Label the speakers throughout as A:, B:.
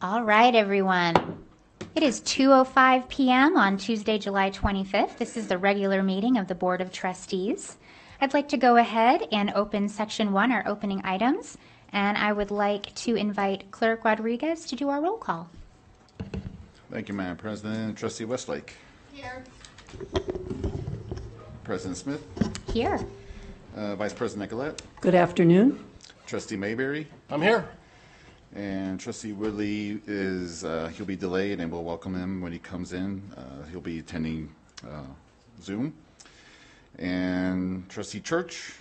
A: All right, everyone. It is 2:05 p.m. on Tuesday, July 25th. This is the regular meeting of the Board of Trustees. I'd like to go ahead and open Section 1, our opening items, and I would like to invite Clerk Rodriguez to do our roll call.
B: Thank you, Madam President. Trustee Westlake.
C: Here.
B: President Smith.
A: Here.
B: Vice President Nicolette.
D: Good afternoon.
B: Trustee Mayberry.
E: I'm here.
B: And Trustee Woodley is, he'll be delayed, and we'll welcome him when he comes in. He'll be attending Zoom. And Trustee Church.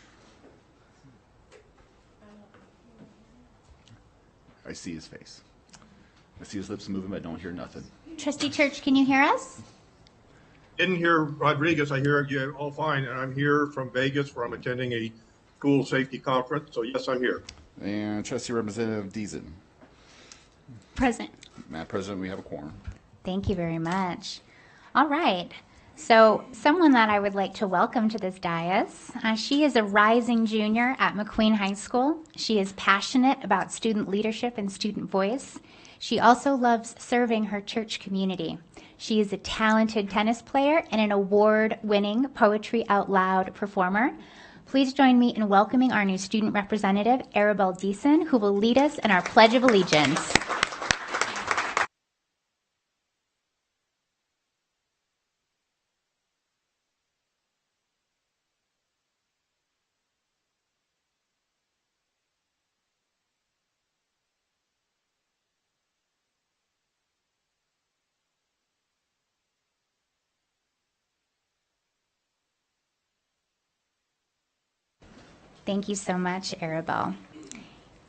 B: I see his face. I see his lips moving, but I don't hear nothing.
A: Trustee Church, can you hear us?
C: Didn't hear Rodriguez. I hear you all fine, and I'm here from Vegas where I'm attending a school safety conference. So yes, I'm here.
B: And Trustee Representative Deason.
A: Present.
B: Madam President, we have a quorum.
A: Thank you very much. All right. So someone that I would like to welcome to this dais, she is a rising junior at McQueen High School. She is passionate about student leadership and student voice. She also loves serving her church community. She is a talented tennis player and an award-winning Poetry Out Loud performer. Please join me in welcoming our new student representative, Arabelle Deason, who will lead us in our Pledge of Allegiance. Thank you so much, Arabelle.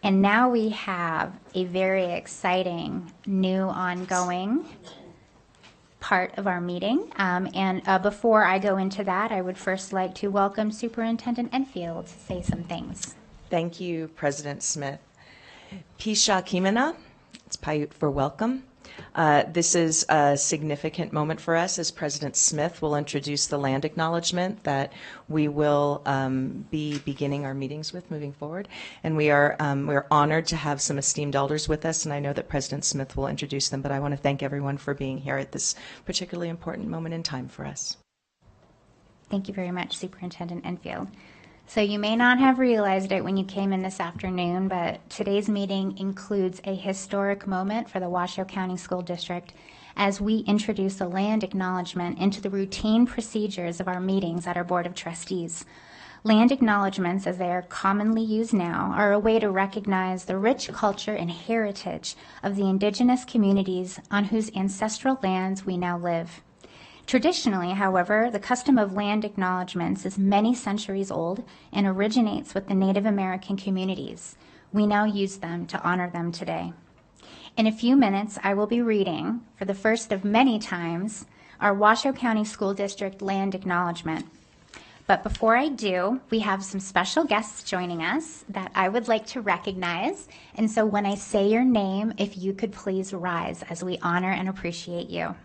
A: And now we have a very exciting new ongoing part of our meeting. Before I go into that, I would first like to welcome Superintendent Enfield to say some things.
D: Thank you, President Smith. Pisha Kimena, it's Paiute for welcome. This is a significant moment for us as President Smith will introduce the land acknowledgement that we will be beginning our meetings with moving forward. And we're honored to have some esteemed elders with us, and I know that President Smith will introduce them, but I want to thank everyone for being here at this particularly important moment in time for us.
A: Thank you very much, Superintendent Enfield. So you may not have realized it when you came in this afternoon, but today's meeting includes a historic moment for the Washoe County School District as we introduce a land acknowledgement into the routine procedures of our meetings at our Board of Trustees. Land acknowledgements, as they are commonly used now, are a way to recognize the rich culture and heritage of the indigenous communities on whose ancestral lands we now live. Traditionally, however, the custom of land acknowledgements is many centuries old and originates with the Native American communities. We now use them to honor them today. In a few minutes, I will be reading, for the first of many times, our Washoe County School District land acknowledgement. But before I do, we have some special guests joining us that I would like to recognize. And so when I say your name, if you could please rise as we honor and appreciate you.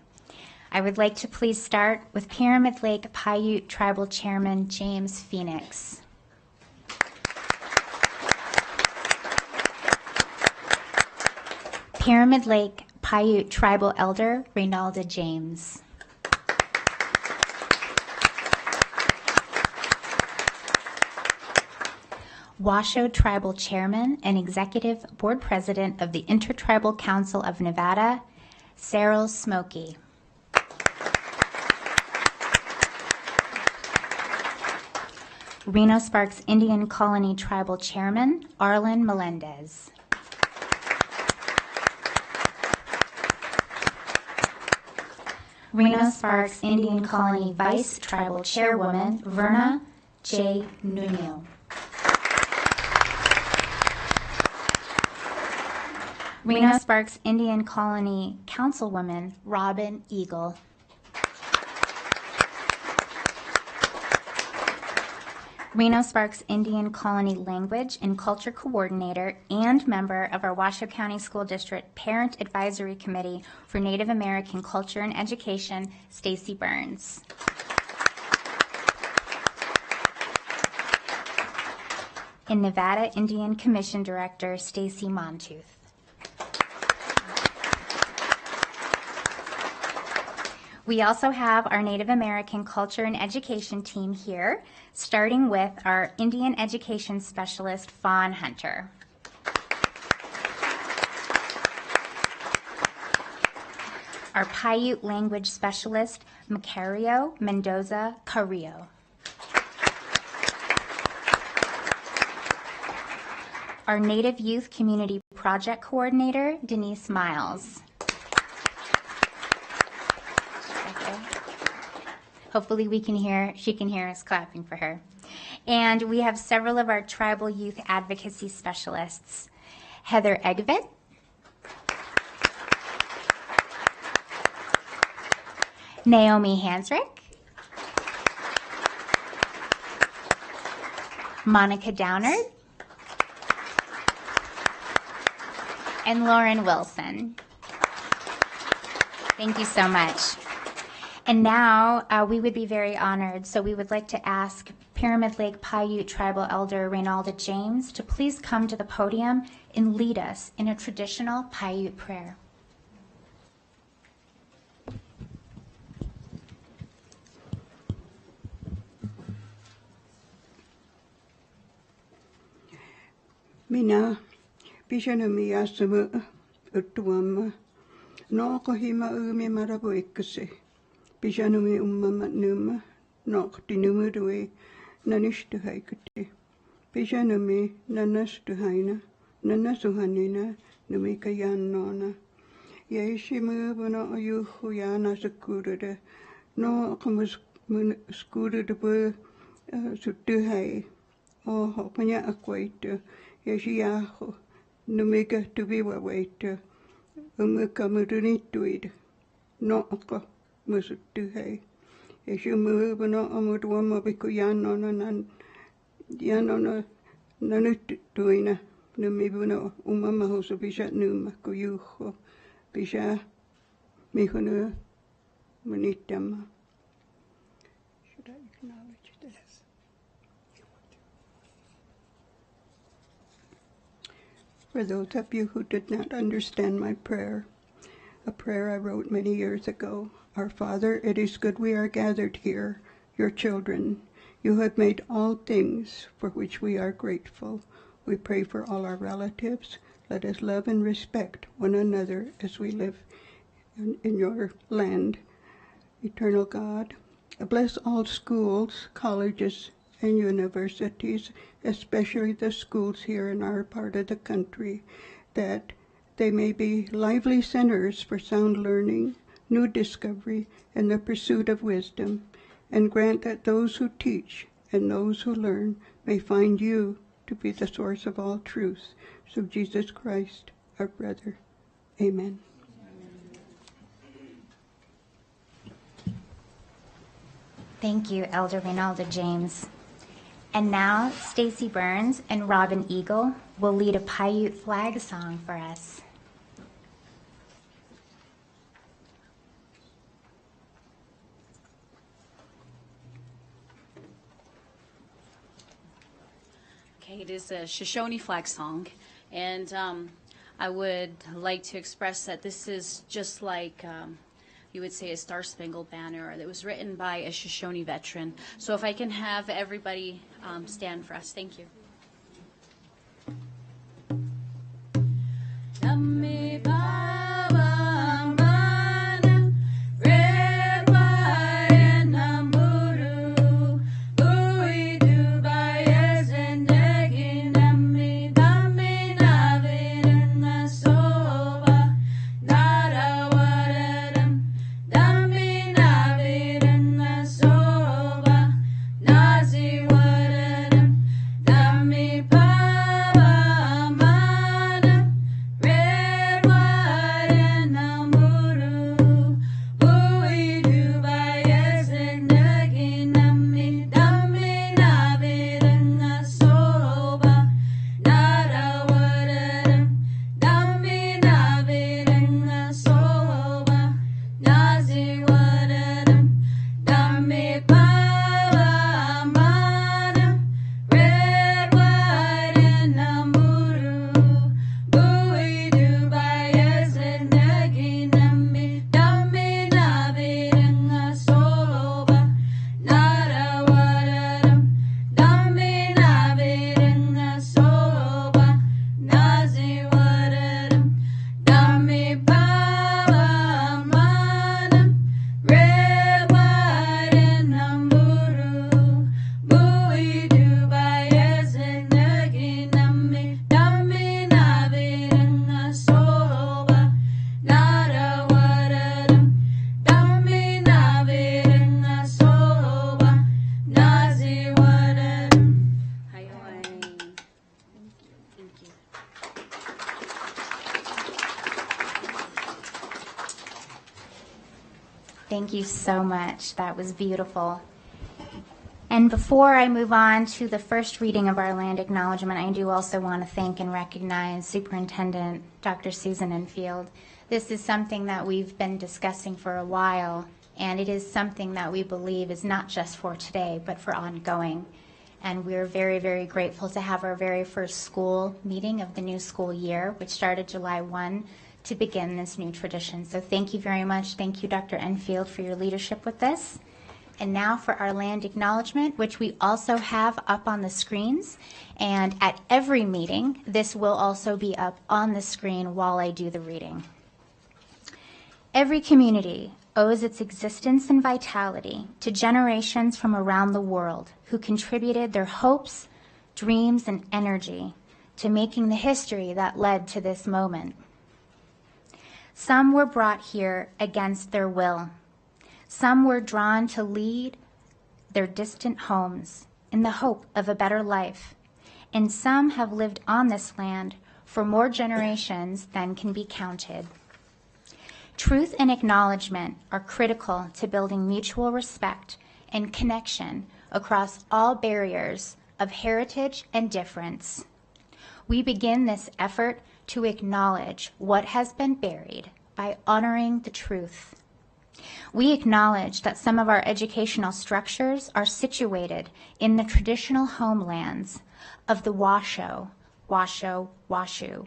A: I would like to please start with Pyramid Lake Paiute Tribal Chairman James Phoenix. Pyramid Lake Paiute Tribal Elder Reynalda James. Washoe Tribal Chairman and Executive Board President of the Intertribal Council of Nevada, Cyril Smokey. Reno Sparks Indian Colony Tribal Chairman, Arlen Melendez. Reno Sparks Indian Colony Vice Tribal Chairwoman, Verna J. Nuno. Reno Sparks Indian Colony Councilwoman, Robin Eagle. Reno Sparks Indian Colony Language and Culture Coordinator and member of our Washoe County School District Parent Advisory Committee for Native American Culture and Education, Stacy Burns. And Nevada Indian Commission Director, Stacy Montooth. We also have our Native American Culture and Education team here, starting with our Indian Education Specialist, Fawn Hunter. Our Paiute Language Specialist, Macario Mendoza Carrillo. Our Native Youth Community Project Coordinator, Denise Miles. Hopefully she can hear us clapping for her. And we have several of our tribal youth advocacy specialists. Heather Egvet, Naomi Hansrick, Monica Downard, and Lauren Wilson. Thank you so much. And now we would be very honored, so we would like to ask Pyramid Lake Paiute Tribal Elder Reynalda James to please come to the podium and lead us in a traditional Paiute prayer.
E: Minä pisanami asama utuama no kohima umi marabu ikkase pisanami ummama numa no tinuma duwe nanishtu haikuti pisanami nanastu haina nanasuhanina numi kayanona yaishimu bana ayuhu yana sakurada no kamus skurada bu sutu hai oh hopanya akwaita Yashiyaho, Numika to be waiter, Umukamutunituid, Noka, Musutuhe. As you move an Amudwama Bikuyanon and Yanona Nanutuina, Numibuno, Umamahoso Bisha Numa, Kuyuho, Bisha Mihunu, Munitama. Should I acknowledge this? For those of you who did not understand my prayer, a prayer I wrote many years ago, Our Father, it is good we are gathered here, your children. You have made all things for which we are grateful. We pray for all our relatives. Let us love and respect one another as we live in your land. Eternal God, bless all schools, colleges, and universities, especially the schools here in our part of the country, that they may be lively centers for sound learning, new discovery, and the pursuit of wisdom, and grant that those who teach and those who learn may find you to be the source of all truth. Through Jesus Christ, our brother. Amen.
A: Thank you, Elder Reynalda James. And now, Stacy Burns and Robin Eagle will lead a Paiute flag song for us.
F: Okay, it is a Shoshone flag song, and I would like to express that this is just like you would say a Star Spangled Banner that was written by a Shoshone veteran. So if I can have everybody stand for us. Thank you.
G: Nazi, what
A: Thank you so much. That was beautiful. And before I move on to the first reading of our land acknowledgement, I do also want to thank and recognize Superintendent Dr. Susan Enfield. This is something that we've been discussing for a while, and it is something that we believe is not just for today, but for ongoing. And we're very, very grateful to have our very first school meeting of the new school year, which started July 1, to begin this new tradition. So thank you very much. Thank you, Dr. Enfield, for your leadership with this. And now for our land acknowledgement, which we also have up on the screens. And at every meeting, this will also be up on the screen while I do the reading. Every community owes its existence and vitality to generations from around the world who contributed their hopes, dreams, and energy to making the history that led to this moment. Some were brought here against their will. Some were drawn to lead their distant homes in the hope of a better life, and some have lived on this land for more generations than can be counted. Truth and acknowledgement are critical to building mutual respect and connection across all barriers of heritage and difference. We begin this effort to acknowledge what has been buried by honoring the truth. We acknowledge that some of our educational structures are situated in the traditional homelands of the Washoe, Washu,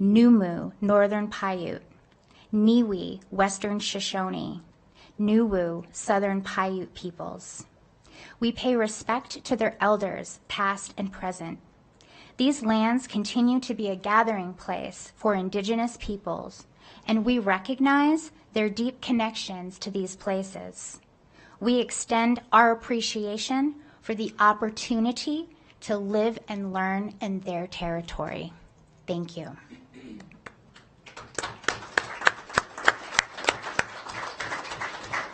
A: Numu, Northern Paiute, Niwi, Western Shoshone, Nuwu, Southern Paiute peoples. We pay respect to their elders, past and present. These lands continue to be a gathering place for Indigenous peoples, and we recognize their deep connections to these places. We extend our appreciation for the opportunity to live and learn in their territory. Thank you.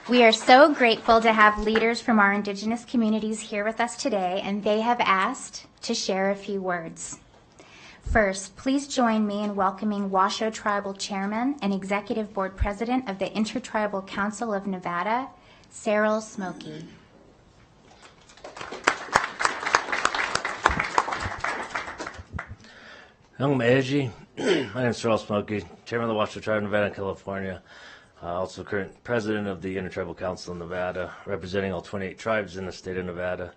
A: We are so grateful to have leaders from our Indigenous communities here with us today, and they have asked to share a few words. First, please join me in welcoming Washoe Tribal Chairman and Executive Board President of the Intertribal Council of Nevada, Cyril Smokey.
G: Young Maeji, my name is Cyril Smokey, Chairman of the Washoe Tribe of Nevada and California, also current President of the Intertribal Council of Nevada, representing all 28 tribes in the state of Nevada.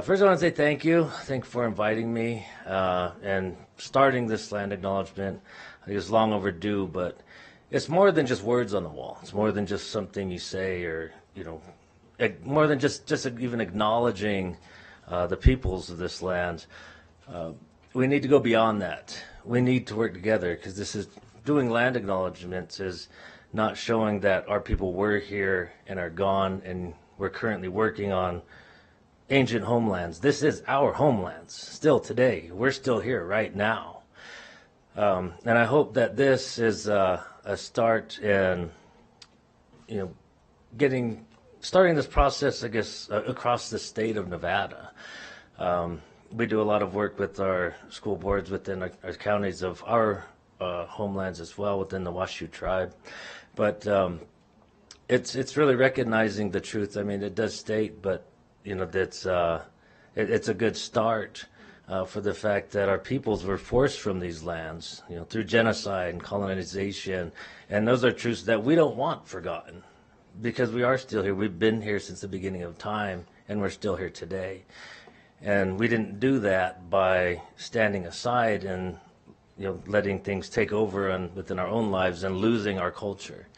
G: First, I want to say thank you. Thank you for inviting me and starting this land acknowledgement. I think it's long overdue, but it's more than just words on the wall. It's more than just something you say, or more than just even acknowledging the peoples of this land. We need to go beyond that. We need to work together, because this is doing land acknowledgements is not showing that our people were here and are gone, and we're currently working on ancient homelands. This is our homelands still today. We're still here right now. And I hope that this is a start in, starting this process, I guess, across the state of Nevada. We do a lot of work with our school boards within our counties of our homelands as well, within the Washoe tribe. But it's really recognizing the truth. I mean, it does state, but that's it's a good start for the fact that our peoples were forced from these lands, through genocide and colonization, and those are truths that we don't want forgotten, because we are still here. We've been here since the beginning of time, and we're still here today. And we didn't do that by standing aside and letting things take over within our own lives and losing our culture.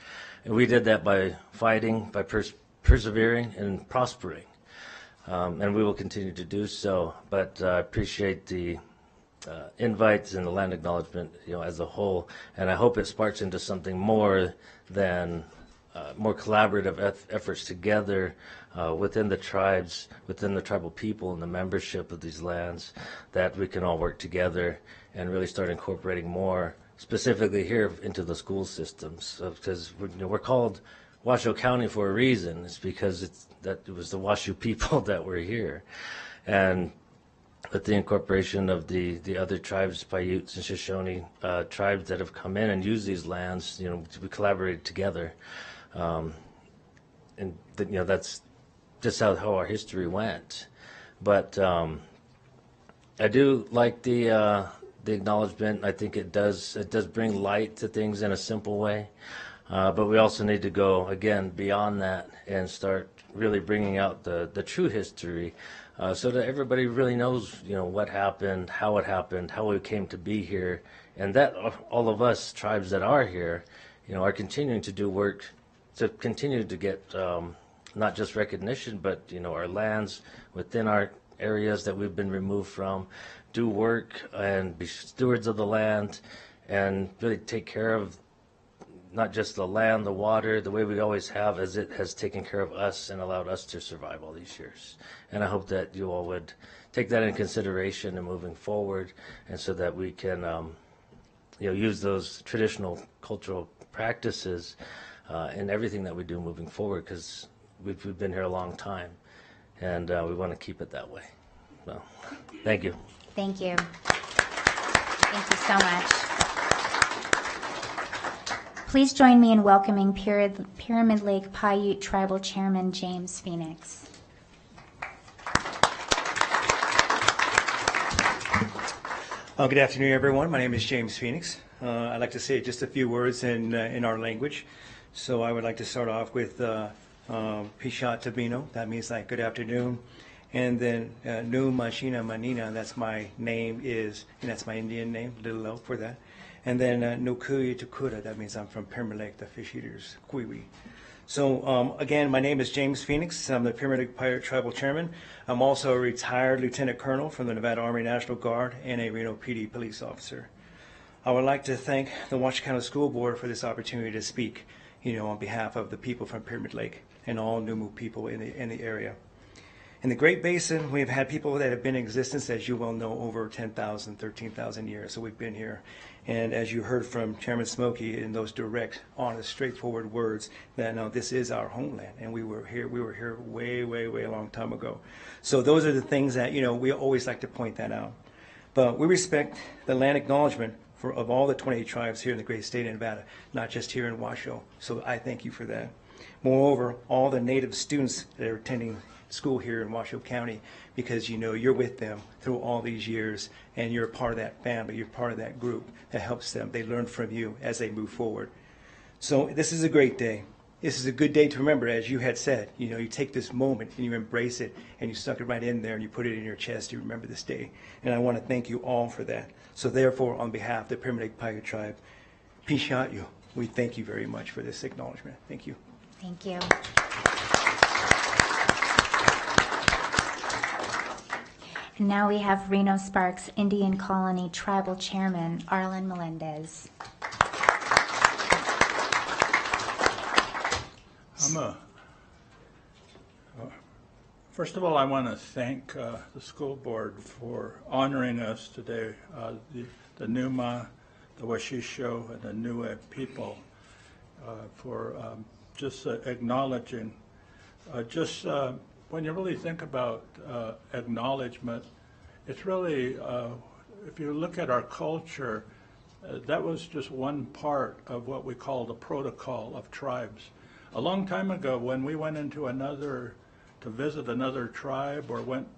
G: And we did that by fighting, by persevering and prospering. And we will continue to do so. But I appreciate the invites and the land acknowledgement, as a whole. And I hope it sparks into something more than more collaborative efforts together within the tribes, within the tribal people and the membership of these lands, that we can all work together and really start incorporating more, specifically here into the school systems. Because we're called Washoe County for a reason. It's because it was the Washoe people that were here. And with the incorporation of the other tribes, Paiutes and Shoshone tribes that have come in and used these lands, we collaborated together. And that's just how our history went. But I do like the acknowledgement. I think it does bring light to things in a simple way. But we also need to go again beyond that and start really bringing out the true history, so that everybody really knows, what happened, how it happened, how we came to be here, and that all of us tribes that are here, are continuing to do work to continue to get not just recognition, but our lands within our areas that we've been removed from, do work and be stewards of the land, and really take care of not just the land, the water, the way we always have, as it has taken care of us and allowed us to survive all these years. And I hope that you all would take that into consideration in moving forward, and so that we can use those traditional cultural practices in everything that we do moving forward, because we've been here a long time, and we want to keep it that way. So, thank you.
A: Thank you. Thank you so much. Please join me in welcoming Pyramid Lake Paiute Tribal Chairman James Phoenix.
H: Good afternoon, everyone. My name is James Phoenix. I'd like to say just a few words in our language. So I would like to start off with Pisha Tabino. That means like good afternoon. And then Nu Mashina Manina, that's my name is, and that's my Indian name, Little L for that. And then Nukuyi Tukura, that means I'm from Pyramid Lake, the fish eaters, Kuiwi. So again, my name is James Phoenix. I'm the Pyramid Lake Paiute Tribal Chairman. I'm also a retired Lieutenant Colonel from the Nevada Army National Guard and a Reno PD police officer. I would like to thank the Washington County School Board for this opportunity to speak, on behalf of the people from Pyramid Lake and all Numu people in the area. In the Great Basin, we've had people that have been in existence, as you well know, over 10,000, 13,000 years. So we've been here. And as you heard from Chairman Smokey in those direct, honest, straightforward words, that no, this is our homeland. And we were here way, way, way a long time ago. So those are the things that, we always like to point that out. But we respect the land acknowledgement of all the 28 tribes here in the great state of Nevada, not just here in Washoe. So I thank you for that. Moreover, all the Native students that are attending school here in Washoe County, because you're with them through all these years, and you're a part of that family, you're part of that group that helps them. They learn from you as they move forward. So this is a great day. This is a good day to remember, as you had said. You take this moment and you embrace it, and you stuck it right in there and you put it in your chest. You remember this day, and I want to thank you all for that. So therefore, on behalf of the Pyramid Lake Paiute Tribe, Pishatyu, we thank you very much for this acknowledgement. Thank you.
A: Thank you. And now we have Reno Sparks Indian Colony Tribal Chairman Arlen Melendez.
I: First of all, I want to thank the school board for honoring us today, the Numa, the Washisho, and the Nua people, for just acknowledging. When you really think about acknowledgement, it's really, if you look at our culture, that was just one part of what we call the protocol of tribes. A long time ago, when we went to visit another tribe, or went,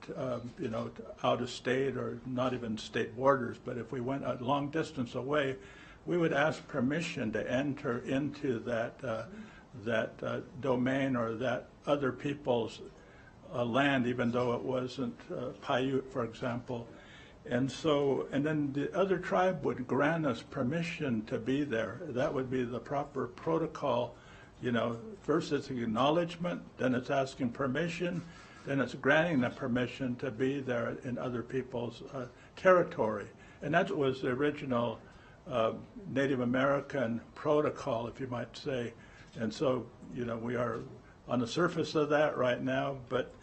I: out of state, or not even state borders, but if we went a long distance away, we would ask permission to enter into that domain or that other people's land, even though it wasn't Paiute, for example. And then the other tribe would grant us permission to be there. That would be the proper protocol. First it's acknowledgement, then it's asking permission, then it's granting the permission to be there in other people's territory. And that was the original Native American protocol, if you might say. And so, we are on the surface of that right now, but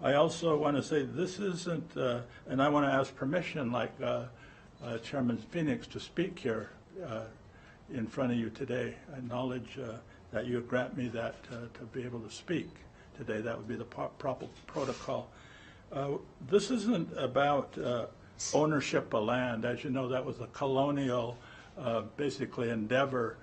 I: I also want to say this isn't, and I want to ask permission, like Chairman Phoenix, to speak here in front of you today. I acknowledge that you grant me that to be able to speak today. That would be the proper protocol. This isn't about ownership of land. As you know, that was a colonial, basically, endeavor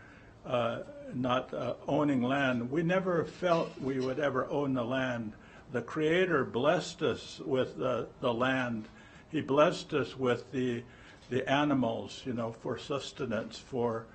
I: not owning land. We never felt we would ever own the land. The Creator blessed us with the land. He blessed us with the animals, for sustenance, for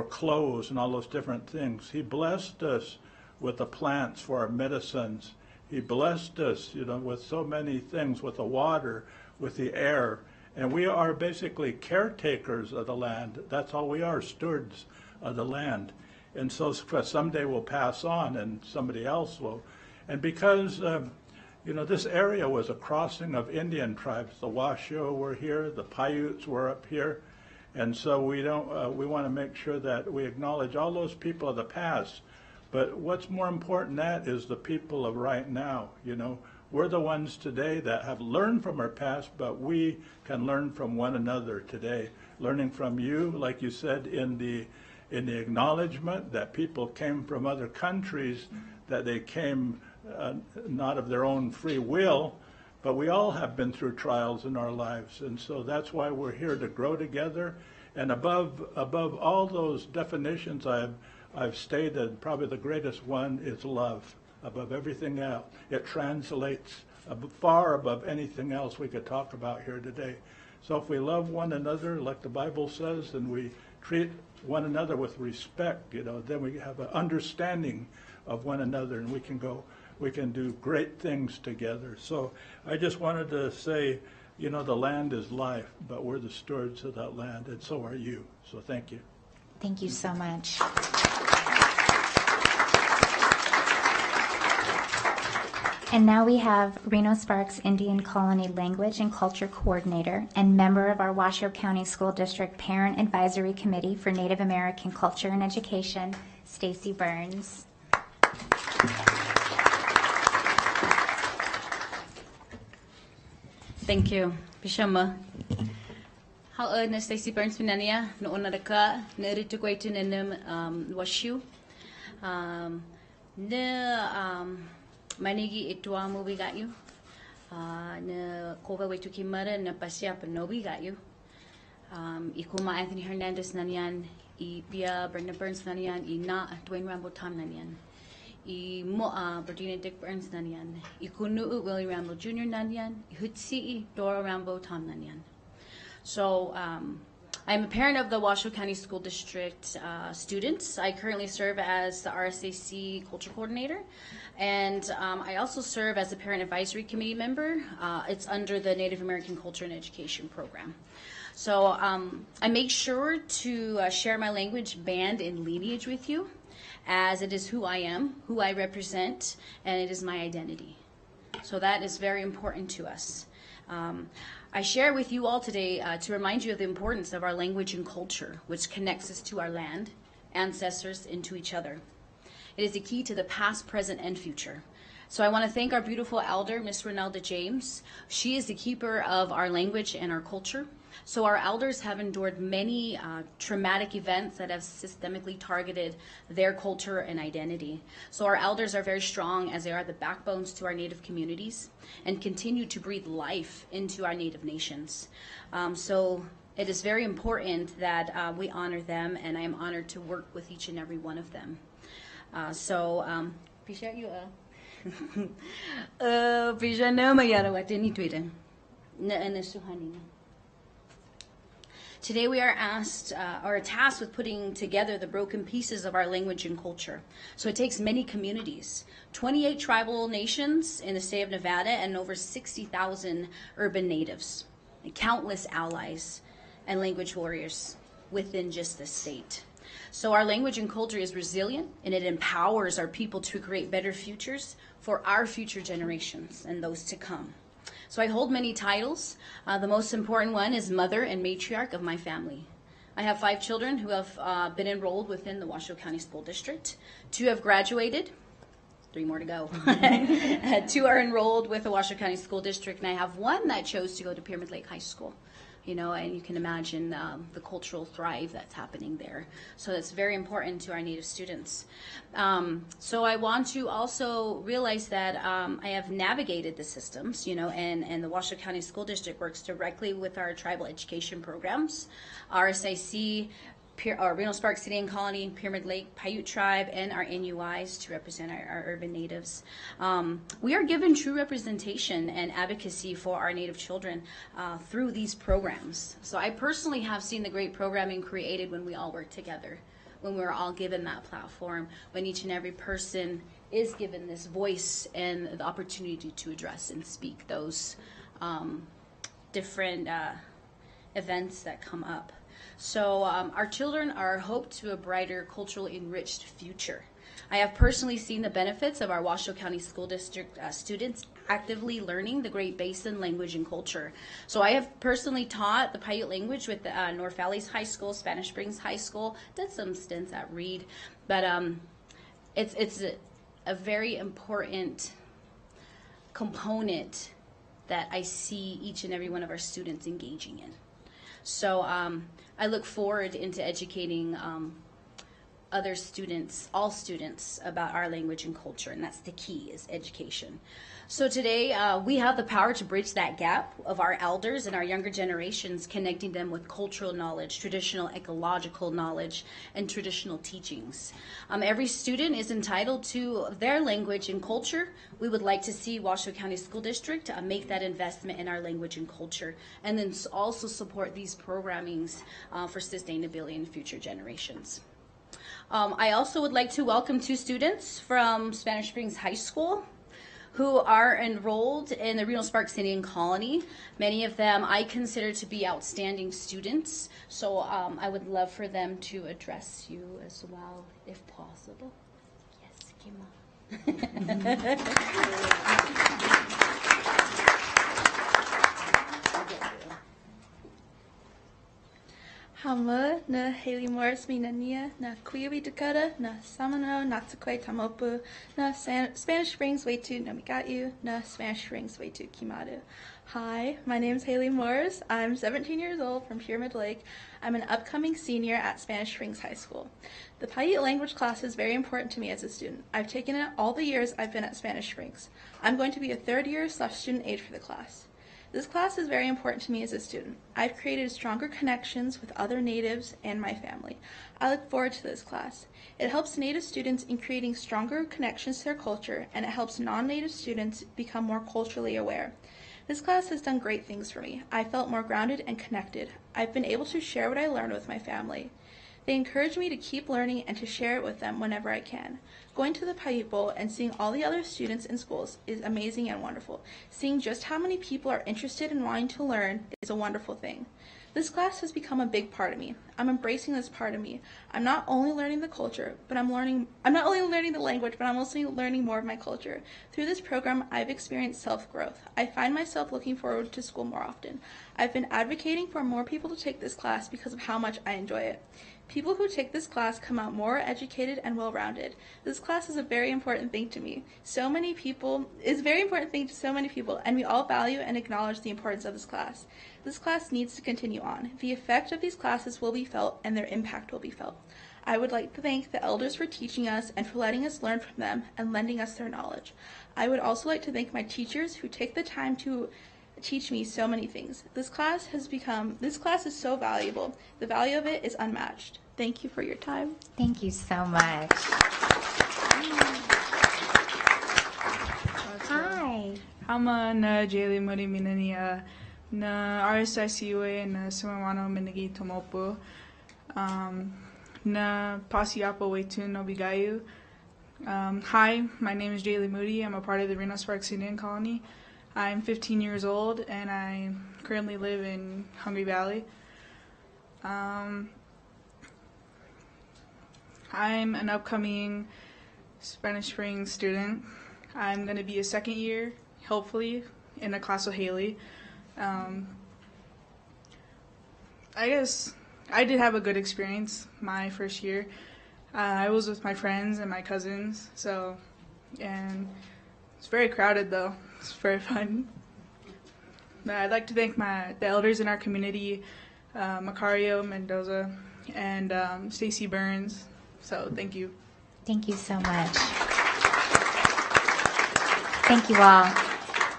I: clothes and all those different things. He blessed us with the plants for our medicines. He blessed us, with so many things, with the water, with the air. And we are basically caretakers of the land. That's all we are, stewards of the land. And so someday we'll pass on and somebody else will. And because, this area was a crossing of Indian tribes. The Washoe were here, the Paiutes were up here. And so we want to make sure that we acknowledge all those people of the past. But what's more important than that is the people of right now. We're the ones today that have learned from our past, but we can learn from one another today. Learning from you, like you said in the acknowledgement that people came from other countries, that they came not of their own free will, but we all have been through trials in our lives. And so that's why we're here, to grow together. And above all those definitions I've stated, probably the greatest one is love. Above everything else, it translates far above anything else we could talk about here today. So if we love one another, like the Bible says, and we treat one another with respect, then we have an understanding of one another, and we can do great things together. So I just wanted to say, the land is life, but we're the stewards of that land, and so are you. So thank you.
A: Thank you so much. And now we have Reno Sparks Indian Colony Language and Culture Coordinator and member of our Washoe County School District Parent Advisory Committee for Native American Culture and Education, Stacy Burns.
F: Thank you. Bishama. How na Stacy Burns pinania no onaraka na rito ko ito washu. Manigi itua mo bigayo. Na kova wetu kimara na pasya pa no bigayo. Ikuma Anthony Hernandez nanian, I Pia Brenda Burns nanian, I na Dwayne Rambo Tom nanian. I Moa Bertina Dick Burns nanian. I Kunu Willie Rambo Jr. nanian. I Hutsi Dora Rambo Tom nanian. So I'm a parent of the Washoe County School District students. I currently serve as the RSAC Culture Coordinator, and I also serve as a Parent Advisory Committee member. It's under the Native American Culture and Education Program. So I make sure to share my language, band, and lineage with you, as it is who I am, who I represent, and it is my identity. So that is very important to us. I share with you all today to remind you of the importance of our language and culture, which connects us to our land, ancestors, and to each other. It is the key to the past, present, and future. So I want to thank our beautiful elder, Miss Ronalda James. She is the keeper of our language and our culture. So our elders have endured many traumatic events that have systemically targeted their culture and identity. So our elders are very strong, as they are the backbones to our Native communities and continue to breathe life into our Native nations. So it is very important that we honor them, and I am honored to work with each and every one of them. Appreciate you. Appreciate no mayara watini tweeten. Na suhanina. Today we are asked, or tasked with putting together the broken pieces of our language and culture. So it takes many communities, 28 tribal nations in the state of Nevada, and over 60,000 urban natives, and countless allies and language warriors within just the state. So our language and culture is resilient, and it empowers our people to create better futures for our future generations and those to come. So I hold many titles. The most important one is mother and matriarch of my family. I have 5 children who have been enrolled within the Washoe County School District. 2 have graduated. 3 more to go. 2 are enrolled with the Washoe County School District, and I have 1 that chose to go to Pyramid Lake High School. And you can imagine the cultural thrive that's happening there. So that's very important to our Native students. So I want to also realize that I have navigated the systems, and the Washoe County School District works directly with our tribal education programs. RSIC Reno Sparks City and Colony, Pyramid Lake, Paiute Tribe, and our NUIs to represent our urban natives. We are given true representation and advocacy for our Native children through these programs. So I personally have seen the great programming created when we all work together, when we're all given that platform, when each and every person is given this voice and the opportunity to address and speak those different events that come up. So our children are hope to a brighter, culturally enriched future. I have personally seen the benefits of our Washoe County School District students actively learning the Great Basin language and culture. So I have personally taught the Paiute language with the North Valleys High School, Spanish Springs High School, did some stints at Reed, but it's a very important component that I see each and every one of our students engaging in. So I look forward into educating other students, all students, about our language and culture, and that's the key, is education. So today we have the power to bridge that gap of our elders and our younger generations, connecting them with cultural knowledge, traditional ecological knowledge, and traditional teachings. Every student is entitled to their language and culture. We would like to see Washoe County School District make that investment in our language and culture, and then also support these programmings for sustainability in future generations. I also would like to welcome 2 students from Spanish Springs High School who are enrolled in the Reno Sparks City and Colony. Many of them I consider to be outstanding students, so I would love for them to address you as well, if possible. Yes, Kima.
J: Hama na Haley Morris Minania na Kuiwi Dakota na Samano Natsukwe Tamopu na Spanish Springs Way to Namigatu na Spanish Springs Way to Kimadu. Hi, my name is Haley Morris. I'm 17 years old from Pyramid Lake. I'm an upcoming senior at Spanish Springs High School. The Paiute language class is very important to me as a student. I've taken it all the years I've been at Spanish Springs. I'm going to be a 3rd year / student aide for the class. This class is very important to me as a student. I've created stronger connections with other natives and my family. I look forward to this class. It helps native students in creating stronger connections to their culture, and it helps non-native students become more culturally aware. This class has done great things for me. I felt more grounded and connected. I've been able to share what I learned with my family. They encourage me to keep learning and to share it with them whenever I can. Going to the Paiute Bowl and seeing all the other students in schools is amazing and wonderful. Seeing just how many people are interested in wanting to learn is a wonderful thing. This class has become a big part of me. I'm embracing this part of me. I'm not only learning the culture, but I'm not only learning the language, but I'm also learning more of my culture. Through this program, I've experienced self-growth. I find myself looking forward to school more often. I've been advocating for more people to take this class because of how much I enjoy it. People who take this class come out more educated and well-rounded. This class is a very important thing to me. It's a very important thing to so many people, and we all value and acknowledge the importance of this class. This class needs to continue on. The effect of these classes will be felt, and their impact will be felt. I would like to thank the elders for teaching us and for letting us learn from them and lending us their knowledge. I would also like to thank my teachers who take the time to teach me so many things. This class is so valuable. The value of it is unmatched. Thank you for your time.
A: Thank you so much. Hi.
K: Hama na Jaylee Muri Minania na RSICUA na Sumawano Minigi Tomopu na Pasiapo Wetu no Bigayu. Hi, my name is Jaylee Moody. I'm a part of the Reno Sparks Indian Colony. I'm 15 years old and I currently live in Hungry Valley. I'm an upcoming Spanish Springs student. I'm going to be a 2nd year, hopefully, in a class with Haley. I guess I did have a good experience my first year. I was with my friends and my cousins, and it's very crowded though. It's very fun. I'd like to thank the elders in our community, Macario Mendoza and Stacy Burns. So thank you.
A: Thank you so much. Thank you all.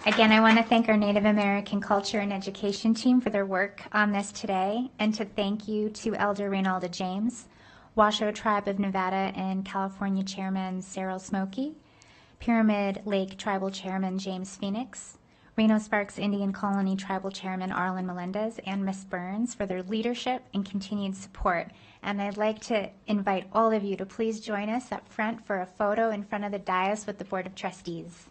A: Again, I want to thank our Native American Culture and Education team for their work on this today, and to thank you to Elder Reynalda James, Washoe Tribe of Nevada and California Chairman Cyril Smokey, Pyramid Lake Tribal Chairman James Phoenix, Reno Sparks Indian Colony Tribal Chairman Arlen Melendez, and Miss Burns for their leadership and continued support. And I'd like to invite all of you to please join us up front for a photo in front of the dais with the Board of Trustees.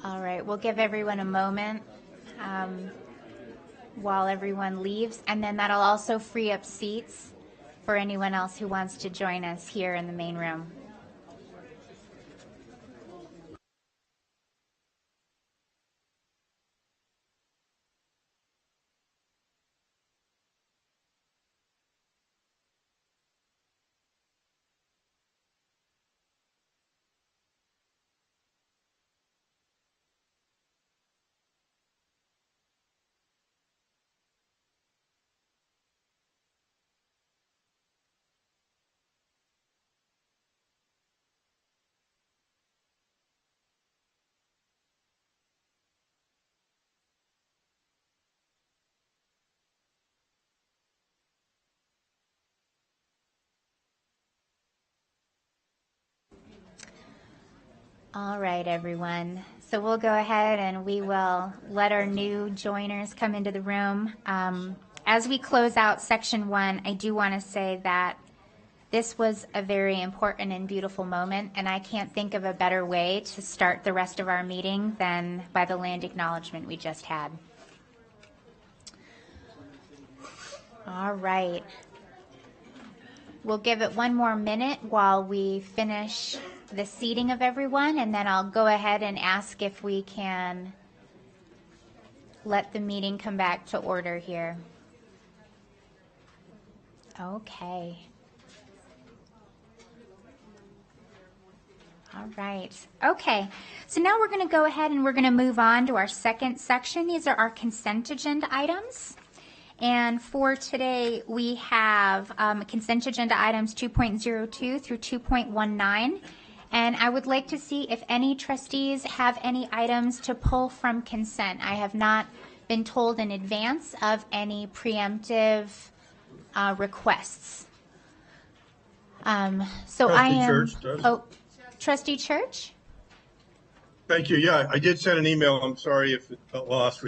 A: All right, we'll give everyone a moment while everyone leaves, and then that'll also free up seats for anyone else who wants to join us here in the main room. All right, everyone. So we'll go ahead and we will let our new joiners come into the room. As we close out section 1, I do want to say that this was a very important and beautiful moment, and I can't think of a better way to start the rest of our meeting than by the land acknowledgement we just had. All right. We'll give it one more minute while we finish the seating of everyone, and then I'll go ahead and ask if we can let the meeting come back to order here. Okay. All right. Okay. So now we're going to go ahead and we're going to move on to our second section. These are our consent agenda items. And for today, we have consent agenda items 2.02 through 2.19. And I would like to see if any trustees have any items to pull from consent. I have not been told in advance of any preemptive requests. So I am.
C: Church does.
A: Oh, Trustee Church?
C: Thank you. Yeah, I did send an email. I'm sorry if it got lost.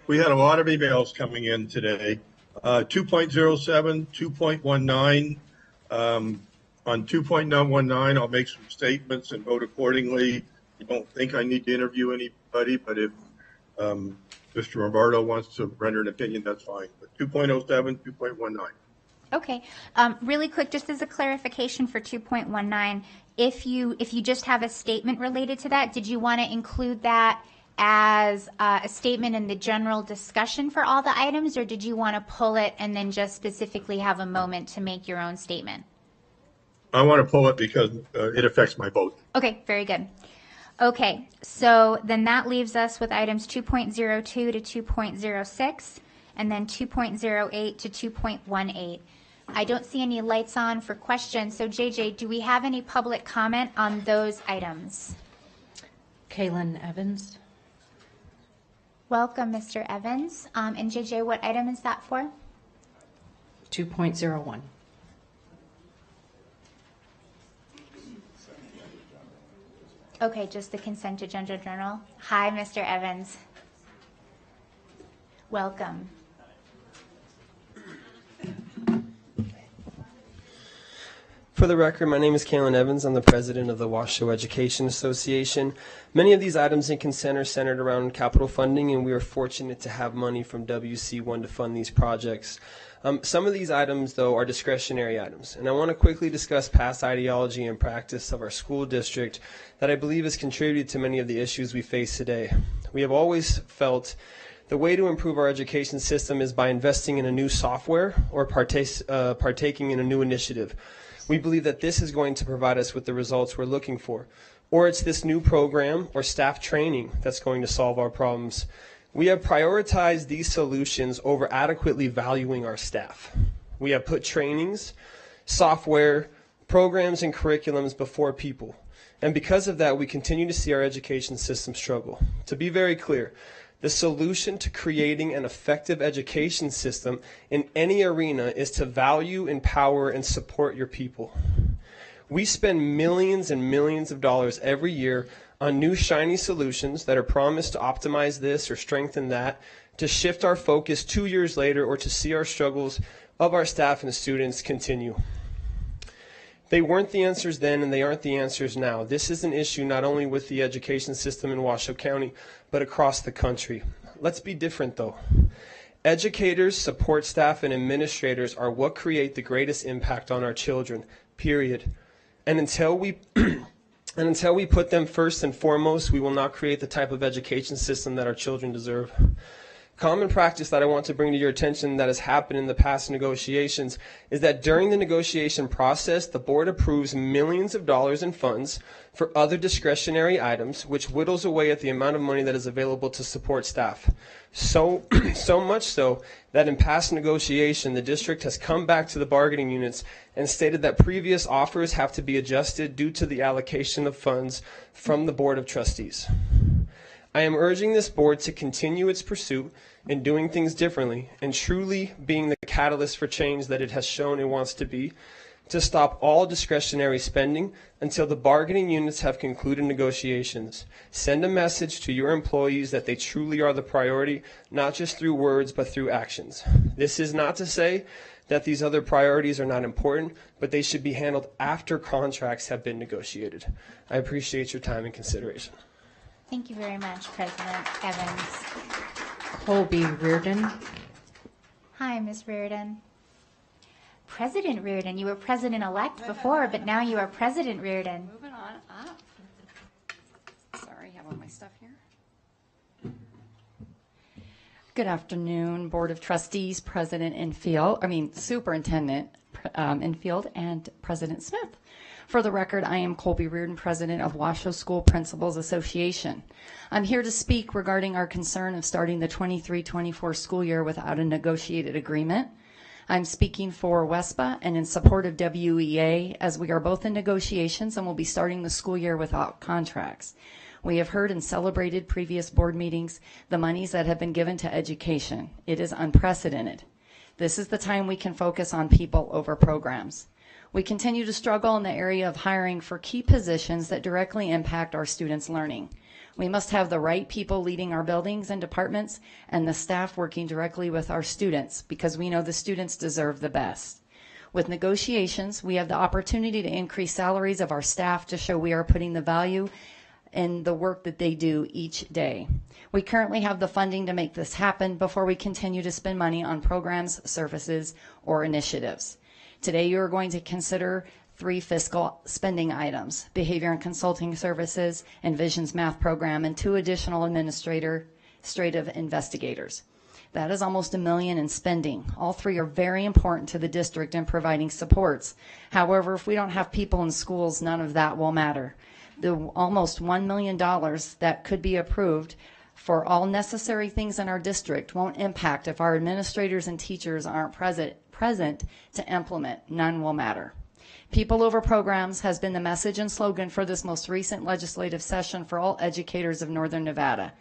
C: We had a lot of emails coming in today. 2.07, 2.19. On 2.19, I'll make some statements and vote accordingly. I don't think I need to interview anybody, but if Mr. Rombardo wants to render an opinion, that's fine. But 2.07, 2.19.
A: Okay. Really quick, just as a clarification for 2.19, if you just have a statement related to that, did you want to include that as a statement in the general discussion for all the items, or did you want to pull it and then just specifically have a moment to make your own statement?
C: I want to pull it because it affects my vote.
A: Okay, very good. Okay, so then that leaves us with items 2.02 to 2.06 and then 2.08 to 2.18. I don't see any lights on for questions. So JJ, do we have any public comment on those items?
L: Kaylin Evans.
A: Welcome, Mr. Evans. And JJ, what item is that for?
L: 2.01.
A: Okay, just the consent agenda general. Hi, Mr. Evans. Welcome.
M: For the record, my name is Kaylin Evans. I'm the president of the Washoe Education Association. Many of these items in consent are centered around capital funding, and we are fortunate to have money from WC1 to fund these projects. Some of these items, though, are discretionary items, and I want to quickly discuss past ideology and practice of our school district that I believe has contributed to many of the issues we face today. We have always felt the way to improve our education system is by investing in a new software or partaking in a new initiative. We believe that this is going to provide us with the results we're looking for. Or it's this new program or staff training that's going to solve our problems. We have prioritized these solutions over adequately valuing our staff. We have put trainings, software, programs, and curriculums before people. And because of that, we continue to see our education system struggle. To be very clear, the solution to creating an effective education system in any arena is to value, empower, and support your people. We spend millions and millions of dollars every year on new shiny solutions that are promised to optimize this or strengthen that, to shift our focus 2 years later, or to see our struggles of our staff and students continue. They weren't the answers then, and they aren't the answers now. This is an issue not only with the education system in Washoe County, but across the country. Let's be different, though. Educators, support staff, and administrators are what create the greatest impact on our children, period. And until we put them first and foremost, we will not create the type of education system that our children deserve. Common practice that I want to bring to your attention that has happened in the past negotiations is that during the negotiation process, the board approves millions of dollars in funds for other discretionary items, which whittles away at the amount of money that is available to support staff. So much so that in past negotiation, the district has come back to the bargaining units and stated that previous offers have to be adjusted due to the allocation of funds from the Board of Trustees. I am urging this board to continue its pursuit in doing things differently and truly being the catalyst for change that it has shown it wants to be, to stop all discretionary spending until the bargaining units have concluded negotiations. Send a message to your employees that they truly are the priority, not just through words, but through actions. This is not to say that these other priorities are not important, but they should be handled after contracts have been negotiated. I appreciate your time and consideration.
A: Thank you very much, President Evans.
L: Colby Reardon.
A: Hi, Ms. Reardon. President Reardon, you were president-elect before, but now you are President Reardon.
N: Moving on up. Sorry, I have all my stuff here. Good afternoon, Board of Trustees, Superintendent Infield, and President Smith. For the record, I am Colby Reardon, President of Washoe School Principals Association. I'm here to speak regarding our concern of starting the 23-24 school year without a negotiated agreement. I'm speaking for WESPA and in support of WEA, as we are both in negotiations and will be starting the school year without contracts. We have heard and celebrated previous board meetings the monies that have been given to education. It is unprecedented. This is the time we can focus on people over programs. We continue to struggle in the area of hiring for key positions that directly impact our students' learning. We must have the right people leading our buildings and departments and the staff working directly with our students, because we know the students deserve the best. With negotiations, we have the opportunity to increase salaries of our staff to show we are putting the value in the work that they do each day. We currently have the funding to make this happen before we continue to spend money on programs, services, or initiatives. Today, you are going to consider 3 fiscal spending items: behavior and consulting services, and Vision's math program, and 2 additional administrative investigators. That is almost $1 million in spending. All 3 are very important to the district in providing supports. However, if we don't have people in schools, none of that will matter. The almost $1 million that could be approved for all necessary things in our district won't impact if our administrators and teachers aren't present to implement. None will matter. People over programs has been the message and slogan for this most recent legislative session for all educators of Northern Nevada.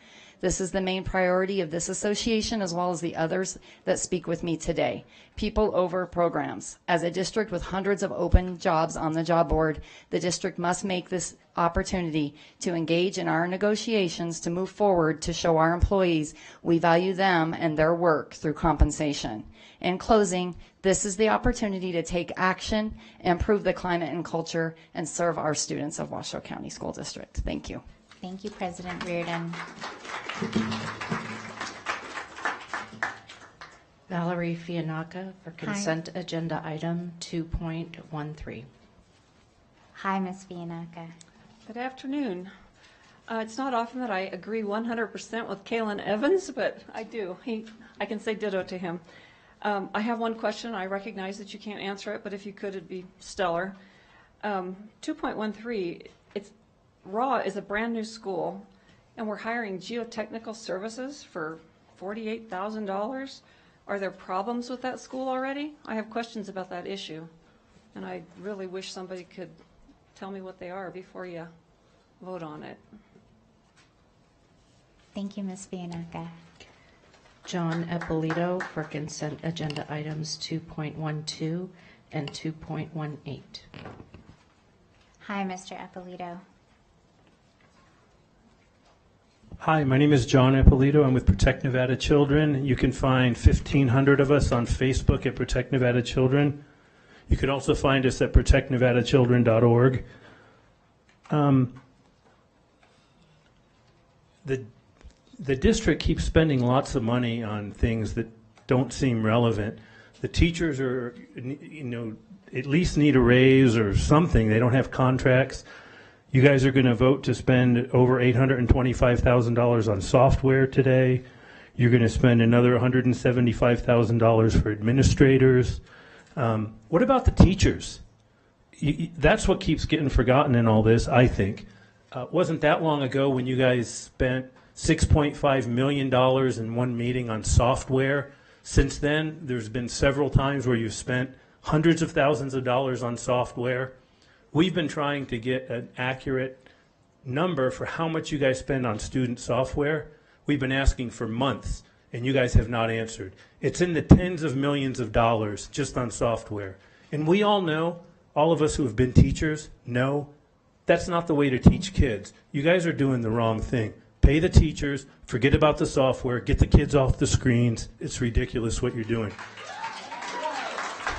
N: This is the main priority of this association, as well as the others that speak with me today. People over programs. As a district with hundreds of open jobs on the job board, the district must make this opportunity to engage in our negotiations to move forward to show our employees we value them and their work through compensation. In closing, this is the opportunity to take action, improve the climate and culture, and serve our students of Washoe County School District. Thank you.
A: Thank you, President Reardon.
L: Valerie Fianaka for consent agenda item 2.13.
A: Hi, Ms. Fianaka.
O: Good afternoon. It's not often that I agree 100% with Kalen Evans, but I do. I can say ditto to him. I have one question. I recognize that you can't answer it, but if you could, it'd be stellar. 2.13, RAW is a brand new school, and we're hiring geotechnical services for $48,000. Are there problems with that school already? I have questions about that issue, and I really wish somebody could tell me what they are before you vote on it.
A: Thank you, Ms. Fianaka.
L: John Eppolito for consent agenda items 2.12 and 2.18.
A: Hi, Mr. Eppolito.
I: Hi, my name is John Eppolito. I'm with Protect Nevada Children. You can find 1,500 of us on Facebook at Protect Nevada Children. You can also find us at protectnevadachildren.org. The district keeps spending lots of money on things that don't seem relevant. The teachers are, at least need a raise or something. They don't have contracts. You guys are going to vote to spend over $825,000 on software today. You're going to spend another $175,000 for administrators. What about the teachers? That's what keeps getting forgotten in all this, I think. Wasn't that long ago when you guys spent $6.5 million in one meeting on software. Since then, there's been several times where you've spent hundreds of thousands of dollars on software. We've been trying to get an accurate number for how much you guys spend on student software. We've been asking for months, and you guys have not answered. It's in the tens of millions of dollars just on software. And we all know
P: all of us who have been teachers know that's not the way to teach kids. You guys are doing the wrong thing. Pay the teachers, forget about the software, get the kids off the screens. It's ridiculous what you're doing.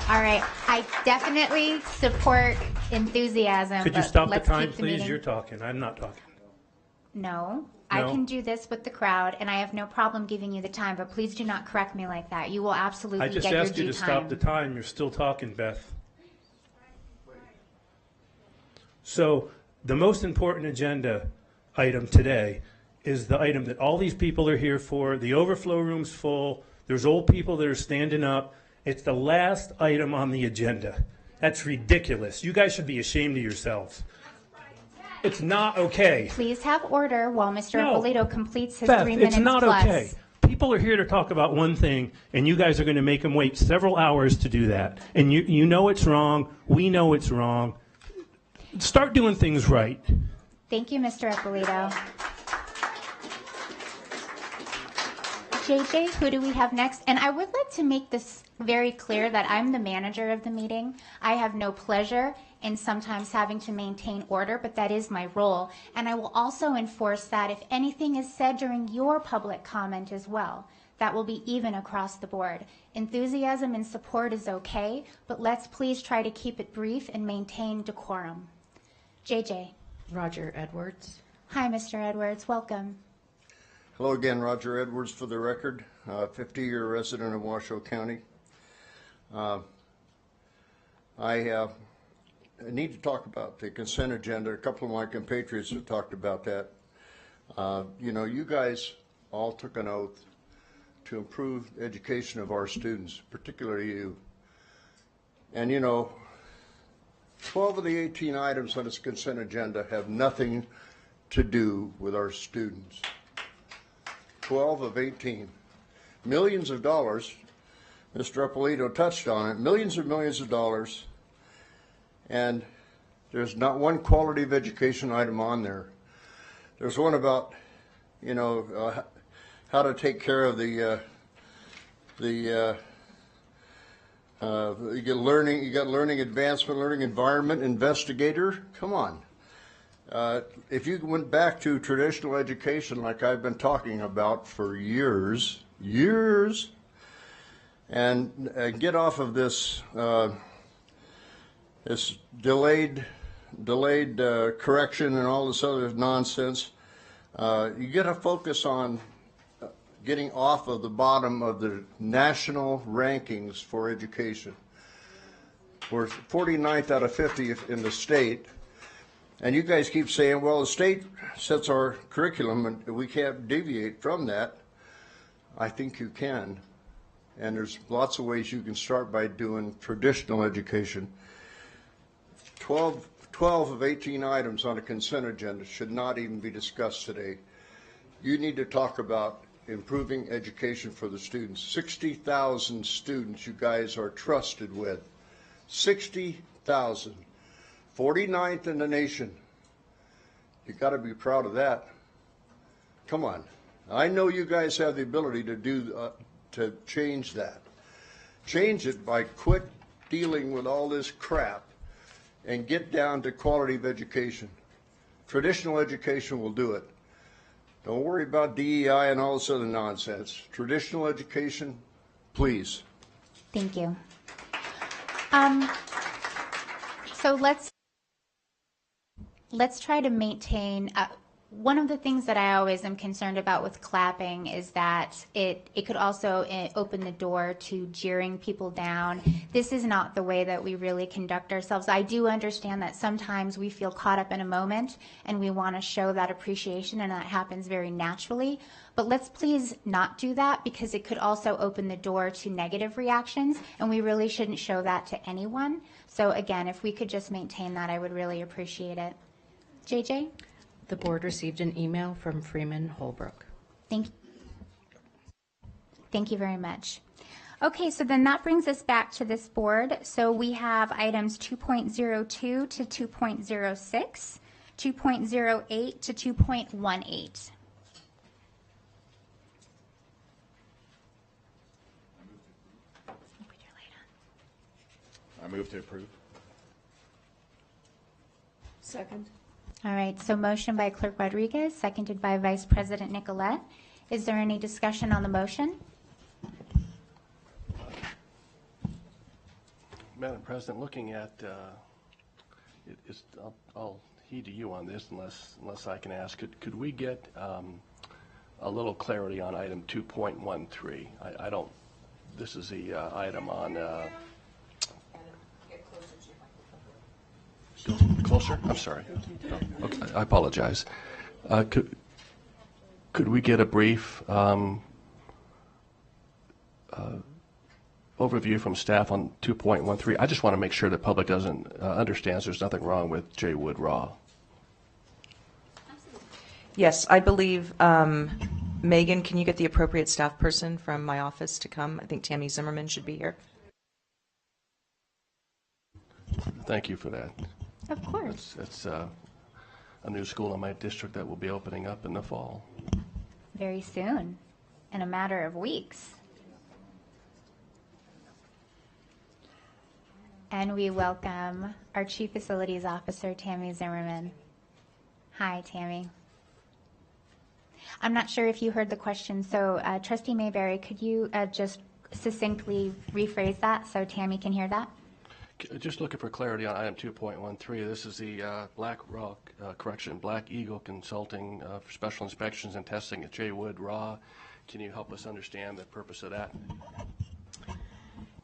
A: All right, I definitely support enthusiasm.
P: Could you
A: but
P: stop the
A: let's
P: time,
A: keep the
P: please?
A: meeting-
P: You're talking. I'm not talking.
A: No, I
P: No.
A: can do this with the crowd, and I have no problem giving you the time, but please do not correct me like that. You will absolutely
P: I just
A: get your
P: asked you
A: due
P: to
A: time.
P: stop the time. You're still talking, Beth. So the most important agenda item today is the item that all these people are here for. The overflow room's full. There's old people that are standing up. It's the last item on the agenda. That's ridiculous. You guys should be ashamed of yourselves. It's not okay.
A: Please have order while Mr.
P: No.
A: Ippolito completes his
P: Beth,
A: 3 minutes
P: it's not
A: plus.
P: okay. People are here to talk about one thing, and you guys are going to make them wait several hours to do that. And you know it's wrong. We know it's wrong. Start doing things right.
A: Thank you, Mr. Ippolito. JJ, who do we have next? And I would like to make this very clear that I'm the manager of the meeting. I have no pleasure in sometimes having to maintain order, but that is my role. And I will also enforce that if anything is said during your public comment as well, that will be even across the board. Enthusiasm and support is okay, but let's please try to keep it brief and maintain decorum. JJ.
L: Roger Edwards.
A: Hi, Mr. Edwards. Welcome.
Q: Hello again, Roger Edwards for the record, 50-year resident of Washoe County. I need to talk about the consent agenda. A couple of my compatriots have talked about that. You know, you guys all took an oath to improve the education of our students, particularly you. And you know, 12 of the 18 items on this consent agenda have nothing to do with our students. 12 of 18. Millions of dollars, Mr. Ippolito touched on it, millions of dollars, and there's not one quality of education item on there. There's one about, you know, how to take care of you get learning advancement, learning environment, investigator. Come on. If you went back to traditional education like I've been talking about for years, and get off of this this delayed correction and all this other nonsense, you got to focus on getting off of the bottom of the national rankings for education. We're 49th out of 50 in the state. And you guys keep saying, well, the state sets our curriculum and we can't deviate from that. I think you can. And there's lots of ways you can start by doing traditional education. 12 of 18 items on a consent agenda should not even be discussed today. You need to talk about improving education for the students. 60,000 students you guys are trusted with. 60,000. 49th in the nation. You got to be proud of that. Come on. I know you guys have the ability to to change that. Change it by quit dealing with all this crap and get down to quality of education. Traditional education will do it. Don't worry about DEI and all this other nonsense. Traditional education, please.
A: Thank you. So let's try to maintain, one of the things that I always am concerned about with clapping is that it could also open the door to jeering people down. This is not the way that we really conduct ourselves. I do understand that sometimes we feel caught up in a moment and we want to show that appreciation, and that happens very naturally. But let's please not do that, because it could also open the door to negative reactions, and we really shouldn't show that to anyone. So again, if we could just maintain that, I would really appreciate it. JJ?
L: The board received an email from Freeman Holbrook.
A: Thank you very much. Okay, so then that brings us back to this board. So we have items 2.02 to 2.06, 2.08 to 2.18.
B: I move to approve.
O: Second.
A: All right, so motion by Clerk Rodriguez, seconded by Vice President Nicolette. Is there any discussion on the motion?
R: Madam President, looking at, I'll heed to you on this unless I can ask, could we get a little clarity on item 2.13? I don't, this is the item on, closer? I'm sorry. Okay, I apologize. Could we get a brief overview from staff on 2.13? I just want to make sure the public doesn't understands there's nothing wrong with J. Wood Raw.
D: Yes, I believe, Megan, can you get the appropriate staff person from my office to come? I think Tammy Zimmerman should be here.
R: Thank you for that.
A: Of course.
R: It's a new school in my district that will be opening up in the fall.
A: Very soon, in a matter of weeks. And we welcome our Chief Facilities Officer, Tammy Zimmerman. Hi, Tammy. I'm not sure if you heard the question, so Trustee Mayberry, could you just succinctly rephrase that so Tammy can hear that?
R: Just looking for clarity on item 2.13. This is the Black Eagle Consulting for special inspections and testing at J. Wood Raw. Can you help us understand the purpose of that?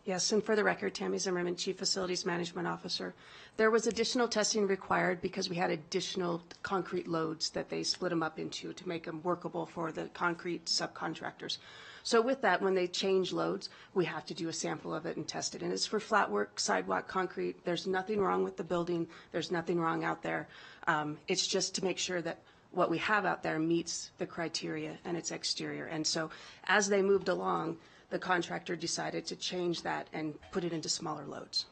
S: Yes, and for the record, Tammy Zimmerman, Chief Facilities Management Officer. There was additional testing required because we had additional concrete loads that they split them up into to make them workable for the concrete subcontractors. So with that, when they change loads, we have to do a sample of it and test it. And it's for flat work, sidewalk, concrete. There's nothing wrong with the building. There's nothing wrong out there. It's just to make sure that what we have out there meets the criteria and its exterior. And so as they moved along, the contractor decided to change that and put it into smaller loads.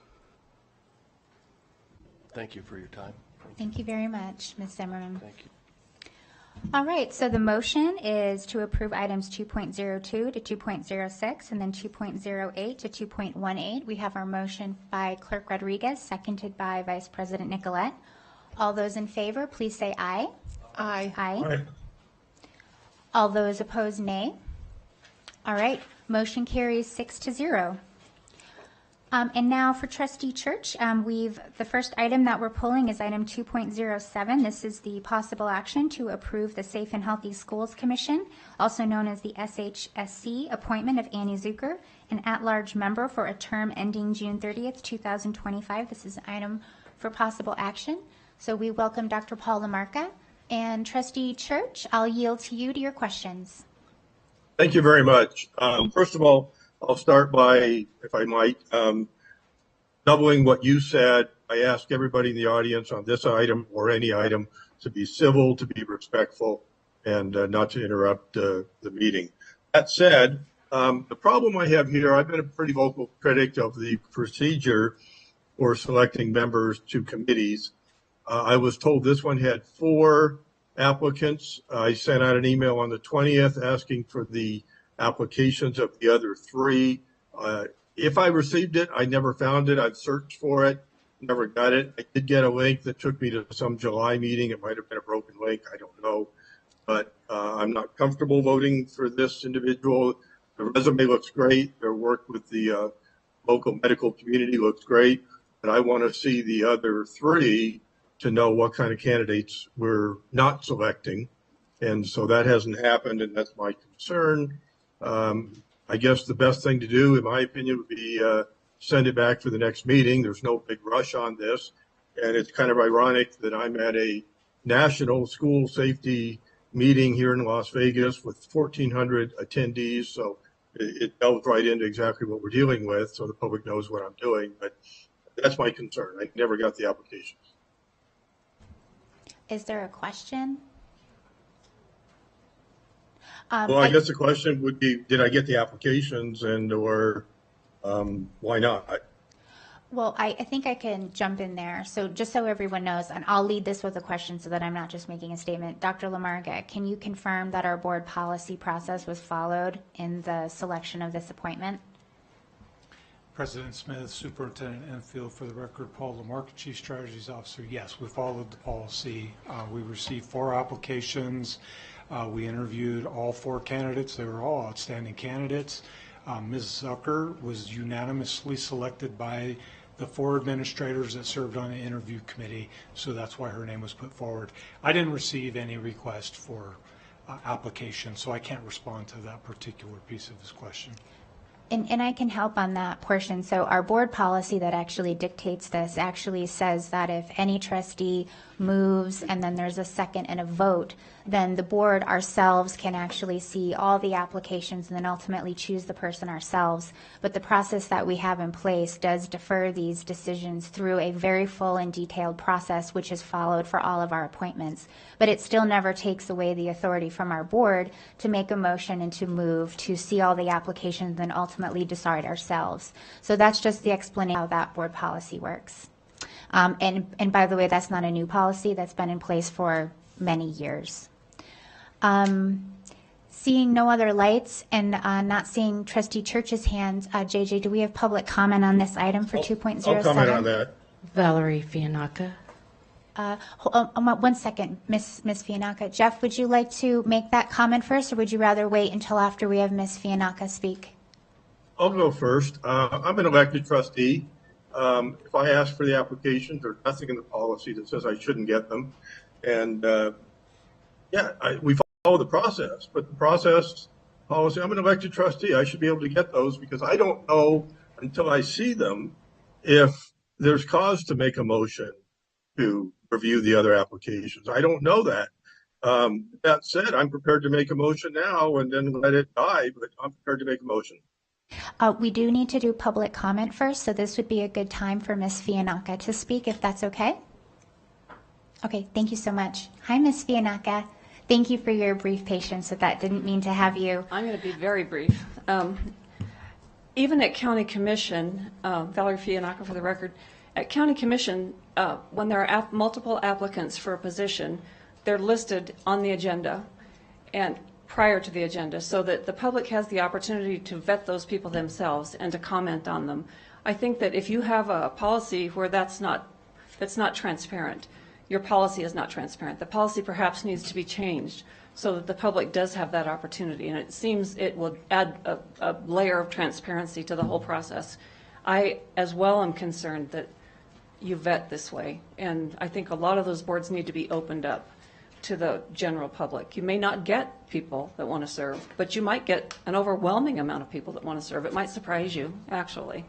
R: Thank you for your time.
A: Thank you very much, Ms. Zimmerman.
R: Thank you.
A: All right, so the motion is to approve items 2.02 to 2.06 and then 2.08 to 2.18. We have our motion by Clerk Rodriguez, seconded by Vice President Nicolette. All those in favor, please say aye.
N: Aye.
A: Aye. All those opposed, nay. All right, motion carries 6-0. And now for Trustee Church, the first item that we're pulling is item 2.07. This is the possible action to approve the Safe and Healthy Schools Commission, also known as the SHSC, appointment of Annie Zucker, an at-large member for a term ending June 30th, 2025. This is an item for possible action. So we welcome Dr. Paul LaMarca. And Trustee Church, I'll yield to you to your questions.
C: Thank you very much. First of all, I'll start by, if I might, doubling what you said. I ask everybody in the audience on this item or any item to be civil, to be respectful, and not to interrupt the meeting. That said, the problem I have here, I've been a pretty vocal critic of the procedure for selecting members to committees. I was told this one had 4 applicants. I sent out an email on the 20th asking for the applications of the other 3. If I received it, I never found it. I've searched for it, never got it. I did get a link that took me to some July meeting. It might have been a broken link. I don't know. But I'm not comfortable voting for this individual. The resume looks great. Their work with the local medical community looks great. But I want to see the other 3 to know what kind of candidates we're not selecting. And so that hasn't happened, and that's my concern. I guess the best thing to do, in my opinion, would be send it back for the next meeting. There's no big rush on this. And it's kind of ironic that I'm at a national school safety meeting here in Las Vegas with 1,400 attendees. So it delves right into exactly what we're dealing with, so the public knows what I'm doing. But that's my concern. I never got the applications.
A: Is there a question?
C: Well, I guess the question would be, did I get the applications or why not?
A: Well, I think I can jump in there. So just so everyone knows, and I'll lead this with a question so that I'm not just making a statement. Dr. LaMarca, can you confirm that our board policy process was followed in the selection of this appointment?
T: President Smith, Superintendent Enfield, for the record, Paul Lamarck, Chief Strategies Officer. Yes, we followed the policy. We received 4 applications. We interviewed all 4 candidates. They were all outstanding candidates. Ms. Zucker was unanimously selected by the 4 administrators that served on the interview committee, so that's why her name was put forward. I didn't receive any request for application, so I can't respond to that particular piece of this question.
A: And I can help on that portion. So our board policy that actually dictates this actually says that if any trustee moves and then there's a second and a vote, then the board ourselves can actually see all the applications and then ultimately choose the person ourselves. But the process that we have in place does defer these decisions through a very full and detailed process, which is followed for all of our appointments. But it still never takes away the authority from our board to make a motion and to move, to see all the applications and then ultimately decide ourselves. So that's just the explanation of how that board policy works. And by the way, that's not a new policy. That's been in place for many years. Seeing no other lights and not seeing Trustee Church's hands, JJ, do we have public comment on this item for 2.07?
C: I'll comment on that.
L: Valerie Fianacca.
A: One second, Ms. Fianacca. Jeff, would you like to make that comment first, or would you rather wait until after we have Ms. Fianacca speak?
C: I'll go first. I'm an elected trustee. If I ask for the applications, there's nothing in the policy that says I shouldn't get them. And we follow the process, but the process policy, I'm an elected trustee. I should be able to get those because I don't know until I see them if there's cause to make a motion to review the other applications. I don't know that. That said, I'm prepared to make a motion now and then let it die, but I'm prepared to make a motion.
A: We do need to do public comment first, so this would be a good time for Ms. Fianacca to speak, if that's okay. Okay, thank you so much. Hi, Ms. Fianacca. Thank you for your brief patience with that. Didn't mean to have you.
O: I'm going to be very brief. Even at County Commission, Valerie Fianacca for the record, at County Commission, when there are multiple applicants for a position, they're listed on the agenda and prior to the agenda so that the public has the opportunity to vet those people themselves and to comment on them. I think that if you have a policy where that's not transparent, your policy is not transparent. The policy perhaps needs to be changed so that the public does have that opportunity, and it seems it will add a layer of transparency to the whole process. I as well am concerned that you vet this way, and I think a lot of those boards need to be opened up to the general public. You may not get people that want to serve, but you might get an overwhelming amount of people that want to serve. It might surprise you, actually.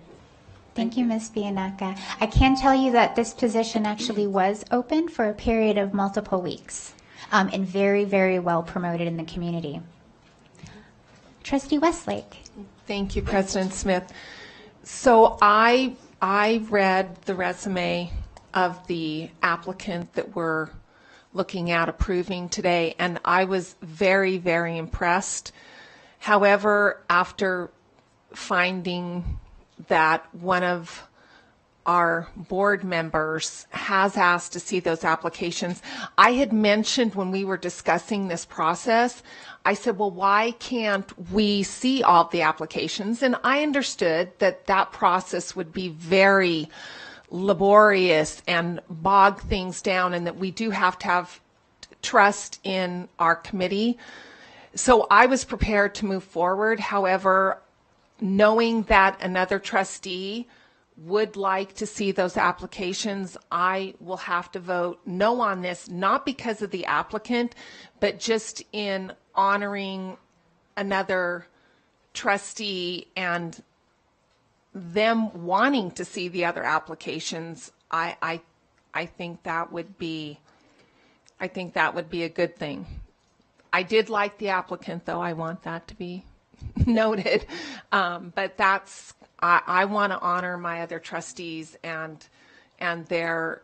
A: Thank you, Ms. Fianacca. I can tell you that this position actually was open for a period of multiple weeks and very, very well promoted in the community. Trustee Westlake.
U: Thank you, President Smith. So I read the resume of the applicant that we're looking at approving today, and I was very, very impressed. However, after finding that one of our board members has asked to see those applications, I had mentioned when we were discussing this process, I said, well, why can't we see all the applications? And I understood that that process would be very laborious and bog things down, and that we do have to have trust in our committee. So I was prepared to move forward. However, knowing that another trustee would like to see those applications, I will have to vote no on this, not because of the applicant, but just in honoring another trustee and them wanting to see the other applications. I think that would be a good thing. I did like the applicant, though. I want that to be noted. But I want to honor my other trustees and their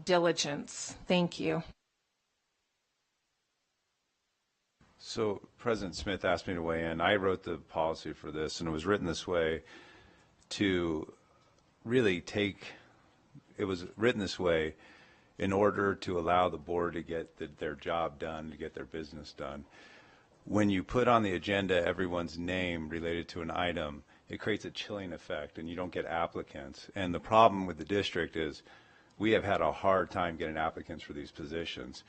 U: diligence. Thank you.
V: So President Smith asked me to weigh in. I wrote the policy for this, and it was written this way to really it was written this way in order to allow the board to get their job done, to get their business done. When you put on the agenda everyone's name related to an item, it creates a chilling effect and you don't get applicants. And the problem with the district is we have had a hard time getting applicants for these positions.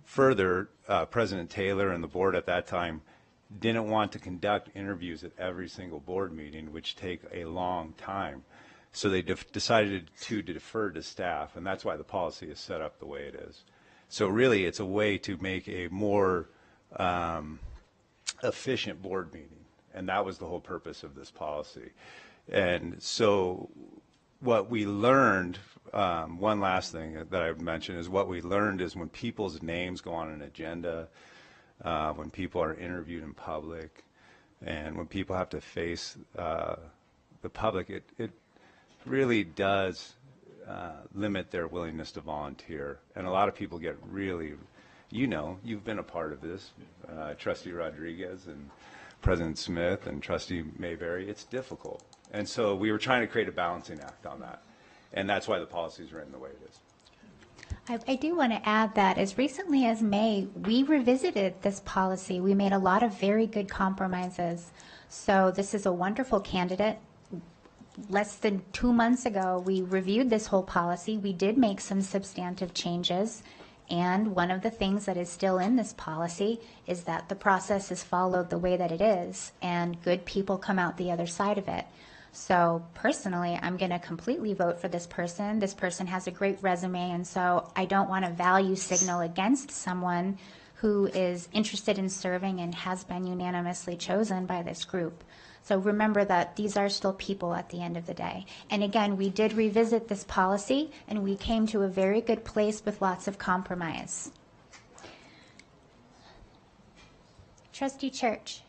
V: Further, President Taylor and the board at that time didn't want to conduct interviews at every single board meeting, which take a long time. So they decided to defer to staff, and that's why the policy is set up the way it is. So really, it's a way to make a more efficient board meeting, and that was the whole purpose of this policy. And so what we learned, one last thing that I would mention is what we learned is when people's names go on an agenda, when people are interviewed in public, and when people have to face the public, it really does limit their willingness to volunteer. And a lot of people get really, you've been a part of this, Trustee Rodriguez and President Smith and Trustee Mayberry. It's difficult. And so we were trying to create a balancing act on that. And that's why the policy is written the way it is.
A: I do want to add that as recently as May, we revisited this policy. We made a lot of very good compromises. So this is a wonderful candidate. Less than 2 months ago, we reviewed this whole policy. We did make some substantive changes. And one of the things that is still in this policy is that the process is followed the way that it is, and good people come out the other side of it. So personally, I'm going to completely vote for this person. This person has a great resume, and so I don't want to value signal against someone who is interested in serving and has been unanimously chosen by this group. So remember that these are still people at the end of the day. And again, we did revisit this policy, and we came to a very good place with lots of compromise. Trustee Church.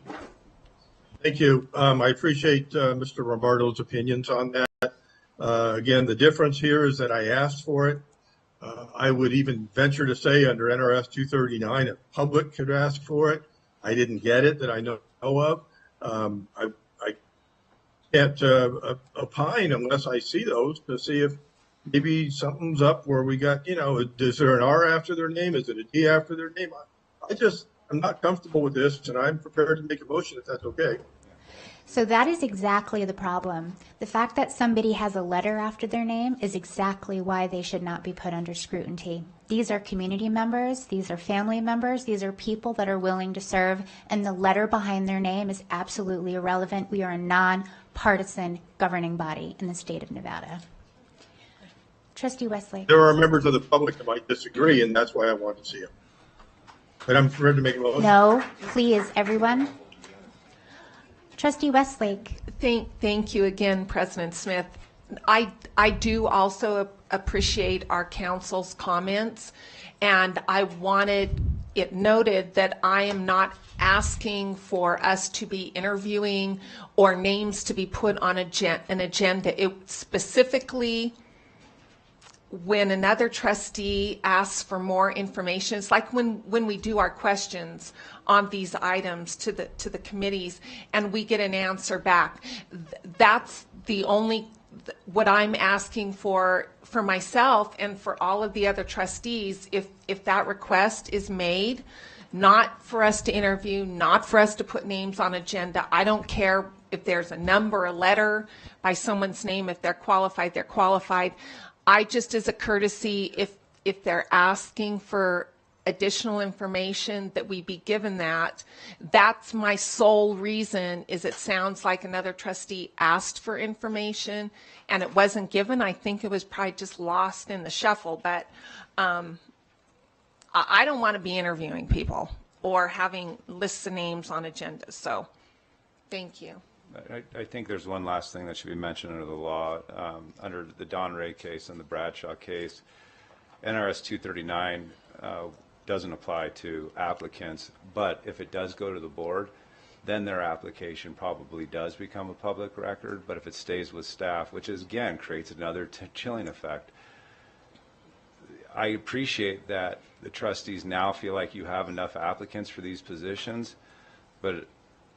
C: Thank you. I appreciate Mr. Rombardo's opinions on that. Again, the difference here is that I asked for it. I would even venture to say under NRS 239, a public could ask for it. I didn't get it that I know of. I can't opine unless I see those to see if maybe something's up where we got, is there an R after their name? Is it a D after their name? I'm not comfortable with this, and I'm prepared to make a motion if that's okay.
A: So that is exactly the problem. The fact that somebody has a letter after their name is exactly why they should not be put under scrutiny. These are community members, these are family members, these are people that are willing to serve, and the letter behind their name is absolutely irrelevant. We are a non-partisan governing body in the state of Nevada. Trustee Westlake.
C: There are members of the public that might disagree, and that's why I want to see them. But I'm prepared to make a motion.
A: No, please, everyone. Trustee Westlake.
U: Thank you again, President Smith. I do also appreciate our council's comments, and I wanted it noted that I am not asking for us to be interviewing or names to be put on an agenda. It specifically, when another trustee asks for more information, it's like when we do our questions on these items to the committees and we get an answer back. That's the only, what I'm asking for myself and for all of the other trustees, if that request is made, not for us to interview, not for us to put names on agenda. I don't care if there's a number, a letter by someone's name, if they're qualified, they're qualified. I just, as a courtesy, if they're asking for additional information, that we be given that. That's my sole reason, is it sounds like another trustee asked for information and it wasn't given. I think it was probably just lost in the shuffle, but I don't want to be interviewing people or having lists of names on agendas. So thank you.
V: I think there's one last thing that should be mentioned under the law. Under the Don Ray case and the Bradshaw case, NRS 239 doesn't apply to applicants, but if it does go to the board, then their application probably does become a public record. But if it stays with staff, which is, again, creates another chilling effect. I appreciate that the trustees now feel like you have enough applicants for these positions, but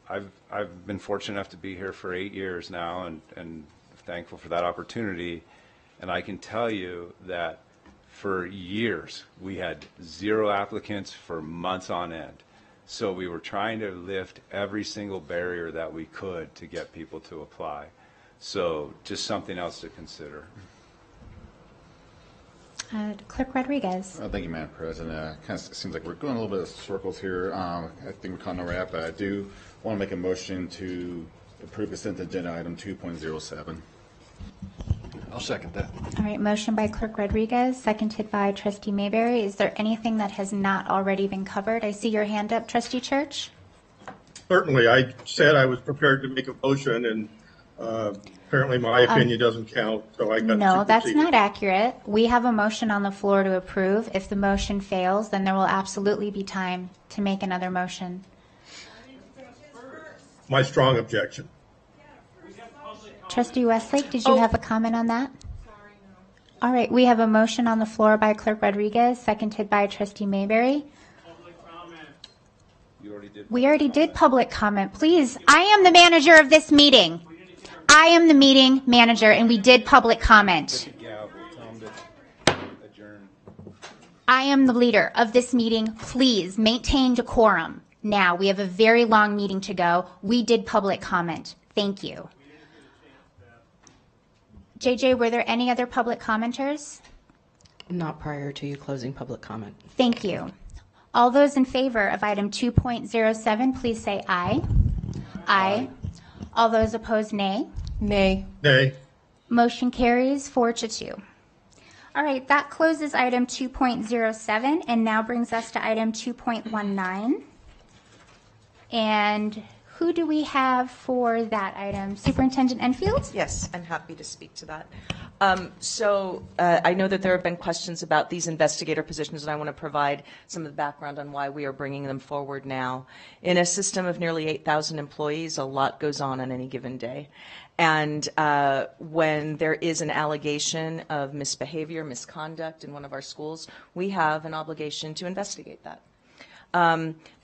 V: I've been fortunate enough to be here for 8 years now, and thankful for that opportunity. And I can tell you that for years we had 0 applicants for months on end. So we were trying to lift every single barrier that we could to get people to apply. So just something else to consider.
A: Clerk Rodriguez.
B: Thank you, Madam President. Kind of seems like we're going a little bit of circles here. I think we're calling a wrap, but I do want to make a motion to approve consent agenda item 2.07.
R: I'll second that.
A: All right, motion by Clerk Rodriguez, seconded by Trustee Mayberry. Is there anything that has not already been covered? I see your hand up, Trustee Church.
C: Certainly, I said I was prepared to make a motion, and apparently my opinion doesn't count, so I got
A: No, that's
C: superseded.
A: not accurate. We have a motion on the floor to approve. If the motion fails, then there will absolutely be time to make another motion.
C: My strong objection.
A: Trustee Westlake, did you have a comment on that? All right, we have a motion on the floor by Clerk Rodriguez, seconded by Trustee Mayberry. We already did public comment. Please, I am the manager of this meeting. I am the meeting manager, and we did public comment. I am the leader of this meeting. Please maintain decorum. Now, we have a very long meeting to go. We did public comment. Thank you. JJ, were there any other public commenters?
L: Not prior to you closing public comment.
A: Thank you. All those in favor of item 2.07, please say aye. Aye. All those opposed, nay.
U: Nay.
C: Nay.
A: Motion carries 4-2. All right, that closes item 2.07 and now brings us to item 2.19. And who do we have for that item? Superintendent Enfield?
D: Yes, I'm happy to speak to that. I know that there have been questions about these investigator positions, and I want to provide some of the background on why we are bringing them forward now. In a system of nearly 8,000 employees, a lot goes on any given day. And when there is an allegation of misbehavior, misconduct in one of our schools, we have an obligation to investigate that.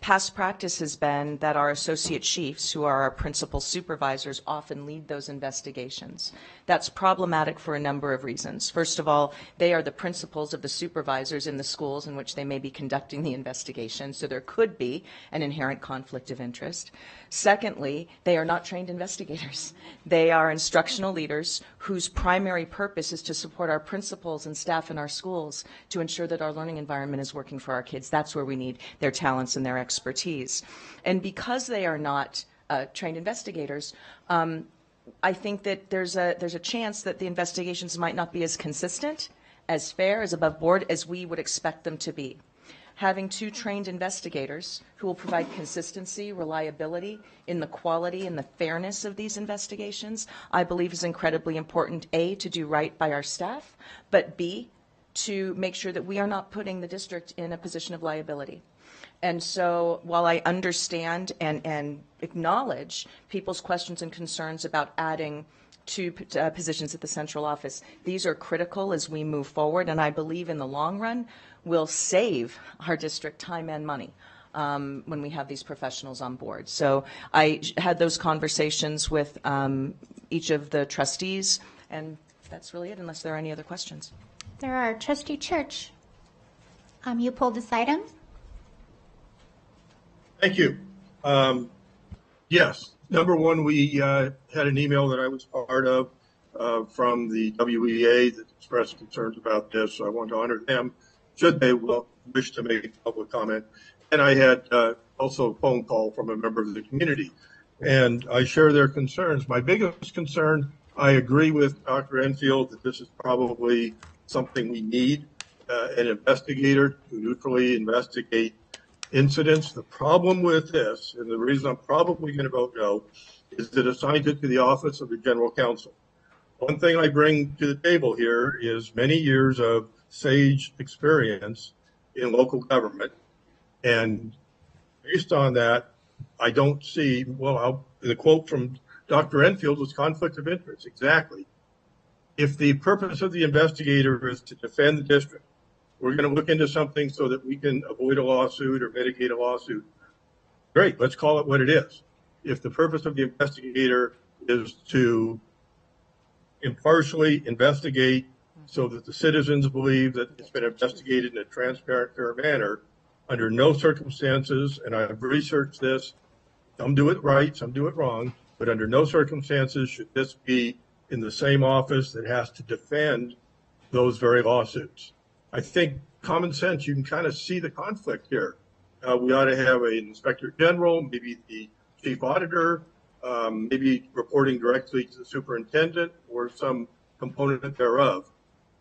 D: Past practice has been that our associate chiefs, who are our principal supervisors, often lead those investigations. That's problematic for a number of reasons. First of all, they are the principals of the supervisors in the schools in which they may be conducting the investigation, so there could be an inherent conflict of interest. Secondly, they are not trained investigators. They are instructional leaders whose primary purpose is to support our principals and staff in our schools to ensure that our learning environment is working for our kids. That's where we need their talents and their expertise. And because they are not trained investigators, I think that there's a chance that the investigations might not be as consistent, as fair, as above board as we would expect them to be. Having two trained investigators who will provide consistency, reliability in the quality and the fairness of these investigations, I believe is incredibly important, A, to do right by our staff, but B, to make sure that we are not putting the district in a position of liability. And so while I understand and acknowledge people's questions and concerns about adding two positions at the central office, these are critical as we move forward, and I believe in the long run will save our district time and money when we have these professionals on board. So I had those conversations with each of the trustees, and that's really it, unless there are any other questions.
A: There are. Trustee Church, you pulled this item?
C: Thank you. Yes, number one, we had an email that I was part of from the WEA that expressed concerns about this, so I want to honor them should they wish to make public comment. And I had also a phone call from a member of the community, and I share their concerns. My biggest concern, I agree with Dr. Enfield that this is probably something we need, an investigator to neutrally investigate incidents. The problem with this, and the reason I'm probably going to vote no, is that assigned it to the office of the general counsel. One thing I bring to the table here is many years of sage experience in local government, and based on that, I don't see, the quote from Dr. Enfield was conflict of interest, exactly. If the purpose of the investigator is to defend the district, we're going to look into something so that we can avoid a lawsuit or mitigate a lawsuit. Great, let's call it what it is. If the purpose of the investigator is to impartially investigate so that the citizens believe that it's been investigated in a transparent, fair manner, under no circumstances, and I've researched this, some do it right, some do it wrong, but under no circumstances should this be in the same office that has to defend those very lawsuits. I think common sense, you can kind of see the conflict here. We ought to have an inspector general, maybe the chief auditor, maybe reporting directly to the superintendent or some component thereof.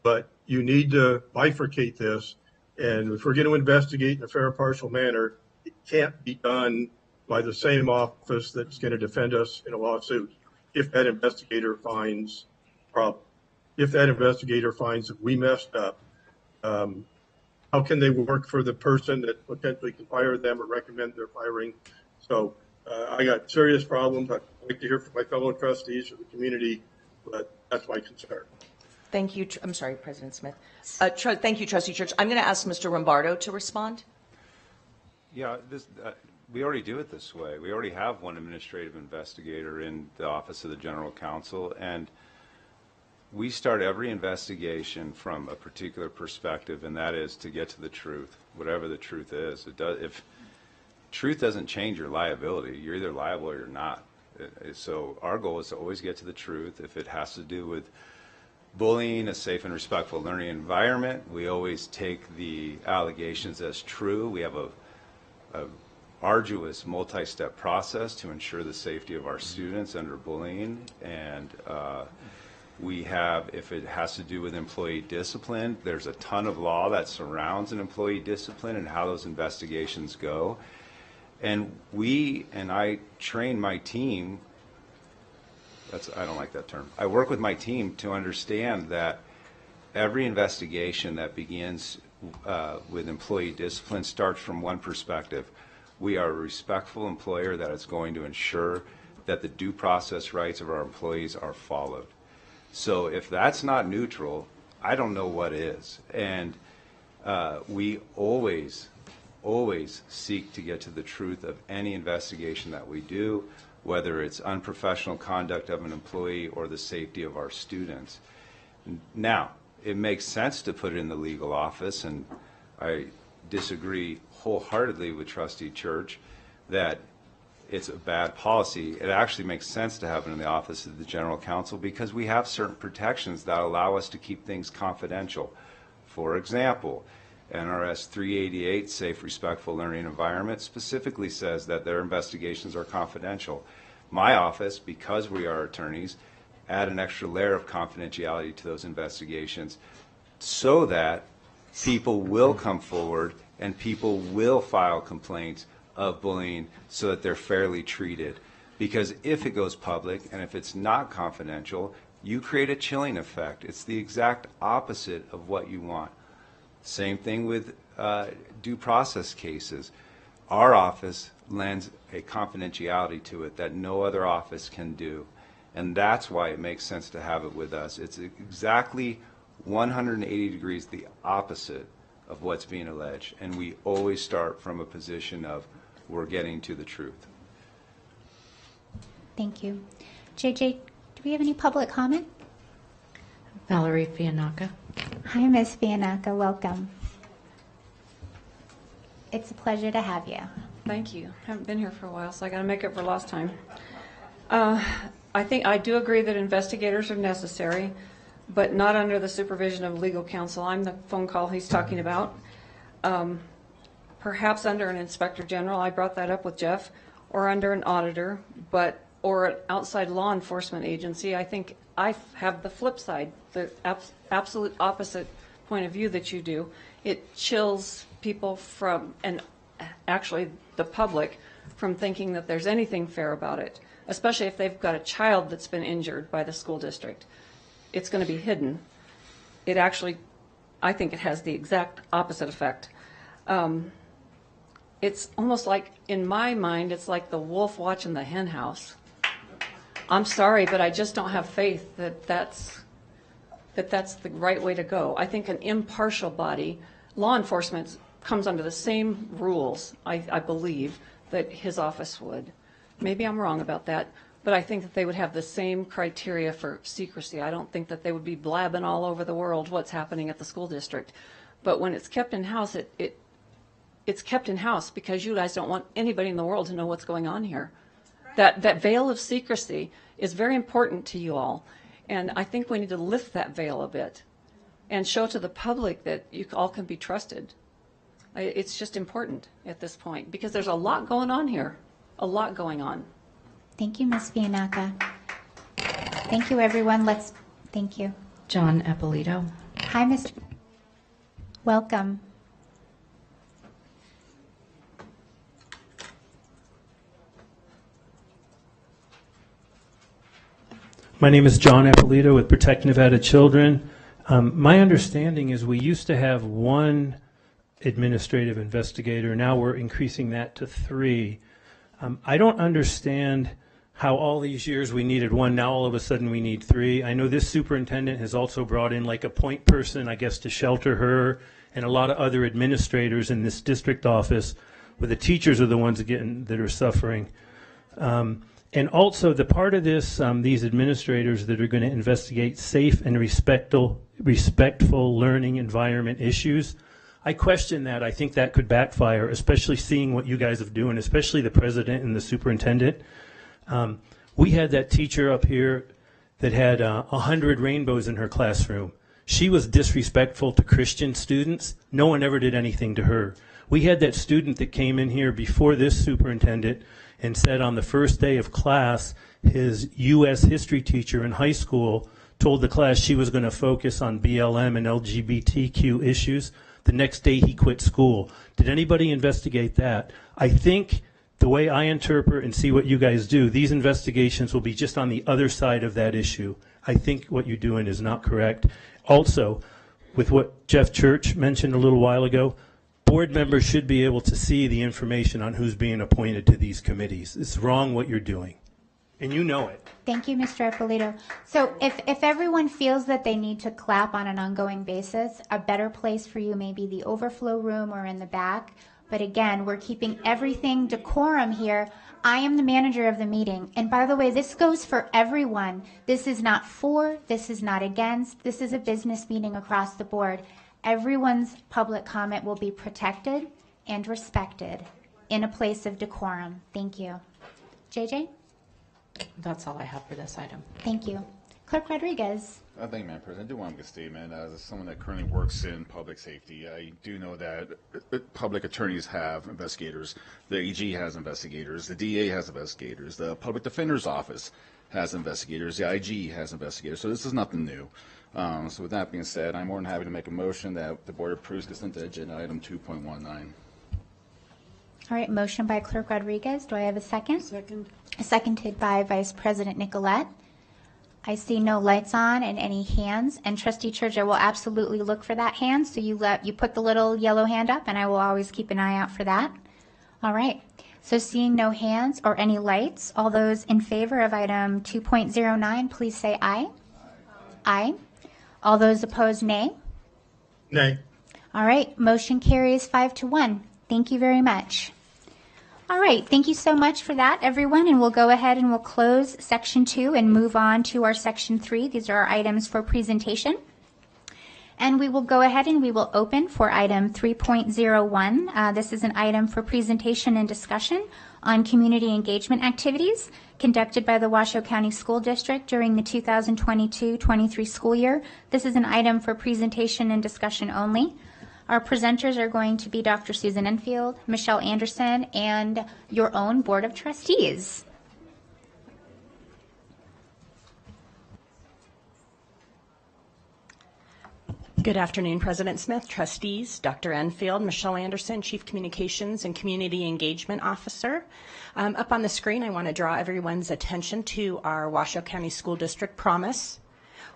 C: But you need to bifurcate this. And if we're going to investigate in a fair and partial manner, it can't be done by the same office that's going to defend us in a lawsuit if that investigator finds problem. If that investigator finds that we messed up, how can they work for the person that potentially can fire them or recommend their firing? So I got serious problems. I'd like to hear from my fellow trustees or the community, but that's my concern.
D: Thank you. I'm sorry, President Smith. Thank you, Trustee Church. I'm going to ask Mr. Rombardo to respond.
V: Yeah, we already do it this way. We already have one administrative investigator in the Office of the General Counsel, and we start every investigation from a particular perspective, and that is to get to the truth, whatever the truth is. If truth doesn't change your liability, you're either liable or you're not. So our goal is to always get to the truth. If it has to do with bullying, a safe and respectful learning environment, we always take the allegations as true. We have a arduous multi-step process to ensure the safety of our students under bullying, and we have, if it has to do with employee discipline, there's a ton of law that surrounds an employee discipline and how those investigations go. And I train my team, I don't like that term. I work with my team to understand that every investigation that begins with employee discipline starts from one perspective. We are a respectful employer that is going to ensure that the due process rights of our employees are followed. So if that's not neutral, I don't know what is. And we always seek to get to the truth of any investigation that we do, whether it's unprofessional conduct of an employee or the safety of our students. Now, it makes sense to put it in the legal office, and I disagree wholeheartedly with Trustee Church that it's a bad policy. It actually makes sense to have it in the Office of the General Counsel because we have certain protections that allow us to keep things confidential. For example, NRS 388, Safe, Respectful Learning Environment, specifically says that their investigations are confidential. My office, because we are attorneys, add an extra layer of confidentiality to those investigations so that people will come forward and people will file complaints of bullying so that they're fairly treated. Because if it goes public and if it's not confidential, you create a chilling effect. It's the exact opposite of what you want. Same thing with due process cases. Our office lends a confidentiality to it that no other office can do. And that's why it makes sense to have it with us. It's exactly 180 degrees the opposite of what's being alleged. And we always start from a position of we're getting to the truth.
A: Thank you. JJ, do we have any public comment?
L: Valerie Fiannaca.
A: Hi, Ms. Fiannaca. Welcome. It's a pleasure to have you.
O: Thank you. Haven't been here for a while, so I got to make up for lost time. I do agree that investigators are necessary, but not under the supervision of legal counsel. I'm the phone call he's talking about. Perhaps under an inspector general, I brought that up with Jeff, or under an auditor, or an outside law enforcement agency. I think I have the flip side, the absolute opposite point of view that you do. It chills people from, and actually the public, from thinking that there's anything fair about it, especially if they've got a child that's been injured by the school district. It's going to be hidden. It actually, I think it has the exact opposite effect. It's almost like, in my mind, it's like the wolf watching the hen house. I'm sorry, but I just don't have faith that that's the right way to go. I think an impartial body, law enforcement, comes under the same rules, I believe, that his office would. Maybe I'm wrong about that, but I think that they would have the same criteria for secrecy. I don't think that they would be blabbing all over the world what's happening at the school district. But when it's kept in-house, it's kept in-house because you guys don't want anybody in the world to know what's going on here. That veil of secrecy is very important to you all. And I think we need to lift that veil a bit and show to the public that you all can be trusted. It's just important at this point because there's a lot going on here, a lot going on.
A: Thank you, Ms. Fianaka. Thank you, everyone. Thank you.
L: John Eppolito.
A: Hi, Mr. Welcome.
P: My name is John Eppolito with Protect Nevada Children. My understanding is we used to have one administrative investigator. Now we're increasing that to 3. I don't understand how all these years we needed 1. Now all of a sudden we need 3. I know this superintendent has also brought in like a point person, I guess, to shelter her, and a lot of other administrators in this district office, where the teachers are the ones that are suffering. And also the part of this, these administrators that are going to investigate safe and respectful learning environment issues, I question that. I think that could backfire, especially seeing what you guys have doing, especially the president and the superintendent. We had that teacher up here that had 100 rainbows in her classroom. She was disrespectful to Christian students. No one ever did anything to her. We had that student that came in here before this superintendent and said on the first day of class, his U.S. history teacher in high school told the class she was going to focus on BLM and LGBTQ issues. The next day he quit school. Did anybody investigate that? I think the way I interpret and see what you guys do, these investigations will be just on the other side of that issue. I think what you're doing is not correct. Also, with what Jeff Church mentioned a little while ago, board members should be able to see the information on who's being appointed to these committees. It's wrong what you're doing, and you know it.
A: Thank you, Mr. Eppolito. So if everyone feels that they need to clap on an ongoing basis, a better place for you may be the overflow room or in the back. But again, we're keeping everything decorum here. I am the manager of the meeting. And by the way, this goes for everyone. This is not for, this is not against. This is a business meeting across the board. Everyone's public comment will be protected and respected in a place of decorum. Thank you. JJ?
L: That's all I have for this item.
A: Thank you. Clerk Rodriguez.
B: Thank you, Madam President. I do want to make a statement. As someone that currently works in public safety, I do know that public attorneys have investigators. The AG has investigators. The DA has investigators. The Public Defender's Office has investigators. The IG has investigators. So this is nothing new. So with that being said, I'm more than happy to make a motion that the board approves consent agenda item 2.19.
A: All right, motion by Clerk Rodriguez. Do I have a second?
S: Second.
A: Seconded by Vice President Nicolette. I see no lights on and any hands. And Trustee Church, I will absolutely look for that hand. So you put the little yellow hand up, and I will always keep an eye out for that. All right. So seeing no hands or any lights, all those in favor of item 2.09, please say aye. Aye. All those opposed, nay.
C: Nay.
A: All right. Motion carries 5-1. Thank you very much. All right, thank you so much for that, everyone, and we'll go ahead and we'll close Section 2 and move on to our Section 3. These are our items for presentation. And we will go ahead and we will open for item 3.01. This is an item for presentation and discussion on community engagement activities conducted by the Washoe County School District during the 2022-23 school year. This is an item for presentation and discussion only. Our presenters are going to be Dr. Susan Enfield, Michelle Anderson, and your own Board of Trustees.
E: Good afternoon, President Smith, trustees, Dr. Enfield, Michelle Anderson, Chief Communications and Community Engagement Officer. Up on the screen, I want to draw everyone's attention to our Washoe County School District promise.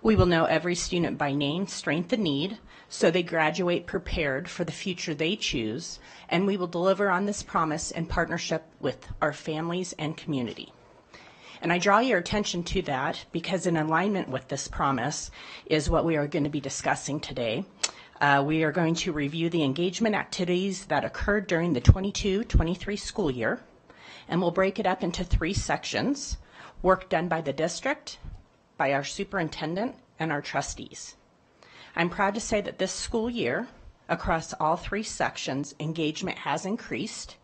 E: We will know every student by name, strength, and need, so they graduate prepared for the future they choose, and we will deliver on this promise in partnership with our families and community. And I draw your attention to that because in alignment with this promise is what we are going to be discussing today. We are going to review the engagement activities that occurred during the 22-23 school year, and we'll break it up into 3 sections: work done by the district, by our superintendent, and our trustees. I'm proud to say that this school year, Across all three sections, engagement has increased,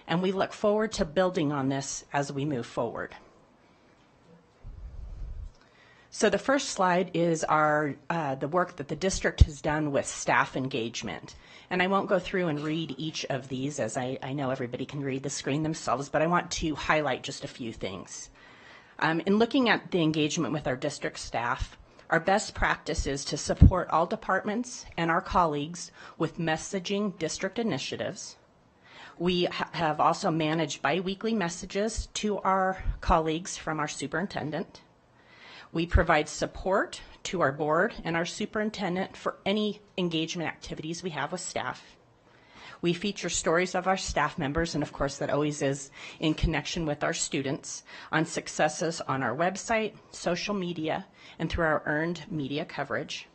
E: and we look forward to building on this as we move forward. So the first slide is the work that the district has done with staff engagement. And I won't go through and read each of these, as I know everybody can read the screen themselves, but I want to highlight just a few things. In looking at the engagement with our district staff, our best practice is to support all departments and our colleagues with messaging district initiatives. We have also managed biweekly messages to our colleagues from our superintendent. We provide support to our board and our superintendent for any engagement activities we have with staff. We feature stories of our staff members, and of course that always is in connection with our students, on successes on our website, social media, and through our earned media coverage.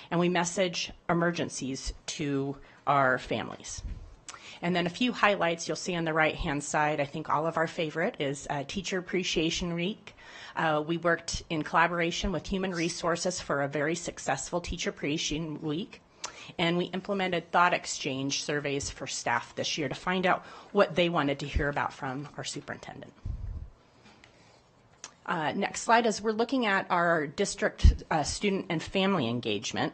E: And we message emergencies to our families. And then a few highlights you'll see on the right-hand side. I think all of our favorite is Teacher Appreciation Week. We worked in collaboration with Human Resources for a very successful Teacher Appreciation Week. And we implemented thought exchange surveys for staff this year to find out what they wanted to hear about from our superintendent. Next slide is we're looking at our district student and family engagement.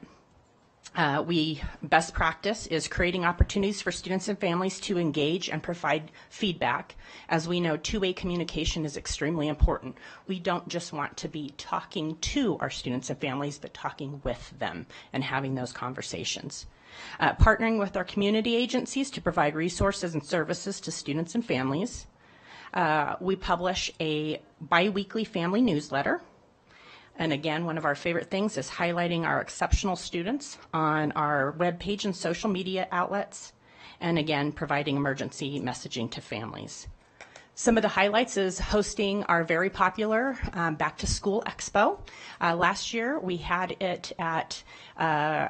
E: Best practice is creating opportunities for students and families to engage and provide feedback. As we know, two-way communication is extremely important. We don't just want to be talking to our students and families, but talking with them and having those conversations. Partnering with our community agencies to provide resources and services to students and families. We publish a biweekly family newsletter. And again, one of our favorite things is highlighting our exceptional students on our webpage and social media outlets, and again, providing emergency messaging to families. Some of the highlights is hosting our very popular Back to School Expo. Last year, we had it at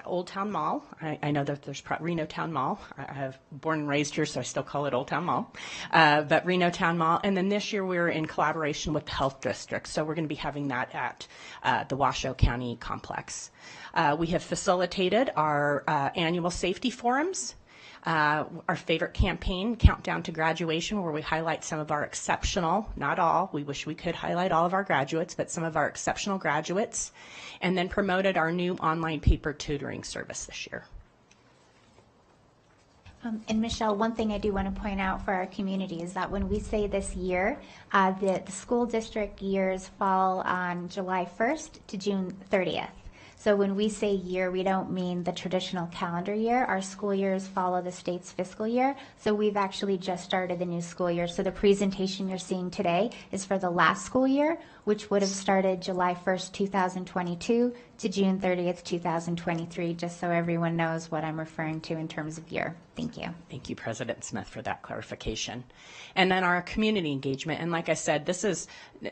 E: Old Town Mall. I know that there's Reno Town Mall. I've born and raised here, so I still call it Old Town Mall. But Reno Town Mall. And then this year, we're in collaboration with the Health District. So we're going to be having that at the Washoe County Complex. We have facilitated our annual safety forums. Our favorite campaign, Countdown to Graduation, where we highlight some of our exceptional, not all, we wish we could highlight all of our graduates, but some of our exceptional graduates, and then promoted our new online paper tutoring service this year.
A: And Michelle, one thing I do want to point out for our community is that when we say this year, the school district years fall on July 1st to June 30th. So when we say year, we don't mean the traditional calendar year. Our school years follow the state's fiscal year. So we've actually just started the new school year. So the presentation you're seeing today is for the last school year, which would have started July 1st, 2022 to June 30th, 2023, just so everyone knows what I'm referring to in terms of year. Thank you.
E: Thank you, President Smith, for that clarification. And then our community engagement. And like I said, this is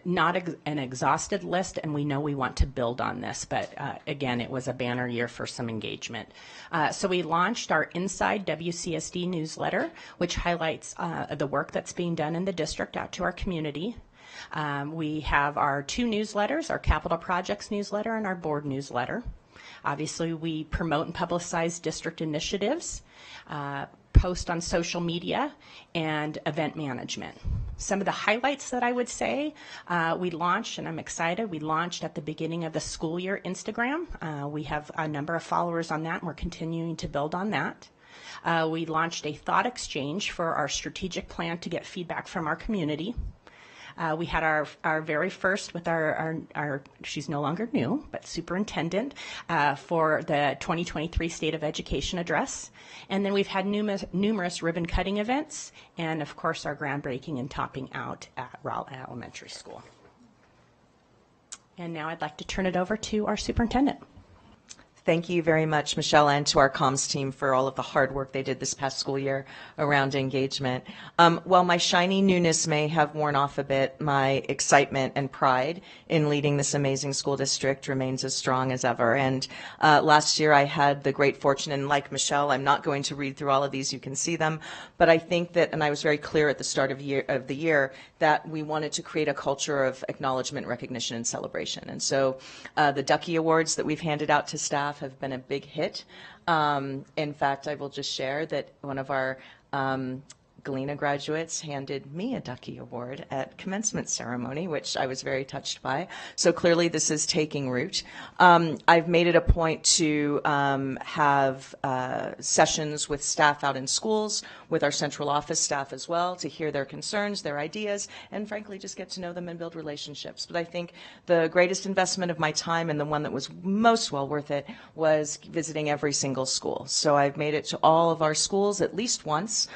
E: not an exhausted list, and we know we want to build on this. But again, it was a banner year for some engagement. So we launched our Inside WCSD newsletter, which highlights the work that's being done in the district out to our community. We have our two newsletters, our capital projects newsletter and our board newsletter. Obviously, we promote and publicize district initiatives, post on social media, and event management. Some of the highlights that I would say, we launched, and I'm excited, we launched at the beginning of the school year Instagram. We have a number of followers on that, and we're continuing to build on that. We launched a thought exchange for our strategic plan to get feedback from our community. We had our very first with our she's no longer new, but superintendent for the 2023 State of Education address. And then we've had numerous ribbon cutting events, and of course our groundbreaking and topping out at Rowell Elementary School. And now I'd like to turn it over to our superintendent.
D: Thank you very much, Michelle, and to our comms team for all of the hard work they did this past school year around engagement. While my shiny newness may have worn off a bit, my excitement and pride in leading this amazing school district remains as strong as ever. And last year I had the great fortune, and like Michelle, I'm not going to read through all of these, you can see them, but I think that, and I was very clear at the start of the year, that we wanted to create a culture of acknowledgement, recognition, and celebration. And so the Ducky Awards that we've handed out to staff, staff have been a big hit. In fact, I will just share that one of our Galena graduates handed me a Ducky Award at commencement ceremony, which I was very touched by. So clearly this is taking root. I've made it a point to have sessions with staff out in schools, with our central office staff as well, to hear their concerns, their ideas, and frankly just get to know them and build relationships. But I think the greatest investment of my time, and the one that was most well worth it, was visiting every single school. So I've made it to all of our schools at least once.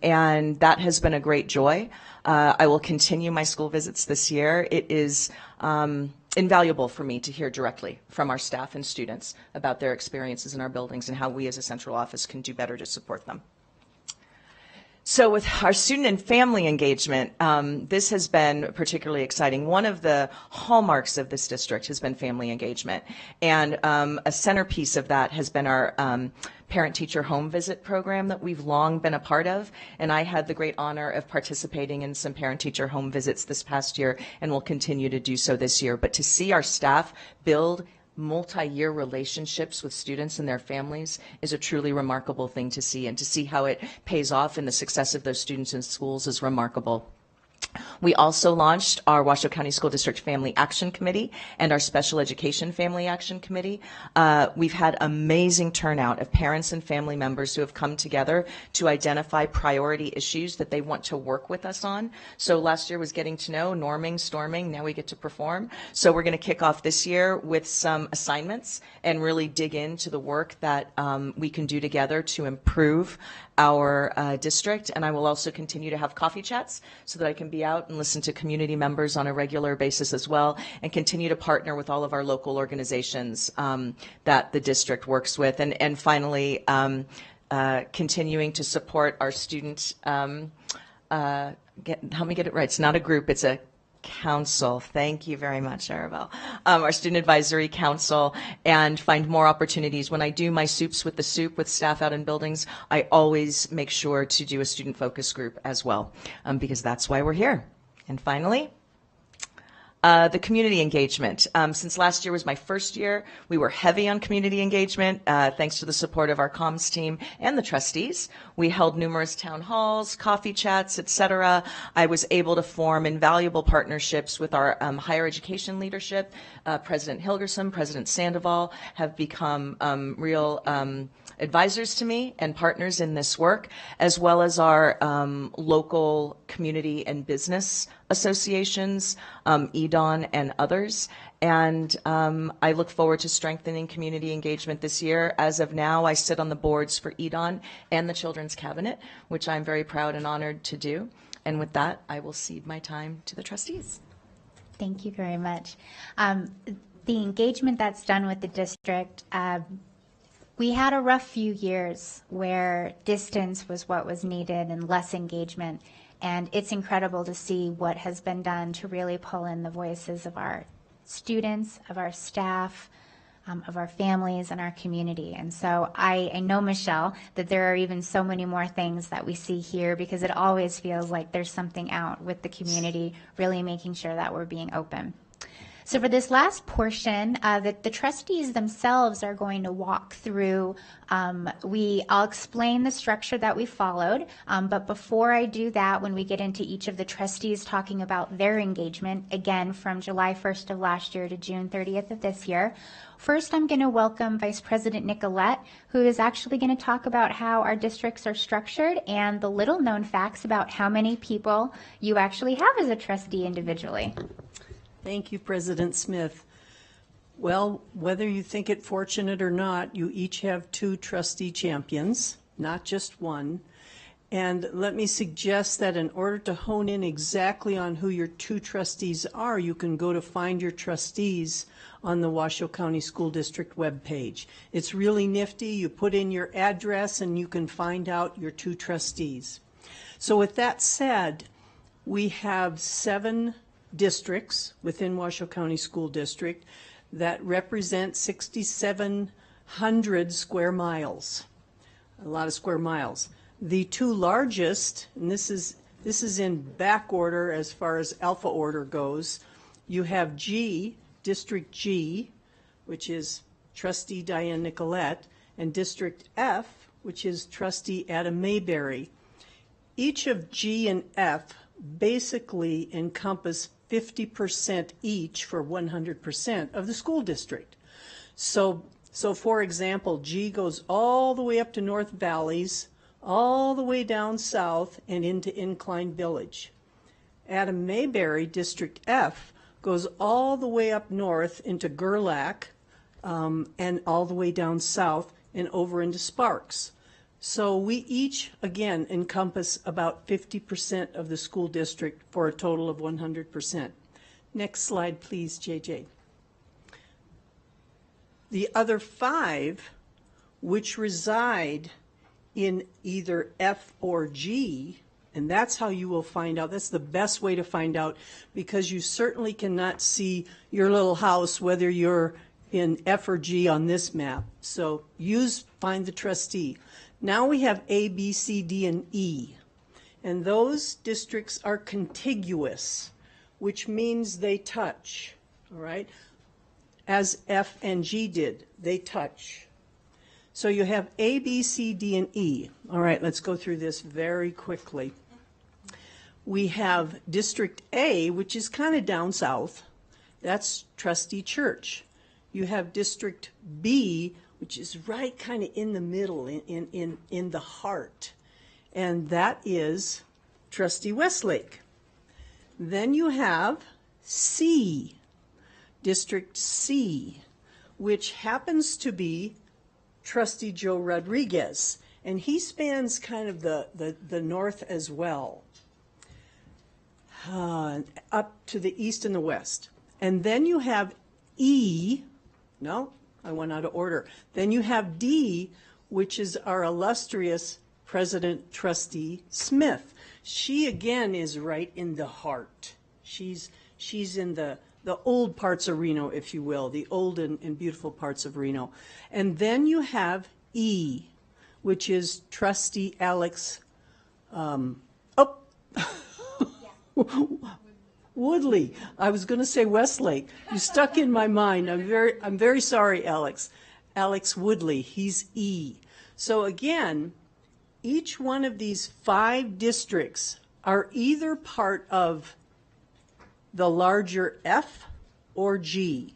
D: And that has been a great joy. I will continue my school visits this year. It is invaluable for me to hear directly from our staff and students about their experiences in our buildings and how we as a central office can do better to support them. So with our student and family engagement, this has been particularly exciting. One of the hallmarks of this district has been family engagement. And a centerpiece of that has been our parent-teacher home visit program that we've long been a part of. And I had the great honor of participating in some parent-teacher home visits this past year and will continue to do so this year. But to see our staff build multi-year relationships with students and their families is a truly remarkable thing to see, and to see how it pays off in the success of those students in schools is remarkable. We also launched our Washoe County School District Family Action Committee and our Special Education Family Action Committee. We've had amazing turnout of parents and family members who have come together to identify priority issues that they want to work with us on. So last year was getting to know, norming, storming, now we get to perform. So we're going to kick off this year with some assignments and really dig into the work that we can do together to improve our district. And I will also continue to have coffee chats so that I can be out and listen to community members on a regular basis as well, and continue to partner with all of our local organizations that the district works with. And finally, continuing to support our student, help me get it right, it's not a group, it's a council. Thank you very much, Arabelle. Our Student Advisory Council, and find more opportunities. When I do my soups with the soup with staff out in buildings, I always make sure to do a student focus group as well, because that's why we're here. And finally, the community engagement. Since last year was my first year, we were heavy on community engagement, thanks to the support of our comms team and the trustees. We held numerous town halls, coffee chats, etc. I was able to form invaluable partnerships with our higher education leadership. President Hilgerson, President Sandoval have become real advisors to me and partners in this work, as well as our local community and business associations, EDON and others. And I look forward to strengthening community engagement this year. As of now, I sit on the boards for EDON and the Children's Cabinet, which I'm very proud and honored to do. And with that, I will cede my time to the trustees.
A: Thank you very much. The engagement that's done with the district, we had a rough few years where distance was what was needed and less engagement. And it's incredible to see what has been done to really pull in the voices of our students, of our staff, of our families and our community. And so I know, Michelle, that there are even so many more things that we see here, because it always feels like there's something out with the community, really making sure that we're being open. So for this last portion, the trustees themselves are going to walk through. I'll explain the structure that we followed, but before I do that, when we get into each of the trustees talking about their engagement, again from July 1st of last year to June 30th of this year, first I'm going to welcome Vice President Nicolette, who is actually going to talk about how our districts are structured and the little known facts about how many people you actually have as a trustee individually.
G: Thank you, President Smith. Well, whether you think it fortunate or not, you each have 2 trustee champions, not just one. And let me suggest that in order to hone in exactly on who your 2 trustees are, you can go to Find Your Trustees on the Washoe County School District webpage. It's really nifty. You put in your address and you can find out your 2 trustees. So with that said, we have 7 districts within Washoe County School District that represent 6,700 square miles, a lot of square miles. The 2 largest, and this is in back order as far as alpha order goes, you have G, District G, which is trustee Diane Nicolette, and District F, which is trustee Adam Mayberry. Each of G and F basically encompass 50% each for 100% of the school district. So for example, G goes all the way up to North Valleys, all the way down south and into Incline Village. Adam Mayberry, District F, goes all the way up north into Gerlach and all the way down south and over into Sparks. So we each, again, encompass about 50% of the school district for a total of 100%. Next slide, please, JJ. The other 5, which reside in either F or G, and that's how you will find out. That's the best way to find out, because you certainly cannot see your little house whether you're in F or G on this map. So use Find the Trustee. Now we have A, B, C, D, and E. And those districts are contiguous, which means they touch, all right? As F and G did, they touch. So you have A, B, C, D, and E. All right, let's go through this very quickly. We have District A, which is kind of down south. That's Trustee Church. You have District B, which is right kind of in the middle, in the heart. And that is Trustee Westlake. Then you have C, District C, which happens to be Trustee Joe Rodriguez, and he spans kind of the north as well, up to the east and the west. And then you have E, no, I went out of order. Then you have D, which is our illustrious President Trustee Smith. She again is right in the heart. She's in the old parts of Reno, if you will, the old and beautiful parts of Reno. And then you have E, which is Trustee Alex Woodley. I was going to say Westlake. You stuck in my mind. I'm very sorry, Alex. Alex Woodley. He's E. So again, each one of these 5 districts are either part of the larger F or G.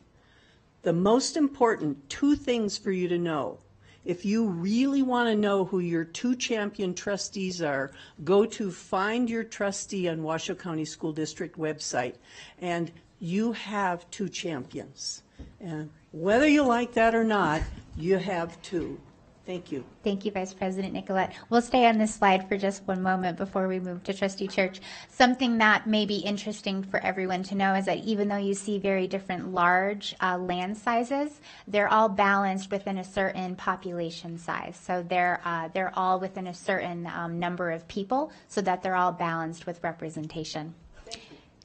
G: The most important 2 things for you to know. If you really want to know who your 2 champion trustees are, go to Find Your Trustee on Washoe County School District website, and you have 2 champions. And whether you like that or not, you have 2. Thank you.
A: Thank you, Vice President Nicolette. We'll stay on this slide for just one moment before we move to Trustee Church. Something that may be interesting for everyone to know is that even though you see very different large land sizes, they're all balanced within a certain population size. So they're all within a certain number of people, so that they're all balanced with representation.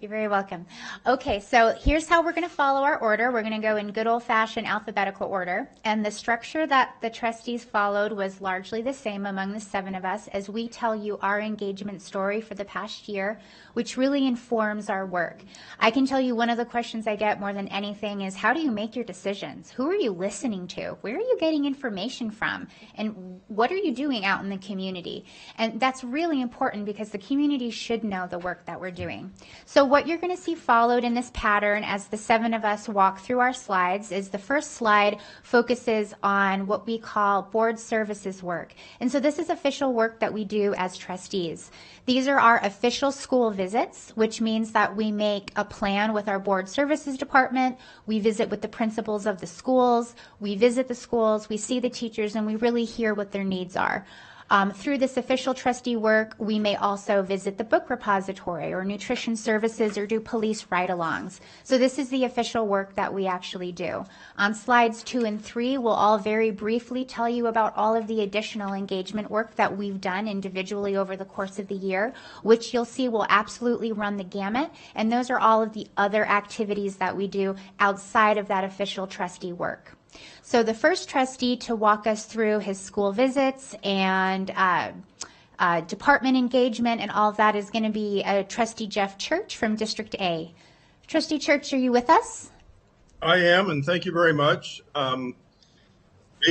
A: You're very welcome. Okay, so here's how we're going to follow our order. We're going to go in good old-fashioned alphabetical order, and the structure that the trustees followed was largely the same among the 7 of us as we tell you our engagement story for the past year, which really informs our work. I can tell you one of the questions I get more than anything is, how do you make your decisions? Who are you listening to? Where are you getting information from? And what are you doing out in the community? And that's really important because the community should know the work that we're doing. So what you're going to see followed in this pattern as the 7 of us walk through our slides is the first slide focuses on what we call board services work. And so this is official work that we do as trustees. These are our official school visits, which means that we make a plan with our board services department. We visit with the principals of the schools. We visit the schools. We see the teachers, and we really hear what their needs are. Through this official trustee work, we may also visit the book repository or nutrition services or do police ride-alongs. So this is the official work that we actually do. On slides 2 and 3, we'll all very briefly tell you about all of the additional engagement work that we've done individually over the course of the year, which you'll see will absolutely run the gamut. And those are all of the other activities that we do outside of that official trustee work. So the first trustee to walk us through his school visits and department engagement and all of that is going to be Trustee Jeff Church from District A. Trustee Church, are you with us?
C: I am, and thank you very much.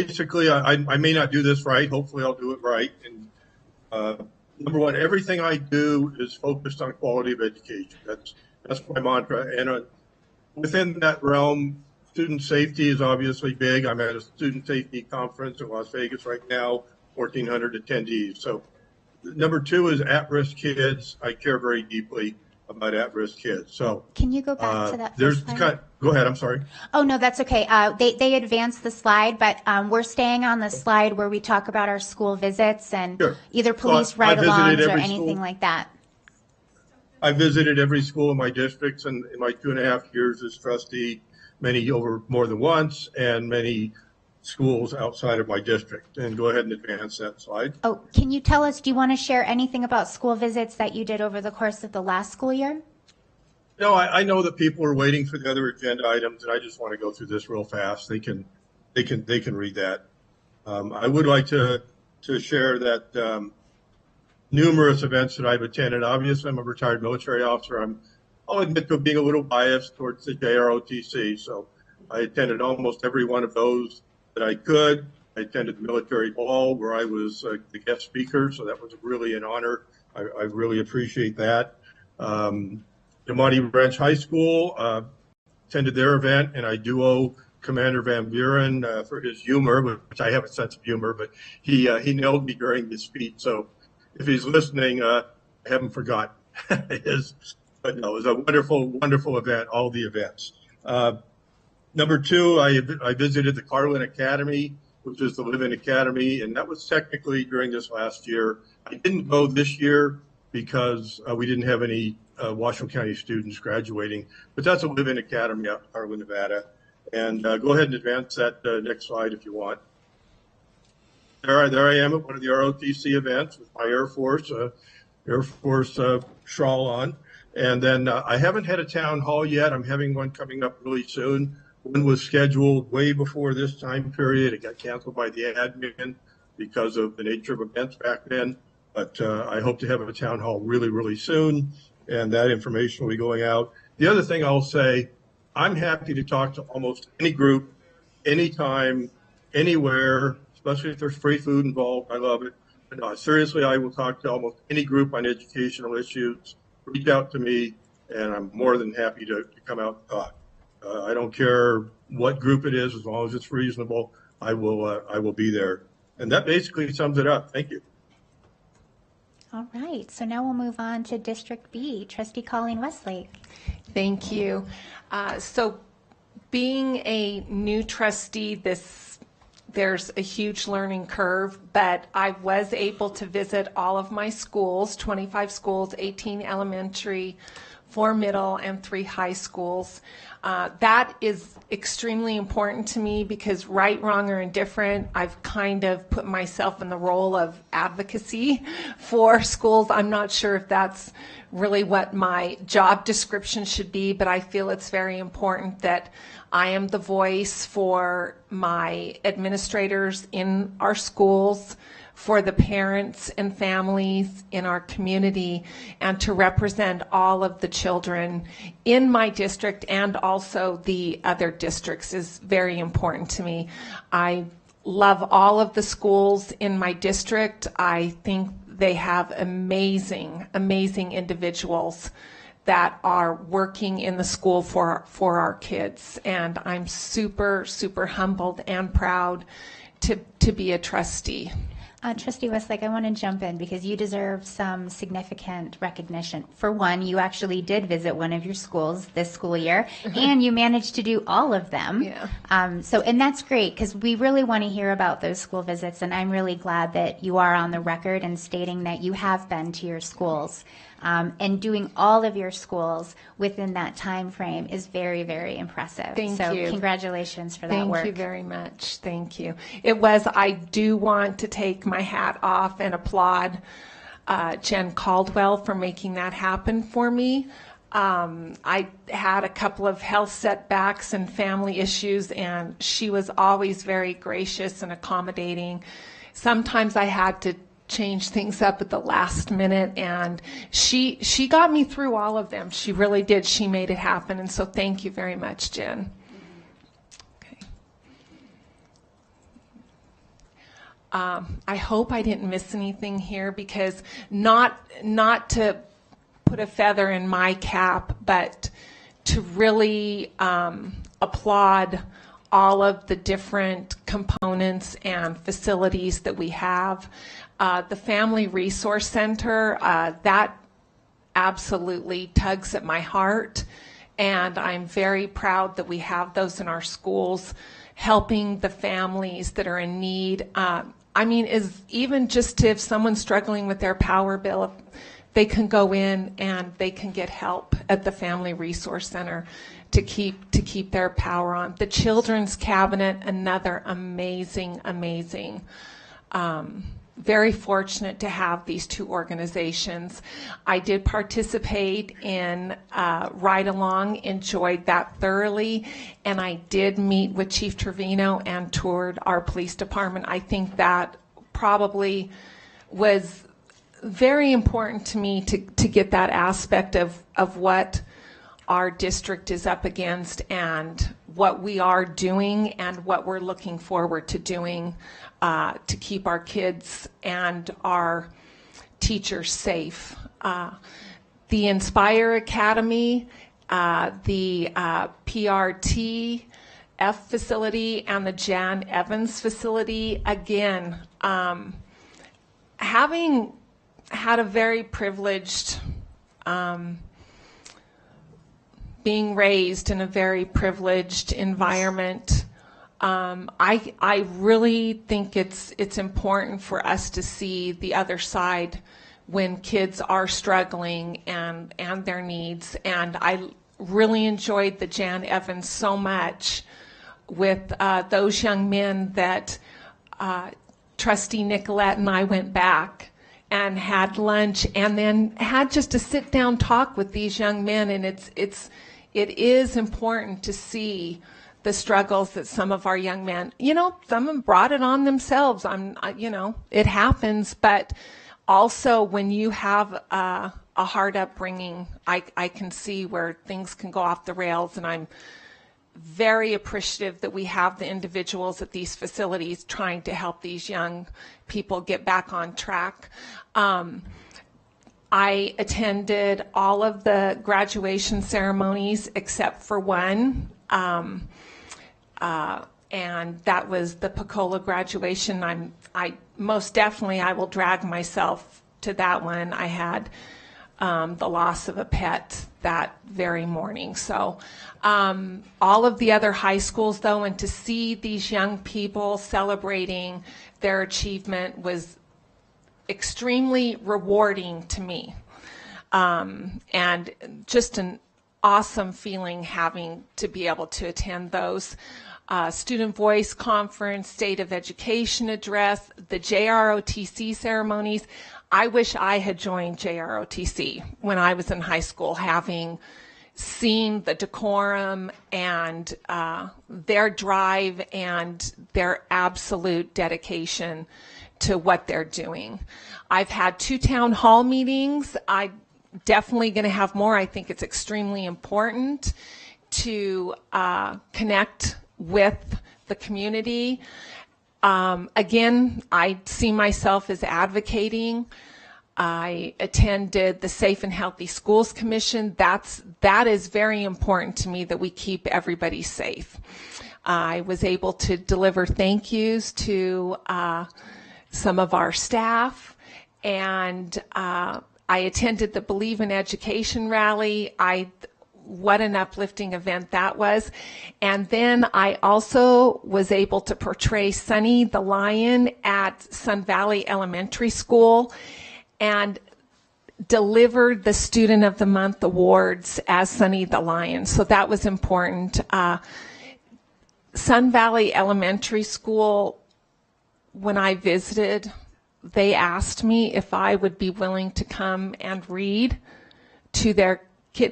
C: basically, I may not do this right. Hopefully, I'll do it right. And number one, everything I do is focused on quality of education. That's my mantra. And within that realm, student safety is obviously big. I'm at a student safety conference in Las Vegas right now, 1,400 attendees. So number two is at-risk kids. I care very deeply about at-risk kids. So
A: Can you go back to that first slide?
C: Go ahead, I'm sorry.
A: Oh, no, that's okay. They advanced the slide, but we're staying on the slide where we talk about our school visits and either police ride-alongs or anything like that.
C: I visited every school in my districts in my 2.5 years as trustee, many over more than once, and many schools outside of my district. And go ahead and advance that slide.
A: Oh, can you tell us, do you want to share anything about school visits that you did over the course of the last school year?
C: No, I know that people are waiting for the other agenda items, and I just want to go through this real fast. They can read that. I would like to share that numerous events that I've attended. Obviously, I'm a retired military officer. I'll admit to being a little biased towards the JROTC. So I attended almost every one of those that I could. I attended the military ball where I was the guest speaker. So that was really an honor. I really appreciate that. Monty Branch High School, attended their event, and I do owe Commander Van Buren for his humor, which I have a sense of humor, but he nailed me during his speech. So if he's listening, I haven't forgotten. But no, it was a wonderful, wonderful event, all the events. Number two, I visited the Carlin Academy, which is the Live-In Academy, and that was technically during this last year. I didn't go this year because we didn't have any Washoe County students graduating, but that's a Live-In Academy out in Carlin, Nevada. And go ahead and advance that next slide if you want. There I am at one of the ROTC events with my Air Force shawl on. And then I haven't had a town hall yet. I'm having one coming up really soon. One was scheduled way before this time period. It got canceled by the admin because of the nature of events back then. But I hope to have a town hall really, really soon. And that information will be going out. The other thing I'll say, I'm happy to talk to almost any group, anytime, anywhere, especially if there's free food involved. I love it. But no, seriously, I will talk to almost any group on educational issues. Reach out to me, and I'm more than happy to come out and talk. I don't care what group it is, as long as it's reasonable, I will be there. And that basically sums it up. Thank you.
A: All right, so now we'll move on to District B. Trustee Colleen Westlake.
U: Thank you. So being a new trustee, there's a huge learning curve, but I was able to visit all of my schools, 25 schools, 18 elementary, 4 middle, and 3 high schools. That is extremely important to me because right, wrong, or indifferent, I've kind of put myself in the role of advocacy for schools. I'm not sure if that's really what my job description should be, but I feel it's very important that I am the voice for my administrators in our schools, for the parents and families in our community, and to represent all of the children in my district and also the other districts is very important to me. I love all of the schools in my district. I think they have amazing, amazing individuals that are working in the school for our kids. And I'm super, super humbled and proud to be a trustee.
A: Trustee Westlake, I want to jump in because you deserve some significant recognition. For one, you actually did visit one of your schools this school year, and you managed to do all of them.
U: Yeah.
A: And that's great because we really want to hear about those school visits, and I'm really glad that you are on the record and stating that you have been to your schools. And doing all of your schools within that time frame is very, very impressive.
U: Thank you.
A: So congratulations for that work.
U: Thank you very much. Thank you. I do want to take my hat off and applaud Jen Caldwell for making that happen for me. I had a couple of health setbacks and family issues, and she was always very gracious and accommodating. Sometimes I had to change things up at the last minute, and she got me through all of them. She really did. She made it happen, and so thank you very much, Jen. Okay. I hope I didn't miss anything here, because not to put a feather in my cap, but to really applaud all of the different components and facilities that we have. The Family Resource Center, that absolutely tugs at my heart, and I'm very proud that we have those in our schools, helping the families that are in need. I mean, is even just if someone's struggling with their power bill, they can go in and they can get help at the Family Resource Center to keep their power on. The Children's Cabinet, another amazing, very fortunate to have these two organizations. I did participate in Ride Along, enjoyed that thoroughly, and I did meet with Chief Trevino and toured our police department. I think that probably was very important to me to get that aspect of what our district is up against and what we are doing and what we're looking forward to doing to keep our kids and our teachers safe. The Inspire Academy, the PRT F facility, and the Jan Evans facility, again, having had a very privileged, being raised in a very privileged environment, I really think it's important for us to see the other side when kids are struggling and their needs. And I really enjoyed the Jan Evans so much with those young men that Trustee Nicolette and I went back and had lunch and then had just a sit down talk with these young men. And it is important to see the struggles that some of our young men, some of them brought it on themselves. It happens, but also when you have a hard upbringing, I can see where things can go off the rails, and I'm very appreciative that we have the individuals at these facilities trying to help these young people get back on track. I attended all of the graduation ceremonies except for one. And that was the Pecola graduation. I most definitely, I will drag myself to that one. I had the loss of a pet that very morning. So all of the other high schools, though, and to see these young people celebrating their achievement was extremely rewarding to me. And just an awesome feeling having to be able to attend those. Student Voice Conference, State of Education Address, the JROTC ceremonies. I wish I had joined JROTC when I was in high school, having seen the decorum and their drive and their absolute dedication to what they're doing. I've had 2 town hall meetings. I'm definitely going to have more. I think it's extremely important to connect with the community. Again, I see myself as advocating. I attended the Safe and Healthy Schools Commission. That is very important to me, that we keep everybody safe. I was able to deliver thank yous to some of our staff, and I attended the Believe in Education rally. What an uplifting event that was. And then I also was able to portray Sunny the Lion at Sun Valley Elementary School and delivered the Student of the Month awards as Sunny the Lion. So that was important. Sun Valley Elementary School, when I visited, they asked me if I would be willing to come and read to their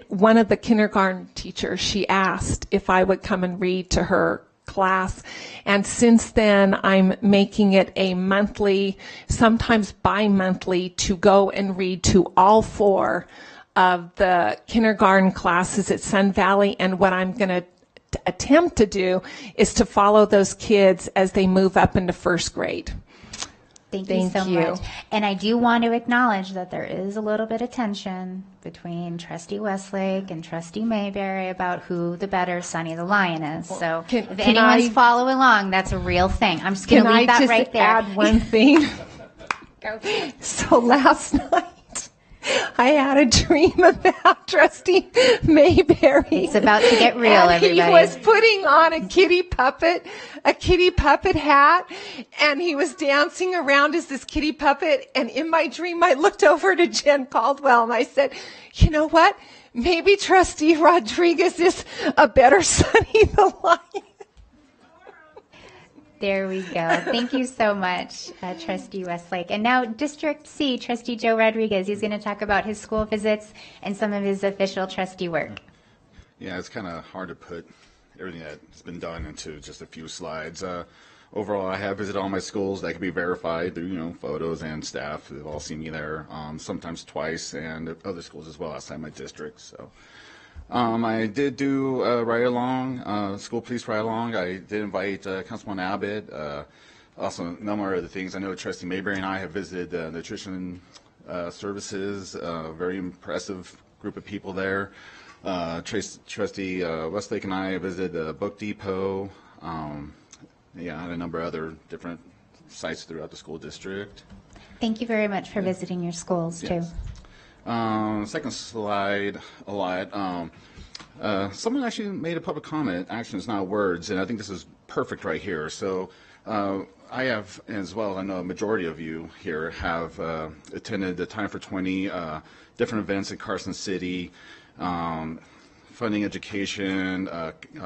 U: one of the kindergarten teachers. She asked if I would come and read to her class. And since then, I'm making it a monthly, sometimes bi-monthly, to go and read to all 4 of the kindergarten classes at Sun Valley. And what I'm going to attempt to do is to follow those kids as they move up into 1st grade.
A: Thank you so much. And I do want to acknowledge that there is a little bit of tension between Trustee Westlake and Trustee Mayberry about who the better Sonny the Lion is. So if anyone's following along, that's a real thing. I'm just going to leave that right there.
U: Can I just add one thing?
A: Go.
U: So last night, I had a dream about Trustee Mayberry.
A: It's about to get real,
U: and
A: everybody.
U: He was putting on a kitty puppet hat, and he was dancing around as this kitty puppet. And in my dream, I looked over to Jen Caldwell and I said, you know what? Maybe Trustee Rodriguez is a better Sonny the Lion.
A: There we go. Thank you so much, Trustee Westlake. And now District C, Trustee Joe Rodriguez. He's going to talk about his school visits and some of his official trustee work.
B: Yeah, it's kind of hard to put everything that's been done into just a few slides. Overall, I have visited all my schools that can be verified through, photos and staff. They've all seen me there, sometimes twice, and other schools as well outside my district. So. I did do a ride-along, school police ride-along. I did invite Councilman Abbott, also a number of other things. I know Trustee Mayberry and I have visited nutrition services, a very impressive group of people there. Trustee Westlake and I visited Book Depot, and a number of other different sites throughout the school district.
A: Thank you very much for visiting your schools, too.
B: Second slide, a lot. Someone actually made a public comment, actions, not words, and I think this is perfect right here. So I have, as well, I know a majority of you here have attended the Time for 20 different events in Carson City, funding education,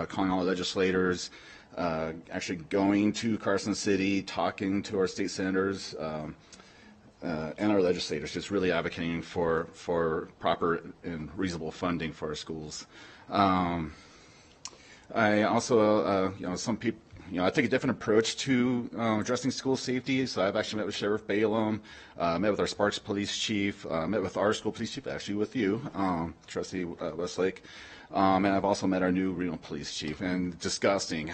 B: calling all the legislators, actually going to Carson City, talking to our state senators, and our legislators, just really advocating for proper and reasonable funding for our schools. I also, some people, I take a different approach to addressing school safety. So I've actually met with Sheriff Balaam, met with our Sparks Police Chief, met with our school police chief, actually with you, Trustee Westlake, and I've also met our new regional police chief, and discussing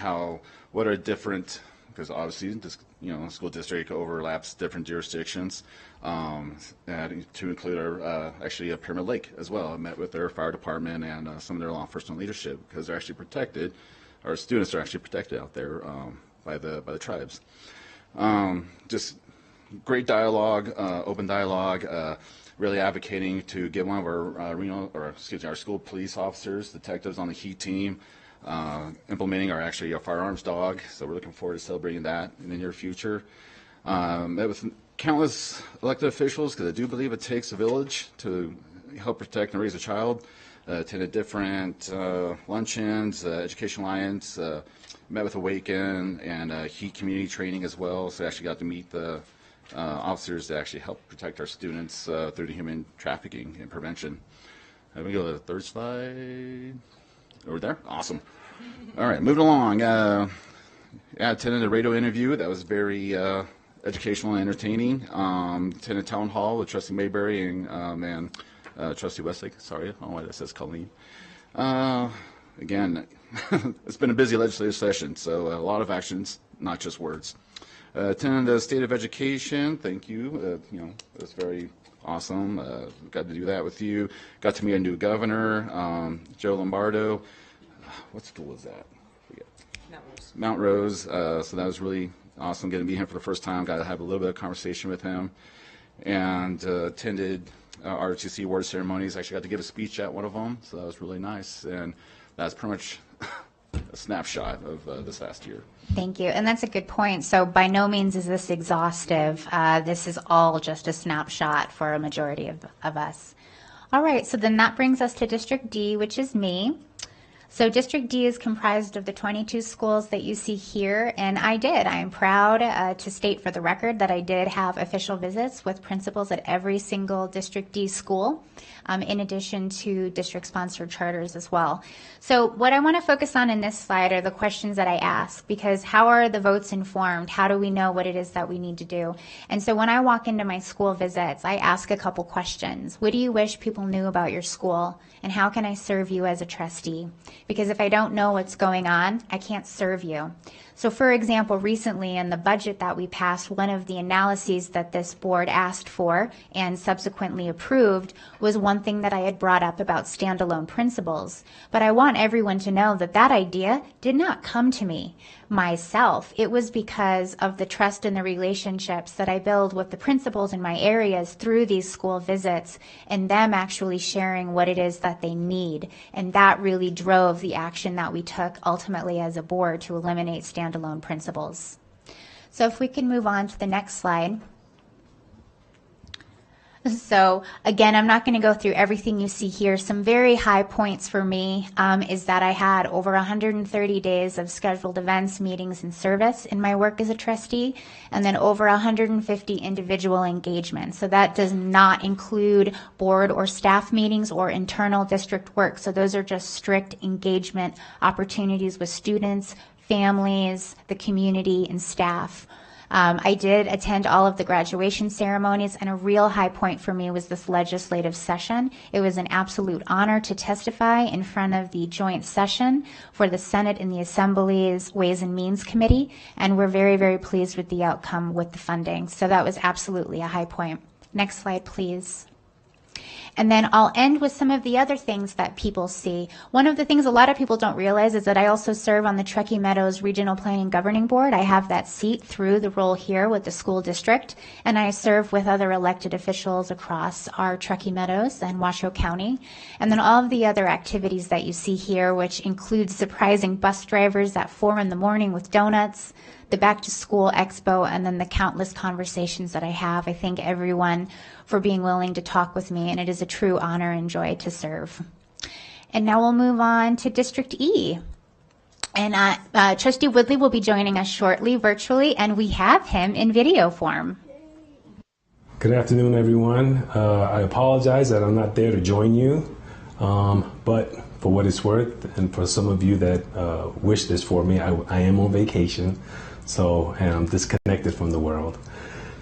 B: what are different, because obviously this, school district overlaps different jurisdictions, and to include our actually Pyramid Lake as well. I met with their fire department and some of their law enforcement leadership, because they're actually protected. Our students are actually protected out there by the tribes. Just great dialogue, open dialogue. Really advocating to get one of our our school police officers, detectives on the HEAT team, implementing our firearms dog. So we're looking forward to celebrating that in the near future. Met with countless elected officials, because I do believe it takes a village to help protect and raise a child. Attended different luncheons, Education Alliance, met with Awaken and HEAT community training as well. So I actually got to meet the officers that actually help protect our students through the human trafficking and prevention. Let me go to the third slide. Over there? Awesome. All right, moving along. I attended a radio interview that was very educational and entertaining. Attended town hall with Trustee Mayberry and Trustee Westlake. Sorry, I don't know why that says Colleen. Again, it's been a busy legislative session, so a lot of actions, not just words. Attended the State of Education. Thank you. It was very awesome. Got to do that with you. Got to meet a new governor, Joe Lombardo. What school was that? Mount Rose. So that was really awesome getting to meet him for the first time. Got to have a little bit of conversation with him. And attended ROTC award ceremonies. Actually got to give a speech at one of them, so that was really nice. And that's pretty much a snapshot of this last year.
A: Thank you. And that's a good point. So by no means is this exhaustive. This is all just a snapshot for a majority of us. All right, so then that brings us to District D, which is me. So District D is comprised of the 22 schools that you see here, and I am proud to state for the record that I did have official visits with principals at every single District D school, in addition to district-sponsored charters as well. So what I want to focus on in this slide are the questions that I ask, because how are the votes informed? How do we know what it is that we need to do? And so when I walk into my school visits, I ask a couple questions. What do you wish people knew about your school? And how can I serve you as a trustee? Because if I don't know what's going on, I can't serve you. So for example, recently in the budget that we passed, one of the analyses that this board asked for and subsequently approved was one thing that I had brought up about standalone principals. But I want everyone to know that that idea did not come to me myself. It was because of the trust and the relationships that I build with the principals in my areas through these school visits and them actually sharing what it is that they need. And that really drove the action that we took ultimately as a board to eliminate standalone principals. So if we can move on to the next slide. So again, I'm not going to go through everything you see here. Some very high points for me is that I had over 130 days of scheduled events, meetings, and service in my work as a trustee, and then over 150 individual engagements. So that does not include board or staff meetings or internal district work. So those are just strict engagement opportunities with students, families, the community, and staff. I did attend all of the graduation ceremonies, and a real high point for me was this legislative session. It was an absolute honor to testify in front of the joint session for the Senate and the Assembly's Ways and Means Committee, and we're very, very pleased with the outcome with the funding. So that was absolutely a high point. Next slide, please. And then I'll end with some of the other things that people see. One of the things a lot of people don't realize is that I also serve on the Truckee Meadows Regional Planning Governing Board. I have that seat through the role here with the school district, and I serve with other elected officials across our Truckee Meadows and Washoe County. And then all of the other activities that you see here, which includes surprising bus drivers at 4 in the morning with donuts, the Back to School Expo, and then the countless conversations that I have. I thank everyone for being willing to talk with me, and it is a true honor and joy to serve. And now we'll move on to District E. And Trustee Woodley will be joining us shortly virtually, and we have him in video form.
F: Good afternoon, everyone. I apologize that I'm not there to join you, but for what it's worth, and for some of you that wish this for me, I am on vacation, so I'm disconnected from the world.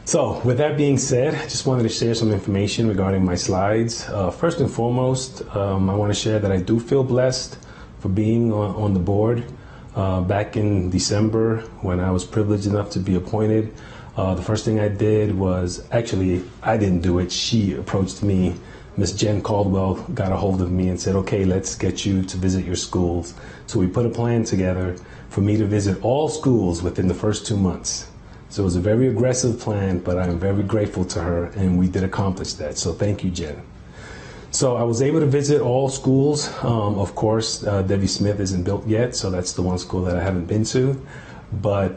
F: So with that being said, I just wanted to share some information regarding my slides. First and foremost, I want to share that I do feel blessed for being on the board. Back in December, when I was privileged enough to be appointed, the first thing I did was, actually, I didn't do it. She approached me. Miss Jen Caldwell got a hold of me and said, okay, let's get you to visit your schools. So we put a plan together for me to visit all schools within the first 2 months. So it was a very aggressive plan, but I'm very grateful to her, and we did accomplish that. So thank you, Jen. So I was able to visit all schools. Of course, Debbie Smith isn't built yet, so that's the one school that I haven't been to. But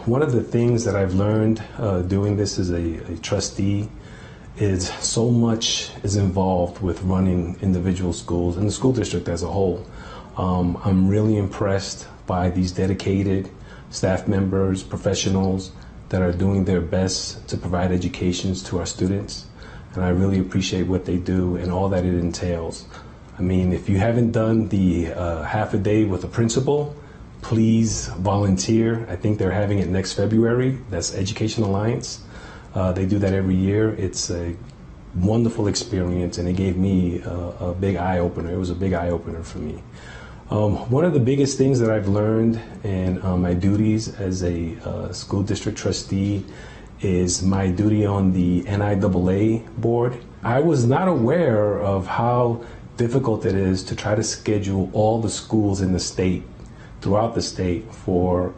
F: one of the things that I've learned doing this as a trustee is so much is involved with running individual schools and the school district as a whole. I'm really impressed by these dedicated staff members, professionals that are doing their best to provide educations to our students. And I really appreciate what they do and all that it entails. I mean, if you haven't done the half a day with a principal, please volunteer. I think they're having it next February. That's Education Alliance. They do that every year. It's a wonderful experience, and it gave me a big eye-opener. It was a big eye-opener for me. One of the biggest things that I've learned in my duties as a school district trustee is my duty on the NIAA board. I was not aware of how difficult it is to try to schedule all the schools in the state, throughout the state, for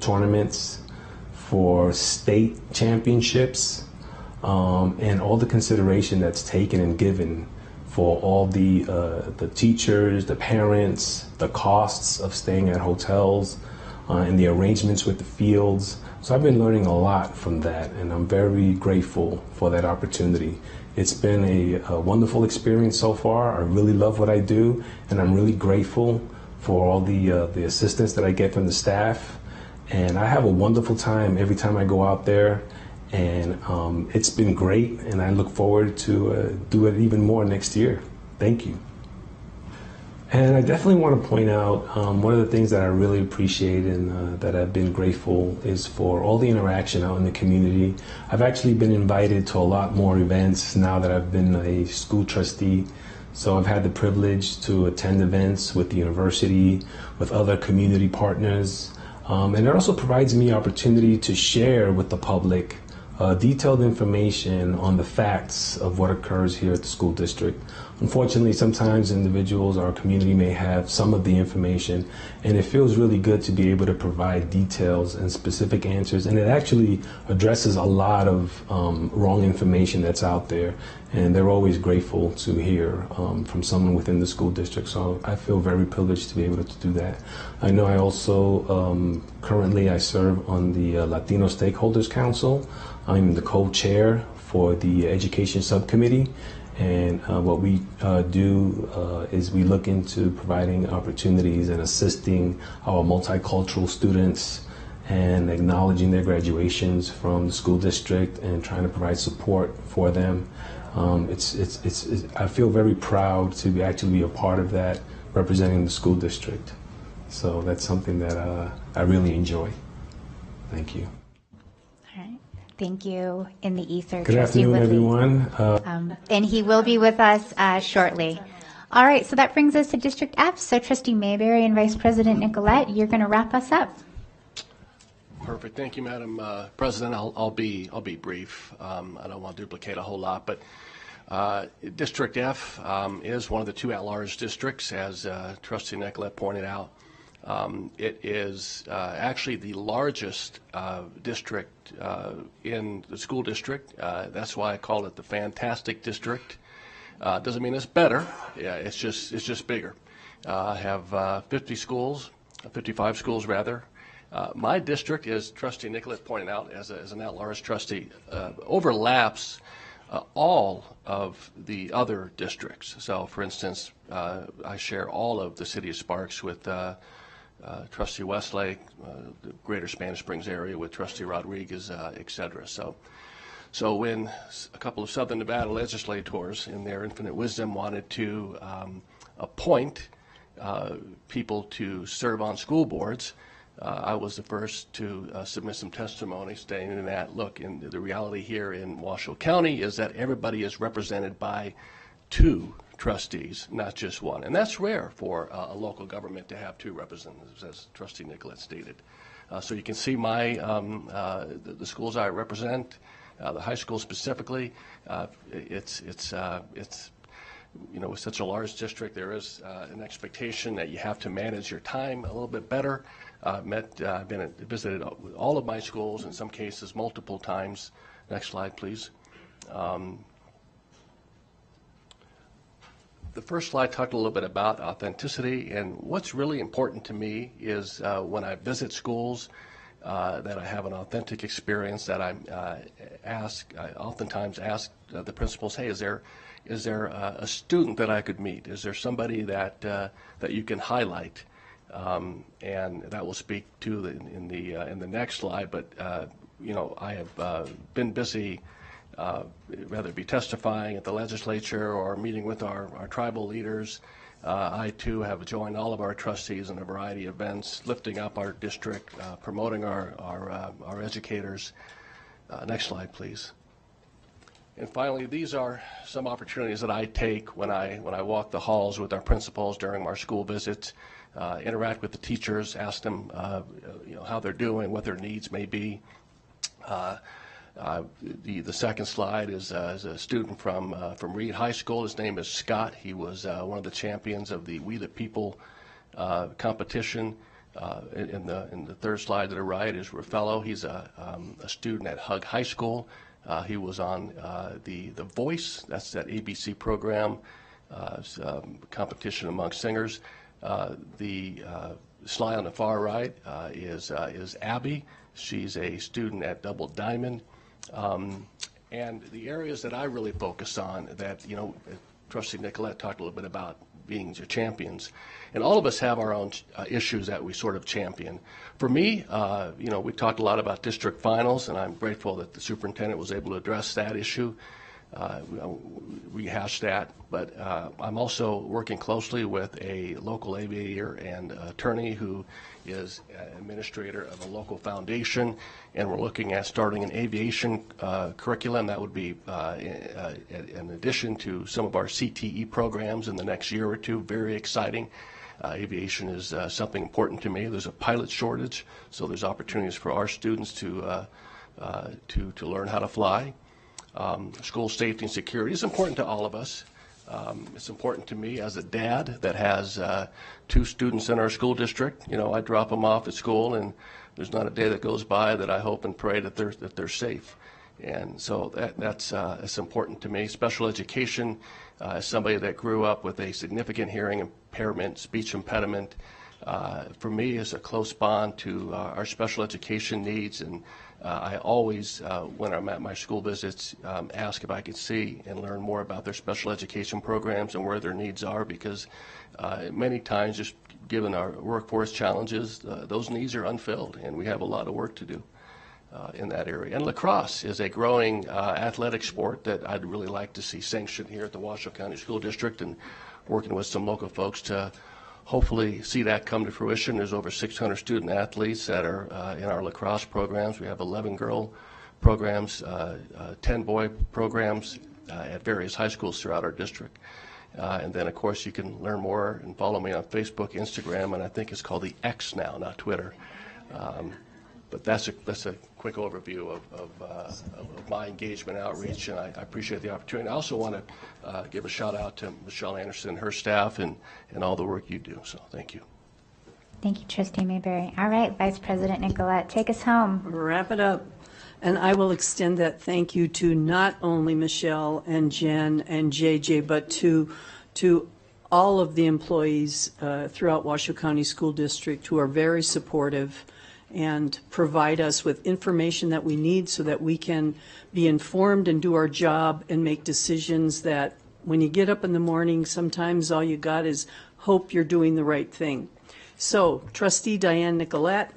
F: tournaments, for state championships, and all the consideration that's taken and given for all the teachers, the parents, the costs of staying at hotels, and the arrangements with the fields. So I've been learning a lot from that, and I'm very grateful for that opportunity. It's been a wonderful experience so far. I really love what I do, and I'm really grateful for all the assistance that I get from the staff. And I have a wonderful time every time I go out there, and it's been great, and I look forward to do it even more next year. Thank you. And I definitely want to point out one of the things that I really appreciate and that I've been grateful is for all the interaction out in the community. I've actually been invited to a lot more events now that I've been a school trustee. So I've had the privilege to attend events with the university, with other community partners, And it also provides me opportunity to share with the public detailed information on the facts of what occurs here at the school district. Unfortunately, sometimes individuals or our community may have some of the information, and it feels really good to be able to provide details and specific answers, and it actually addresses a lot of wrong information that's out there, and they're always grateful to hear from someone within the school district. So I feel very privileged to be able to do that. I know I also currently I serve on the Latino Stakeholders Council. I'm the co-chair for the Education Subcommittee, and what we do is we look into providing opportunities and assisting our multicultural students and acknowledging their graduations from the school district and trying to provide support for them. I feel very proud to actually be a part of that, representing the school district. So that's something that I really enjoy. Thank you.
A: Thank you in the ether.
F: Good
A: Trustee
F: afternoon,
A: Woodley.
F: everyone.
A: And he will be with us shortly. All right, so that brings us to District F. So Trustee Mayberry and Vice President Nicolette, you're going to wrap us up.
R: Perfect. Thank you, Madam President. I'll be brief. I don't want to duplicate a whole lot, but District F is one of the two at-large districts, as Trustee Nicolette pointed out. It is actually the largest district in the school district. That's why I call it the Fantastic District. Doesn't mean it's better. Yeah, it's just bigger. I have 50 schools, 55 schools rather. My district, as Trustee Nicolette pointed out, as an at-large trustee, overlaps all of the other districts. So, for instance, I share all of the city of Sparks with Trustee Westlake, the greater Spanish Springs area with Trustee Rodriguez, et cetera. So when a couple of Southern Nevada legislators, in their infinite wisdom, wanted to appoint people to serve on school boards, I was the first to submit some testimony stating that, look, the reality here in Washoe County is that everybody is represented by two trustees, not just one. And that's rare for a local government to have two representatives, as Trustee Nicolette stated. So you can see the schools I represent, the high school specifically. It's with such a large district, there is an expectation that you have to manage your time a little bit better. I've visited all of my schools, in some cases multiple times. Next slide, please. The first slide talked a little bit about authenticity, and what's really important to me is when I visit schools that I have an authentic experience, that I oftentimes ask the principals, hey, is there a student that I could meet? Is there somebody that you can highlight? And that will speak to in the next slide. But I have been busy, whether it be testifying at the legislature or meeting with our tribal leaders. I too have joined all of our trustees in a variety of events, lifting up our district, promoting our educators. Next slide, please. And finally, these are some opportunities that I take when I walk the halls with our principals during our school visits, interact with the teachers, ask them how they're doing, what their needs may be. The second slide is a student from Reed High School. His name is Scott. He was one of the champions of the We the People competition. In the third slide to the right is Raffaello. He's a student at Hug High School. He was on the Voice. That's that ABC program, competition among singers. The slide on the far right is Abby. She's a student at Double Diamond. And the areas that I really focus on that, Trustee Nicolette talked a little bit about being the champions. And all of us have our own issues that we sort of champion. For me, we talked a lot about district finals, and I'm grateful that the superintendent was able to address that issue, rehash that. But I'm also working closely with a local aviator and attorney who is administrator of a local foundation, and we're looking at starting an aviation curriculum that would be in addition to some of our CTE programs in the next year or two. Very exciting. Aviation is something important to me. There's a pilot shortage, so there's opportunities for our students to learn how to fly. School safety and security is important to all of us. It's important to me as a dad that has 2 students in our school district. You know, I drop them off at school, and there's not a day that goes by that I hope and pray that they're safe. And so that's important to me. Special education, as somebody that grew up with a significant hearing impairment, speech impediment, for me is a close bond to our special education needs. And I always, when I'm at my school visits, ask if I could see and learn more about their special education programs and where their needs are, because many times, just given our workforce challenges, those needs are unfilled, and we have a lot of work to do in that area. And lacrosse is a growing athletic sport that I'd really like to see sanctioned here at the Washoe County School District, and working with some local folks to hopefully see that come to fruition. There's over 600 student athletes that are in our lacrosse programs. We have 11 girl programs, 10 boy programs at various high schools throughout our district. And then, of course, you can learn more and follow me on Facebook, Instagram, and I think it's called the X now, not Twitter. But that's a quick overview of my engagement outreach, and I appreciate the opportunity. I also want to give a shout out to Michelle Anderson and her staff and all the work you do. So thank you.
A: Thank you, Trustee Mayberry. All right, Vice President Nicolette, take us home.
G: Wrap it up. And I will extend that thank you to not only Michelle and Jen and JJ, but to all of the employees throughout Washoe County School District who are very supportive and provide us with information that we need so that we can be informed and do our job and make decisions that when you get up in the morning, sometimes all you got is hope you're doing the right thing. So, Trustee Diane Nicolette,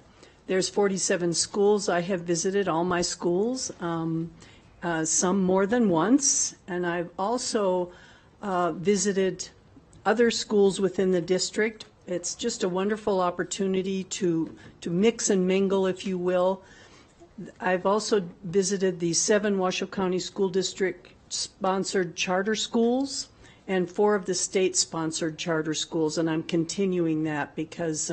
G: there's 47 schools. I have visited all my schools, some more than once, and I've also visited other schools within the district. It's just a wonderful opportunity to mix and mingle, if you will. I've also visited the 7 Washoe County School District sponsored charter schools and 4 of the state sponsored charter schools, and I'm continuing that because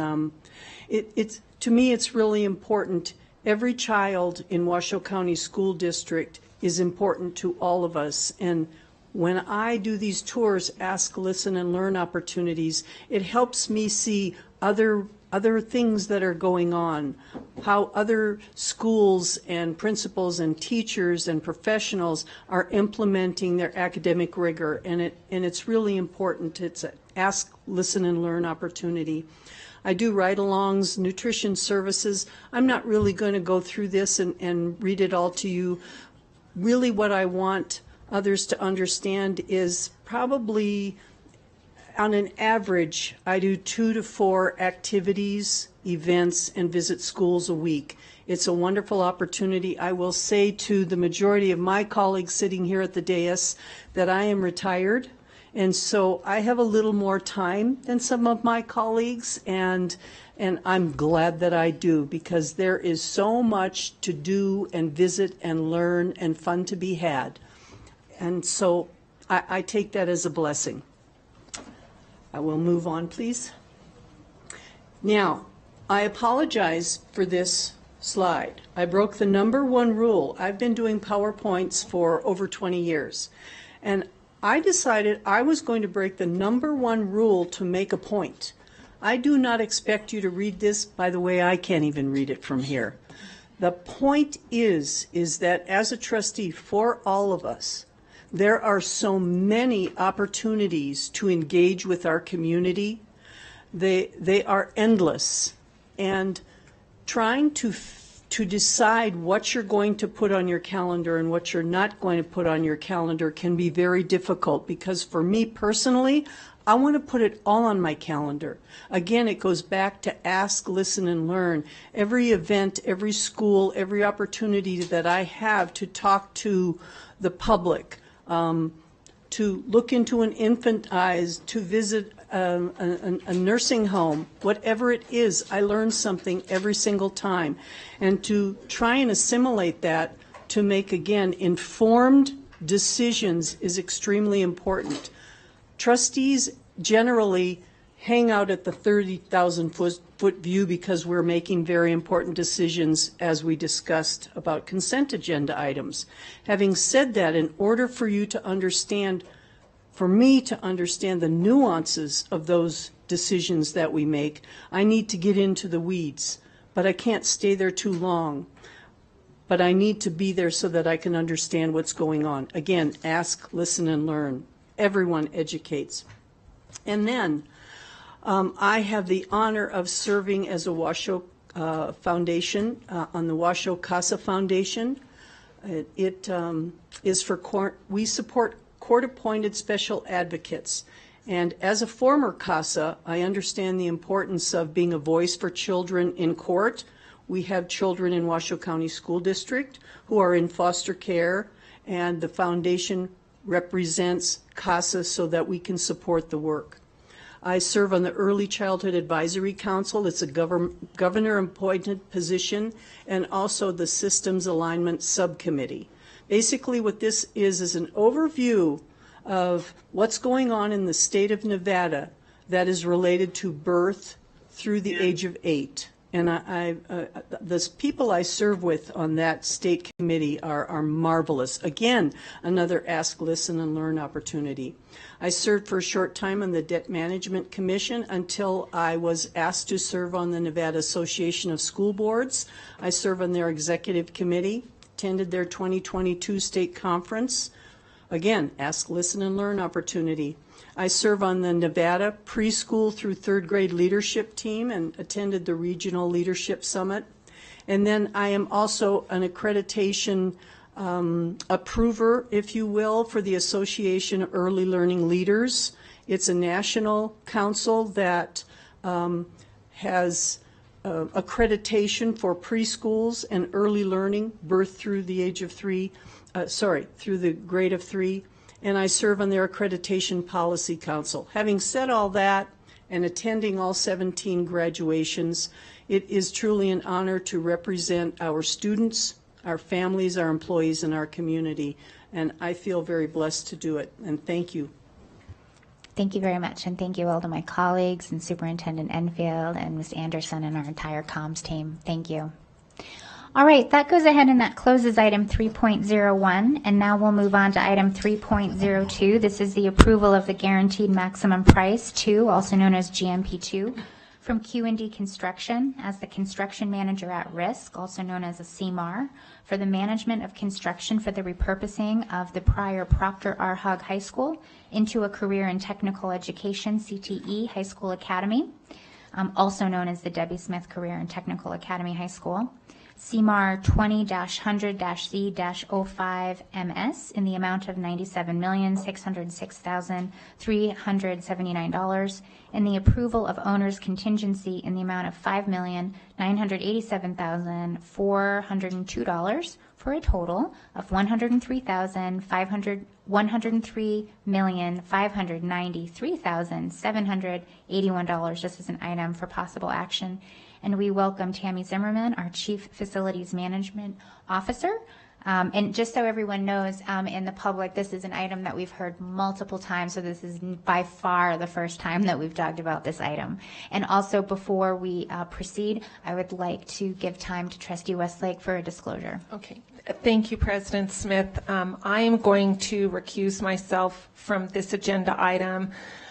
G: it's to me it's really important. Every child in Washoe County School District is important to all of us, and when I do these tours, ask, listen, and learn opportunities, it helps me see other things that are going on, how other schools and principals and teachers and professionals are implementing their academic rigor, and it's really important. It's an ask, listen, and learn opportunity. I do ride-alongs, nutrition services. I'm not really going to go through this and read it all to you. Really what I want others to understand is probably on an average, I do 2 to 4 activities, events, and visit schools a week. It's a wonderful opportunity. I will say to the majority of my colleagues sitting here at the dais that I am retired, and so I have a little more time than some of my colleagues, and I'm glad that I do, because there is so much to do and visit and learn and fun to be had. And so I take that as a blessing. I will move on, please. Now, I apologize for this slide. I broke the #1 rule. I've been doing PowerPoints for over 20 years. And I decided I was going to break the #1 rule to make a point. I do not expect you to read this. By the way, I can't even read it from here. The point is that as a trustee for all of us, there are so many opportunities to engage with our community. They are endless. And trying to decide what you're going to put on your calendar and what you're not going to put on your calendar can be very difficult, because for me personally, I want to put it all on my calendar. Again, it goes back to ask, listen, and learn. Every event, every school, every opportunity that I have to talk to the public, to look into an infant eyes, to visit a nursing home, whatever it is, I learn something every single time. And to try and assimilate that to make, again, informed decisions is extremely important. Trustees generally hang out at the 30,000 foot view because we're making very important decisions as we discussed about consent agenda items. Having said that, in order for you to understand, for me to understand the nuances of those decisions that we make, I need to get into the weeds, but I can't stay there too long. But I need to be there so that I can understand what's going on. Again, ask, listen, and learn. Everyone educates. And then I have the honor of serving as a Washoe Foundation, on the Washoe CASA Foundation. It is for we support court-appointed special advocates. And as a former CASA, I understand the importance of being a voice for children in court. We have children in Washoe County School District who are in foster care, and the foundation represents CASA so that we can support the work. I serve on the Early Childhood Advisory Council. It's a governor-appointed position, and also the Systems Alignment Subcommittee. Basically what this is an overview of what's going on in the state of Nevada that is related to birth through the age of 8. And the people I serve with on that state committee are marvelous. Again, another ask, listen, and learn opportunity. I served for a short time on the Debt Management Commission until I was asked to serve on the Nevada Association of School Boards. I serve on their executive committee, attended their 2022 state conference. Again, ask, listen, and learn opportunity. I serve on the Nevada preschool through third grade leadership team and attended the Regional Leadership Summit. And then I am also an accreditation approver, if you will, for the Association of Early Learning Leaders. It's a national council that has accreditation for preschools and early learning, birth through the age of 3, through the grade of 3. And I serve on their Accreditation Policy Council. Having said all that and attending all 17 graduations, it is truly an honor to represent our students, our families, our employees, and our community. And I feel very blessed to do it. And thank you.
A: Thank you very much, and thank you all to my colleagues and Superintendent Enfield and Ms. Anderson and our entire comms team. Thank you. All right, that goes ahead and that closes item 3.01, and now we'll move on to item 3.02. This is the approval of the Guaranteed Maximum Price 2, also known as GMP2, from Q&D Construction as the Construction Manager at Risk, also known as a CMAR, for the management of construction for the repurposing of the prior Proctor R. Hug High School into a Career and Technical Education, CTE, High School Academy, also known as the Debbie Smith Career and Technical Academy High School. CMAR 20-100-C-05MS in the amount of $97,606,379, and the approval of owner's contingency in the amount of $5,987,402 for a total of $103,593,781. This is an item for possible action. And we welcome Tammy Zimmerman, our Chief Facilities Management Officer. And just so everyone knows, in the public, this is an item that we've heard multiple times, so this is by far the first time that we've talked about this item. And also, before we proceed, I would like to give time to Trustee Westlake for a disclosure.
U: Okay. Thank you, President Smith. I am going to recuse myself from this agenda item.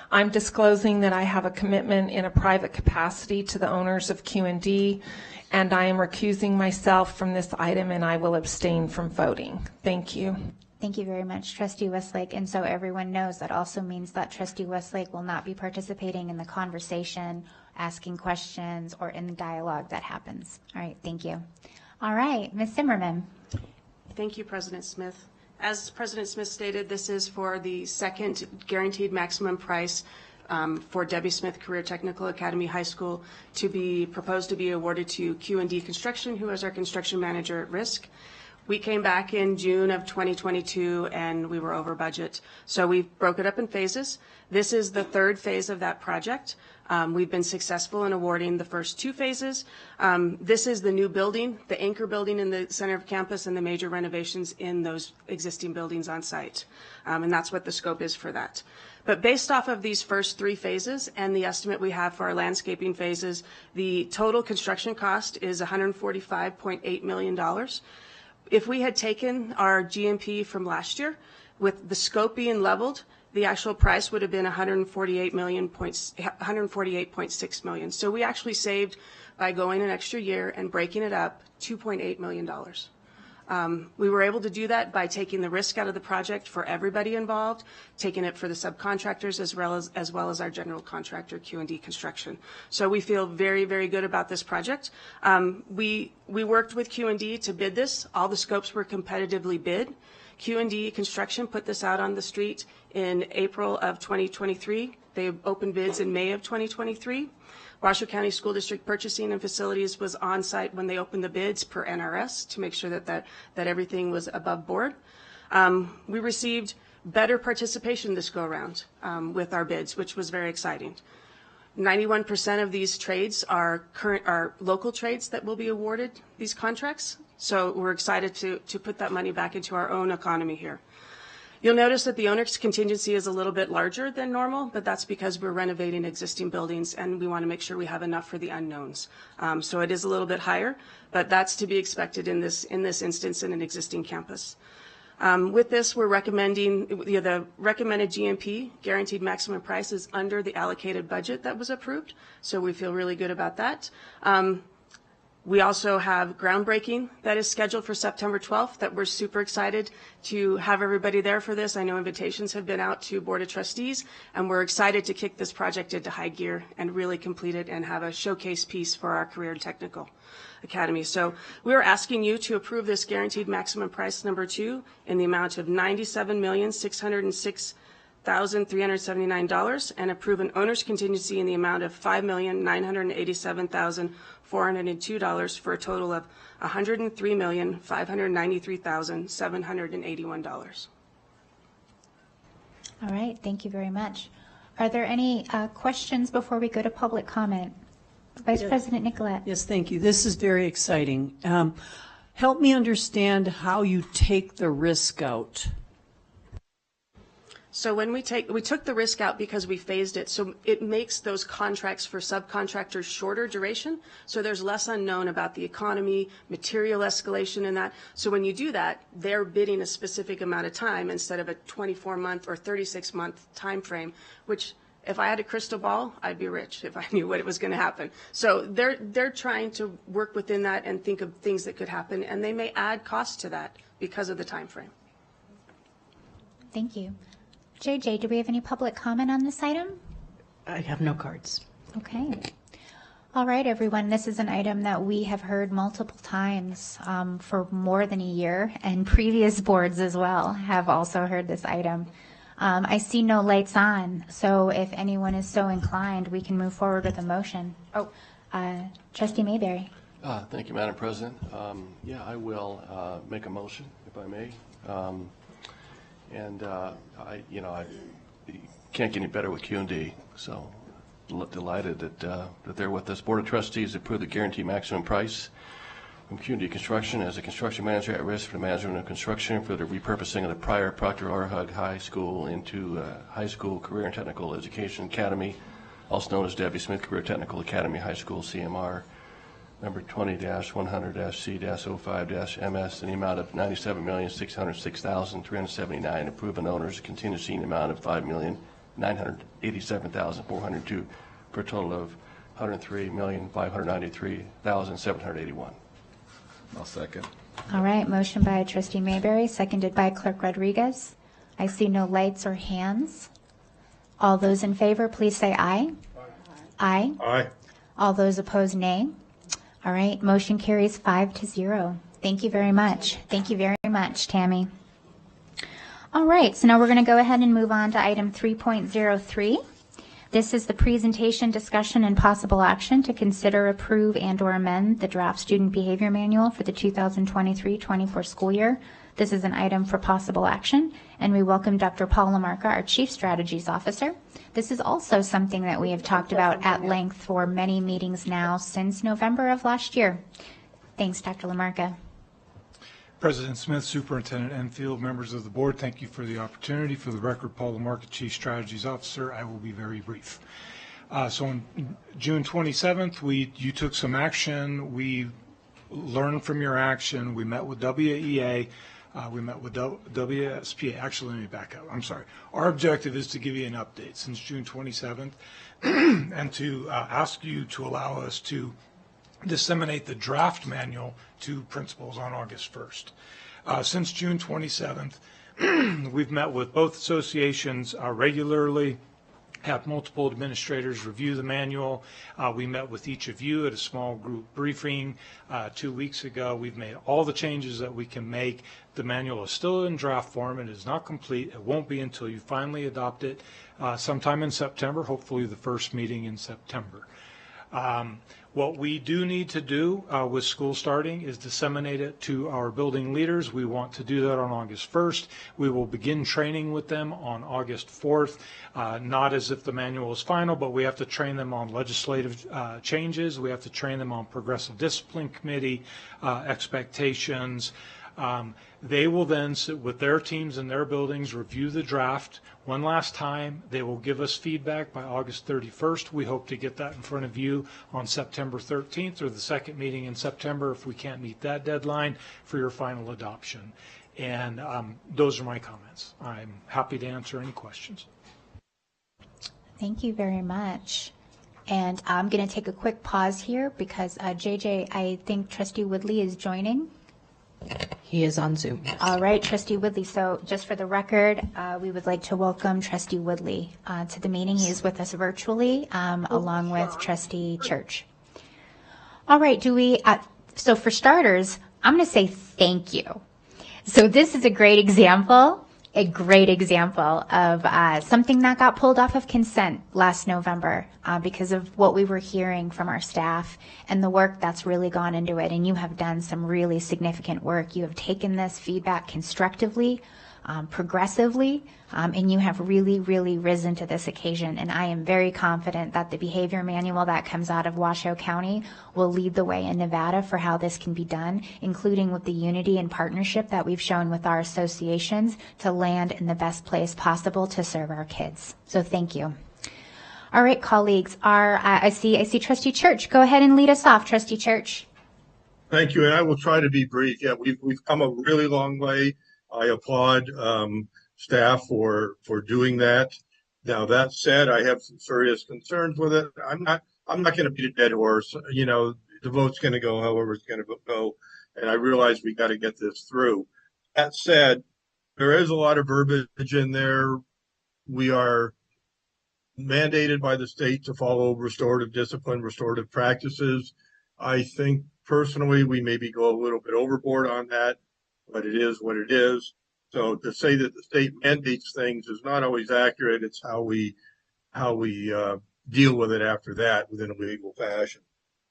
U: I'm disclosing that I have a commitment in a private capacity to the owners of Q&D, and I am recusing myself from this item, and I will abstain from voting. Thank you.
A: Thank you very much, Trustee Westlake. And so everyone knows that also means that Trustee Westlake will not be participating in the conversation, asking questions, or in the dialogue that happens. All right, thank you. All right, Ms. Zimmerman.
S: Thank you, President Smith. As President Smith stated, this is for the second guaranteed maximum price for Debbie Smith Career Technical Academy High School to be proposed to be awarded to Q&D Construction, who is our construction manager at risk. We came back in June of 2022 and we were over budget. So we broke it up in phases. This is the third phase of that project. We've been successful in awarding the first two phases. This is the new building, the anchor building in the center of campus, and the major renovations in those existing buildings on site. And that's what the scope is for that. But based off of these first three phases and the estimate we have for our landscaping phases, the total construction cost is $145.8 million. If we had taken our GMP from last year, with the scope being leveled, the actual price would have been $148.6 million. So we actually saved, by going an extra year and breaking it up, $2.8 million. We were able to do that by taking the risk out of the project for everybody involved, taking it for the subcontractors as well as our general contractor, Q&D Construction. So we feel very, very good about this project. We worked with Q&D to bid this. All the scopes were competitively bid. Q&D Construction put this out on the street in April of 2023. They opened bids in May of 2023. Washoe County School District Purchasing and Facilities was on site when they opened the bids per NRS to make sure that everything was above board. We received better participation this go around with our bids, which was very exciting. 91% of these trades are local trades that will be awarded these contracts. So we're excited to put that money back into our own economy here. You'll notice that the owner's contingency is a little bit larger than normal, but that's because we're renovating existing buildings and we want to make sure we have enough for the unknowns. So it is a little bit higher, but that's to be expected in this instance in an existing campus. With this, we're recommending the recommended GMP, guaranteed maximum price, is under the allocated budget that was approved. So we feel really good about that. We also have groundbreaking that is scheduled for September 12th that we're super excited to have everybody there for this. I know invitations have been out to Board of Trustees, and we're excited to kick this project into high gear and really complete it and have a showcase piece for our Career and Technical Academy. So we're asking you to approve this guaranteed maximum price number 2 in the amount of $97,606,379 and approve an owner's contingency in the amount of $5,987,402 for a total of $103,593,781.
A: All right, thank you very much. Are there any questions before we go to public comment? Vice President Nicolette.
G: Yes, thank you. This is very exciting. Help me understand how you take the risk out.
S: So when we took the risk out because we phased it, so it makes those contracts for subcontractors shorter duration. So there's less unknown about the economy, material escalation, and that. So when you do that, they're bidding a specific amount of time instead of a 24-month or 36-month time frame, which, if I had a crystal ball, I'd be rich if I knew what was going to happen. So they're trying to work within that and think of things that could happen, and they may add cost to that because of the time frame.
A: Thank you. JJ, do we have any public comment on this item?
L: I have no cards.
A: Okay. All right, everyone. This is an item that we have heard multiple times for more than a year, and previous boards as well have also heard this item. I see no lights on, so if anyone is so inclined, we can move forward with a motion. Oh, Trustee Mayberry.
R: Thank you, Madam President. Yeah, I will make a motion, if I may. I can't get any better with Q&D, so delighted that they're with us. Board of Trustees approved the guaranteed maximum price from Q&D Construction as a construction manager at risk for the management of construction for the repurposing of the prior Proctor R. Hug High School into High School Career and Technical Education Academy, also known as W. Smith Career Technical Academy High School, CMR, number 20-100-C-05-MS, in the amount of $97,606,379. Approve an owner's contingency in the amount of $5,987,402 for a total of $103,593,781.
B: I'll second.
A: All right, motion by Trustee Mayberry, seconded by Clerk Rodriguez. I see no lights or hands. All those in favor, please say aye. Aye. Aye. All those opposed, nay. All right, motion carries 5-0. Thank you very much. Thank you very much, Tammy. All right, so now we're going to go ahead and move on to item 3.03. This is the presentation, discussion, and possible action to consider, approve, and/or amend the draft student behavior manual for the 2023-24 school year. This is an item for possible action, and we welcome Dr. Paul LaMarca, our Chief Strategies Officer. This is also something that we have talked about at length for many meetings now since November of last year. Thanks, Dr. LaMarca.
T: President Smith, Superintendent Enfield, members of the board, thank you for the opportunity. For the record, Paul LaMarca, Chief Strategies Officer. I will be very brief. So on June 27th, you took some action. We learned from your action. We met with WEA. We met with WSPA. Actually, let me back up. I'm sorry. Our objective is to give you an update since June 27th and to ask you to allow us to disseminate the draft manual to principals on August 1st. Since June 27th, we've met with both associations regularly, have multiple administrators review the manual. We met with each of you at a small group briefing 2 weeks ago. We've made all the changes that we can make. The manual is still in draft form. It is not complete. It won't be until you finally adopt it sometime in September, hopefully the first meeting in September. What we do need to do with school starting is disseminate it to our building leaders. We want to do that on August 1st. We will begin training with them on August 4th, not as if the manual is final, but we have to train them on legislative changes. We have to train them on progressive discipline committee expectations. They will then sit with their teams in their buildings, review the draft one last time. They will give us feedback by August 31st. We hope to get that in front of you on September 13th or the second meeting in September if we can't meet that deadline for your final adoption. And those are my comments. I'm happy to answer any questions.
A: Thank you very much. And I'm going to take a quick pause here because JJ, I think Trustee Woodley is joining.
L: He is on Zoom. Yes.
A: All right, Trustee Woodley. So just for the record, we would like to welcome Trustee Woodley to the meeting. He is with us virtually along with Trustee Church. All right, so for starters, I'm going to say thank you. So this is a great example of something that got pulled off of consent last November because of what we were hearing from our staff and the work that's really gone into it. And you have done some really significant work. You have taken this feedback constructively, progressively, and you have really, really risen to this occasion. And I am very confident that the behavior manual that comes out of Washoe County will lead the way in Nevada for how this can be done, including with the unity and partnership that we've shown with our associations to land in the best place possible to serve our kids. So thank you. All right, colleagues, I see Trustee Church. Go ahead and lead us off, Trustee Church.
C: Thank you, and I will try to be brief. Yeah, we've come a really long way. I applaud staff for doing that. Now that said, I have some serious concerns with it. I'm not going to beat a dead horse. You know, the vote's going to go however it's going to go, and I realize we got to get this through. That said, there is a lot of verbiage in there. We are mandated by the state to follow restorative discipline, restorative practices. I think personally we maybe go a little bit overboard on that, but it is what it is. So to say that the state mandates things is not always accurate. It's how we deal with it after that within a legal fashion.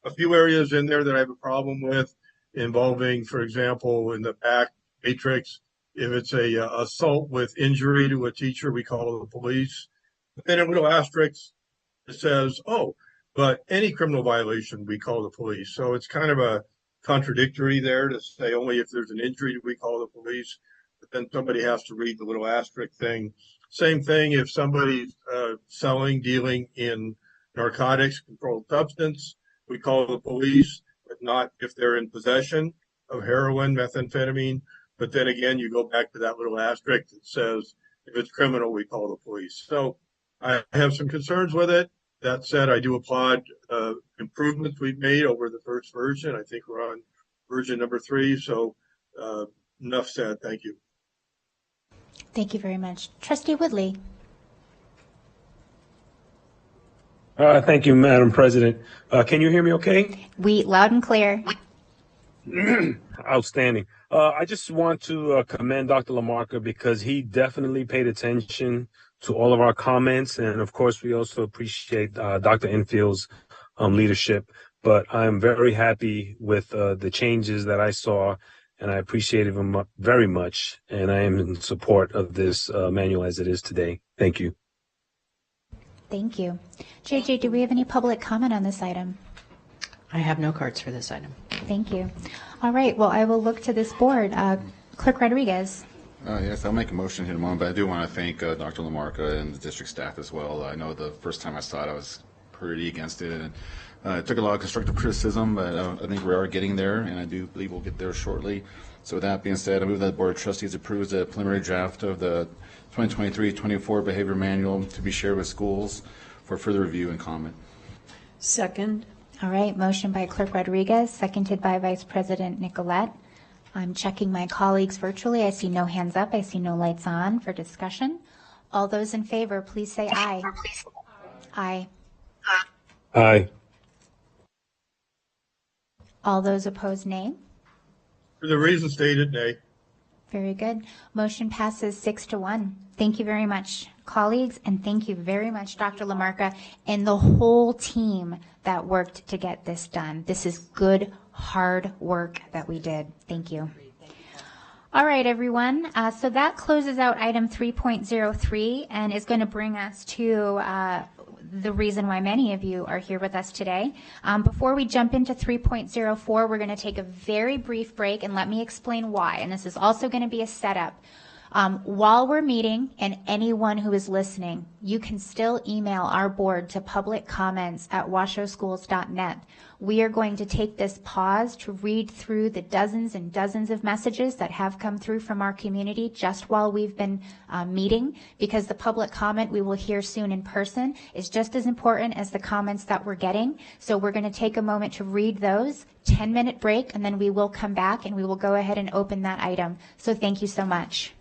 C: A few areas in there that I have a problem with involving, for example, in the back matrix, if it's a assault with injury to a teacher, we call the police. Then a little asterisk that says, oh, but any criminal violation, we call the police. So it's kind of a contradictory there to say only if there's an injury, we call the police. But then somebody has to read the little asterisk thing. Same thing if somebody's selling, dealing in narcotics, controlled substance, we call the police, but not if they're in possession of heroin, methamphetamine. But then again, you go back to that little asterisk that says if it's criminal, we call the police. So I have some concerns with it. That said, I do applaud improvements we've made over the first version. I think we're on version number 3. So enough said. Thank you.
A: Thank you very much. Trustee Woodley.
F: Thank you, Madam President. Can you hear me okay?
A: Loud and clear.
F: Outstanding. I just want to commend Dr. LaMarca because he definitely paid attention to all of our comments. And of course, we also appreciate Dr. Enfield's leadership. But I'm very happy with the changes that I saw, and I appreciate them very much. And I am in support of this manual as it is today. Thank you.
A: Thank you. JJ, do we have any public comment on this item?
L: I have no cards for this item.
A: Thank you. All right, well, I will look to this board. Clerk Rodriguez.
B: Yes, I'll make a motion here in a moment, but I do want to thank Dr. Lamarca and the district staff as well. I know the first time I saw it, I was pretty against it, and it took a lot of constructive criticism, but I think we are getting there, and I do believe we'll get there shortly. So with that being said, I move that the Board of Trustees approves the preliminary draft of the 2023-24 Behavior Manual to be shared with schools for further review and comment.
G: Second.
A: All right, motion by Clerk Rodriguez, seconded by Vice President Nicolette. I'm checking my colleagues virtually. I see no hands up. I see no lights on for discussion. All those in favor, please say aye. Aye.
F: Aye.
A: All those opposed, nay.
C: For the reason stated, nay.
A: Very good. Motion passes 6-1. Thank you very much, colleagues, and thank you very much, Dr. Lamarca, and the whole team that worked to get this done. This is good, hard work that we did. Thank you. All right, everyone. So that closes out item 3.03 and is going to bring us to the reason why many of you are here with us today. Before we jump into 3.04, we're going to take a very brief break, and let me explain why. And this is also going to be a setup. While we're meeting, and anyone who is listening, you can still email our board to publiccomments@washoschools.net. We are going to take this pause to read through the dozens and dozens of messages that have come through from our community just while we've been meeting, because the public comment we will hear soon in person is just as important as the comments that we're getting. So we're going to take a moment to read those, 10-minute break, and then we will come back and we will go ahead and open that item. So thank you so much.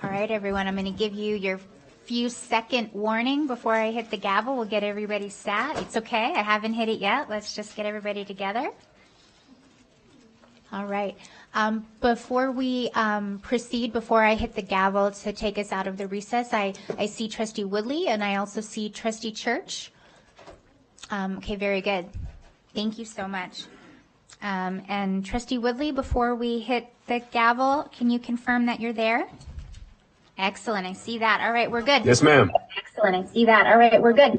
A: All right, everyone, I'm going to give you your few second warning before I hit the gavel. We'll get everybody sat. It's okay. I haven't hit it yet. Let's just get everybody together. All right. Before we proceed, before I hit the gavel to take us out of the recess, I see Trustee Woodley and I also see Trustee Church. Okay, very good. Thank you so much. And Trustee Woodley, before we hit the gavel, can you confirm that you're there? Excellent. I see that. All right, we're good.
F: Yes, ma'am.
A: Excellent. I see that. All right, we're good.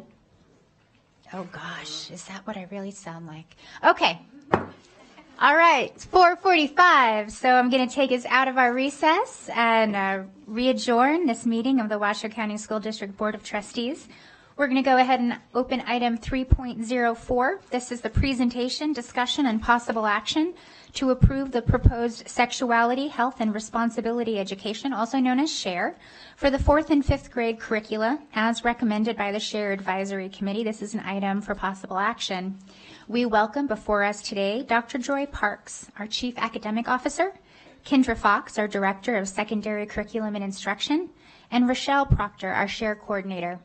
A: Oh, gosh. Is that what I really sound like? Okay. All right. It's 4:45, so I'm going to take us out of our recess and re-adjourn this meeting of the Washoe County School District Board of Trustees. We're going to go ahead and open item 3.04. This is the presentation, discussion, and possible action to approve the proposed sexuality, health, and responsibility education, also known as SHARE, for the 4th and 5th grade curricula as recommended by the SHARE Advisory Committee. This is an item for possible action. We welcome before us today Dr. Joy Parks, our Chief Academic Officer, Kendra Fox, our Director of Secondary Curriculum and Instruction, and Rochelle Proctor, our SHARE Coordinator.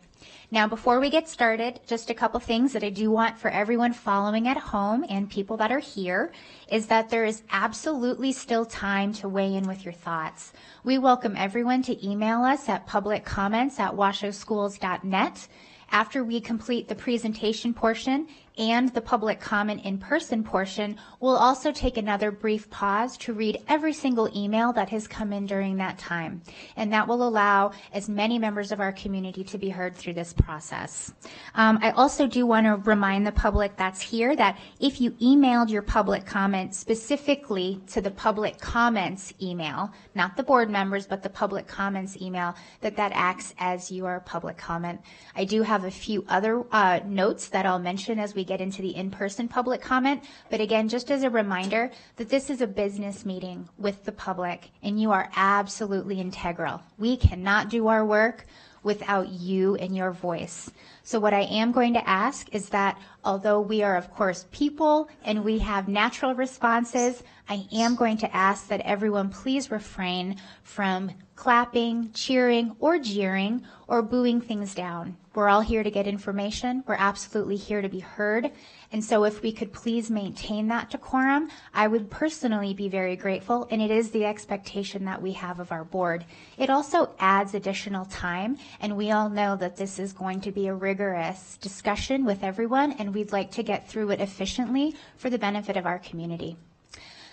A: Now, before we get started, just a couple things that I do want for everyone following at home and people that are here is that there is absolutely still time to weigh in with your thoughts. We welcome everyone to email us at publiccomments@washoeschools.net. After we complete the presentation portion and the public comment in-person portion, we'll also take another brief pause to read every single email that has come in during that time. And that will allow as many members of our community to be heard through this process. I also do want to remind the public that's here that if you emailed your public comment specifically to the public comments email, not the board members, but the public comments email, that acts as your public comment. I do have a few other notes that I'll mention as we get into the in-person public comment, but again, just as a reminder that this is a business meeting with the public and you are absolutely integral. We cannot do our work without you and your voice. So what I am going to ask is that although we are, of course, people and we have natural responses, I am going to ask that everyone please refrain from clapping, cheering, or jeering, or booing things down. We're all here to get information. We're absolutely here to be heard. And so if we could please maintain that decorum, I would personally be very grateful, and it is the expectation that we have of our board. It also adds additional time, and we all know that this is going to be a rigorous discussion with everyone, and we'd like to get through it efficiently for the benefit of our community.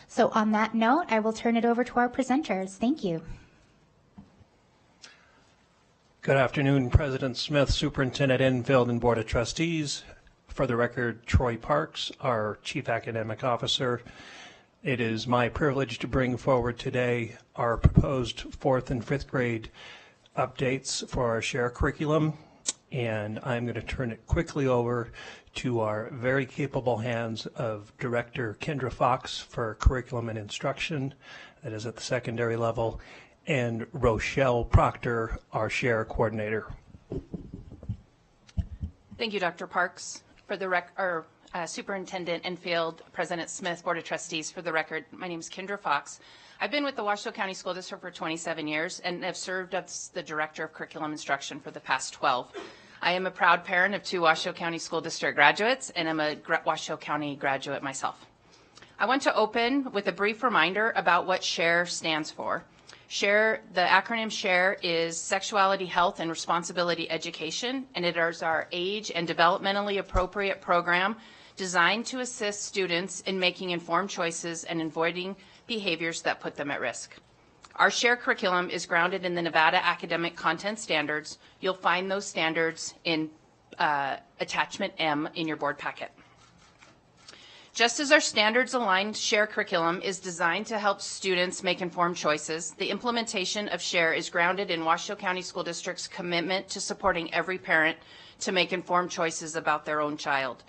A: So on that note, I will turn it over to our presenters. Thank you.
H: Good afternoon, President Smith, Superintendent Enfield, and Board of Trustees. For the record, Troy Parks, our Chief Academic Officer. It is my privilege to bring forward today our proposed 4th and 5th grade updates for our SHARE curriculum, and I'm going to turn it quickly over to our very capable hands of Director Kendra Fox for Curriculum and Instruction, that is at the secondary level, and Rochelle Proctor, our SHARE Coordinator.
J: Thank you, Dr. Parks. For the Superintendent Enfield, President Smith, Board of Trustees, for the record, my name is Kendra Fox. I've been with the Washoe County School District for 27 years and have served as the Director of Curriculum Instruction for the past 12. I am a proud parent of 2 Washoe County School District graduates, and I'm a Washoe County graduate myself. I want to open with a brief reminder about what SHARE stands for. SHARE, the acronym SHARE, is Sexuality, Health, and Responsibility Education, and it is our age and developmentally appropriate program designed to assist students in making informed choices and avoiding behaviors that put them at risk. Our SHARE curriculum is grounded in the Nevada Academic Content Standards. You'll find those standards in Attachment M in your board packet. Just as our standards-aligned SHARE curriculum is designed to help students make informed choices, the implementation of SHARE is grounded in Washoe County School District's commitment to supporting every parent to make informed choices about their own child.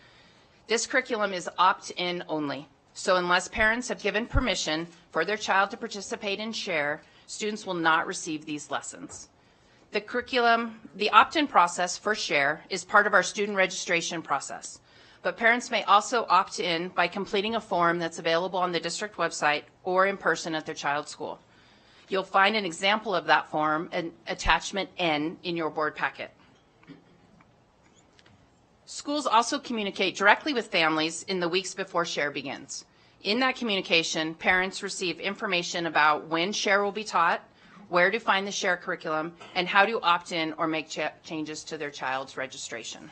J: This curriculum is opt-in only, so unless parents have given permission for their child to participate in SHARE, students will not receive these lessons. The opt-in process for SHARE is part of our student registration process. But parents may also opt in by completing a form that's available on the district website or in person at their child's school. You'll find an example of that form in attachment N in your board packet. Schools also communicate directly with families in the weeks before SHARE begins. In that communication, parents receive information about when SHARE will be taught, where to find the SHARE curriculum, and how to opt in or make changes to their child's registration.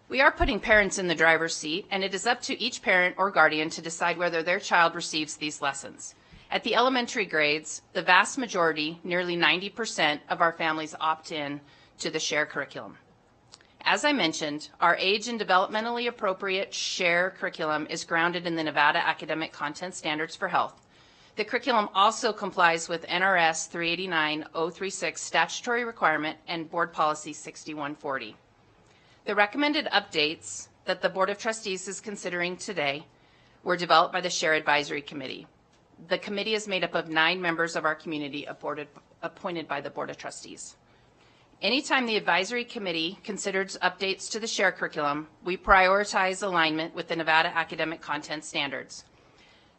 J: We are putting parents in the driver's seat, and it is up to each parent or guardian to decide whether their child receives these lessons. At the elementary grades, the vast majority, nearly 90% of our families opt in to the SHARE curriculum. As I mentioned, our age and developmentally appropriate SHARE curriculum is grounded in the Nevada Academic Content Standards for Health. The curriculum also complies with NRS 389-036 statutory requirement and Board Policy 6140. The recommended updates that the Board of Trustees is considering today were developed by the SHARE Advisory Committee. The committee is made up of 9 members of our community appointed by the Board of Trustees. Anytime the advisory committee considers updates to the SHARE curriculum, we prioritize alignment with the Nevada Academic Content Standards.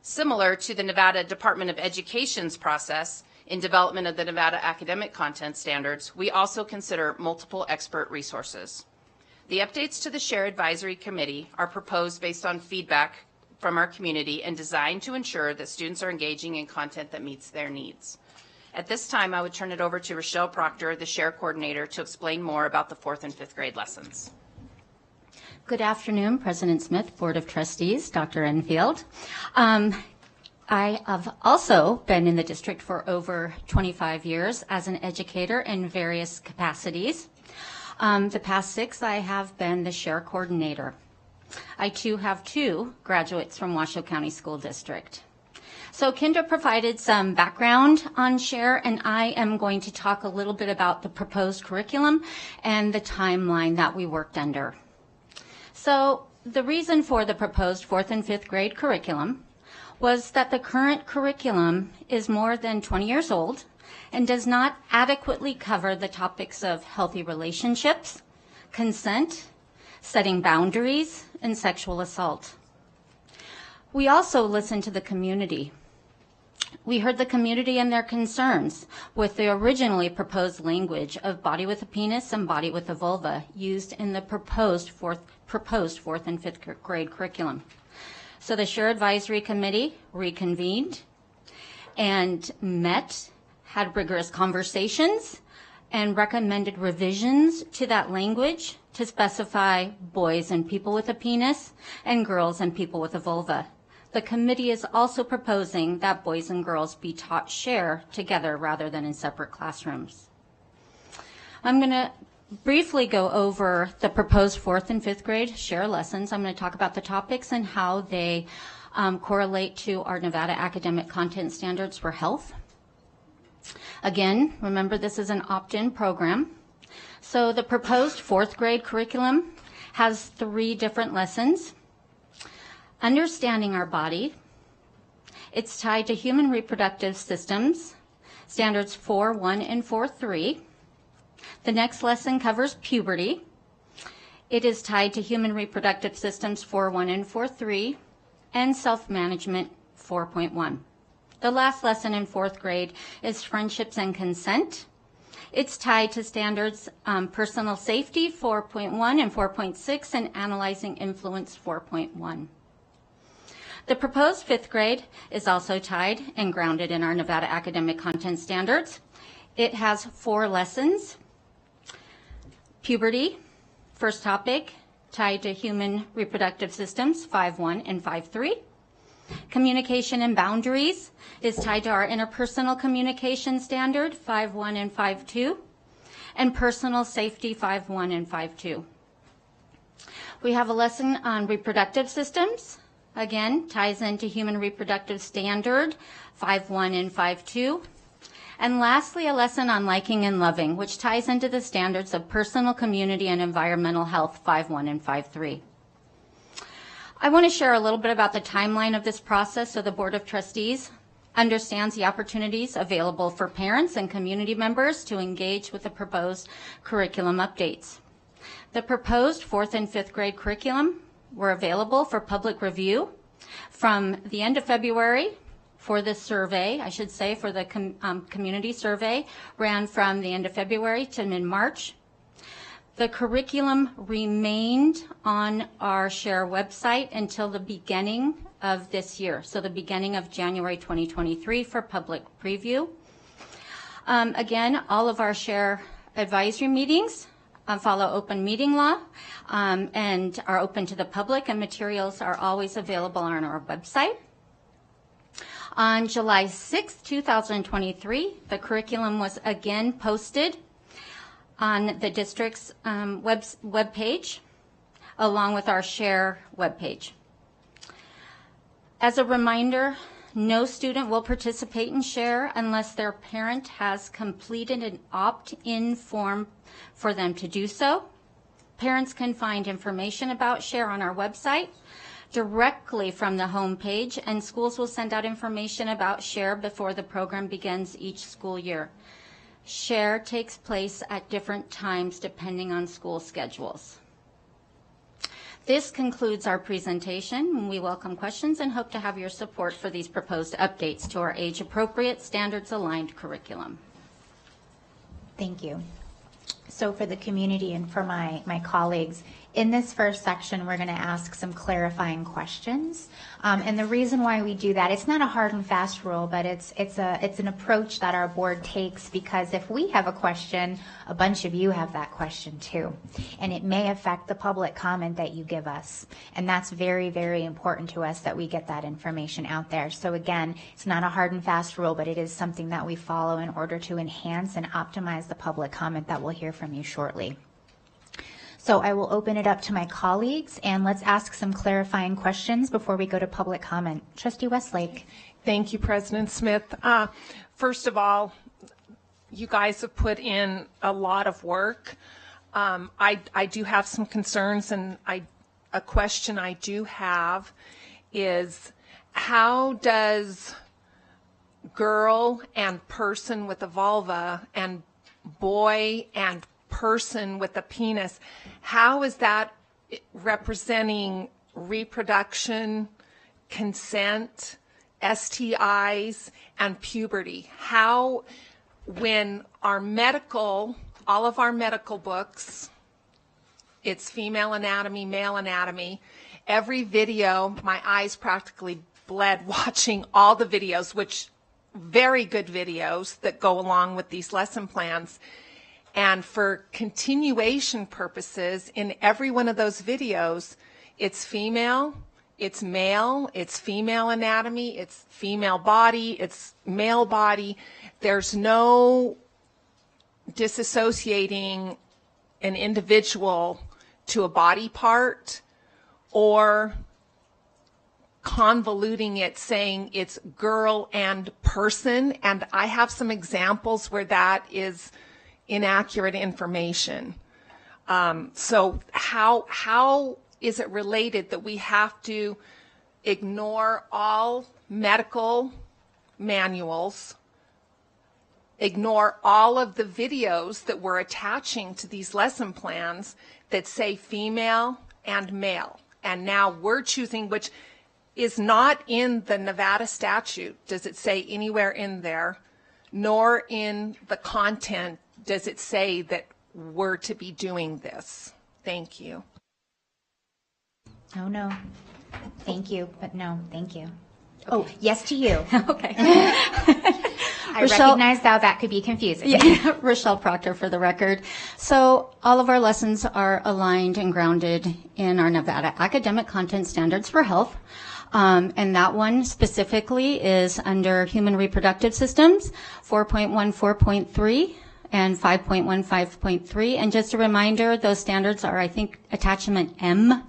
J: Similar to the Nevada Department of Education's process in development of the Nevada Academic Content Standards, we also consider multiple expert resources. The updates to the SHARE Advisory Committee are proposed based on feedback from our community and designed to ensure that students are engaging in content that meets their needs. At this time, I would turn it over to Rochelle Proctor, the SHARE coordinator, to explain more about the 4th and 5th grade lessons.
A: Good afternoon, President Smith, Board of Trustees, Dr. Enfield. I have also been in the district for over 25 years as an educator in various capacities. The past 6, I have been the SHARE coordinator. I too have 2 graduates from Washoe County School District. So Kendra provided some background on SHARE, and I am going to talk a little bit about the proposed curriculum and the timeline that we worked under. So the reason for the proposed 4th and 5th grade curriculum was that the current curriculum is more than 20 years old and does not adequately cover the topics of healthy relationships, consent, setting boundaries, and sexual assault. We also listened to the community. We heard the community and their concerns with the originally proposed language of body with a penis and body with a vulva used in the proposed 4th and 5th grade curriculum. So the SHARE Advisory Committee reconvened and met, had rigorous conversations, and recommended revisions to that language to specify boys and people with a penis and girls and people with a vulva. The committee is also proposing that boys and girls be taught SHARE together rather than in separate classrooms. I'm going to briefly go over the proposed 4th and 5th grade SHARE lessons. I'm going to talk about the topics and how they correlate to our Nevada Academic Content Standards for Health. Again, remember this is an opt-in program. So the proposed 4th grade curriculum has 3 different lessons. Understanding our body. It's tied to human reproductive systems, standards 4.1 and 4.3. The next lesson covers puberty. It is tied to human reproductive systems 4.1 and 4.3 and self-management 4.1. The last lesson in 4th grade is friendships and consent. It's tied to standards personal safety 4.1 and 4.6 and analyzing influence 4.1. The proposed 5th grade is also tied and grounded in our Nevada Academic Content Standards. It has 4 lessons. Puberty, first topic, tied to human reproductive systems 5.1 and 5.3. Communication and boundaries is tied to our interpersonal communication standard 5.1 and 5.2, and personal safety 5.1 and 5.2. We have a lesson on reproductive systems. Again, ties into human reproductive standard 5.1 and 5.2. And lastly, a lesson on liking and loving, which ties into the standards of personal, community, and environmental health 5.1 and 5.3. I want to share a little bit about the timeline of this process so the Board of Trustees understands the opportunities available for parents and community members to engage with the proposed curriculum updates. The proposed 4th and 5th grade curriculum were available for public review from the end of February
K: for the survey, I should say, for the community survey, ran from the end of February to mid-March. The curriculum remained on our SHARE website until the beginning of this year, so the beginning of January 2023 for public preview. Again, all of our SHARE advisory meetings follow open meeting law and are open to the public, and materials are always available on our website. On July 6, 2023, the curriculum was again posted on the district's web page, along with our SHARE webpage. As a reminder, no student will participate in SHARE unless their parent has completed an opt-in form for them to do so. Parents can find information about SHARE on our website directly from the home page, and schools will send out information about SHARE before the program begins each school year. SHARE takes place at different times depending on school schedules. This concludes our presentation. We welcome questions and hope to have your support for these proposed updates to our age-appropriate, standards-aligned curriculum.
A: Thank you. So for the community and for my colleagues, in this first section, we're going to ask some clarifying questions. And the reason why we do that, it's not a hard and fast rule, but it's an approach that our board takes, because if we have a question, a bunch of you have that question too. And it may affect the public comment that you give us. And that's very, very important to us that we get that information out there. So again, it's not a hard and fast rule, but it is something that we follow in order to enhance and optimize the public comment that we'll hear from you shortly. So I will open it up to my colleagues, and let's ask some clarifying questions before we go to public comment. Trustee Westlake.
U: Thank you, President Smith. First of all, you guys have put in a lot of work. I do have some concerns, and a question I do have is, how does girl and person with a vulva and boy and person with a penis, how is that representing reproduction, consent, STIs, and puberty? How, when our medical, all of our medical books, it's female anatomy, male anatomy, every video, my eyes practically bled watching all the videos, which very good videos that go along with these lesson plans. And for continuation purposes, in every one of those videos, it's female, it's male, it's female anatomy, it's female body, it's male body. There's no disassociating an individual to a body part or convoluting it, saying it's girl and person. And I have some examples where that is inaccurate information. So how is it related that we have to ignore all medical manuals, ignore all of the videos that we're attaching to these lesson plans that say female and male, and now we're choosing, which is not in the Nevada statute, does it say anywhere in there, nor in the content does it say that we're to be doing this. Thank you.
A: Oh, no. Thank you, but no, thank you. Okay. Oh, yes to you.
K: Okay.
A: I recognize that could be confusing.
K: Yeah. Rochelle Proctor for the record. So all of our lessons are aligned and grounded in our Nevada Academic Content Standards for Health. And that one specifically is under Human Reproductive Systems, 4.1, 4.3. and 5.15.3. And just a reminder, those standards are, I think, attachment M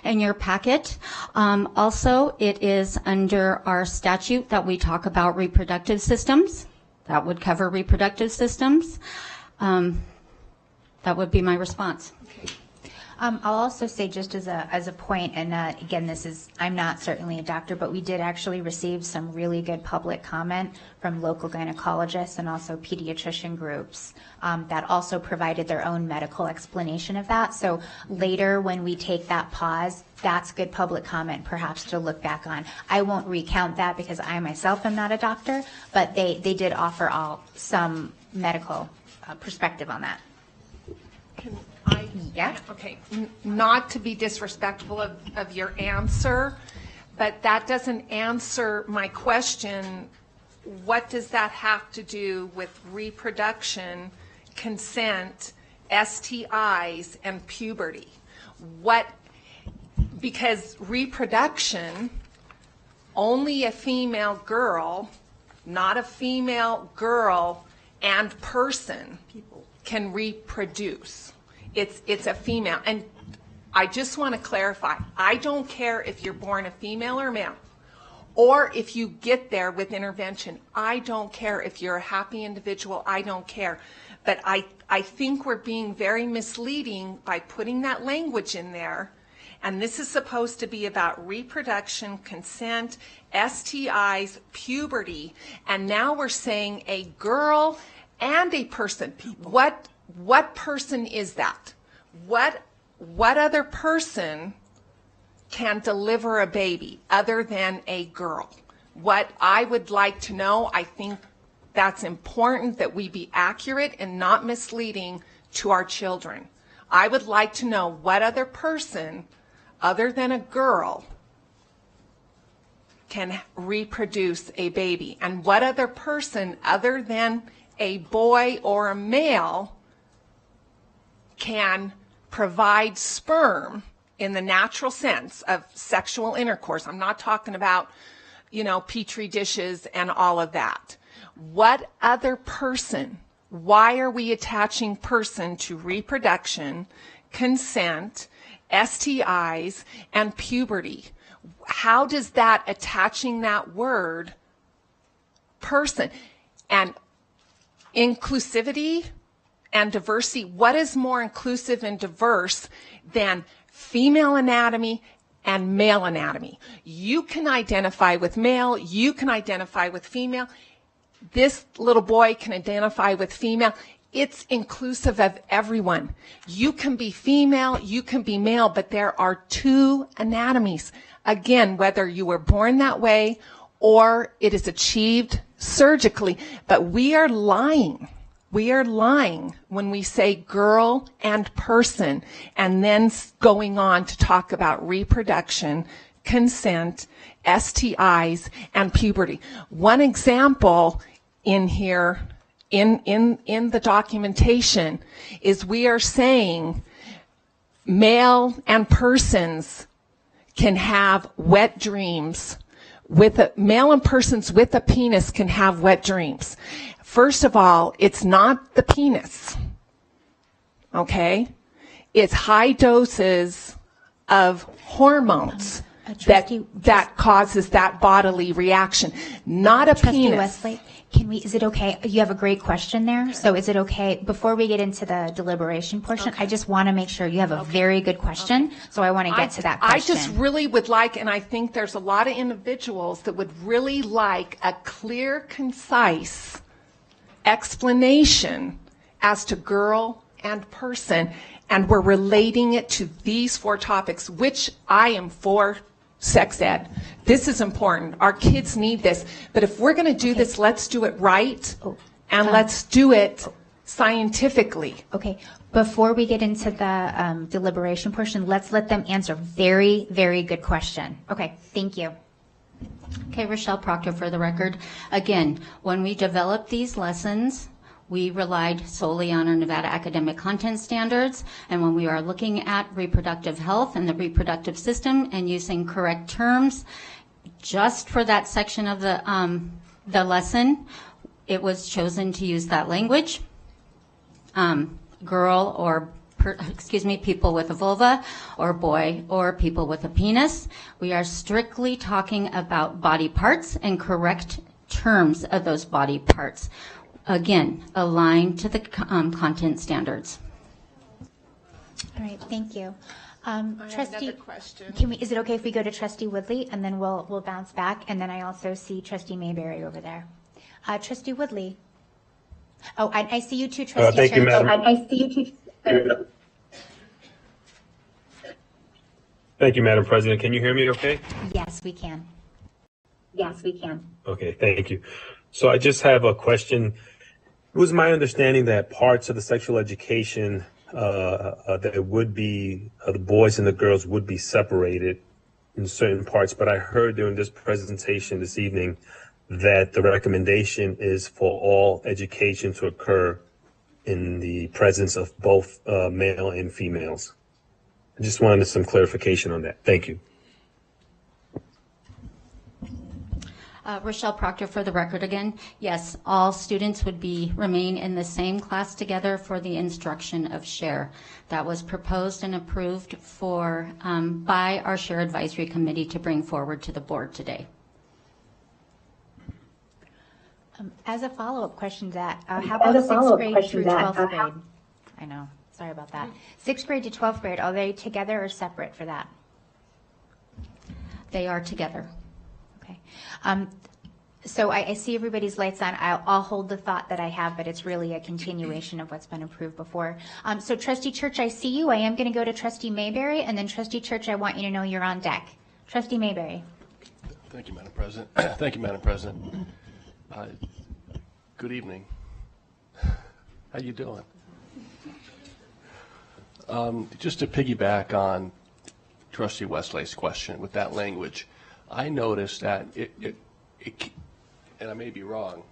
K: in your packet. Also, it is under our statute that we talk about reproductive systems. That would cover reproductive systems. That would be my response.
A: I'll also say, just as a point, and again, I'm not certainly a doctor, but we did actually receive some really good public comment from local gynecologists and also pediatrician groups that also provided their own medical explanation of that. So later, when we take that pause, that's good public comment perhaps to look back on. I won't recount that because I myself am not a doctor, but they did offer some medical perspective on that. Yeah.
I: Okay, not to be disrespectful of your answer, but that doesn't answer my question. What does that have to do with reproduction, consent, STIs, and puberty? Because reproduction, only a female girl, not a female girl and person can reproduce. It's a female. And I just want to clarify, I don't care if you're born a female or male, or if you get there with intervention. I don't care if you're a happy individual. I don't care. But I think we're being very misleading by putting that language in there. And this is supposed to be about reproduction, consent, STIs, puberty. And now we're saying a girl and a person. What person is that? What other person can deliver a baby other than a girl? What I would like to know, I think that's important that we be accurate and not misleading to our children. I would like to know what other person other than a girl can reproduce a baby, and what other person other than a boy or a male can provide sperm in the natural sense of sexual intercourse. I'm not talking about, petri dishes and all of that. What other person? Why are we attaching person to reproduction, consent, STIs, and puberty? How does that, attaching that word, person, and inclusivity and diversity, what is more inclusive and diverse than female anatomy and male anatomy? You can identify with male, you can identify with female. This little boy can identify with female. It's inclusive of everyone. You can be female, you can be male, but there are two anatomies. Again, whether you were born that way or it is achieved surgically, but we are lying. We are lying when we say girl and person, and then going on to talk about reproduction, consent, STIs, and puberty. One example in here, in the documentation, is we are saying male and persons can have wet dreams. Male and persons with a penis can have wet dreams. First of all, it's not the penis, okay? It's high doses of hormones that causes that bodily reaction, not a penis.
A: Wesley, is it okay? You have a great question there. So is it okay, before we get into the deliberation portion, I just want to make sure you have a very good question. So I want to get to that question.
I: I just really would like, and I think there's a lot of individuals that would really like a clear, concise explanation as to girl and person, and we're relating it to these four topics, which I am for sex ed. This is important. Our kids need this. But if we're going to do this, let's do it right, and let's do it scientifically.
A: Okay. Before we get into the deliberation portion, let's let them answer. Very, very good question. Okay. Thank you.
K: Okay, Rochelle Proctor for the record. Again, when we developed these lessons, we relied solely on our Nevada academic content standards, and when we are looking at reproductive health and the reproductive system and using correct terms, just for that section of the lesson, it was chosen to use that language. Girl or people with a vulva, or boy, or people with a penis. We are strictly talking about body parts and correct terms of those body parts. Again, aligned to the content standards.
A: All right, thank you.
U: I have
A: Trustee,
U: another question.
A: is it okay if we go to Trustee Woodley and then we'll bounce back? And then I also see Trustee Mayberry over there. Trustee Woodley. Oh, I see you too, Trustee
F: Thank you,
A: Church.
F: Madam.
A: I see you too.
F: Thank you, Madam President. Can you hear me okay?
A: Yes, we can. Yes, we can.
F: Okay, thank you. So I just have a question. It was my understanding that parts of the sexual education that it would be the boys and the girls would be separated in certain parts, but I heard during this presentation this evening that the recommendation is for all education to occur in the presence of both male and females. I just wanted some clarification on that. Thank you.
K: Rochelle Proctor for the record again. Yes, all students would remain in the same class together for the instruction of SHARE. That was proposed and approved by our SHARE Advisory Committee to bring forward to the board today.
A: As a follow-up question to that, how about 6th grade through 12th grade? I know, sorry about that. 6th grade to 12th grade, are they together or separate for that?
K: They are together.
A: Okay. So I see everybody's lights on. I'll hold the thought that I have, but it's really a continuation of what's been approved before. So Trustee Church, I see you. I am going to go to Trustee Mayberry, and then Trustee Church, I want you to know you're on deck. Trustee Mayberry.
R: Thank you, Madam President. Thank you, Madam President. Good evening. How you doing? Just to piggyback on Trustee Westlay's question with that language, I noticed that it, and I may be wrong,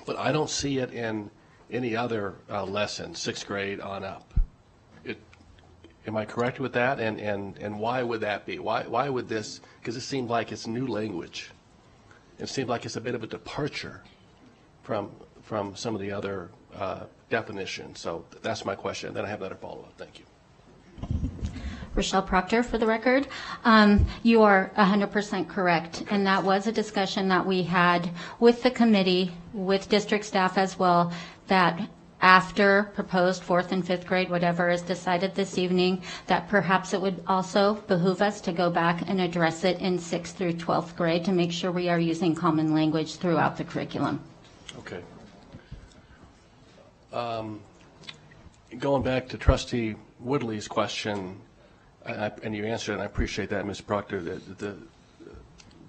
R: but I don't see it in any other lesson, 6th grade on up. Am I correct with that? And why would that be? Why would this? Because it seemed like it's new language. It seemed like it's a bit of a departure from some of the other definitions. So that's my question. Then I have another follow-up. Thank you.
K: Rochelle Proctor for the record. You are 100% correct, and that was a discussion that we had with the committee, with district staff as well, that after proposed 4th and 5th grade, whatever is decided this evening, that perhaps it would also behoove us to go back and address it in 6th through 12th grade to make sure we are using common language throughout the curriculum.
R: Okay. Going back to Trustee Woodley's question, and you answered, and I appreciate that, Ms. Proctor, that the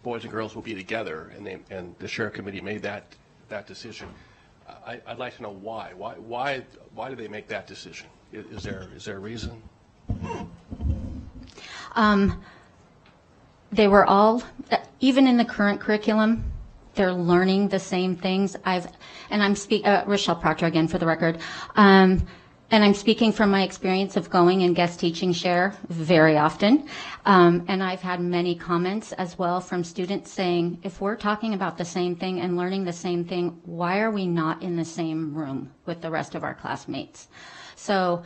R: boys and girls will be together, and the SHARE Committee made that decision. I'd like to know why. Why do they make that decision? Is there a reason?
K: They were all, even in the current curriculum, they're learning the same things. I'm Rochelle Proctor again for the record. And I'm speaking from my experience of going and guest teaching SHARE very often. And I've had many comments as well from students saying, if we're talking about the same thing and learning the same thing, why are we not in the same room with the rest of our classmates? So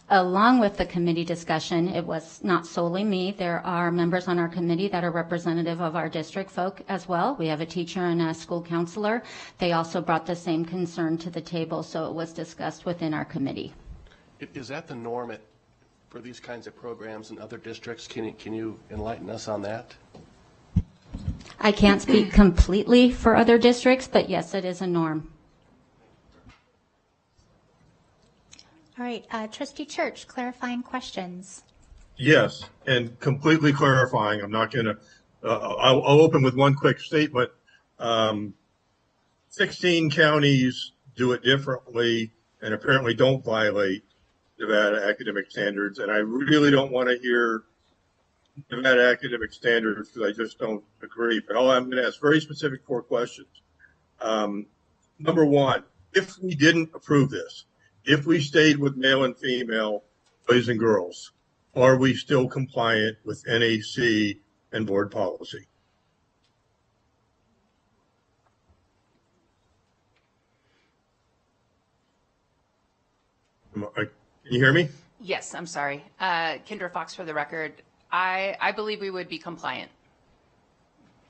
K: along with the committee discussion, it was not solely me. There are members on our committee that are representative of our district folk as well. We have a teacher and a school counselor. They also brought the same concern to the table, so it was discussed within our committee.
R: Is that the norm for these kinds of programs in other districts? Can you enlighten us on that?
K: I can't speak completely for other districts, but yes, it is a norm.
A: All right, Trustee Church, clarifying questions.
C: Yes, and completely clarifying. I'm not going to, I'll open with one quick statement. 16 counties do it differently and apparently don't violate Nevada academic standards. And I really don't want to hear Nevada academic standards because I just don't agree. But I'm going to ask very specific 4 questions. Number one, if we didn't approve this, if we stayed with male and female boys and girls, are we still compliant with NAC and board policy? Can you hear me?
J: Yes, I'm sorry. Kendra Fox for the record. I believe we would be compliant.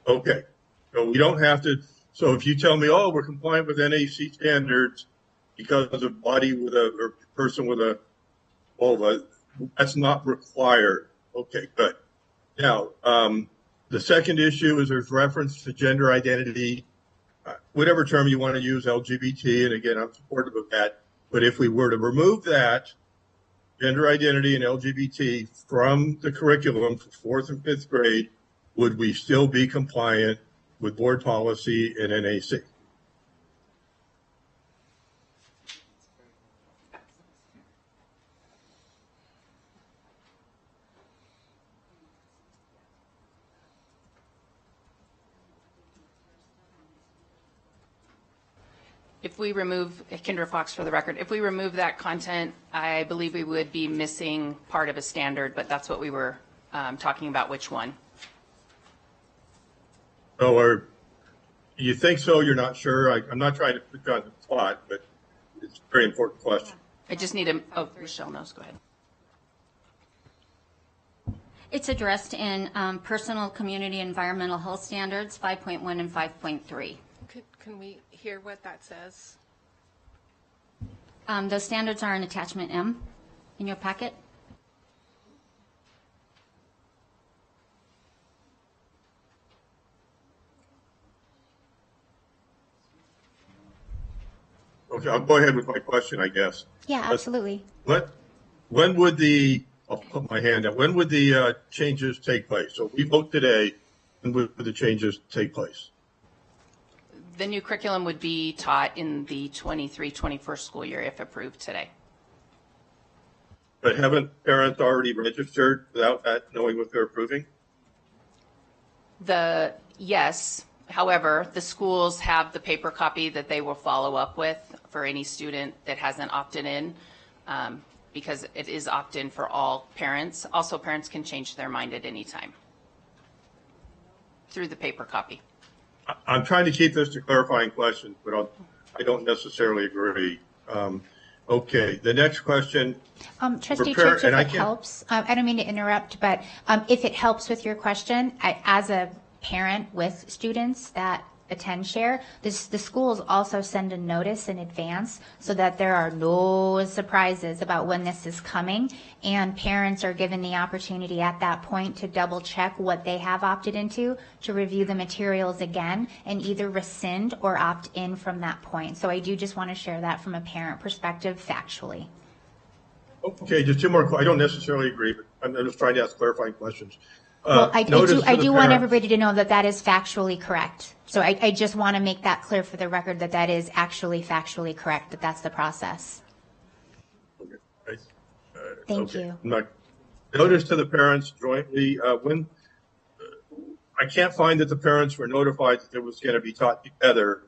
C: Okay. So we don't have to. So if you tell me, oh, we're compliant with NAC standards because of body with or person with a vulva, that's not required. Okay, good. Now, the second issue is there's reference to gender identity, whatever term you want to use, LGBT, and again, I'm supportive of that. But if we were to remove that, gender identity and LGBT from the curriculum for 4th and 5th grade, would we still be compliant with board policy and NAC?
J: If we remove, Kendra Fox for the record, if we remove that content, I believe we would be missing part of a standard, but that's what we were talking about, which one.
C: So, or you think so, you're not sure? I'm not trying to put you on the spot, but it's a very important question.
J: I just need a, oh, Michelle knows, go ahead.
K: It's addressed in Personal Community Environmental Health Standards 5.1 and 5.3.
I: Can we hear what that says?
K: Those standards are in attachment M in your packet.
C: Okay, I'll go ahead with my question, I guess.
A: Yeah, absolutely.
C: When would the, I'll put my hand up, when would the changes take place? So we vote today, when would the changes take place?
J: The new curriculum would be taught in the 23-24 school year if approved today.
C: But haven't parents already registered without that knowing what they're approving?
J: Yes, however, the schools have the paper copy that they will follow up with for any student that hasn't opted in, because it is opt-in for all parents. Also, parents can change their mind at any time through the paper copy.
C: I'm trying to keep this to clarifying questions, but I don't necessarily agree. Okay, the next question.
A: Trustee Church, if it helps, I don't mean to interrupt, but if it helps with your question, as a parent with students that attend share, the schools also send a notice in advance so that there are no surprises about when this is coming, and parents are given the opportunity at that point to double check what they have opted into, to review the materials again, and either rescind or opt in from that point. So I do just want to share that from a parent perspective factually.
C: Okay, just two more. I don't necessarily agree, but I'm just trying to ask clarifying questions.
A: Well, I do want everybody to know that that is factually correct. So I just want to make that clear for the record that that is actually factually correct, that that's the process.
C: Okay.
A: Thank you.
C: Notice to the parents jointly, when I can't find that the parents were notified that it was going to be taught together.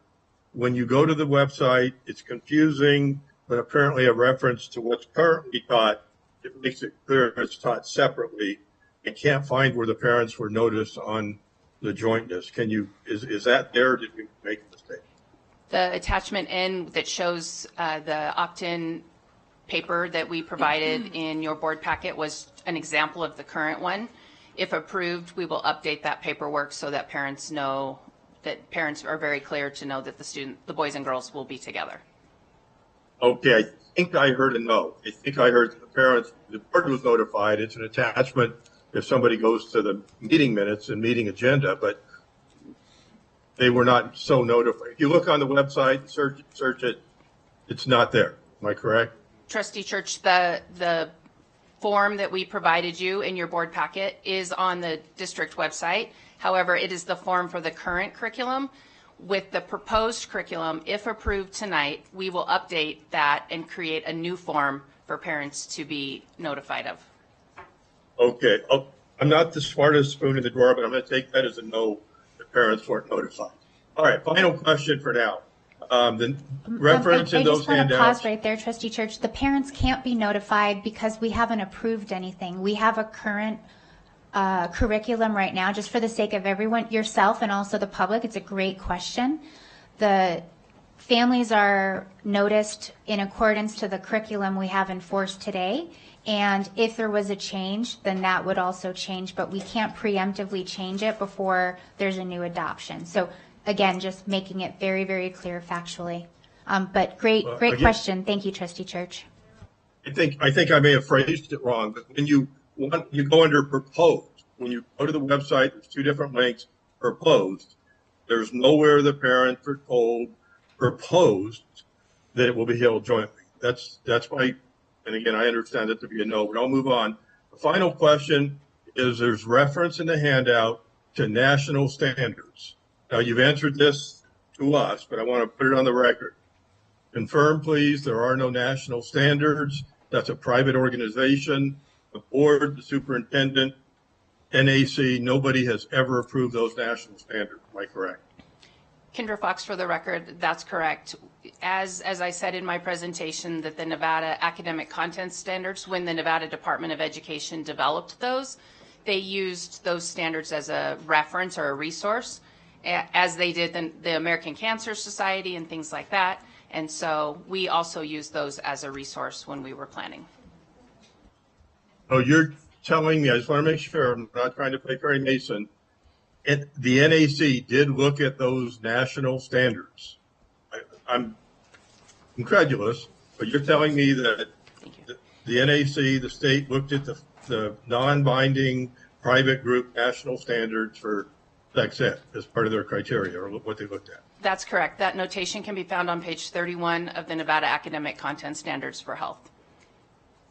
C: When you go to the website, it's confusing, but apparently a reference to what's currently taught, it makes it clear it's taught separately. I can't find where the parents were noticed on the jointness. Can you, is that there? Or did we make a mistake?
J: The attachment N that shows the opt-in paper that we provided in your board packet was an example of the current one. If approved, we will update that paperwork so that parents know, that parents are very clear to know that the boys and girls will be together.
C: Okay, I think I heard a no. I think I heard the parents, the board was notified. It's an attachment if somebody goes to the meeting minutes and meeting agenda, but they were not so notified. If you look on the website, search it, it's not there. Am I correct?
J: Trustee Church, the form that we provided you in your board packet is on the district website. However, it is the form for the current curriculum. With the proposed curriculum, if approved tonight, we will update that and create a new form for parents to be notified of.
C: Okay. I'm not the smartest spoon in the drawer, but I'm going to take that as a no. The parents weren't notified. All right. Final question for now. The reference in those handouts.
A: I just want to pause right there, Trustee Church. The parents can't be notified because we haven't approved anything. We have a current curriculum right now, just for the sake of everyone, yourself and also the public. It's a great question. The families are noticed in accordance to the curriculum we have in force today. And if there was a change, then that would also change, but we can't preemptively change it before there's a new adoption. So again, just making it very, very clear factually. But great question. Thank you, Trustee Church.
C: I think I may have phrased it wrong, but when you go under proposed, when you go to the website, there's two different links, proposed. There's nowhere the parents are told proposed that it will be held jointly. That's why, and again, I understand it to be a no, but I'll move on. The final question is there's reference in the handout to national standards. Now, you've answered this to us, but I want to put it on the record. Confirm, please, there are no national standards. That's a private organization. The board, the superintendent, NAC, nobody has ever approved those national standards. Am I correct?
J: Kendra Fox, for the record, that's correct. As I said in my presentation, that the Nevada Academic Content Standards, when the Nevada Department of Education developed those, they used those standards as a reference or a resource, as they did the American Cancer Society and things like that. And so we also used those as a resource when we were planning.
C: Oh, you're telling me, I just want to make sure, I'm not trying to play Perry Mason, the NAC did look at those national standards. I'm incredulous, but you're telling me that the NAC, the state, looked at the non-binding private group national standards for sex ed as part of their criteria, or what they looked at.
J: That's correct. That notation can be found on page 31 of the Nevada Academic Content Standards for Health.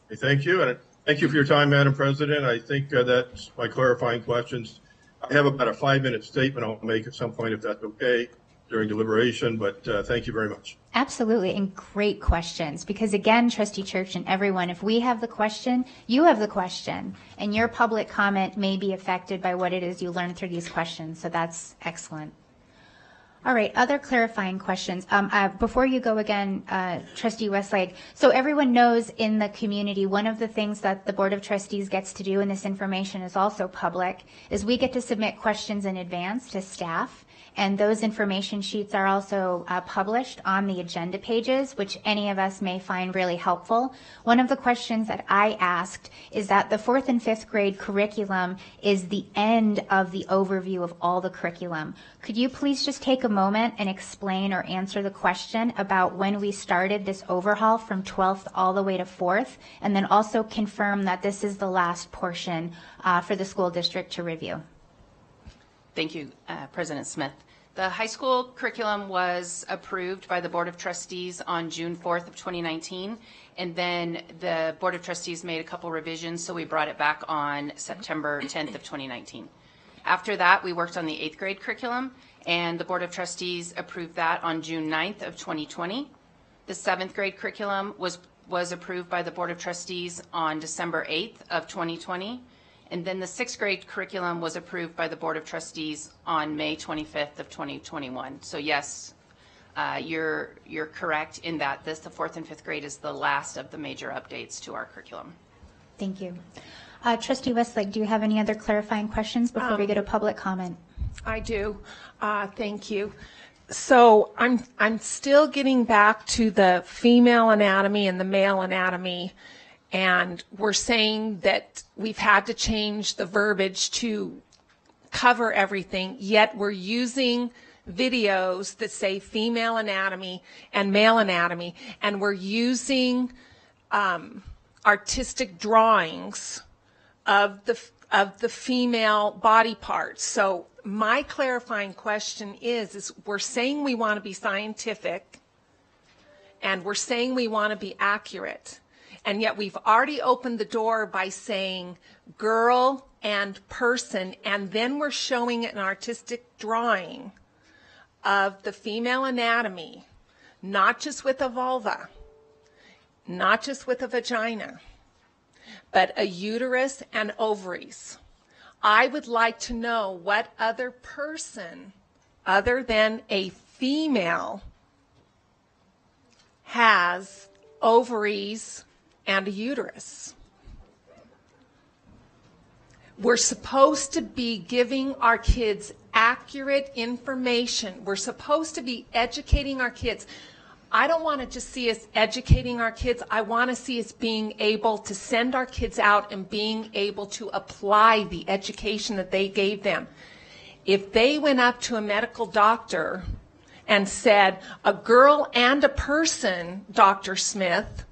C: Okay, thank you, and thank you for your time, Madam President. I think that's my clarifying questions. I have about a 5-minute statement I'll make at some point, if that's okay, during deliberation, but thank you very much.
A: Absolutely, and great questions, because again, Trustee Church and everyone, if we have the question, you have the question, and your public comment may be affected by what it is you learn through these questions, so that's excellent. All right, other clarifying questions. Before you go again, Trustee Westlake, so everyone knows in the community, one of the things that the Board of Trustees gets to do, and this information is also public, is we get to submit questions in advance to staff. And those information sheets are also published on the agenda pages, which any of us may find really helpful. One of the questions that I asked is that the 4th and 5th grade curriculum is the end of the overview of all the curriculum. Could you please just take a moment and explain or answer the question about when we started this overhaul from 12th all the way to 4th, and then also confirm that this is the last portion for the school district to review?
J: Thank you, President Smith. The high school curriculum was approved by the Board of Trustees on June 4th of 2019, and then the Board of Trustees made a couple revisions, so we brought it back on September 10th of 2019. After that, we worked on the 8th grade curriculum, and the Board of Trustees approved that on June 9th of 2020. The 7th grade curriculum was approved by the Board of Trustees on December 8th of 2020. And then the 6th grade curriculum was approved by the Board of Trustees on May 25th of 2021. So yes, you're correct in that the 4th and 5th grade is the last of the major updates to our curriculum.
A: Thank you. Trustee Westlake, do you have any other clarifying questions before we go to public comment?
U: I do. Thank you. So I'm still getting back to the female anatomy and the male anatomy. And we're saying that we've had to change the verbiage to cover everything, yet we're using videos that say female anatomy and male anatomy, and we're using artistic drawings of the female body parts. So my clarifying question is we're saying we want to be scientific, and we're saying we want to be accurate. And yet we've already opened the door by saying girl and person, and then we're showing an artistic drawing of the female anatomy, not just with a vulva, not just with a vagina, but a uterus and ovaries. I would like to know what other person other than a female has ovaries and a uterus. We're supposed to be giving our kids accurate information. We're supposed to be educating our kids. I don't want to just see us educating our kids. I want to see us being able to send our kids out and being able to apply the education that they gave them. If they went up to a medical doctor and said, a girl and a person, Dr. Smith,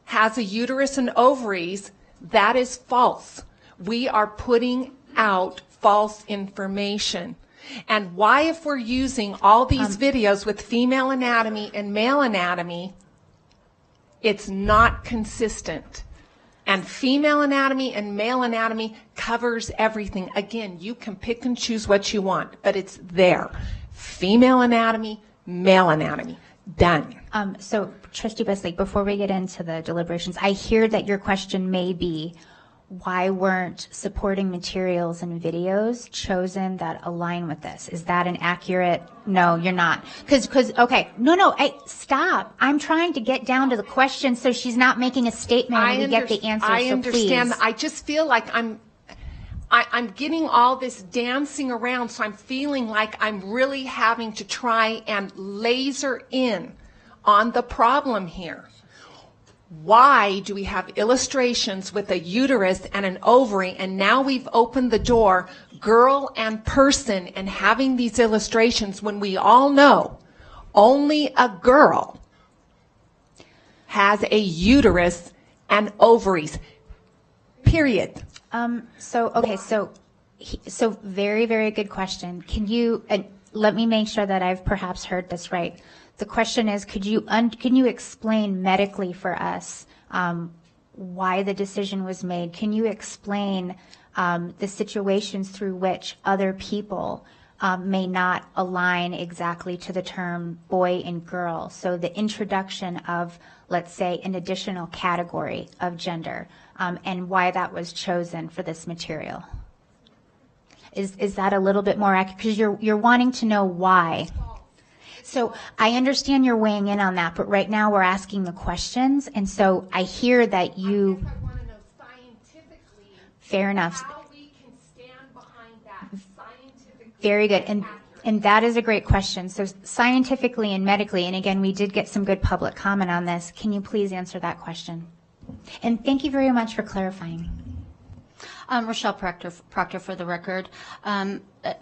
I: has a uterus and ovaries, that is false. We are putting out false information. And why, if we're using all these videos with female anatomy and male anatomy, it's not consistent. And female anatomy and male anatomy covers everything. Again, you can pick and choose what you want, but it's there. Female anatomy, male anatomy. Done.
A: So, Trustee Besley, before we get into the deliberations, I hear that your question may be, why weren't supporting materials and videos chosen that align with this? Is that an accurate? No, you're not. Okay, no, stop. I'm trying to get down to the question so she's not making a statement and we get the answer,
I: I understand.
A: Please.
I: I just feel like I'm getting all this dancing around, so I'm feeling like I'm really having to try and laser in on the problem here. Why do we have illustrations with a uterus and an ovary, and now we've opened the door, girl and person, and having these illustrations when we all know only a girl has a uterus and ovaries, period.
A: So very, very good question. Can you, let me make sure that I've perhaps heard this right. The question is, can you explain medically for us why the decision was made? Can you explain the situations through which other people may not align exactly to the term boy and girl? So the introduction of, let's say, an additional category of gender and why that was chosen for this material. Is that a little bit more accurate? Because you're wanting to know why. So I understand you're weighing in on that, but right now we're asking the questions, and so I hear that you.
I: I want to know scientifically.
A: Fair enough.
I: How we can stand behind that scientifically.
A: Very good, and that is a great question. So scientifically and medically, and again, we did get some good public comment on this. Can you please answer that question? And thank you very much for clarifying.
K: Rochelle Proctor for the record.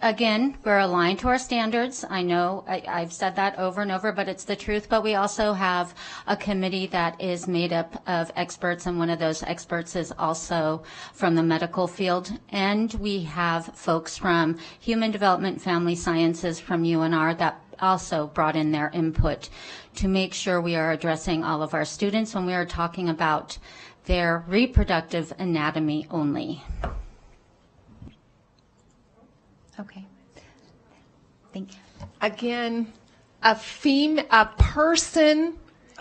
K: Again, we're aligned to our standards. I know I've said that over and over, but it's the truth. But we also have a committee that is made up of experts, and one of those experts is also from the medical field. And we have folks from Human Development, Family Sciences, from UNR that also brought in their input to make sure we are addressing all of our students when we are talking about their reproductive anatomy only.
A: Okay. Thank you.
I: Again, a person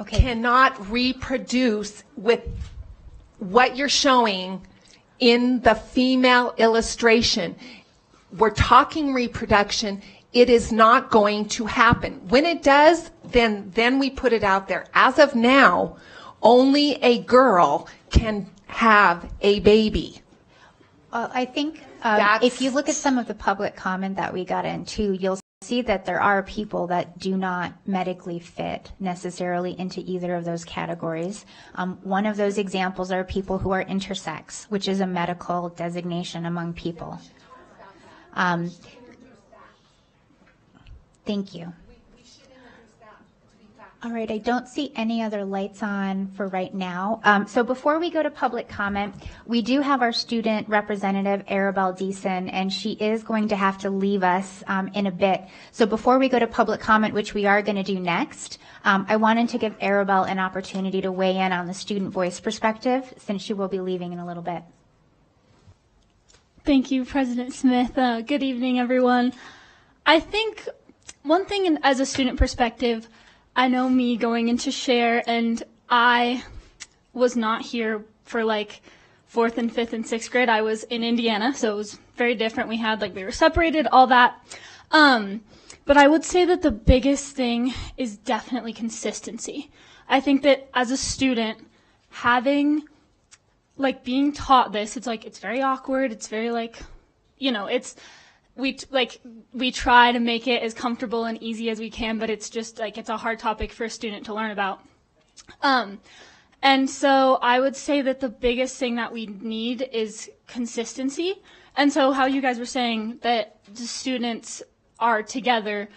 I: cannot reproduce with what you're showing in the female illustration. We're talking reproduction. It is not going to happen. When it does, then we put it out there. As of now, only a girl can have a baby.
A: I think if you look at some of the public comment that we got into, you'll see that there are people that do not medically fit necessarily into either of those categories. One of those examples are people who are intersex, which is a medical designation among people. Thank you. All right, I don't see any other lights on for right now. So before we go to public comment, we do have our student representative, Arabelle Deason, and she is going to have to leave us in a bit. So before we go to public comment, which we are going to do next, I wanted to give Arabelle an opportunity to weigh in on the student voice perspective, since she will be leaving in a little bit.
M: Thank you, President Smith. Good evening, everyone. I think one thing as a student perspective, I know me going into share, and I was not here for like 4th and 5th and 6th grade. I was in Indiana, so it was very different. We were separated, all that. But I would say that the biggest thing is definitely consistency. I think that as a student, being taught this, it's very awkward. It's very we try to make it as comfortable and easy as we can, but it's just it's a hard topic for a student to learn about. And so I would say that the biggest thing that we need is consistency. And so how you guys were saying that the students are together,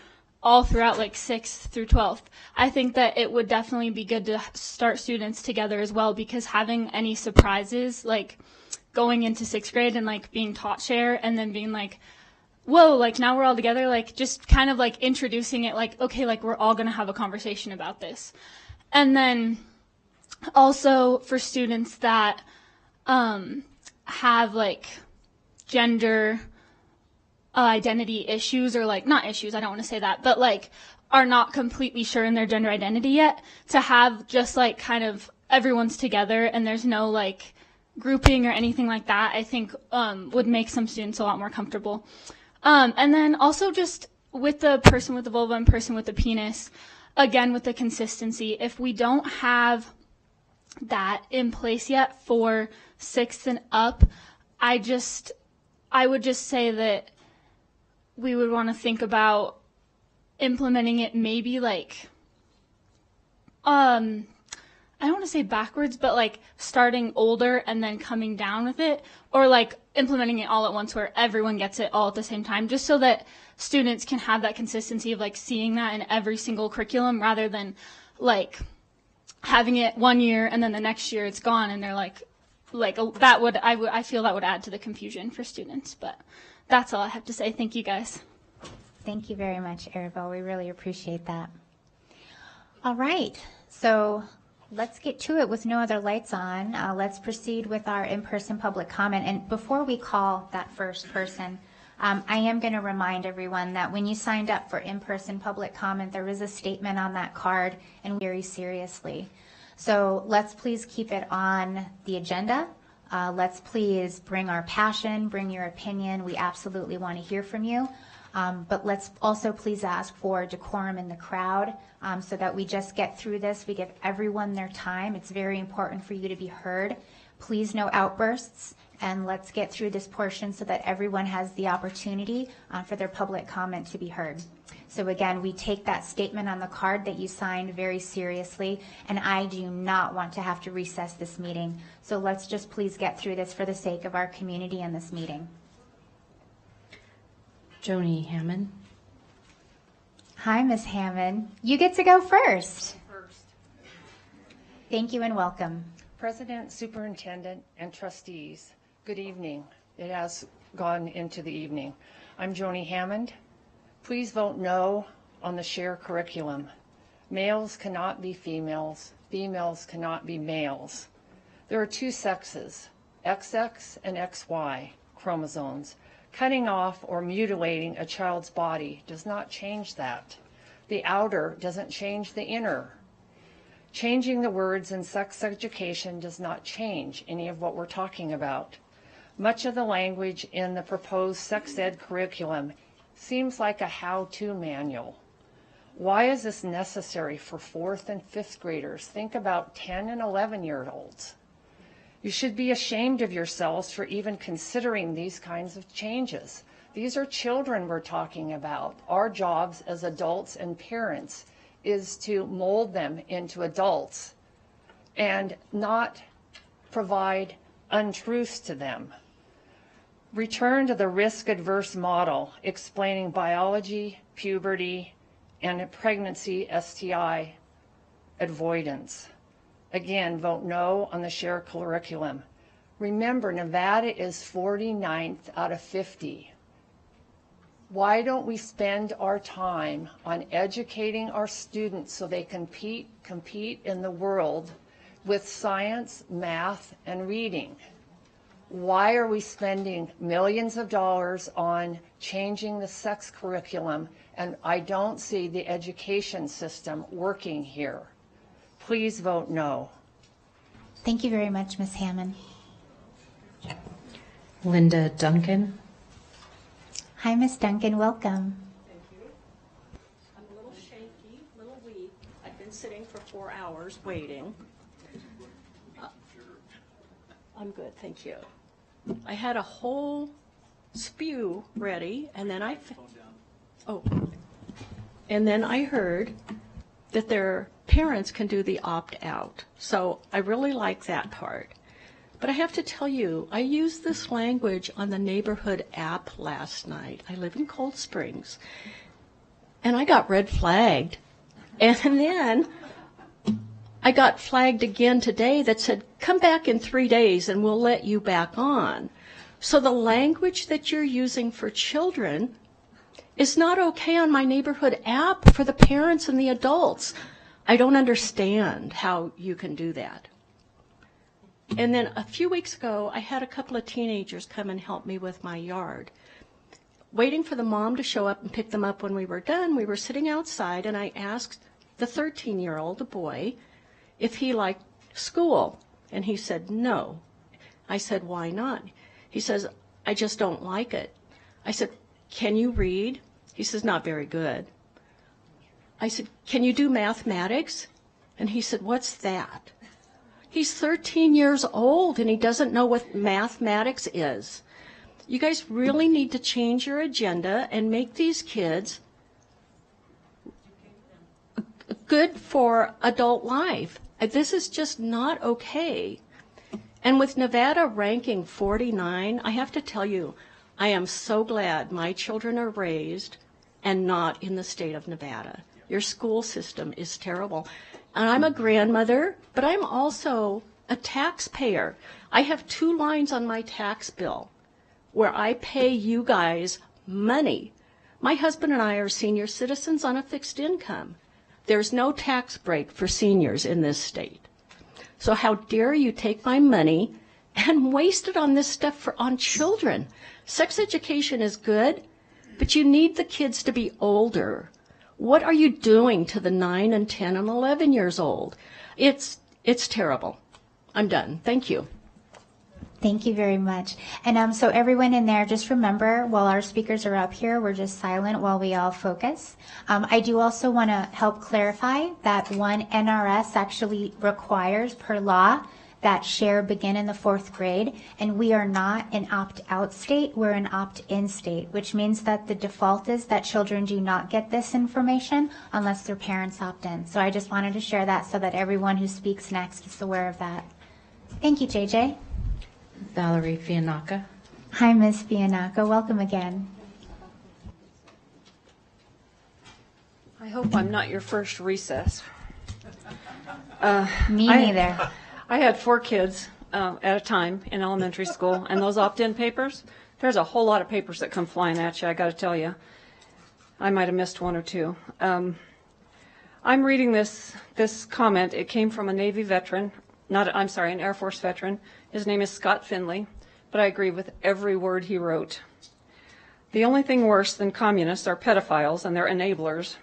M: all throughout like 6th through 12th. I think that it would definitely be good to start students together as well, because having any surprises, like going into 6th grade and like being taught share and then being like, whoa, like now we're all together, like just kind of like introducing it like, okay, like we're all going to have a conversation about this. And then also for students that have like gender identity issues, or like not issues, I don't want to say that, but like are not completely sure in their gender identity yet, to have just like kind of everyone's together and there's no like grouping or anything like that, I think would make some students a lot more comfortable. And then also just with the person with the vulva and person with the penis, again with the consistency, if we don't have that in place yet for 6th and up, I would just say that we would want to think about implementing it maybe like, I don't want to say backwards, but like starting older and then coming down with it, or like implementing it all at once where everyone gets it all at the same time, just so that students can have that consistency of like seeing that in every single curriculum, rather than like having it one year and then the next year it's gone and they're like that would, I feel that would add to the confusion for students. But that's all I have to say. Thank you guys.
A: Thank you very much, Arabelle. We really appreciate that. All right, so let's get to it with no other lights on. Let's proceed with our in-person public comment. And before we call that first person, I am going to remind everyone that when you signed up for in-person public comment, there was a statement on that card, and very seriously. So let's please keep it on the agenda. Let's please bring our passion, bring your opinion. We absolutely want to hear from you. But let's also please ask for decorum in the crowd, so that we just get through this. We give everyone their time. It's very important for you to be heard. Please no outbursts, and let's get through this portion so that everyone has the opportunity for their public comment to be heard. So again, we take that statement on the card that you signed very seriously, and I do not want to have to recess this meeting. So let's just please get through this for the sake of our community and this meeting.
L: Joni Hammond.
A: Hi, Ms. Hammond. You get to go first. Thank you and welcome.
N: President, Superintendent, and Trustees, good evening. It has gone into the evening. I'm Joni Hammond. Please vote no on the share curriculum. Males cannot be females. Females cannot be males. There are two sexes, XX and XY chromosomes. Cutting off or mutilating a child's body does not change that. The outer doesn't change the inner. Changing the words in sex education does not change any of what we're talking about. Much of the language in the proposed sex ed curriculum seems like a how-to manual. Why is this necessary for 4th and 5th graders? Think about 10 and 11-year-olds. You should be ashamed of yourselves for even considering these kinds of changes. These are children we're talking about. Our jobs as adults and parents is to mold them into adults and not provide untruths to them. Return to the risk-adverse model explaining biology, puberty, and pregnancy STI avoidance. Again, vote no on the share curriculum. Remember, Nevada is 49th out of 50. Why don't we spend our time on educating our students so they can compete in the world with science, math, and reading? Why are we spending millions of dollars on changing the sex curriculum, and I don't see the education system working here? Please vote no.
A: Thank you very much, Ms. Hammond.
L: Linda Duncan.
A: Hi, Ms. Duncan. Welcome.
G: Thank you. I'm a little shaky, a little weak. I've been sitting for 4 hours waiting. I'm good, thank you. I had a whole spew ready, and then and then I heard that their parents can do the opt-out. So I really like that part. But I have to tell you, I used this language on the neighborhood app last night. I live in Cold Springs.
Q: and I got red flagged. And then I got flagged again today that said, come back in 3 days and we'll let you back on. So the language that you're using for children is not okay on my neighborhood app for the parents and the adults. I don't understand how you can do that. And then a few weeks ago, I had a couple of teenagers come and help me with my yard. Waiting for the mom to show up and pick them up when we were done, we were sitting outside, and I asked the 13-year-old, a boy, if he liked school. And he said no. I said, why not? He says, I just don't like it. I said, can you read? He says, not very good. I said, can you do mathematics? And he said, what's that? He's 13 years old and he doesn't know what mathematics is. You guys really need to change your agenda and make these kids good for adult life. This is just not okay. And with Nevada ranking 49, I have to tell you, I am so glad my children are raised and not in the state of Nevada. Your school system is terrible. And I'm a grandmother, but I'm also a taxpayer. I have 2 lines on my tax bill where I pay you guys money. My husband and I are senior citizens on a fixed income. There's no tax break for seniors in this state. So how dare you take my money and waste it on this stuff on children? Sex education is good, but you need the kids to be older. What are you doing to the 9 and 10 and 11 years old? It's terrible. I'm done. Thank you.
A: Thank you very much. And so everyone in there, just remember, while our speakers are up here, we're just silent while we all focus. I do also want to help clarify that NRS actually requires per law that share begin in the 4th grade, and we are not an opt-out state, we're an opt-in state, which means that the default is that children do not get this information unless their parents opt in. So I just wanted to share that so that everyone who speaks next is aware of that. Thank you, JJ.
L: Valerie Fiannaca.
A: Hi, Ms. Fiannaca. Welcome again.
O: I hope I'm not your first recess.
A: Me neither.
O: I had 4 kids at a time in elementary school, and those opt-in papers, there's a whole lot of papers that come flying at you, I got to tell you. I might have missed 1 or 2. I'm reading this comment. It came from a Navy veteran, an Air Force veteran. His name is Scott Finley, but I agree with every word he wrote. The only thing worse than communists are pedophiles and their enablers.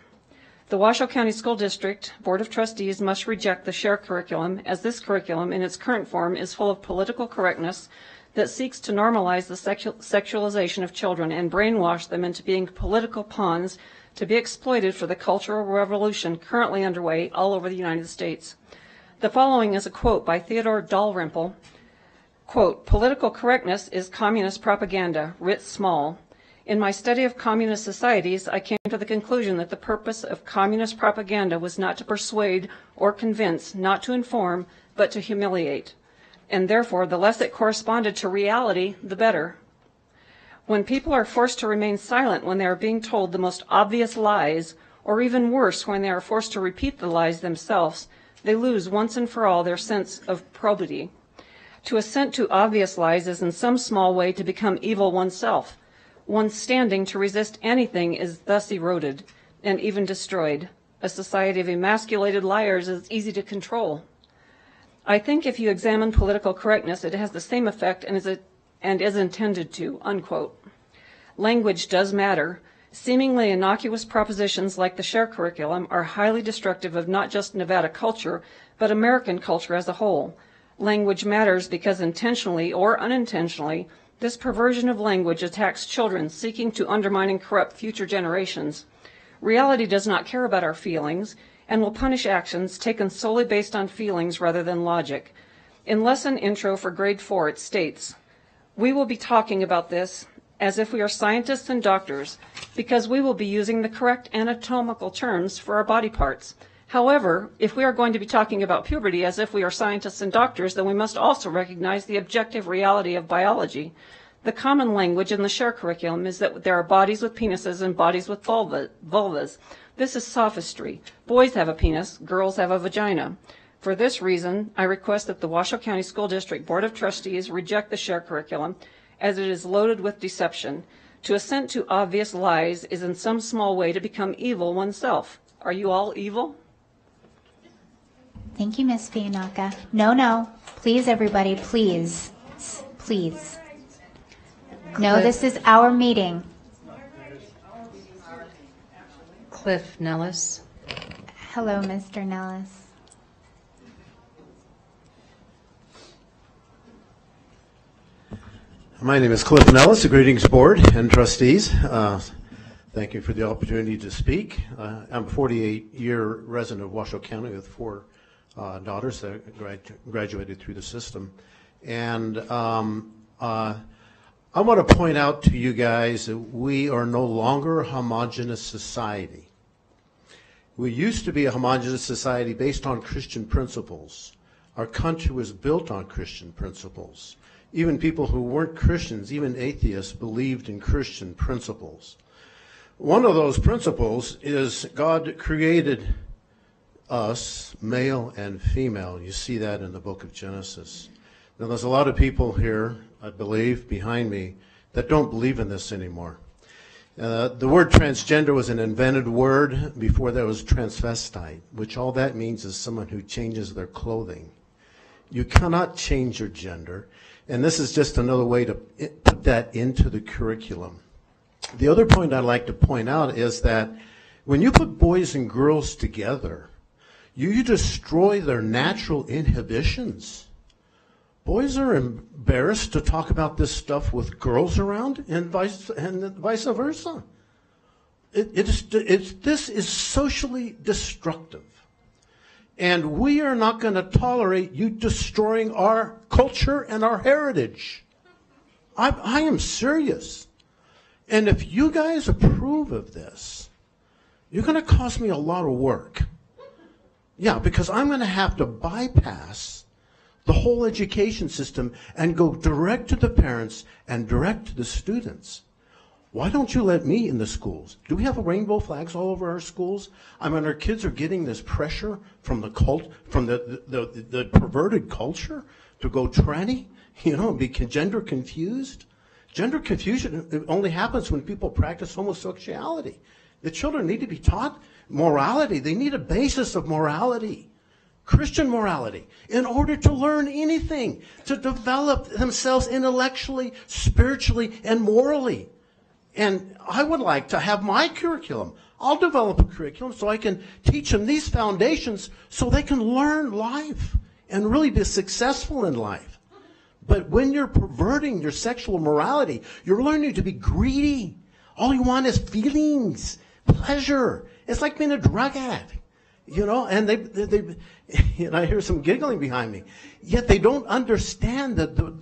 O: The Washoe County School District Board of Trustees must reject the SHARE curriculum, as this curriculum in its current form is full of political correctness that seeks to normalize the sexualization of children and brainwash them into being political pawns to be exploited for the cultural revolution currently underway all over the United States. The following is a quote by Theodore Dalrymple. Quote, political correctness is communist propaganda, writ small. In my study of communist societies, I came to the conclusion that the purpose of communist propaganda was not to persuade or convince, not to inform, but to humiliate. And therefore, the less it corresponded to reality, the better. When people are forced to remain silent when they are being told the most obvious lies, or even worse, when they are forced to repeat the lies themselves, they lose once and for all their sense of probity. To assent to obvious lies is in some small way to become evil oneself. One's standing to resist anything is thus eroded and even destroyed. A society of emasculated liars is easy to control. I think if you examine political correctness, it has the same effect and is intended to, unquote. Language does matter. Seemingly innocuous propositions like the SHARE curriculum are highly destructive of not just Nevada culture, but American culture as a whole. Language matters because intentionally or unintentionally, this perversion of language attacks children seeking to undermine and corrupt future generations. Reality does not care about our feelings and will punish actions taken solely based on feelings rather than logic. In lesson intro for grade 4, it states, we will be talking about this as if we are scientists and doctors because we will be using the correct anatomical terms for our body parts. However, if we are going to be talking about puberty as if we are scientists and doctors, then we must also recognize the objective reality of biology. The common language in the SHARE curriculum is that there are bodies with penises and bodies with vulvas. This is sophistry. Boys have a penis, girls have a vagina. For this reason, I request that the Washoe County School District Board of Trustees reject the SHARE curriculum as it is loaded with deception. To assent to obvious lies is in some small way to become evil oneself. Are you all evil?
A: Thank you, Ms. Fianaka. No. Please, everybody, please. Please. No, this is our meeting.
L: Cliff Nellis.
A: Hello, Mr. Nellis.
P: My name is Cliff Nellis. Greetings, board and trustees. Thank you for the opportunity to speak. I'm a 48-year resident of Washoe County with 4 daughters that graduated through the system. And I want to point out to you guys that we are no longer a homogenous society. We used to be a homogenous society based on Christian principles. Our country was built on Christian principles. Even people who weren't Christians, even atheists, believed in Christian principles. One of those principles is God created us, male and female. You see that in the book of Genesis. Now, there's a lot of people here, I believe, behind me, that don't believe in this anymore. The word transgender was an invented word before there was transvestite, which all that means is someone who changes their clothing. You cannot change your gender, and this is just another way to put that into the curriculum. The other point I'd like to point out is that when you put boys and girls together, you destroy their natural inhibitions. Boys are embarrassed to talk about this stuff with girls around, and vice versa. This is socially destructive. And we are not going to tolerate you destroying our culture and our heritage. I am serious. And if you guys approve of this, you're going to cost me a lot of work. Yeah, because I'm going to have to bypass the whole education system and go direct to the parents and direct to the students. Why don't you let me in the schools? Do we have rainbow flags all over our schools? I mean, our kids are getting this pressure from the perverted culture to go tranny, and be gender confused. Gender confusion only happens when people practice homosexuality. The children need to be taught morality. They need a basis of morality. Christian morality, in order to learn anything, to develop themselves intellectually, spiritually, and morally. And I would like to have my curriculum. I'll develop a curriculum so I can teach them these foundations so they can learn life and really be successful in life. But when you're perverting your sexual morality, you're learning to be greedy. All you want is feelings, pleasure. It's like being a drug addict. And I hear some giggling behind me. Yet they don't understand the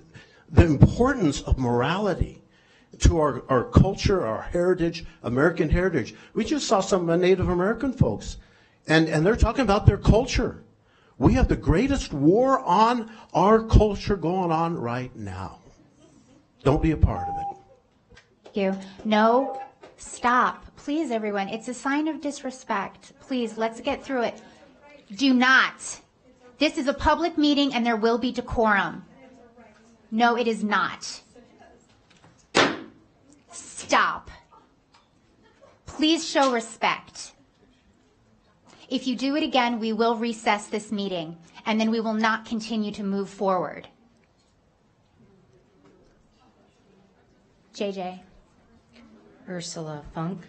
P: importance of morality to our culture, our heritage, American heritage. We just saw some Native American folks, and they're talking about their culture. We have the greatest war on our culture going on right now. Don't be a part of it.
A: Thank you. No, stop. Please, everyone. It's a sign of disrespect. Please, let's get through it. Do not. This is a public meeting and there will be decorum. No, it is not. Stop. Please show respect. If you do it again, we will recess this meeting and then we will not continue to move forward. JJ.
L: Ursula Funk.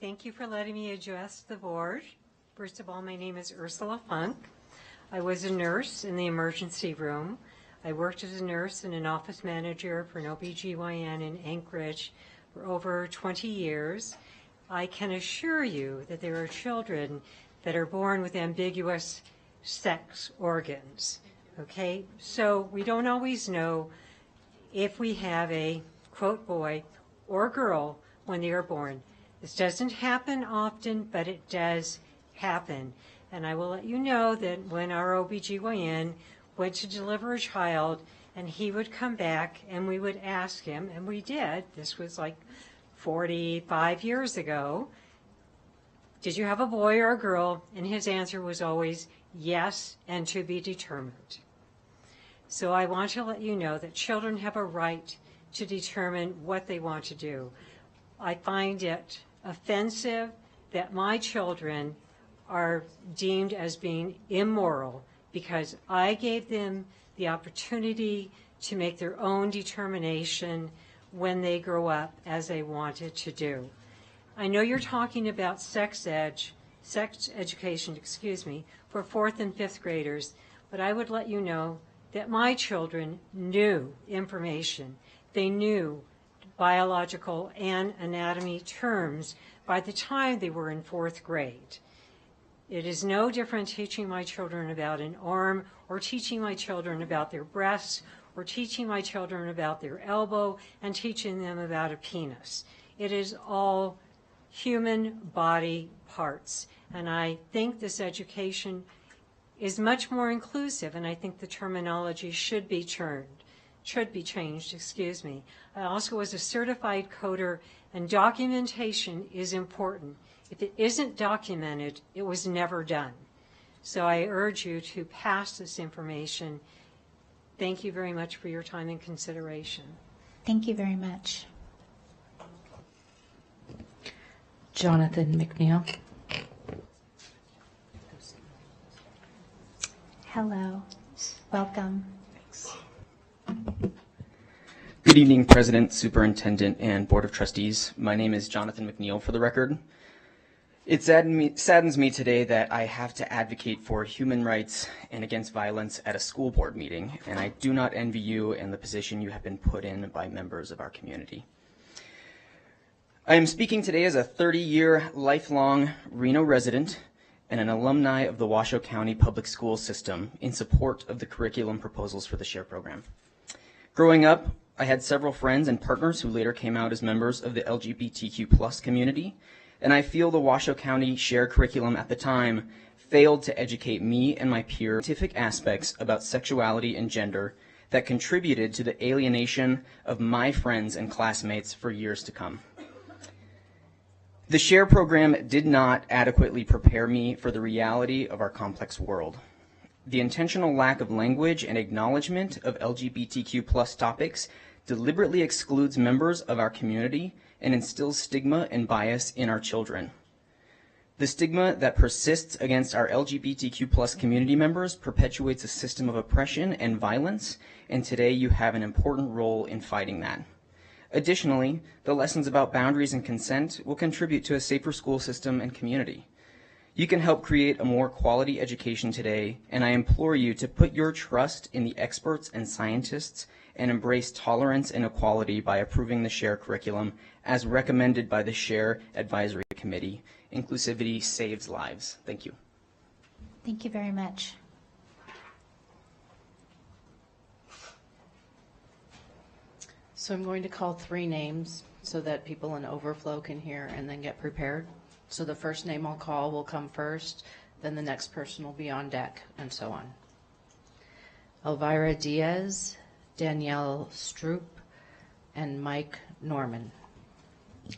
V: Thank you for letting me address the board. First of all, my name is Ursula Funk. I was a nurse in the emergency room. I worked as a nurse and an office manager for an OBGYN in Anchorage for over 20 years. I can assure you that there are children that are born with ambiguous sex organs, okay? So we don't always know if we have a quote, boy or girl when they are born. This doesn't happen often, but it does happen. And I will let you know that when our OBGYN went to deliver a child, and he would come back and we would ask him, and we did, this was like 45 years ago, did you have a boy or a girl? And his answer was always yes, and to be determined. So I want to let you know that children have a right to determine what they want to do. I find it offensive that my children are deemed as being immoral because I gave them the opportunity to make their own determination when they grow up as they wanted to do. I know you're talking about sex education, for 4th and 5th graders, but I would let you know that my children knew information. They knew biological and anatomy terms by the time they were in 4th grade. It is no different teaching my children about an arm or teaching my children about their breasts or teaching my children about their elbow and teaching them about a penis. It is all human body parts. And I think this education is much more inclusive, and I think the terminology should be changed. I also was a certified coder, and documentation is important. If it isn't documented, it was never done. So I urge you to pass this information. Thank you very much for your time and consideration.
A: Thank you very much.
L: Jonathan McNeil.
A: Hello. Welcome.
D: Good evening, President, Superintendent, and Board of Trustees. My name is Jonathan McNeil, for the record. It saddens me today that I have to advocate for human rights and against violence at a school board meeting, and I do not envy you and the position you have been put in by members of our community. I am speaking today as a 30-year lifelong Reno resident and an alumni of the Washoe County Public School System in support of the curriculum proposals for the SHARE program. Growing up, I had several friends and partners who later came out as members of the LGBTQ+ community, and I feel the Washoe County SHARE curriculum at the time failed to educate me and my peers scientific aspects about sexuality and gender that contributed to the alienation of my friends and classmates for years to come. The SHARE program did not adequately prepare me for the reality of our complex world. The intentional lack of language and acknowledgement of LGBTQ+ topics deliberately excludes members of our community and instills stigma and bias in our children. The stigma that persists against our LGBTQ+ community members perpetuates a system of oppression and violence, and today you have an important role in fighting that. Additionally, the lessons about boundaries and consent will contribute to a safer school system and community. You can help create a more quality education today, and I implore you to put your trust in the experts and scientists and embrace tolerance and equality by approving the SHARE curriculum as recommended by the SHARE Advisory Committee. Inclusivity saves lives. Thank you.
A: Thank you very much.
L: So I'm going to call 3 names so that people in overflow can hear and then get prepared. So the first name I'll call will come first, then the next person will be on deck, and so on. Elvira Diaz, Danielle Stroop, and Mike Norman.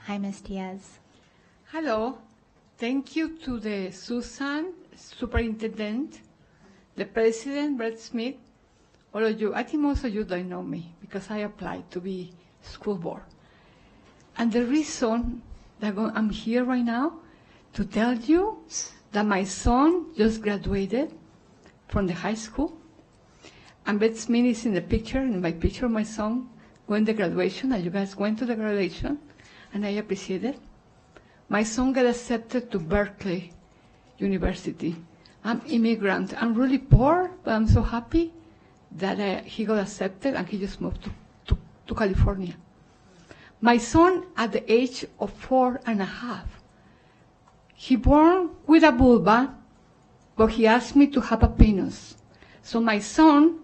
A: Hi, Ms. Diaz.
E: Hello. Thank you to the Susan Superintendent, the President, Brett Smith, all of you. I think most of you don't know me because I applied to be school board. And the reason that I'm here right now to tell you that my son just graduated from the high school. And Brett Smith is in the picture, in my picture of my son going to graduation, and you guys went to the graduation, and I appreciate it. My son got accepted to Berkeley University. I'm immigrant. I'm really poor, but I'm so happy that he got accepted and he just moved to California. My son, at the age of 4.5, he born with a vulva, but he asked me to have a penis. So my son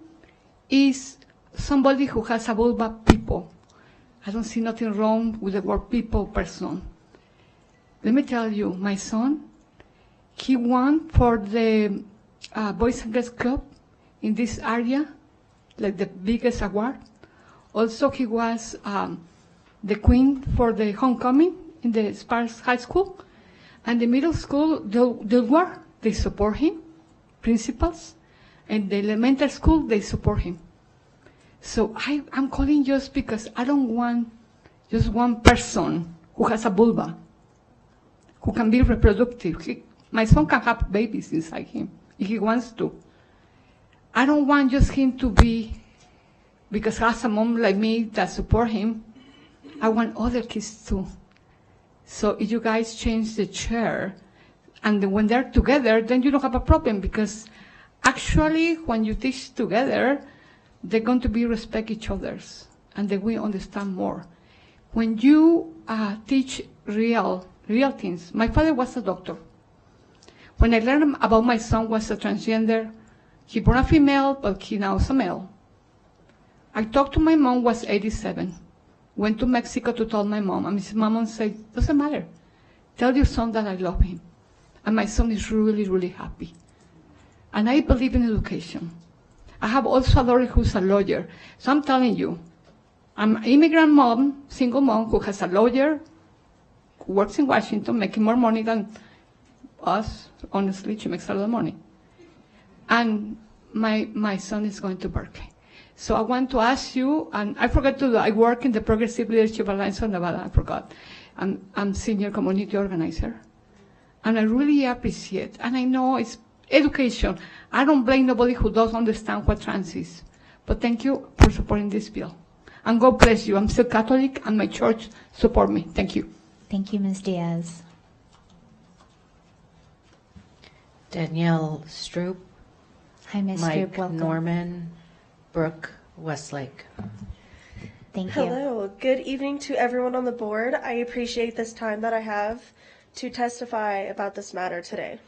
E: is somebody who has a vulva people. I don't see nothing wrong with the word people person. Let me tell you, my son, he won for the Boys and Girls Club in this area, like the biggest award. Also, he was the queen for the homecoming in the Sparks High School. And the middle school, they support him, principals. And the elementary school, they support him. So I'm calling just because I don't want just one person who has a vulva, who can be reproductive. My son can have babies inside him if he wants to. I don't want just him to be, because he has a mom like me that support him. I want other kids too. So if you guys change the chair, and then when they're together, then you don't have a problem, because actually when you teach together, they're going to be respect each other's, and they will understand more. When you teach real things, my father was a doctor. When I learned about my son was a transgender, he born a female, but he now is a male. I talked to my mom, was 87. Went to Mexico to tell my mom, and his mom said, doesn't matter. Tell your son that I love him. And my son is really, really happy. And I believe in education. I have also a daughter who's a lawyer. So I'm telling you, I'm an immigrant mom, single mom, who has a lawyer, who works in Washington, making more money than us. Honestly, she makes a lot of money. And my son is going to Berkeley. So I want to ask you, and I forgot to do, I work in the Progressive Leadership Alliance of Nevada, I forgot. I'm senior community organizer. And I really appreciate, and I know it's education. I don't blame nobody who doesn't understand what trans is. But thank you for supporting this bill. And God bless you. I'm still Catholic, and my church support me. Thank you.
A: Thank you, Ms. Diaz.
L: Danielle Stroop.
A: Hi, Ms.
L: Mike
A: Stroop. Welcome.
L: Norman. Brooke Westlake.
A: Thank you.
S: Hello. Good evening to everyone on the board. I appreciate this time that I have to testify about this matter today.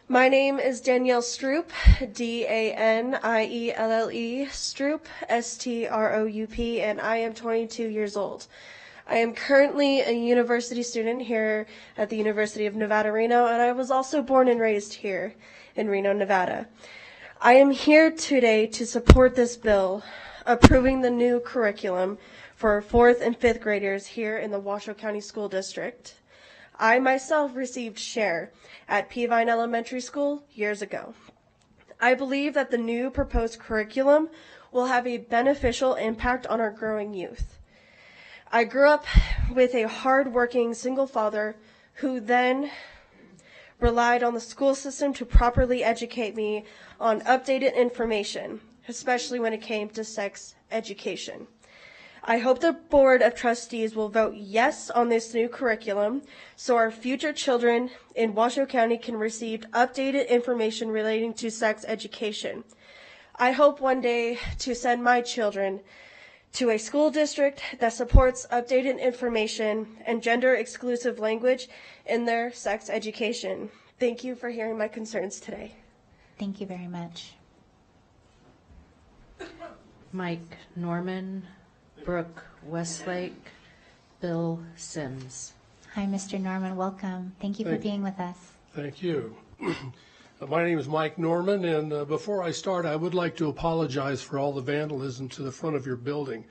S: My name is Danielle Stroop, D-A-N-I-E-L-L-E, Stroop, S-T-R-O-U-P, and I am 22 years old. I am currently a university student here at the University of Nevada, Reno, and I was also born and raised here in Reno, Nevada. I am here today to support this bill approving the new curriculum for 4th and 5th graders here in the Washoe County School District. I myself received SHARE at Peavine Elementary School years ago. I believe that the new proposed curriculum will have a beneficial impact on our growing youth. I grew up with a hard-working single father who then relied on the school system to properly educate me on updated information, especially when it came to sex education. I hope the Board of Trustees will vote yes on this new curriculum so our future children in Washoe County can receive updated information relating to sex education. I hope one day to send my children to a school district that supports updated information and gender-exclusive language in their sex education. Thank you for hearing my concerns today.
A: Thank you very much.
L: Mike Norman, Brooke Westlake, Bill Sims.
A: Hi, Mr. Norman. Welcome. Thank you for being with us.
T: Thank you. My name is Mike Norman, and before I start, I would like to apologize for all the vandalism to the front of your building.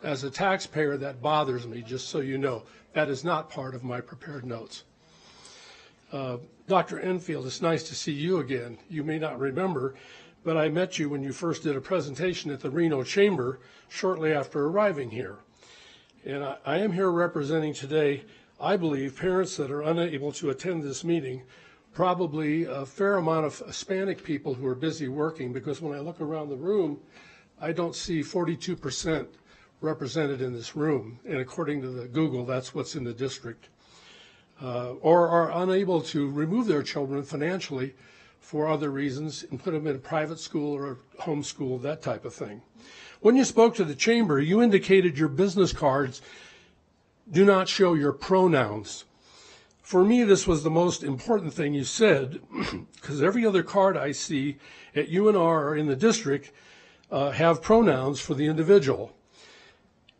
T: As a taxpayer, that bothers me, just so you know. That is not part of my prepared notes. Dr. Enfield, it's nice to see you again. You may not remember, but I met you when you first did a presentation at the Reno Chamber shortly after arriving here. And I am here representing today, I believe, parents that are unable to attend this meeting, probably a fair amount of Hispanic people who are busy working, because when I look around the room, I don't see 42% represented in this room. And according to the Google, that's what's in the district. Or are unable to remove their children financially for other reasons and put them in a private school or homeschool, that type of thing. When you spoke to the chamber, you indicated your business cards do not show your pronouns. For me, this was the most important thing you said, because every other card I see at UNR or in the district have pronouns for the individual.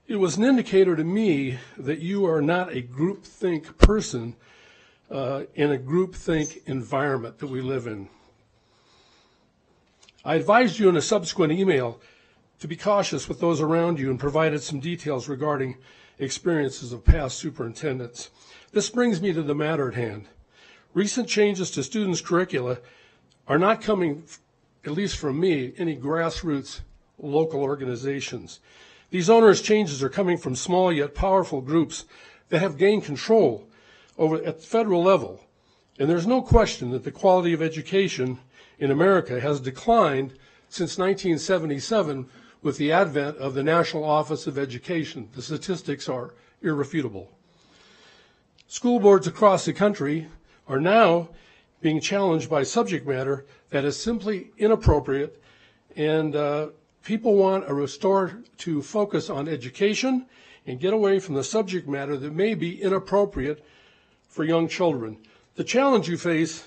T: It was an indicator to me that you are not a groupthink person in a groupthink environment that we live in. I advised you in a subsequent email to be cautious with those around you and provided some details regarding experiences of past superintendents. This brings me to the matter at hand. Recent changes to students' curricula are not coming, at least from me, any grassroots local organizations. These onerous changes are coming from small yet powerful groups that have gained control at the federal level. And there's no question that the quality of education in America has declined since 1977 with the advent of the National Office of Education. The statistics are irrefutable. School boards across the country are now being challenged by subject matter that is simply inappropriate, and people want a restore to focus on education and get away from the subject matter that may be inappropriate for young children. The challenge you face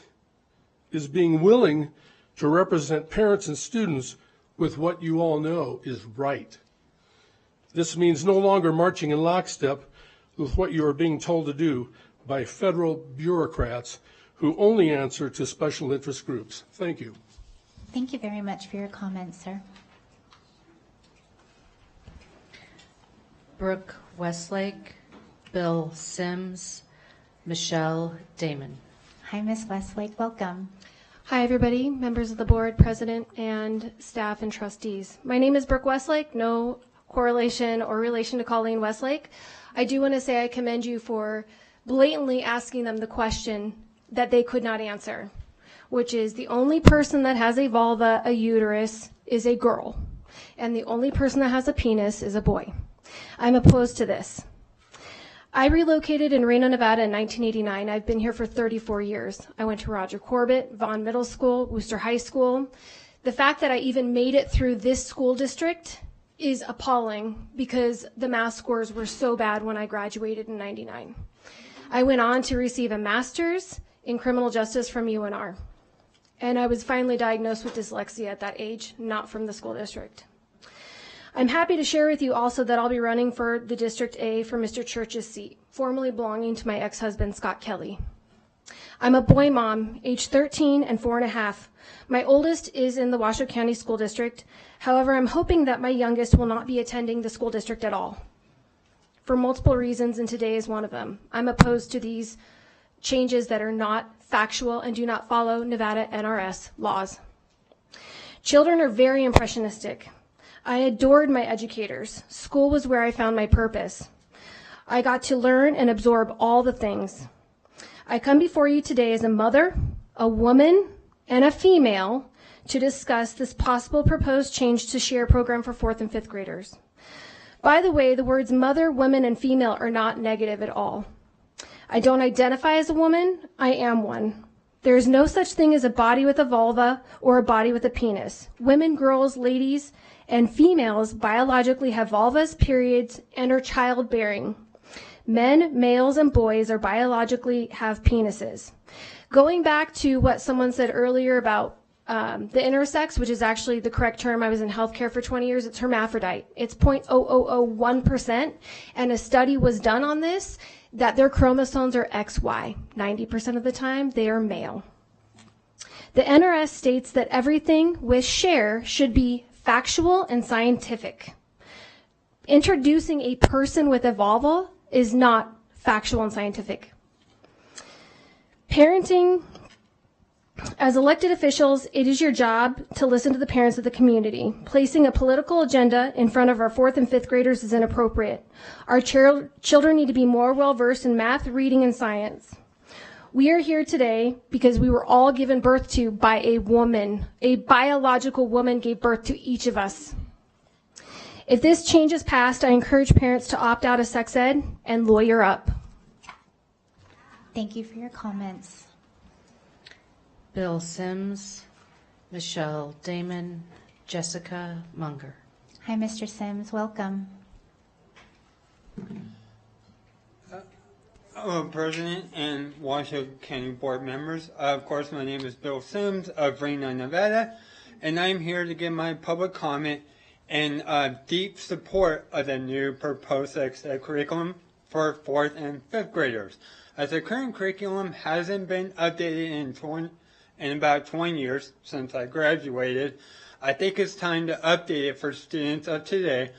T: is being willing to represent parents and students with what you all know is right. This means no longer marching in lockstep with what you are being told to do by federal bureaucrats who only answer to special interest groups. Thank you.
A: Thank you very much for your comments, sir.
L: Brooke Westlake, Bill Sims, Michelle Damon.
A: Hi, Ms. Westlake. Welcome.
B: Hi, everybody, members of the board, president, and staff and trustees. My name is Brooke Westlake, no correlation or relation to Colleen Westlake. I do want to say I commend you for blatantly asking them the question that they could not answer, which is the only person that has a vulva, a uterus, is a girl, and the only person that has a penis is a boy. I'm opposed to this. I relocated in Reno, Nevada in 1989. I've been here for 34 years. I went to Roger Corbett, Vaughn Middle School, Worcester High School. The fact that I even made it through this school district is appalling because the math scores were so bad when I graduated in 99. I went on to receive a master's in criminal justice from UNR. And I was finally diagnosed with dyslexia at that age, not from the school district. I'm happy to share with you also that I'll be running for the District A for Mr. Church's seat, formerly belonging to my ex-husband, Scott Kelly. I'm a boy mom, age 13 and 4.5. My oldest is in the Washoe County School District. However, I'm hoping that my youngest will not be attending the school district at all, for multiple reasons, and today is one of them. I'm opposed to these changes that are not factual and do not follow Nevada NRS laws. Children are very impressionistic. I adored my educators. School was where I found my purpose. I got to learn and absorb all the things. I come before you today as a mother, a woman, and a female to discuss this possible proposed change to share program for 4th and 5th graders. By the way, the words mother, woman, and female are not negative at all. I don't identify as a woman. I am one. There is no such thing as a body with a vulva or a body with a penis. Women, girls, ladies, and females biologically have vulvas, periods, and are childbearing. Men, males, and boys are biologically have penises. Going back to what someone said earlier about the intersex, which is actually the correct term, I was in healthcare for 20 years, it's hermaphrodite. It's 0.0001%, and a study was done on this, that their chromosomes are XY. 90% of the time, they are male. The NRS states that everything with share should be factual and scientific. Introducing a person with a vulva is not factual and scientific. Parenting, as elected officials, it is your job to listen to the parents of the community. Placing a political agenda in front of our 4th and 5th graders is inappropriate. Our children need to be more well-versed in math, reading, and science. We are here today because we were all given birth to by a woman. A biological woman gave birth to each of us. If this change is passed, I encourage parents to opt out of sex ed and lawyer up.
A: Thank you for your comments.
L: Bill Sims, Michelle Damon, Jessica Munger.
A: Hi, Mr. Sims. Welcome.
H: President and Washoe County Board members. Of course, my name is Bill Sims of Reno, Nevada, and I'm here to give my public comment in deep support of the new proposed sex ed curriculum for 4th and 5th graders. As the current curriculum hasn't been updated in about 20 years since I graduated, I think it's time to update it for students of today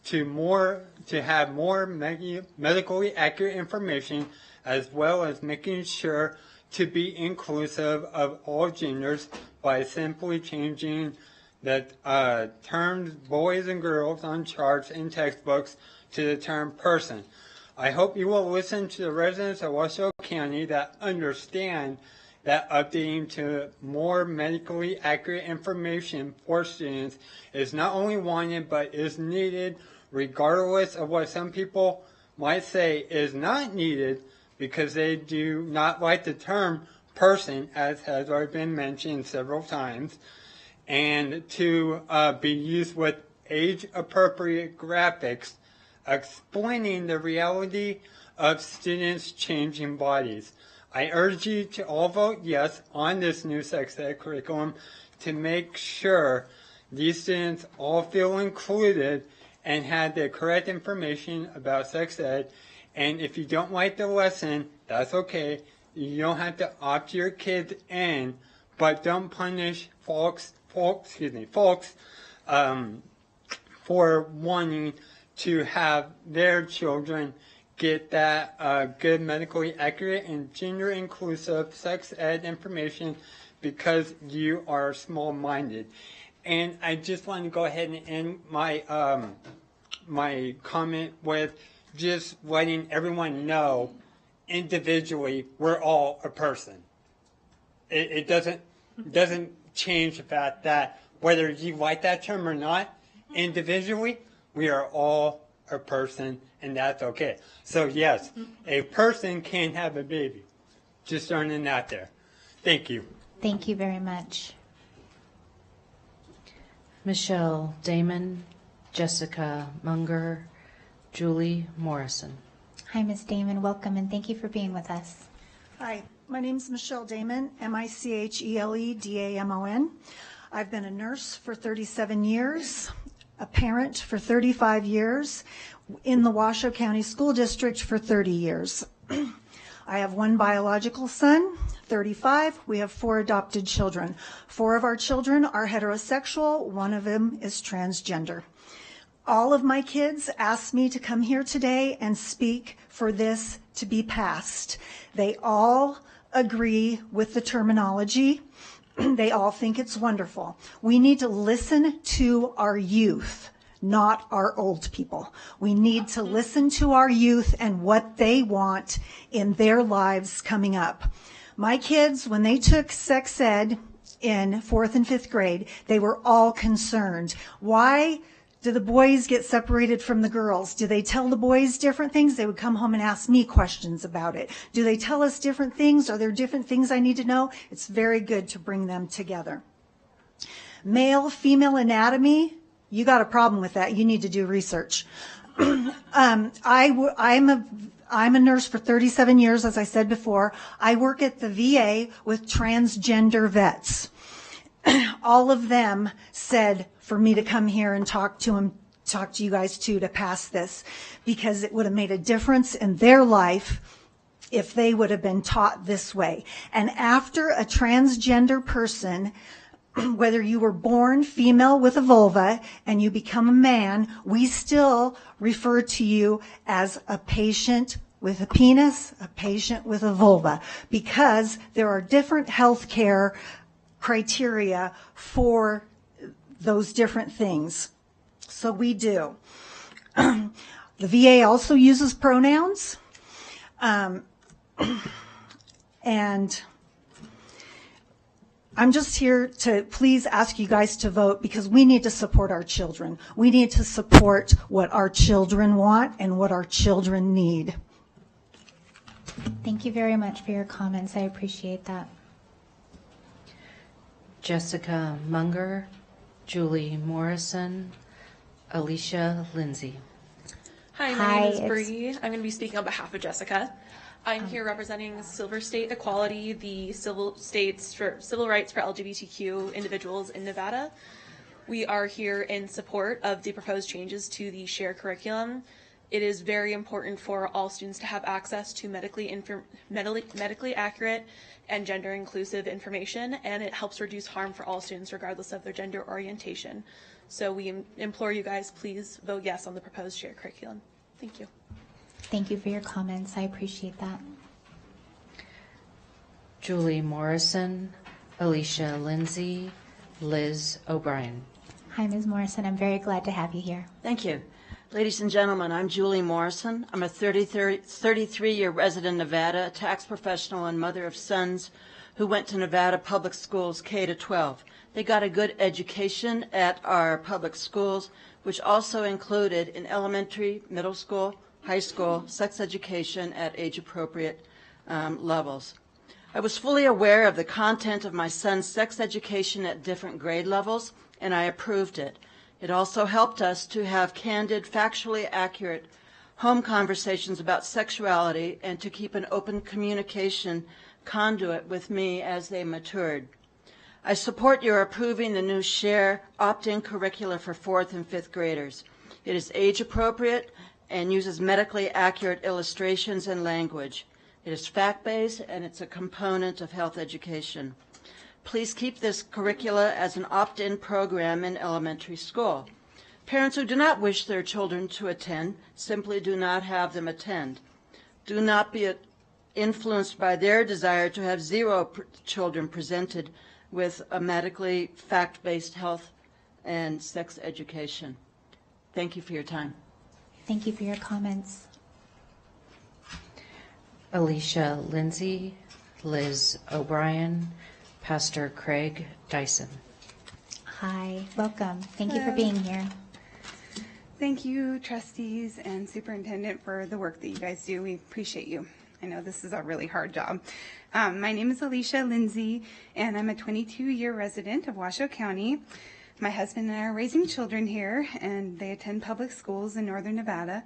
H: to have more medically accurate information, as well as making sure to be inclusive of all genders by simply changing the terms boys and girls on charts and textbooks to the term person. I hope you will listen to the residents of Washoe County that understand that updating to more medically accurate information for students is not only wanted but is needed, regardless of what some people might say is not needed, because they do not like the term person, as has already been mentioned several times, and to be used with age-appropriate graphics explaining the reality of students' changing bodies. I urge you to all vote yes on this new sex ed curriculum to make sure these students all feel included and have the correct information about sex ed. And if you don't like the lesson, that's okay. You don't have to opt your kids in, but don't punish folks for wanting to have their children get that good medically accurate and gender inclusive sex ed information because you are small-minded. And I just want to go ahead and end my my comment with just letting everyone know individually we're all a person. It doesn't change the fact that whether you like that term or not, individually we are all a person, and that's okay. So yes, a person can have a baby. Just throwing that there. Thank you.
A: Thank you very much.
L: Michelle Damon, Jessica Munger, Julie Morrison.
A: Hi, Ms. Damon. Welcome, and thank you for being with us.
F: Hi, my name is Michelle Damon, Micheledamon. I've been a nurse for 37 years, a parent for 35 years, in the Washoe County School District for 30 years. I have one biological son, 35. We have 4 adopted children. 4 of our children are heterosexual. 1 of them is transgender. All of my kids asked me to come here today and speak for this to be passed. They all agree with the terminology. They all think it's wonderful. We need to listen to our youth, not our old people. We need to listen to our youth and what they want in their lives coming up. My kids, when they took sex ed in 4th and 5th grade, they were all concerned. Why do the boys get separated from the girls? Do they tell the boys different things? They would come home and ask me questions about it. Do they tell us different things? Are there different things I need to know? It's very good to bring them together. Male, female anatomy, you got a problem with that. You need to do research. I'm a nurse for 37 years, as I said before. I work at the VA with transgender vets. All of them said for me to come here and talk to you guys too, to pass this, because it would have made a difference in their life if they would have been taught this way. And after a transgender person, whether you were born female with a vulva and you become a man, we still refer to you as a patient with a penis, a patient with a vulva, because there are different health care criteria for those different things. So we do. The VA also uses pronouns. And I'm just here to please ask you guys to vote, because we need to support our children. We need to support what our children want and what our children need.
A: Thank you very much for your comments. I appreciate that.
L: Jessica Munger, Julie Morrison, Alicia Lindsay.
R: Hi, my name is Bree. I'm going to be speaking on behalf of Jessica. I'm here representing Silver State Equality, the civil rights for LGBTQ individuals in Nevada. We are here in support of the proposed changes to the SHARE curriculum. It is very important for all students to have access to medically accurate and gender inclusive information, and it helps reduce harm for all students regardless of their gender orientation. So we implore you guys, please vote yes on the proposed SHARE curriculum. Thank you.
A: Thank you for your comments. I appreciate that.
L: Julie Morrison, Alicia Lindsay, Liz O'Brien.
A: Hi, Ms. Morrison. I'm very glad to have you here.
C: Thank you. Ladies and gentlemen, I'm Julie Morrison. I'm a 33-year resident of Nevada, a tax professional and mother of sons who went to Nevada public schools K-12. They got a good education at our public schools, which also included in elementary, middle school, high school, sex education at age-appropriate levels. I was fully aware of the content of my son's sex education at different grade levels, and I approved it. It also helped us to have candid, factually accurate home conversations about sexuality and to keep an open communication conduit with me as they matured. I support your approving the new SHARE opt-in curricula for 4th and 5th graders. It is age appropriate and uses medically accurate illustrations and language. It is fact-based and it's a component of health education. Please keep this curricula as an opt-in program in elementary school. Parents who do not wish their children to attend simply do not have them attend. Do not be influenced by their desire to have 0 children presented with a medically fact-based health and sex education. Thank you for your time.
A: Thank you for your comments.
L: Alicia Lindsay, Liz O'Brien, Pastor Craig Dyson.
A: Hi, welcome. Thank you for being here.
J: Thank you, trustees and superintendent, for the work that you guys do. We appreciate you. I know this is a really hard job. My name is Alicia Lindsay, and I'm a 22-year resident of Washoe County. My husband and I are raising children here, and they attend public schools in northern Nevada.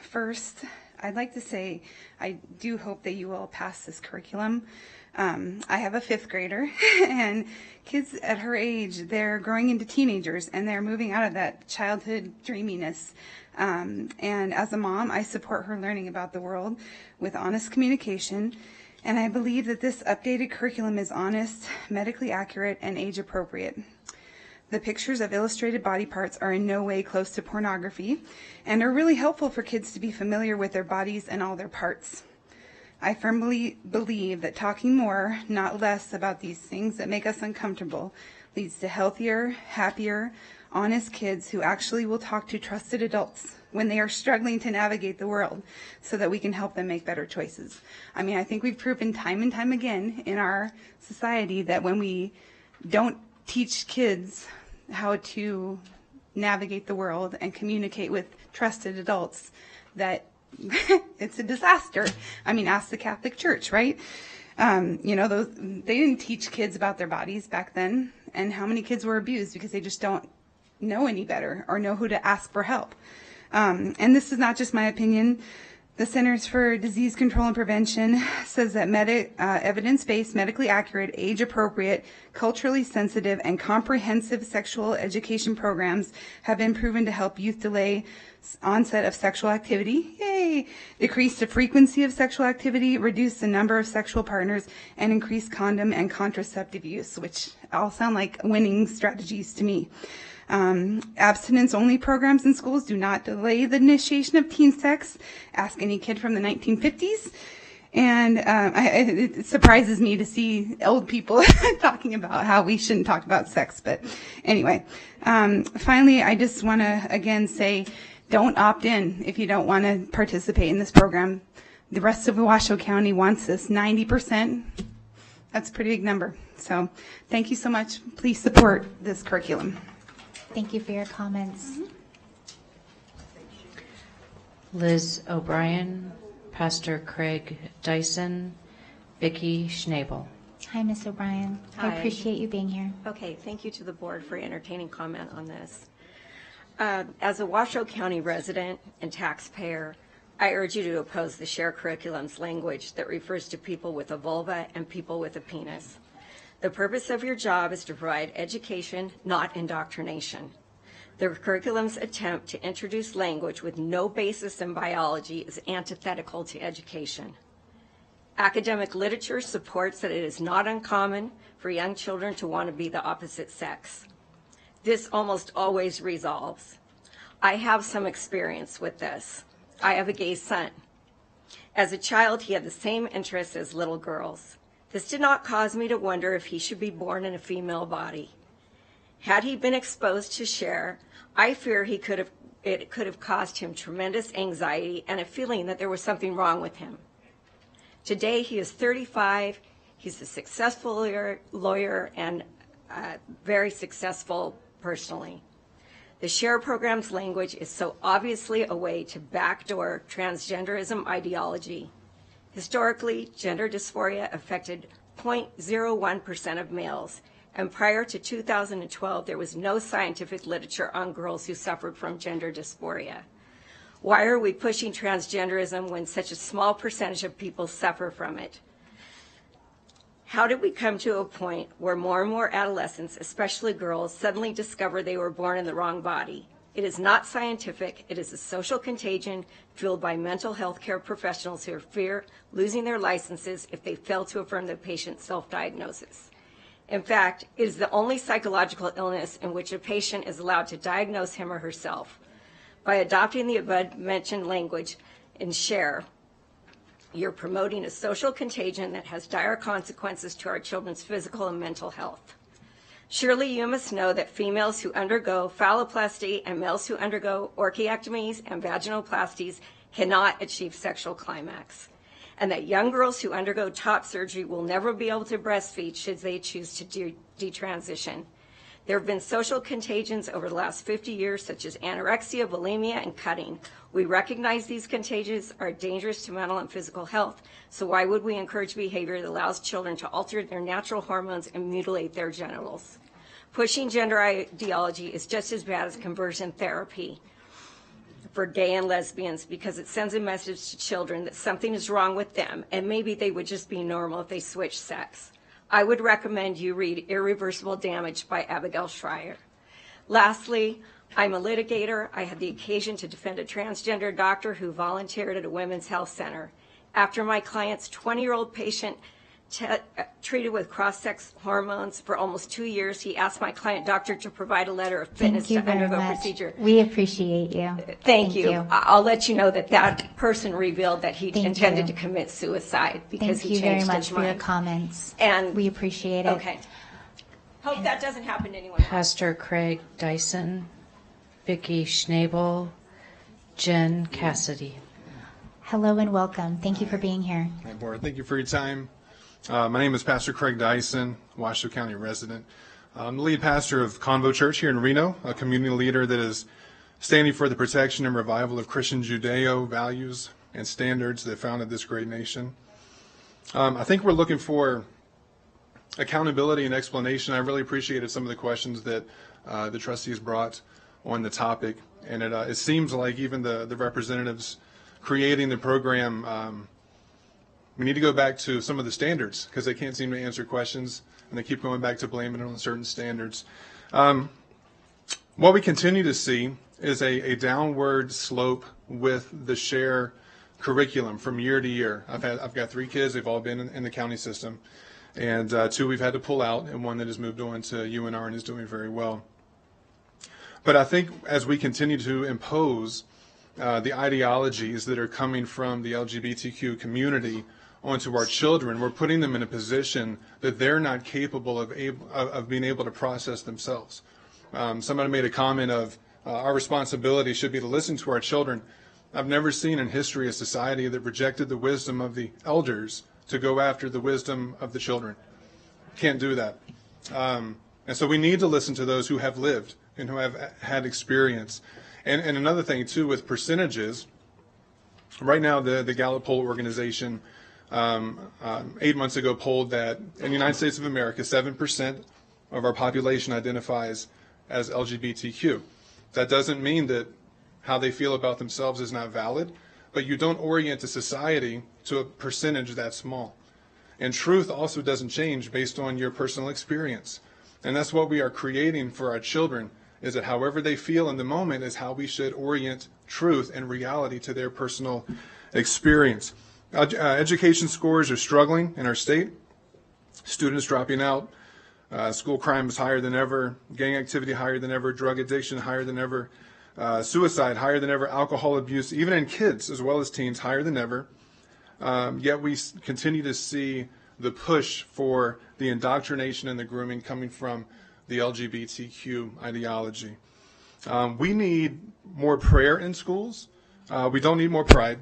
J: First, I'd like to say I do hope that you will pass this curriculum. I have a 5th grader, and kids at her age, they're growing into teenagers, and they're moving out of that childhood dreaminess. And as a mom, I support her learning about the world with honest communication, and I believe that this updated curriculum is honest, medically accurate, and age appropriate. The pictures of illustrated body parts are in no way close to pornography and are really helpful for kids to be familiar with their bodies and all their parts. I firmly believe that talking more, not less, about these things that make us uncomfortable leads to healthier, happier, honest kids who actually will talk to trusted adults when they are struggling to navigate the world so that we can help them make better choices. I mean, I think we've proven time and time again in our society that when we don't teach kids how to navigate the world and communicate with trusted adults, that it's a disaster. I mean, ask the Catholic Church, right? They didn't teach kids about their bodies back then, and how many kids were abused because they just don't know any better or know who to ask for help. And this is not just my opinion. The Centers for Disease Control and Prevention says that evidence-based, medically accurate, age-appropriate, culturally sensitive, and comprehensive sexual education programs have been proven to help youth delay onset of sexual activity, yay, decrease the frequency of sexual activity, reduce the number of sexual partners, and increase condom and contraceptive use, which all sound like winning strategies to me. Abstinence-only programs in schools do not delay the initiation of teen sex. Ask any kid from the 1950s. And it surprises me to see old people talking about how we shouldn't talk about sex. But anyway, finally, I just want to again say, don't opt in if you don't want to participate in this program. The rest of Washoe County wants this. 90%. That's a pretty big number. So thank you so much. Please support this curriculum.
A: Thank you for your comments.
L: Liz O'Brien, Pastor Craig Dyson, Vicki Schnabel.
A: Hi, Ms. O'Brien. I
W: Hi.
A: appreciate you being here.
W: Okay, thank you to the board for entertaining comment on this. As a Washoe County resident and taxpayer, I urge you to oppose the SHARE curriculum's language that refers to people with a vulva and people with a penis. The purpose of your job is to provide education, not indoctrination. The curriculum's attempt to introduce language with no basis in biology is antithetical to education. Academic literature supports that it is not uncommon for young children to want to be the opposite sex. This almost always resolves. I have some experience with this. I have a gay son. As a child, he had the same interests as little girls. This did not cause me to wonder if he should be born in a female body. Had he been exposed to Cher, I fear it could have caused him tremendous anxiety and a feeling that there was something wrong with him. Today, he is 35. He's a successful lawyer and very successful personally. The SHARE program's language is so obviously a way to backdoor transgenderism ideology. Historically, gender dysphoria affected 0.01% of males, and prior to 2012, there was no scientific literature on girls who suffered from gender dysphoria. Why are we pushing transgenderism when such a small percentage of people suffer from it? How did we come to a point where more and more adolescents, especially girls, suddenly discover they were born in the wrong body? It is not scientific. It is a social contagion fueled by mental health care professionals who fear losing their licenses if they fail to affirm the patient's self-diagnosis. In fact, it is the only psychological illness in which a patient is allowed to diagnose him or herself. By adopting the above-mentioned language in SHARE, you're promoting a social contagion that has dire consequences to our children's physical and mental health. Surely you must know that females who undergo phalloplasty and males who undergo orchiectomies and vaginoplasties cannot achieve sexual climax, and that young girls who undergo top surgery will never be able to breastfeed should they choose to detransition. There have been social contagions over the last 50 years, such as anorexia, bulimia, and cutting. We recognize these contagions are dangerous to mental and physical health, so why would we encourage behavior that allows children to alter their natural hormones and mutilate their genitals? Pushing gender ideology is just as bad as conversion therapy for gay and lesbians because it sends a message to children that something is wrong with them and maybe they would just be normal if they switch sex. I would recommend you read Irreversible Damage by Abigail Schreier. Lastly, I'm a litigator. I had the occasion to defend a transgender doctor who volunteered at a women's health center. After my client's 20-year-old patient treated with cross-sex hormones for almost 2 years, he asked my client doctor to provide a letter of fitness to undergo procedure.
A: We appreciate you.
W: Thank you. I'll let you know that that person revealed that he intended to commit suicide because he changed his mind.
A: Thank you very much for your comments.
W: And
A: we appreciate it.
W: Okay. Hope that doesn't happen to anyone else.
L: Pastor Craig Dyson, Vicki Schnabel, Jen Cassidy.
A: Hello and welcome. Thank you for being here.
I: Hi, Board. Thank you for your time. My name is Pastor Craig Dyson, Washoe County resident. I'm the lead pastor of Convo Church here in Reno, a community leader that is standing for the protection and revival of Christian Judeo values and standards that founded this great nation. I think we're looking for accountability and explanation. I really appreciated some of the questions that the trustees brought on the topic, and it seems like even the representatives creating the program, we need to go back to some of the standards because they can't seem to answer questions, and they keep going back to blaming it on certain standards. What we continue to see is a downward slope with the SHARE curriculum from year to year. I've got 3 kids. They've all been in the county system, and 2 we've had to pull out, and 1 that has moved on to UNR and is doing very well. But I think as we continue to impose the ideologies that are coming from the LGBTQ community onto our children, we're putting them in a position that they're not capable of being able to process themselves. Somebody made a comment of our responsibility should be to listen to our children. I've never seen in history a society that rejected the wisdom of the elders to go after the wisdom of the children. Can't do that. And so we need to listen to those who have lived and who have had experience. And another thing, too, with percentages, right now the Gallup poll organization 8 months ago polled that in the United States of America, 7% of our population identifies as LGBTQ. That doesn't mean that how they feel about themselves is not valid, but you don't orient a society to a percentage that small. And truth also doesn't change based on your personal experience. And that's what we are creating for our children, is that however they feel in the moment is how we should orient truth and reality to their personal experience. Education scores are struggling in our state. Students dropping out. School crime is higher than ever. Gang activity higher than ever. Drug addiction higher than ever. Suicide higher than ever. Alcohol abuse, even in kids as well as teens, higher than ever. Yet we continue to see the push for the indoctrination and the grooming coming from the LGBTQ ideology. We need more prayer in schools. We don't need more pride.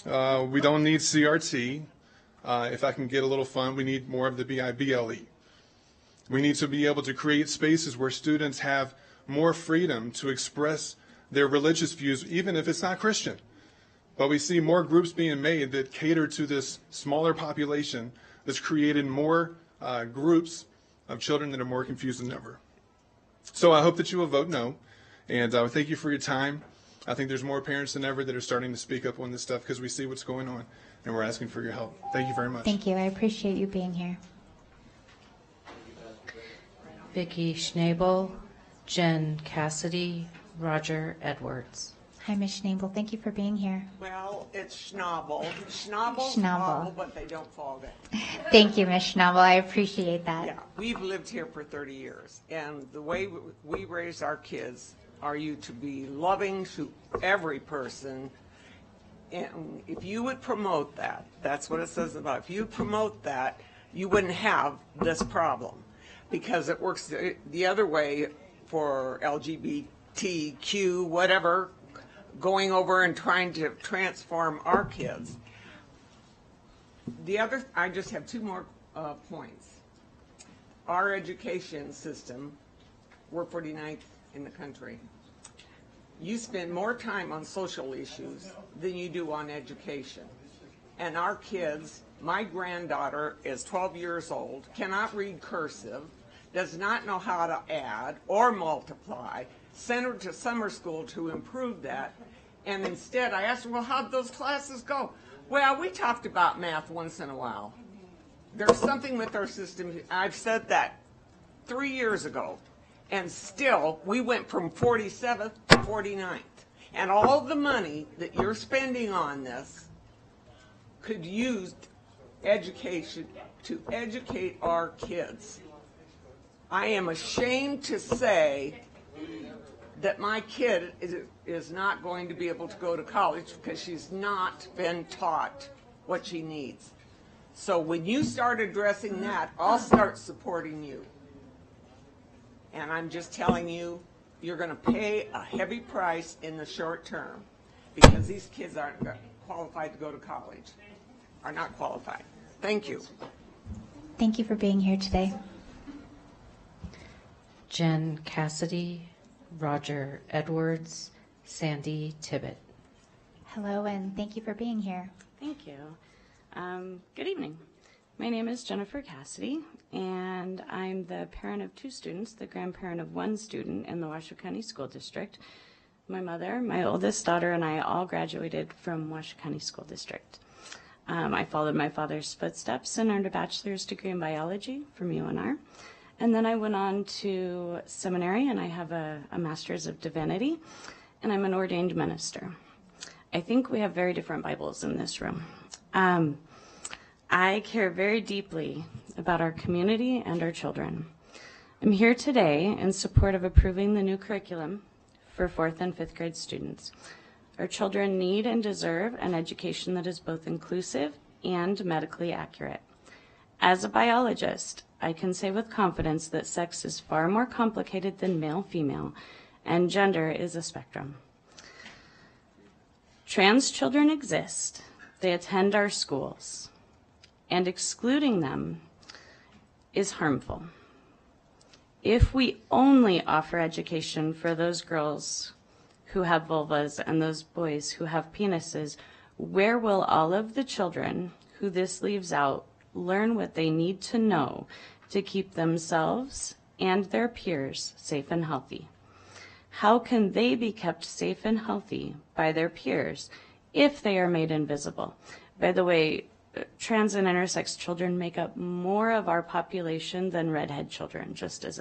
I: We don't need CRT. If I can get a little fun, we need more of the BIBLE. We need to be able to create spaces where students have more freedom to express their religious views, even if it's not Christian. But we see more groups being made that cater to this smaller population that's created more groups of children that are more confused than ever. So I hope that you will vote no, and thank you for your time. I think there's more parents than ever that are starting to speak up on this stuff because we see what's going on, and we're asking for your help. Thank you very much.
A: Thank you. I appreciate you being here.
L: Vicki Schnabel, Jen Cassidy, Roger Edwards.
A: Hi, Ms. Schnabel. Thank you for being here.
K: Well, it's Schnabel. Schnabel's
A: Schnabel.
K: but they don't fall down.
A: Thank you, Ms. Schnabel. I appreciate that.
K: Yeah, we've lived here for 30 years, and the way we raise our kids are you to be loving to every person, and if you would promote that, that's what it says about, if you promote that, you wouldn't have this problem, because it works the other way for LGBTQ, whatever, going over and trying to transform our kids. I just have two more points. Our education system, we're 49th in the country. You spend more time on social issues than you do on education. And our kids, my granddaughter is 12 years old, cannot read cursive, does not know how to add or multiply, sent her to summer school to improve that, and instead I asked her, well, how'd those classes go? Well, we talked about math once in a while. There's something with our system. I've said that 3 years ago, and still we went from 47th to 49th. And all the money that you're spending on this could use education to educate our kids. I am ashamed to say that my kid is not going to be able to go to college because she's not been taught what she needs. So when you start addressing that, I'll start supporting you. And I'm just telling you, you're going to pay a heavy price in the short term because these kids aren't qualified to go to college, are not qualified. Thank you.
A: Thank you for being here today.
L: Jen Cassidy, Roger Edwards, Sandy Tibbet.
A: Hello, and thank you for being here.
M: Thank you. Good evening. My name is Jennifer Cassidy, and I'm the parent of two students, the grandparent of one student in the Washoe County School District. My mother, my oldest daughter, and I all graduated from Washoe County School District. I followed my father's footsteps and earned a bachelor's degree in biology from UNR. And then I went on to seminary, and I have a master's of divinity, and I'm an ordained minister. I think we have very different Bibles in this room. I care very deeply about our community and our children. I'm here today in support of approving the new curriculum for 4th and 5th grade students. Our children need and deserve an education that is both inclusive and medically accurate. As a biologist, I can say with confidence that sex is far more complicated than male-female, and gender is a spectrum. Trans children exist. They attend our schools, and excluding them is harmful. If we only offer education for those girls who have vulvas and those boys who have penises, where will all of the children who this leaves out learn what they need to know to keep themselves and their peers safe and healthy? How can they be kept safe and healthy by their peers if they are made invisible? By the way, trans and intersex children make up more of our population than redhead children, just as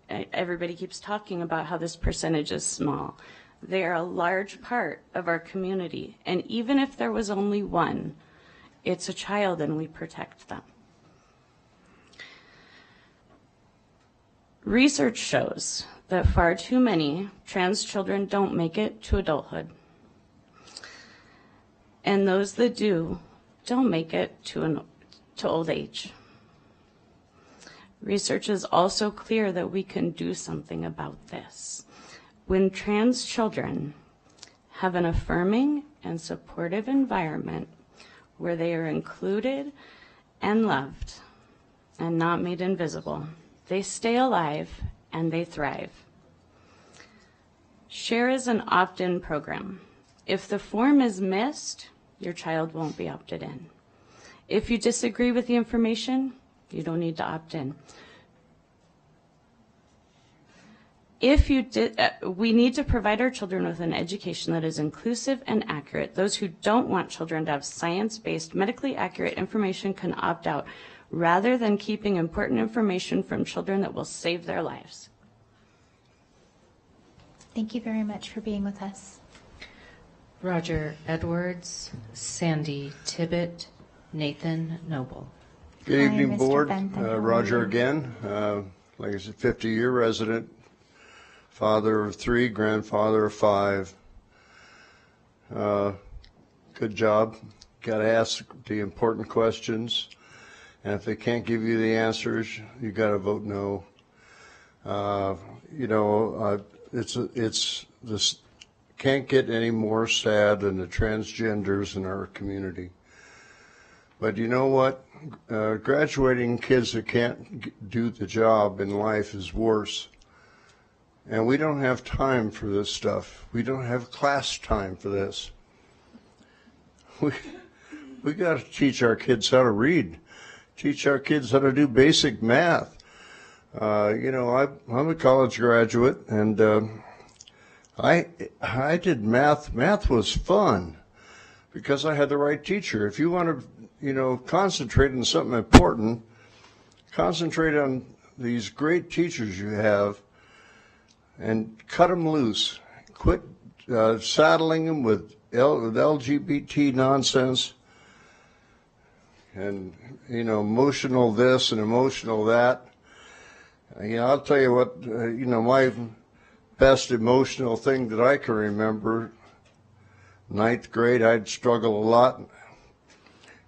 M: everybody keeps talking about how this percentage is small. They are a large part of our community, and even if there was only one, it's a child and we protect them. Research shows that far too many trans children don't make it to adulthood. And those that do, don't make it to old age. Research is also clear that we can do something about this. When trans children have an affirming and supportive environment where they are included and loved and not made invisible, they stay alive and they thrive. SHARE is an opt-in program. If the form is missed, your child won't be opted in. If you disagree with the information, you don't need to opt in. We need to provide our children with an education that is inclusive and accurate. Those who don't want children to have science-based, medically accurate information can opt out, rather than keeping important information from children that will save their lives.
A: Thank you very much for being with us.
L: Roger Edwards, Sandy Tibbet, Nathan Noble.
G: Good evening,
A: Mr.
G: Board.
A: Benton. How are
G: Roger
A: you?
G: again. Like I said, 50-year resident, father of 3, grandfather of 5. Good job. Got to ask the important questions. And if they can't give you the answers, you got to vote no. It's this can't get any more sad than the transgenders in our community. But you know what? Graduating kids that can't do the job in life is worse. And we don't have time for this stuff. We don't have class time for this. We got to teach our kids how to read. Teach our kids how to do basic math. I'm a college graduate, and I did math. Math was fun because I had the right teacher. If you want to, concentrate on something important, concentrate on these great teachers you have and cut them loose. Quit saddling them with LGBT nonsense and, emotional this and emotional that. I'll tell you what, my best emotional thing that I can remember, 9th grade, I'd struggle a lot,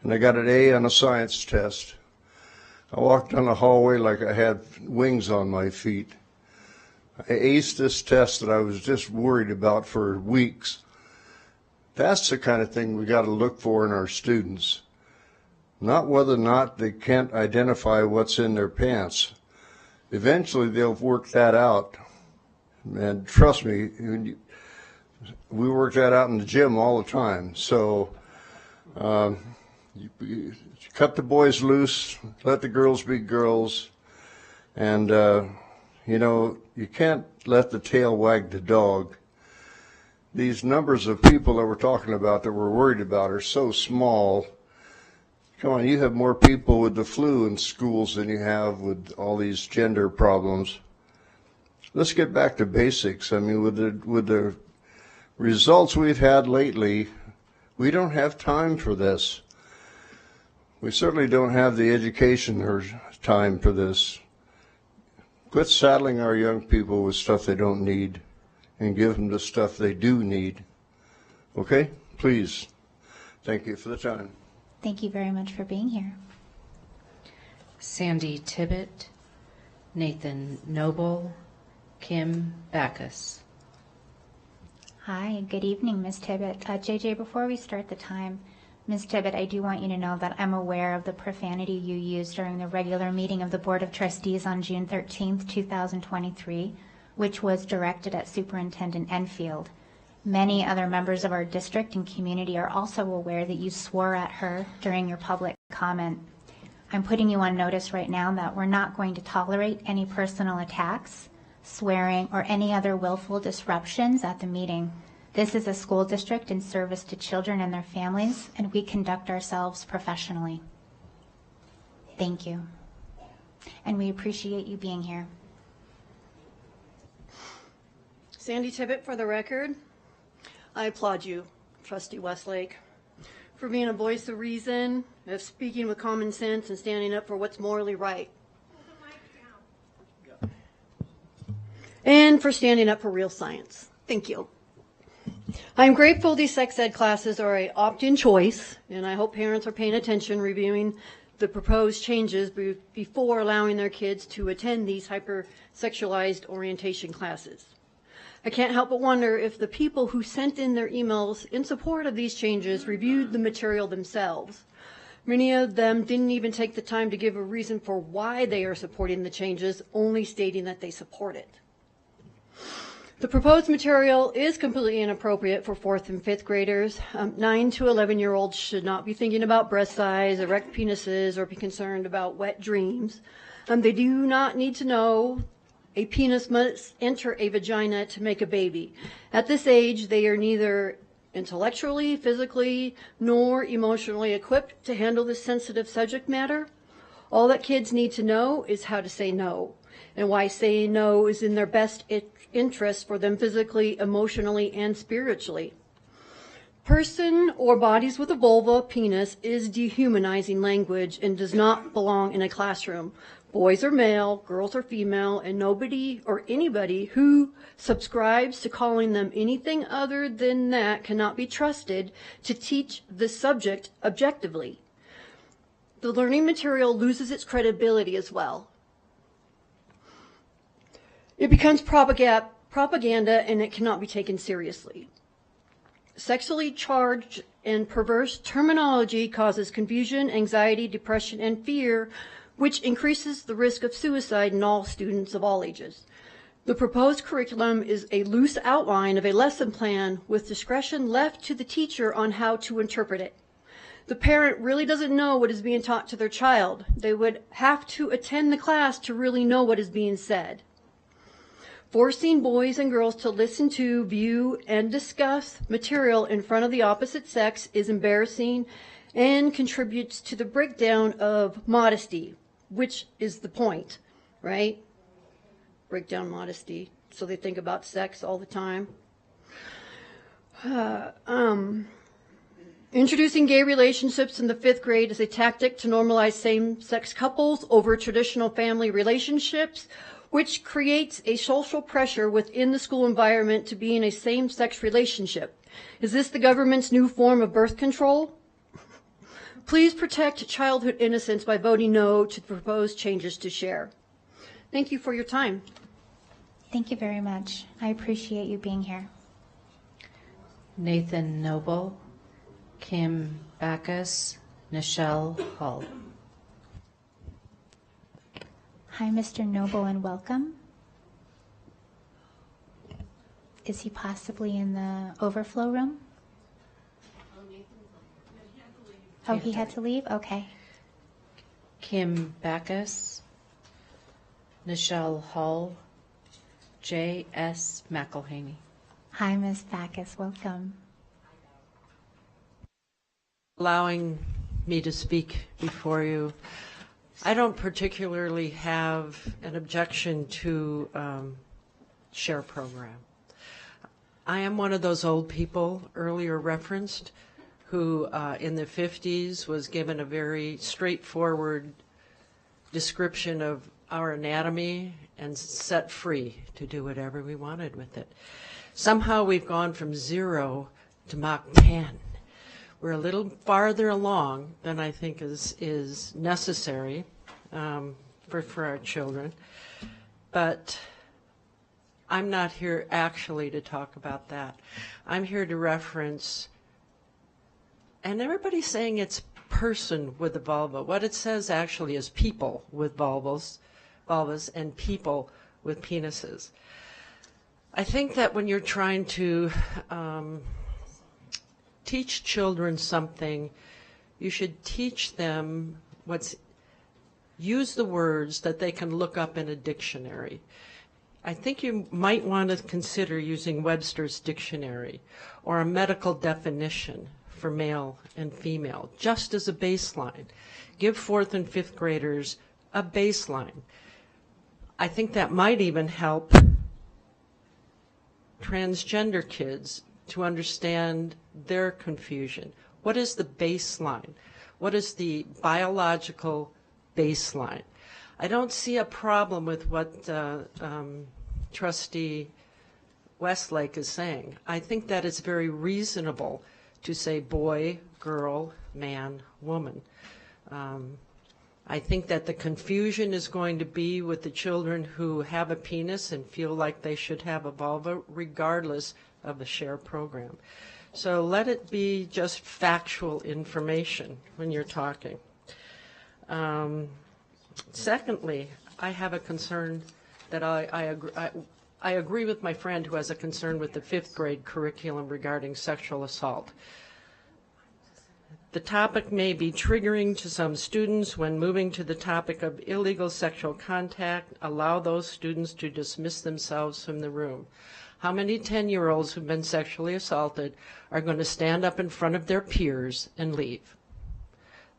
G: and I got an A on a science test. I walked down the hallway like I had wings on my feet. I aced this test that I was just worried about for weeks. That's the kind of thing we got to look for in our students. Not whether or not they can't identify what's in their pants. Eventually they'll work that out. And trust me, we work that out in the gym all the time. So you cut the boys loose, let the girls be girls, and you can't let the tail wag the dog. These numbers of people that we're talking about that we're worried about are so small. Come on, you have more people with the flu in schools than you have with all these gender problems. Let's get back to basics. I mean, with the results we've had lately, we don't have time for this. We certainly don't have the education or time for this. Quit saddling our young people with stuff they don't need and give them the stuff they do need. Okay? Please. Thank you for the time.
A: Thank you very much for being here.
L: Sandy Tibbet, Nathan Noble, Kim Backus.
A: Hi, good evening, Ms. Tibbet. JJ, before we start the time, Ms. Tibbet, I do want you to know that I'm aware of the profanity you used during the regular meeting of the Board of Trustees on June 13th, 2023, which was directed at Superintendent Enfield. Many other members of our district and community are also aware that you swore at her during your public comment. I'm putting you on notice right now that we're not going to tolerate any personal attacks, swearing, or any other willful disruptions at the meeting. This is a school district in service to children and their families, and we conduct ourselves professionally. Thank you. And we appreciate you being here.
N: Sandy Tibbet for the record. I applaud you, Trustee Westlake, for being a voice of reason, of speaking with common sense and standing up for what's morally right. And for standing up for real science. Thank you. I'm grateful these sex ed classes are an opt-in choice, and I hope parents are paying attention, reviewing the proposed changes before allowing their kids to attend these hypersexualized orientation classes. I can't help but wonder if the people who sent in their emails in support of these changes reviewed the material themselves. Many of them didn't even take the time to give a reason for why they are supporting the changes, only stating that they support it. The proposed material is completely inappropriate for 4th and 5th graders. 9 to 11-year-olds should not be thinking about breast size, erect penises, or be concerned about wet dreams. They do not need to know a penis must enter a vagina to make a baby. At this age, they are neither intellectually, physically, nor emotionally equipped to handle this sensitive subject matter. All that kids need to know is how to say no, and why saying no is in their best interest for them physically, emotionally, and spiritually. Person or bodies with a vulva, penis, is dehumanizing language and does not belong in a classroom. Boys are male, girls are female, and nobody or anybody who subscribes to calling them anything other than that cannot be trusted to teach the subject objectively. The learning material loses its credibility as well. It becomes propaganda and it cannot be taken seriously. Sexually charged and perverse terminology causes confusion, anxiety, depression, and fear, which increases the risk of suicide in all students of all ages. The proposed curriculum is a loose outline of a lesson plan with discretion left to the teacher on how to interpret it. The parent really doesn't know what is being taught to their child. They would have to attend the class to really know what is being said. Forcing boys and girls to listen to, view, and discuss material in front of the opposite sex is embarrassing and contributes to the breakdown of modesty, which is the point, right? Break down modesty, so they think about sex all the time. Introducing gay relationships in the 5th grade is a tactic to normalize same-sex couples over traditional family relationships, which creates a social pressure within the school environment to be in a same-sex relationship. Is this the government's new form of birth control? Please protect childhood innocence by voting no to the proposed changes to SHARE. Thank you for your time.
A: Thank you very much. I appreciate you being here.
L: Nathan Noble, Kim Backus, Nichelle Hull.
A: Hi, Mr. Noble, and welcome. Is he possibly in the overflow room? Oh, he had to leave? Okay.
L: Kim Backus, Nichelle Hull, J.S. McElhaney.
A: Hi, Ms. Backus, welcome.
Q: Allowing me to speak before you. I don't particularly have an objection to SHARE program. I am one of those old people earlier referenced who in the 50s was given a very straightforward description of our anatomy and set free to do whatever we wanted with it. Somehow we've gone from 0 to Mach 10. We're a little farther along than I think is necessary for our children. But I'm not here actually to talk about that. I'm here to reference, and everybody's saying it's person with a vulva. What it says actually is people with vulvas and people with penises. I think that when you're trying to teach children something, you should teach them use the words that they can look up in a dictionary. I think you might want to consider using Webster's dictionary or a medical definition for male and female, just as a baseline. Give 4th and 5th graders a baseline. I think that might even help transgender kids to understand their confusion. What is the baseline? What is the biological baseline? I don't see a problem with what Trustee Westlake is saying. I think that it's very reasonable to say boy, girl, man, woman. I think that the confusion is going to be with the children who have a penis and feel like they should have a vulva regardless of the SHARE program. So let it be just factual information when you're talking. Secondly, I have a concern that I agree with my friend who has a concern with the 5th grade curriculum regarding sexual assault. The topic may be triggering to some students. When moving to the topic of illegal sexual contact, allow those students to dismiss themselves from the room. How many 10-year-olds who've been sexually assaulted are going to stand up in front of their peers and leave?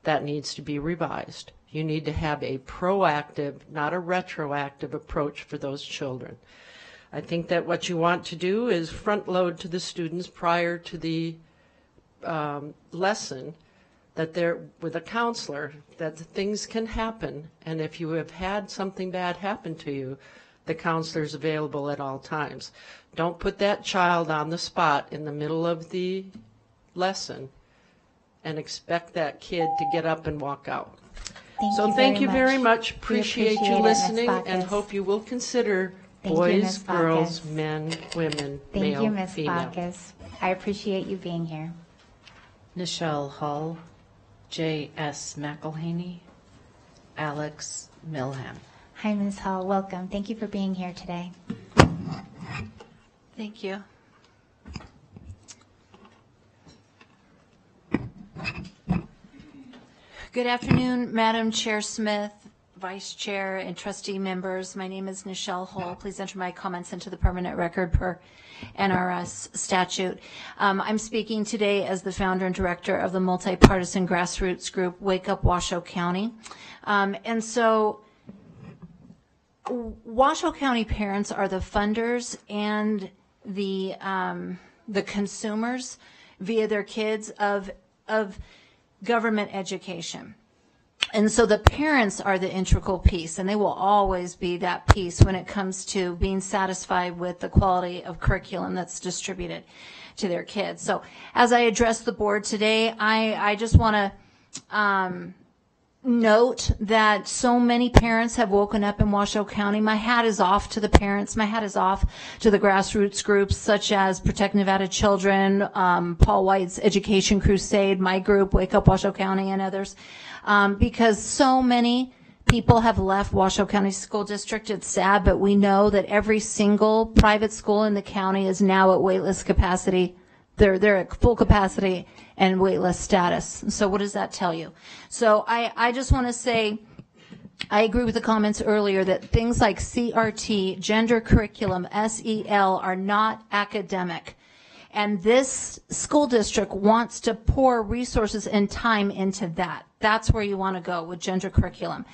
Q: That needs to be revised. You need to have a proactive, not a retroactive approach for those children. I think that what you want to do is front load to the students prior to the lesson that they're with a counselor, that things can happen, and if you have had something bad happen to you, the counselor is available at all times. Don't put that child on the spot in the middle of the lesson and expect that kid to get up and walk out. Thank you very much. Appreciate you listening and hope you will consider boys, girls, men, women, male, female.
A: Thank you, Ms. Bacchus. I appreciate you being here.
L: Nichelle Hull, J.S. McElhaney, Alex Milham.
A: Hi, Ms. Hall. Welcome. Thank you for being here today.
O: Thank you. Good afternoon, Madam Chair Smith, Vice Chair, and trustee members. My name is Nichelle Hull. Please enter my comments into the permanent record per NRS statute. I'm speaking today as the founder and director of the multi-partisan grassroots group Wake Up Washoe County. And so Washoe County parents are the funders and the consumers via their kids of government education. And so the parents are the integral piece, and they will always be that piece when it comes to being satisfied with the quality of curriculum that's distributed to their kids. So as I address the board today, I just want to note that so many parents have woken up in Washoe County. My hat is off to the parents. My hat is off to the grassroots groups such as Protect Nevada Children, Paul White's Education Crusade, my group, Wake Up Washoe County, and others. Because so many people have left Washoe County School District. It's sad, but we know that every single private school in the county is now at waitlist capacity. They're at full capacity and waitlist status. So what does that tell you? So I just want to say, I agree with the comments earlier that things like CRT, gender curriculum, SEL are not academic. And this school district wants to pour resources and time into that. That's where you want to go with gender curriculum.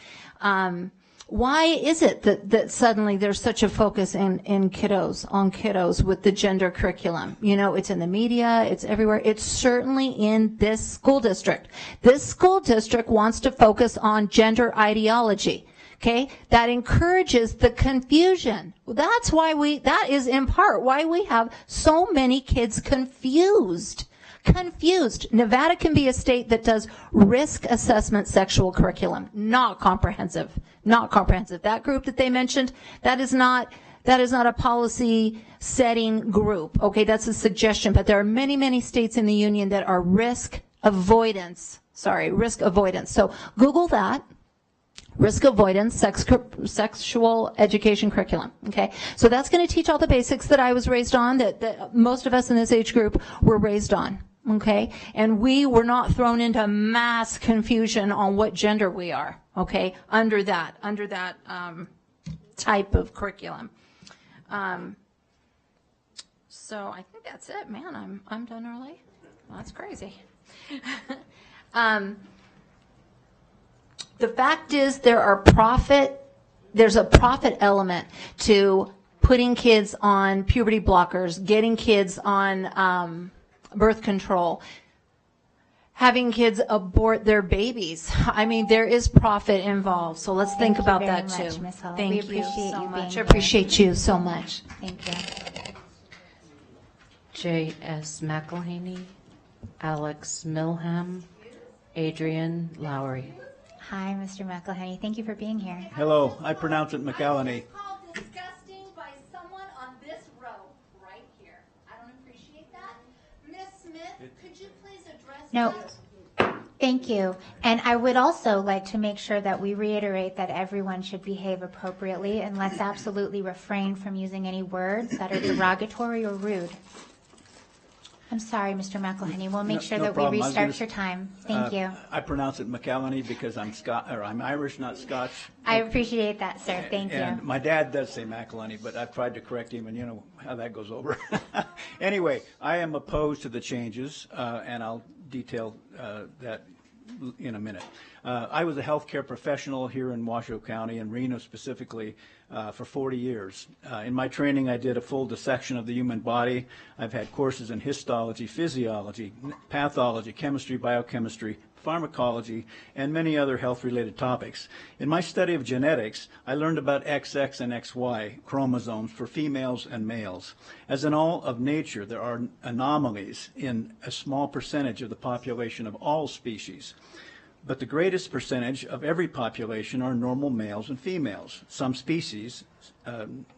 O: Why is it that suddenly there's such a focus on kiddos with the gender curriculum? You know, it's in the media, it's everywhere. It's certainly in this school district. This school district wants to focus on gender ideology. Okay, that encourages the confusion. That's why that is in part why we have so many kids confused. Nevada can be a state that does risk assessment sexual curriculum, not comprehensive. That group that they mentioned, that is not a policy setting group. Okay, that's a suggestion, but there are many, many states in the union that are risk avoidance. So Google that. Risk avoidance, sexual education curriculum, okay? So that's going to teach all the basics that I was raised on, that most of us in this age group were raised on, okay? And we were not thrown into mass confusion on what gender we are, okay, under that type of curriculum. So I think that's it, man. I'm done early. Well, that's crazy. The fact is, there's a profit element to putting kids on puberty blockers, getting kids on birth control, having kids abort their babies. I mean, there is profit involved, so let's think about that too. Thank you so much. I appreciate you so much.
A: Thank you.
L: J.S. McElhaney, Alex Milham, Adrian Lowry.
A: Hi, Mr. McElhaney. Thank you for being here.
P: Hello, I pronounce it McElhaney.
O: Called disgusting by someone on this row right here. I don't appreciate that. Miss Smith, could you please address
A: No.
O: that?
A: Thank you. And I would also like to make sure that we reiterate that everyone should behave appropriately, and let's absolutely refrain from using any words that are derogatory or rude. I'm sorry, Mr. McElhaney. We'll make sure
P: No
A: that
P: problem.
A: we
P: I was
A: restart
P: gonna-
A: your time. Thank you.
P: I pronounce it McElhaney because I'm Irish, not Scotch.
A: I appreciate that, sir. Thank
P: And
A: you.
P: my dad does say McElhaney, but I've tried to correct him, and you know how that goes over. Anyway, I am opposed to the changes, and I'll detail that in a minute. I was a healthcare professional here in Washoe County, and Reno specifically, for 40 years. In my training, I did a full dissection of the human body. I've had courses in histology, physiology, pathology, chemistry, biochemistry, pharmacology, and many other health-related topics. In my study of genetics, I learned about XX and XY chromosomes for females and males. As in all of nature, there are anomalies in a small percentage of the population of all species. But the greatest percentage of every population are normal males and females. Some species,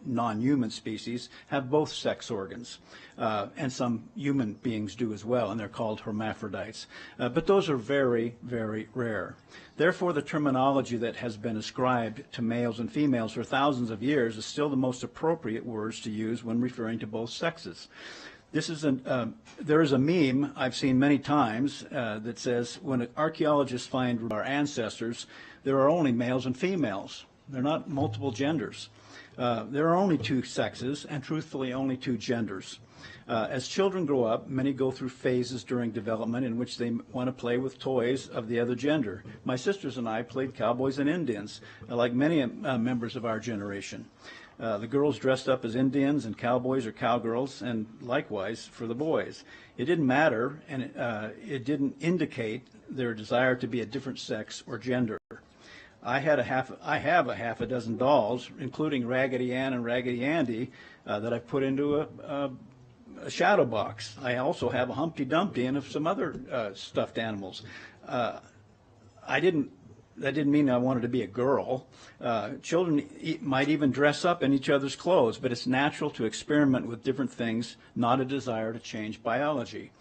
P: non-human species, have both sex organs, and some human beings do as well, and they're called hermaphrodites. But those are very, very rare. Therefore, the terminology that has been ascribed to males and females for thousands of years is still the most appropriate words to use when referring to both sexes. There is a meme I've seen many times that says, when archaeologists find our ancestors, there are only males and females. They're not multiple genders. There are only two sexes, and truthfully only two genders. As children grow up, many go through phases during development in which they want to play with toys of the other gender. My sisters and I played cowboys and Indians, like many members of our generation. The girls dressed up as Indians and cowboys or cowgirls, and likewise for the boys. It didn't matter, and it didn't indicate their desire to be a different sex or gender. I have a half a dozen dolls, including Raggedy Ann and Raggedy Andy, that I've put into a shadow box. I also have a Humpty Dumpty and some other stuffed animals. That didn't mean I wanted to be a girl. Children might even dress up in each other's clothes, but it's natural to experiment with different things, not a desire to change biology.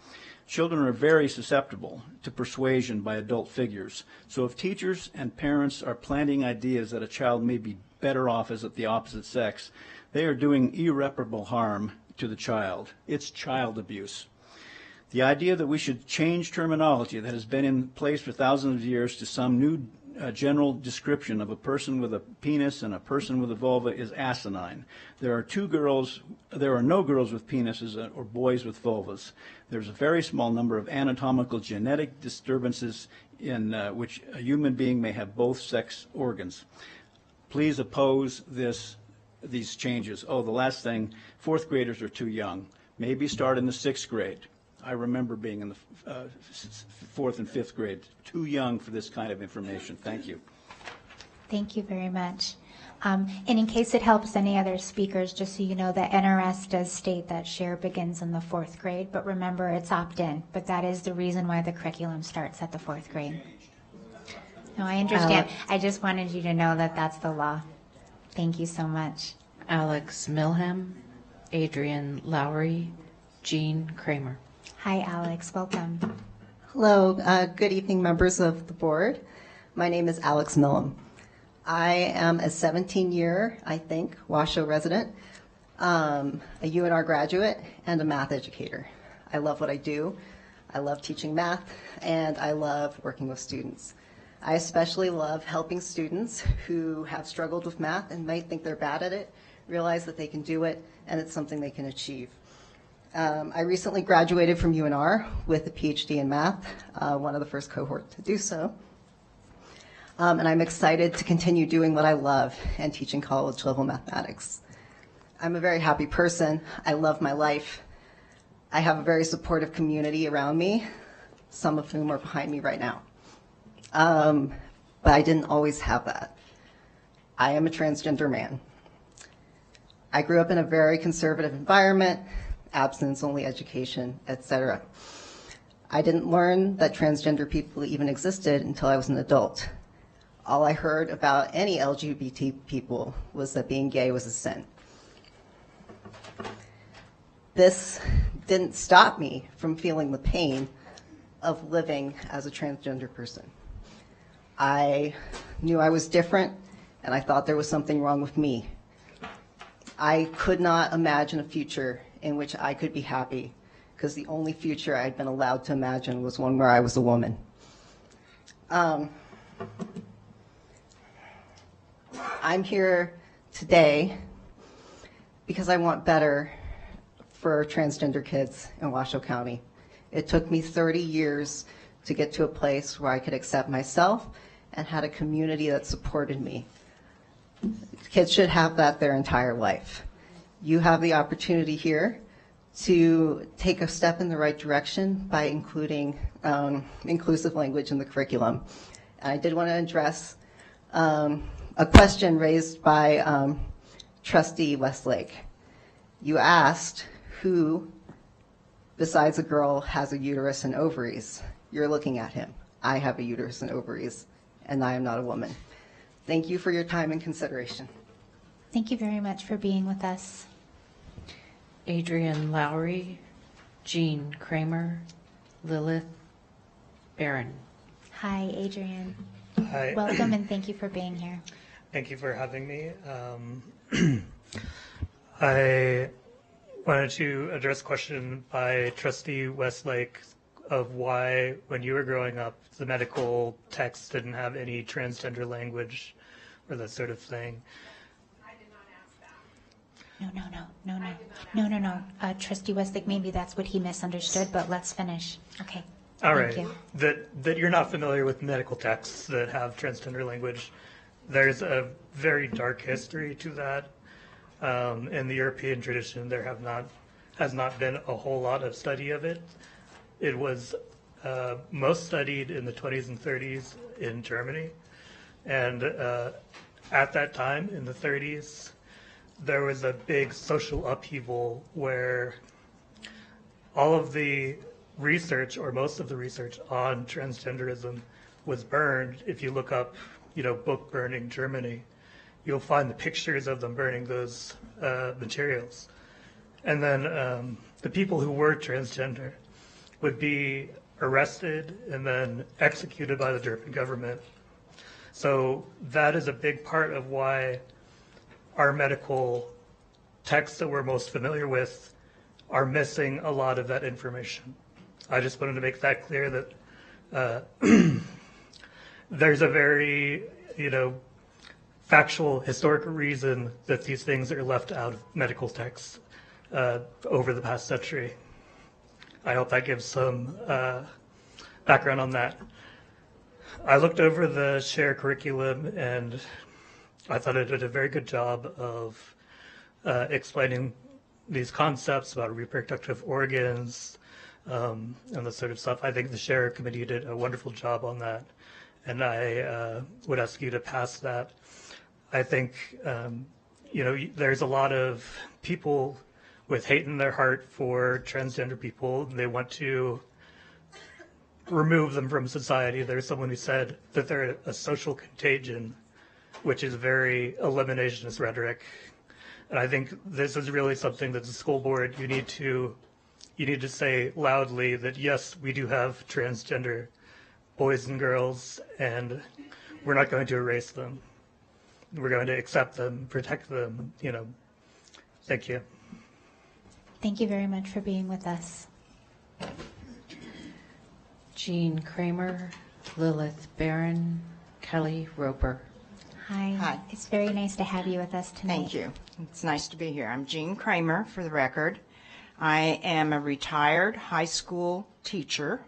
P: Children are very susceptible to persuasion by adult figures. So if teachers and parents are planting ideas that a child may be better off as the opposite sex, they are doing irreparable harm to the child. It's child abuse. The idea that we should change terminology that has been in place for thousands of years to some new general description of a person with a penis and a person with a vulva is asinine. There are no girls with penises or boys with vulvas. There's a very small number of anatomical genetic disturbances in which a human being may have both sex organs. Please oppose these changes. Oh, the last thing, fourth graders are too young. Maybe start in the sixth grade. I remember being in the fourth and fifth grade. Too young for this kind of information. Thank you.
A: Thank you very much. And in case it helps any other speakers, just so you know, the NRS does state that share begins in the fourth grade, but remember it's opt-in. But that is the reason why the curriculum starts at the fourth grade. No, I understand. I just wanted you to know that that's the law. Thank you so much.
L: Alex Milham, Adrian Lowry, Jean Kramer.
A: Hi, Alex. Welcome.
U: Hello. Good evening, members of the board. My name is Alex Milham. I am a 17-year, I think, Washoe resident, a UNR graduate, and a math educator. I love what I do. I love teaching math, and I love working with students. I especially love helping students who have struggled with math and might think they're bad at it, realize that they can do it, and it's something they can achieve. I recently graduated from UNR with a PhD in math, one of the first cohort to do so. And I'm excited to continue doing what I love and teaching college-level mathematics. I'm a very happy person. I love my life. I have a very supportive community around me, some of whom are behind me right now. But I didn't always have that. I am a transgender man. I grew up in a very conservative environment, abstinence-only education, etc. I didn't learn that transgender people even existed until I was an adult. All I heard about any LGBT people was that being gay was a sin. This didn't stop me from feeling the pain of living as a transgender person. I knew I was different, and I thought there was something wrong with me. I could not imagine a future in which I could be happy, because the only future I'd been allowed to imagine was one where I was a woman. I'm here today because I want better for transgender kids in Washoe County. It took me 30 years to get to a place where I could accept myself and had a community that supported me. Kids should have that their entire life. You have the opportunity here to take a step in the right direction by including inclusive language in the curriculum. And I did want to address a question raised by Trustee Westlake. You asked who, besides a girl, has a uterus and ovaries. You're looking at him. I have a uterus and ovaries, and I am not a woman. Thank you for your time and consideration.
A: Thank you very much for being with us.
L: Adrian Lowry, Jean Kramer, Lilith Barron.
A: Hi, Adrian.
D: Hi.
A: Welcome and thank you for being here.
D: Thank you for having me. I wanted to address a question by Trustee Westlake of why, when you were growing up, the medical texts didn't have any transgender language or that sort of thing.
A: No. Trustee Westlake, maybe that's what he misunderstood, but let's finish. Okay.
D: All
A: Thank
D: right.
A: you.
D: That you're not familiar with medical texts that have transgender language. There's a very dark history to that. In the European tradition, there has not been a whole lot of study of it. It was most studied in the 20s and 30s in Germany. And at that time, in the 30s, there was a big social upheaval where all of the research, or most of the research on transgenderism, was burned. If you look up, book burning Germany, you'll find the pictures of them burning those materials. And then the people who were transgender would be arrested and then executed by the German government. So that is a big part of why our medical texts that we're most familiar with are missing a lot of that information. I just wanted to make that clear that there's a very, factual, historical reason that these things are left out of medical texts over the past century. I hope that gives some background on that. I looked over the SHARE curriculum and I thought it did a very good job of explaining these concepts about reproductive organs and that sort of stuff. I think the SHARE committee did a wonderful job on that, and I would ask you to pass that. I think, there's a lot of people with hate in their heart for transgender people. They want to remove them from society. There's someone who said that they're a social contagion, which is very eliminationist rhetoric. And I think this is really something that the school board, you need to say loudly that yes, we do have transgender boys and girls, and we're not going to erase them. We're going to accept them, protect them, Thank you.
A: Thank you very much for being with us.
L: Jean Kramer, Lilith Barron, Kelly Roper.
A: Hi.
E: Hi.
A: It's very nice to have you with us tonight.
E: Thank you. It's nice to be here. I'm Jean Kramer, for the record. I am a retired high school teacher,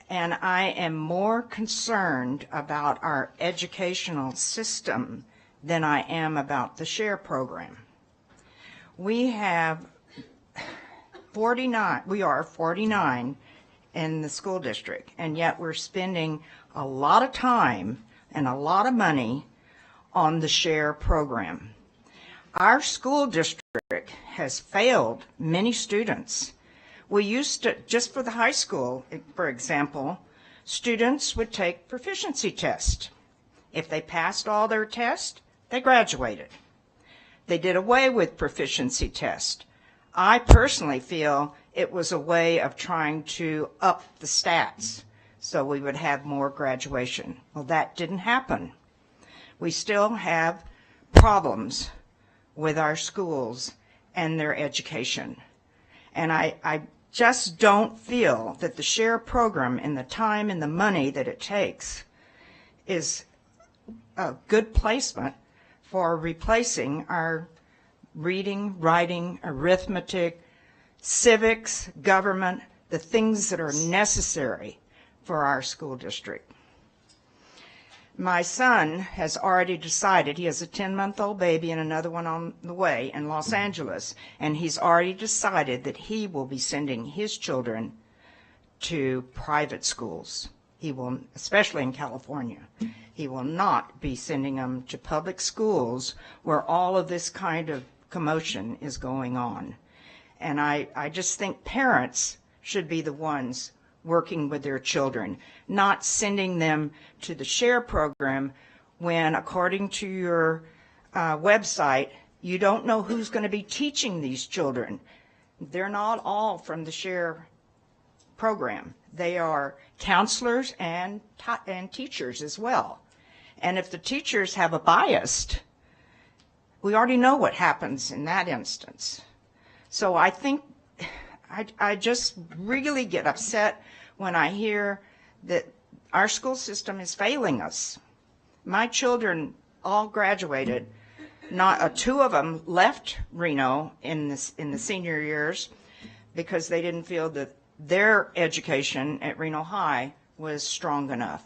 E: and I am more concerned about our educational system than I am about the SHARE program. We are 49 in the school district, and yet we're spending a lot of time and a lot of money on the SHARE program. Our school district has failed many students. We used to, just for the high school, for example, students would take proficiency tests. If they passed all their tests, they graduated. They did away with proficiency tests. I personally feel it was a way of trying to up the stats so we would have more graduation. Well, that didn't happen. We still have problems with our schools and their education. And I just don't feel that the SHARE program and the time and the money that it takes is a good placement for replacing our reading, writing, arithmetic, civics, government, the things that are necessary for our school district. My son has already decided, he has a 10-month-old baby and another one on the way in Los Angeles, and he's already decided that he will be sending his children to private schools. He will, especially in California, he will not be sending them to public schools where all of this kind of commotion is going on. And I just think parents should be the ones working with their children, not sending them to the SHARE program when, according to your website, you don't know who's going to be teaching these children. They're not all from the SHARE program. They are counselors and teachers as well. And if the teachers have a bias, we already know what happens in that instance. So I think I just really get upset when I hear that our school system is failing us. My children all graduated. Not two of them left Reno in the senior years because they didn't feel that their education at Reno High was strong enough.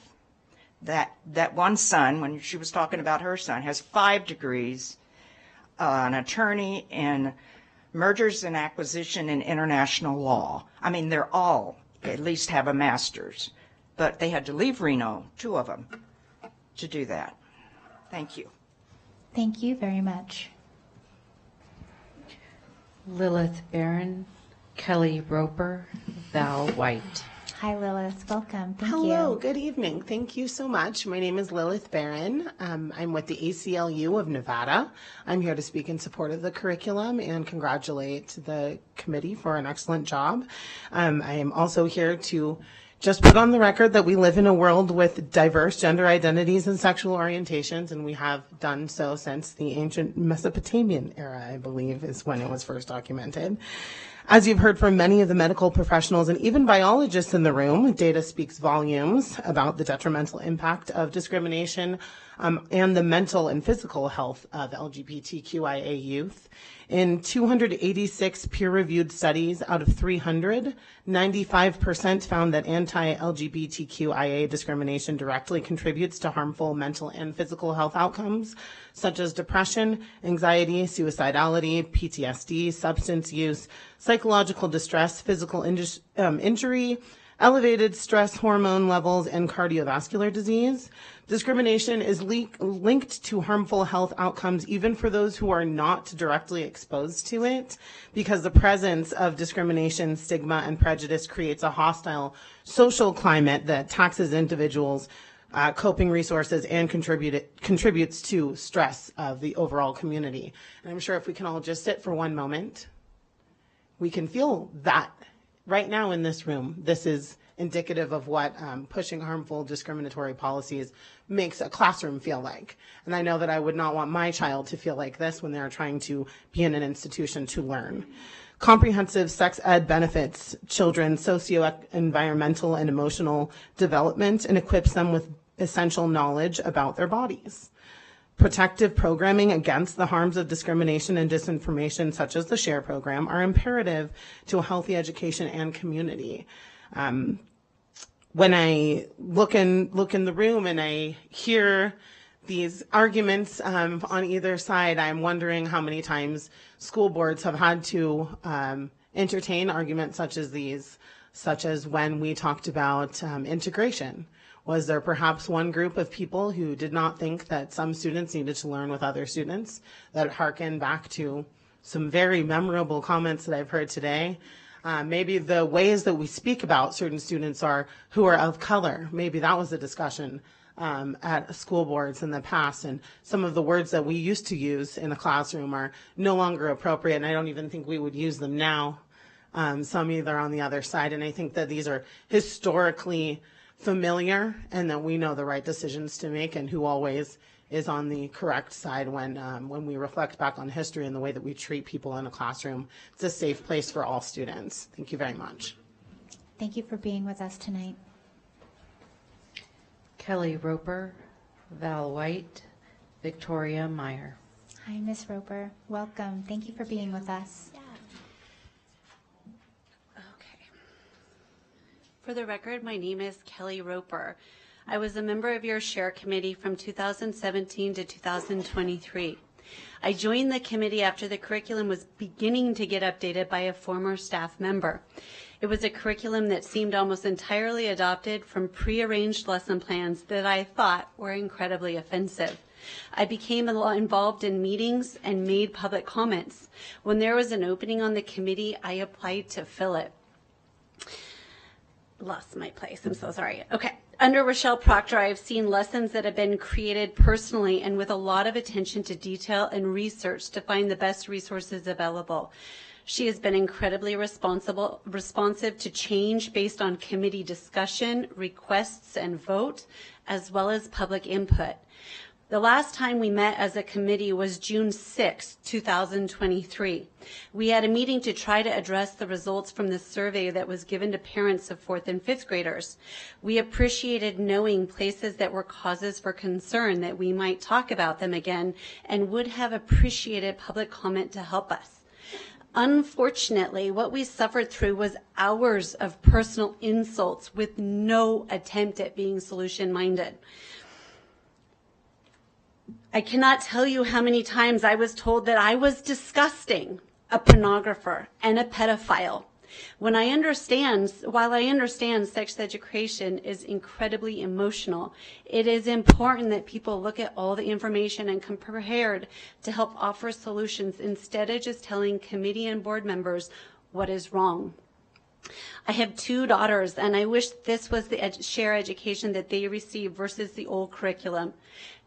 E: That one son, when she was talking about her son, has 5 degrees, an attorney in mergers and acquisition and international law. I mean, they're all at least have a master's, but they had to leave Reno, 2 of them, to do that. Thank you.
A: Thank you very much.
L: Lilith Barron, Kelly Roper, Val White.
A: Hi, Lilith. Welcome. Thank you.
S: Hello. Good evening. Thank you so much. My name is Lilith Barron. I'm with the ACLU of Nevada. I'm here to speak in support of the curriculum and congratulate the committee for an excellent job. I am also here to just put on the record that we live in a world with diverse gender identities and sexual orientations, and we have done so since the ancient Mesopotamian era, I believe, is when it was first documented. As you've heard from many of the medical professionals and even biologists in the room, data speaks volumes about the detrimental impact of discrimination and the mental and physical health of LGBTQIA youth. In 286 peer-reviewed studies out of 300, 95% found that anti-LGBTQIA discrimination directly contributes to harmful mental and physical health outcomes, such as depression, anxiety, suicidality, PTSD, substance use, psychological distress, physical injury, elevated stress hormone levels, and cardiovascular disease. Discrimination is linked to harmful health outcomes even for those who are not directly exposed to it, because the presence of discrimination, stigma, and prejudice creates a hostile social climate that taxes individuals' coping resources and contributes to stress of the overall community. And I'm sure if we can all just sit for one moment, we can feel that right now in this room. This is indicative of what pushing harmful discriminatory policies makes a classroom feel like. And I know that I would not want my child to feel like this when they're trying to be in an institution to learn. Comprehensive sex ed benefits children's socio-environmental and emotional development and equips them with essential knowledge about their bodies. Protective programming against the harms of discrimination and disinformation, such as the SHARE program, are imperative to a healthy education and community. When I look in the room and I hear these arguments on either side, I'm wondering how many times school boards have had to entertain arguments such as these, such as when we talked about integration. Was there perhaps one group of people who did not think that some students needed to learn with other students, that harken back to some very memorable comments that I've heard today? Maybe the ways that we speak about certain students are who are of color. Maybe that was a discussion at school boards in the past, and some of the words that we used to use in a classroom are no longer appropriate, and I don't even think we would use them now, some either on the other side. And I think that these are historically familiar, and that we know the right decisions to make and who always is on the correct side when we reflect back on history and the way that we treat people in a classroom. It's a safe place for all students. Thank you very much.
A: Thank you for being with us tonight.
L: Kelly Roper, Val White, Victoria Meyer.
A: Hi, Ms. Roper. Welcome. Thank you for being with us.
B: For the record, my name is Kelly Roper. I was a member of your SHARE committee from 2017 to 2023. I joined the committee after the curriculum was beginning to get updated by a former staff member. It was a curriculum that seemed almost entirely adopted from prearranged lesson plans that I thought were incredibly offensive. I became involved in meetings and made public comments. When there was an opening on the committee, I applied to fill it. Lost my place. I'm so sorry. Okay. Under Rochelle Proctor, I have seen lessons that have been created personally and with a lot of attention to detail and research to find the best resources available. She has been incredibly responsive to change based on committee discussion, requests, and vote, as well as public input. The last time we met as a committee was June 6, 2023. We had a meeting to try to address the results from the survey that was given to parents of 4th and 5th graders. We appreciated knowing places that were causes for concern, that we might talk about them again, and would have appreciated public comment to help us. Unfortunately, what we suffered through was hours of personal insults with no attempt at being solution-minded. I cannot tell you how many times I was told that I was disgusting, a pornographer, and a pedophile. While I understand sex education is incredibly emotional, it is important that people look at all the information and come prepared to help offer solutions instead of just telling committee and board members what is wrong. I have 2 daughters, and I wish this was the SHARE education that they received versus the old curriculum.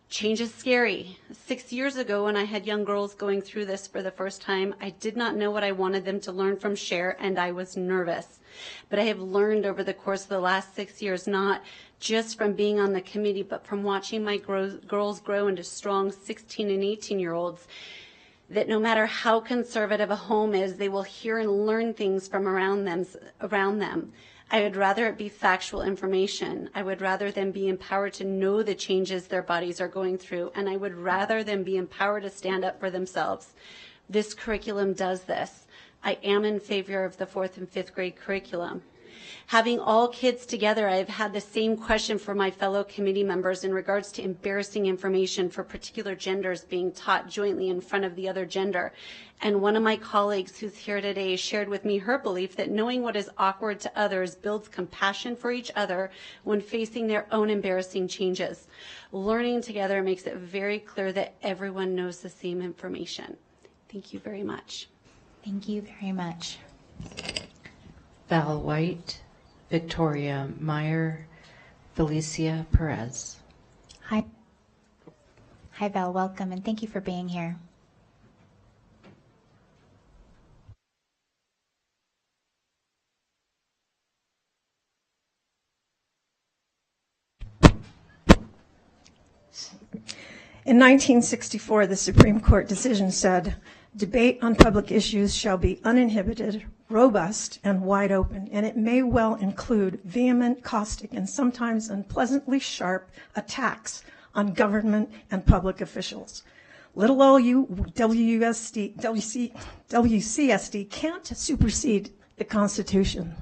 B: Change is scary. 6 years ago, when I had young girls going through this for the first time, I did not know what I wanted them to learn from SHARE, and I was nervous. But I have learned over the course of the last 6 years, not just from being on the committee, but from watching my girls grow into strong 16 and 18-year-olds, that no matter how conservative a home is, they will hear and learn things from around them. I would rather it be factual information. I would rather them be empowered to know the changes their bodies are going through, and I would rather them be empowered to stand up for themselves. This curriculum does this. I am in favor of the 4th and 5th grade curriculum. Having all kids together, I've had the same question for my fellow committee members in regards to embarrassing information for particular genders being taught jointly in front of the other gender. And one of my colleagues who's here today shared with me her belief that knowing what is awkward to others builds compassion for each other when facing their own embarrassing changes. Learning together makes it very clear that everyone knows the same information. Thank you very much.
A: Thank you very much.
L: Val White, Victoria Meyer, Felicia Perez.
A: Hi. Hi, Val. Welcome, and thank you for being here.
T: In 1964, the Supreme Court decision said, "Debate on public issues shall be uninhibited,
H: robust, and wide open, and it may well include vehement, caustic, and sometimes unpleasantly sharp attacks on government and public officials. Little WCSD can't supersede the Constitution.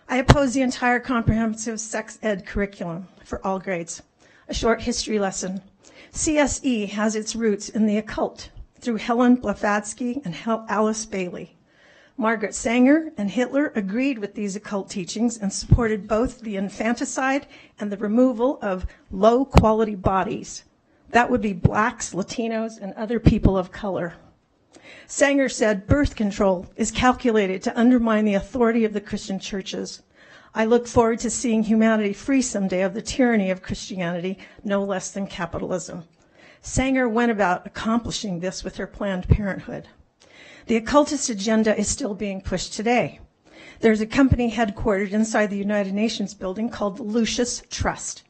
H: I oppose the entire comprehensive sex ed curriculum for all grades. A short history lesson. CSE has its roots in the occult through Helen Blavatsky and Alice Bailey. Margaret Sanger and Hitler agreed with these occult teachings and supported both the infanticide and the removal of low-quality bodies. That would be blacks, Latinos, and other people of color. Sanger said birth control is calculated to undermine the authority of the Christian churches. I look forward to seeing humanity free someday of the tyranny of Christianity, no less than capitalism. Sanger went about accomplishing this with her Planned Parenthood. The occultist agenda is still being pushed today. There's a company headquartered inside the United Nations building called the Lucis Trust.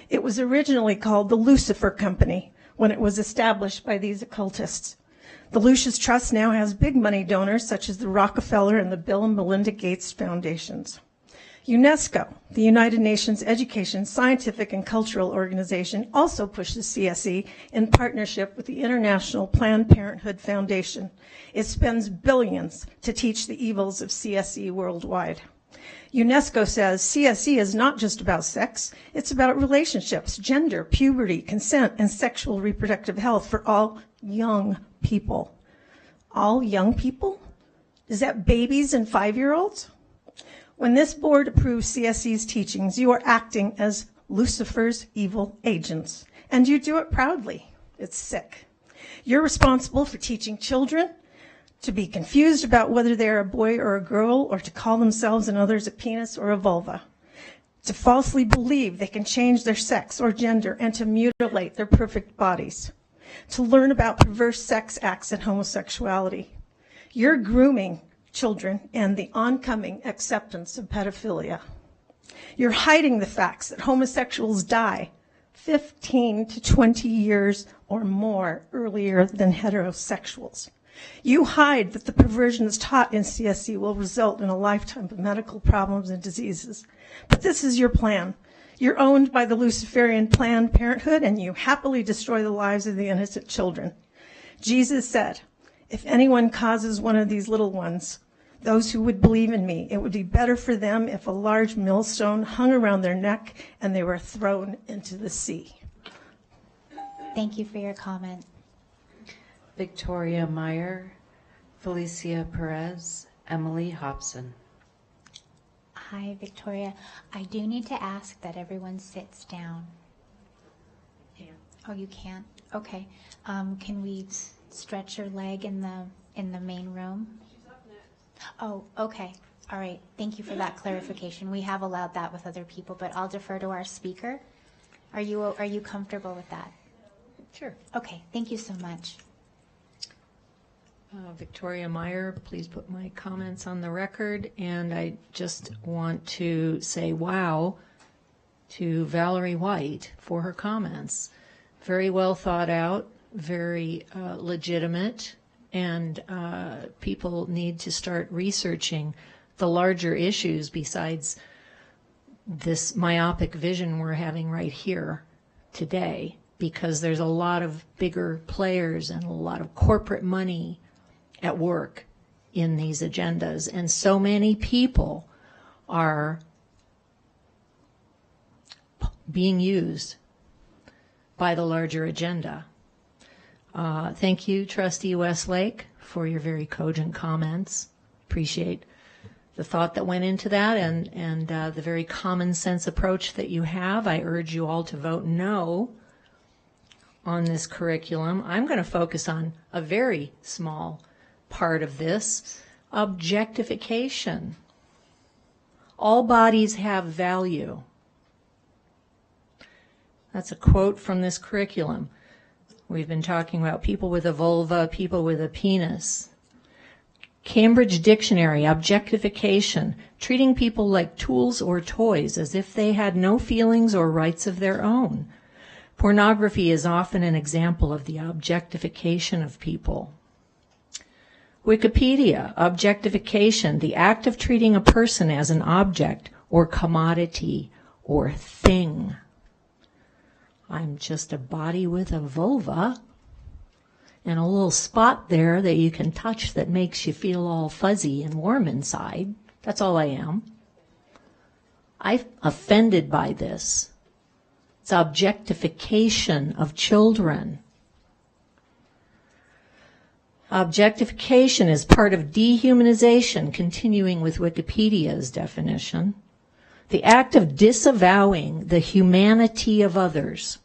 H: It was originally called the Lucifer Company when it was established by these occultists. The Lucis Trust now has big money donors such as the Rockefeller and the Bill and Melinda Gates Foundations. UNESCO, the United Nations Education, Scientific, and Cultural Organization, also pushes CSE in partnership with the International Planned Parenthood Foundation. It spends billions to teach the evils of CSE worldwide. UNESCO says CSE is not just about sex, it's about relationships, gender, puberty, consent, and sexual reproductive health for all young people. All young people? Is that babies and 5-year-olds? When this board approves CSE's teachings, you are acting as Lucifer's evil agents, and you do it proudly. It's sick. You're responsible for teaching children to be confused about whether they're a boy or a girl, or to call themselves and others a penis or a vulva, to falsely believe they can change their sex or gender, and to mutilate their perfect bodies, to learn about perverse sex acts and homosexuality. You're grooming children and the oncoming acceptance of pedophilia. You're hiding the facts that homosexuals die 15 to 20 years or more earlier than heterosexuals. You hide that the perversions taught in CSE will result in a lifetime of medical problems and diseases. But this is your plan. You're owned by the Luciferian Planned Parenthood, and you happily destroy the lives of the innocent children. Jesus said, if anyone causes one of these little ones, those who would believe in me, it would be better for them if a large millstone hung around their neck and they were thrown into the sea.
A: Thank you for your comment.
L: Victoria Meyer, Felicia Perez, Emily Hobson.
A: Hi, Victoria. I do need to ask that everyone sits down. Oh, you can't? Okay. Can we stretch your leg in the main room? Oh, okay. All right. Thank you for that clarification. We have allowed that with other people, but I'll defer to our speaker. Are you comfortable with that?
T: Sure.
A: Okay. Thank you so much.
T: Victoria Meyer, please put my comments on the record. And I just want to say wow to Valerie White for her comments. Very well thought out, very legitimate, and people need to start researching the larger issues besides this myopic vision we're having right here today, because there's a lot of bigger players and a lot of corporate money at work in these agendas, and so many people are being used by the larger agenda. Thank you, Trustee Westlake, for your very cogent comments. Appreciate the thought that went into that and the very common sense approach that you have. I urge you all to vote no on this curriculum. I'm going to focus on a very small part of this, objectification. All bodies have value. That's a quote from this curriculum. We've been talking about people with a vulva, people with a penis. Cambridge Dictionary, objectification, treating people like tools or toys as if they had no feelings or rights of their own. Pornography is often an example of the objectification of people. Wikipedia, objectification, the act of treating a person as an object or commodity or thing. I'm just a body with a vulva and a little spot there that you can touch that makes you feel all fuzzy and warm inside. That's all I am. I'm offended by this. It's objectification of children. Objectification is part of dehumanization, continuing with Wikipedia's definition. The act of disavowing the humanity of others.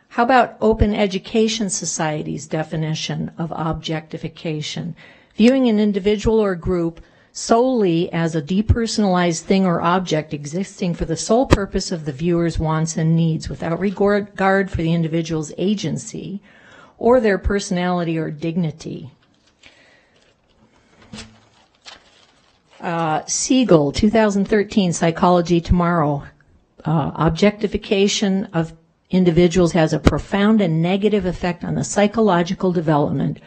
T: How about Open Education Society's definition of objectification? Viewing an individual or group solely as a depersonalized thing or object existing for the sole purpose of the viewer's wants and needs without regard for the individual's agency or their personality or dignity. Siegel, 2013, Psychology Tomorrow. Objectification of individuals has a profound and negative effect on the psychological development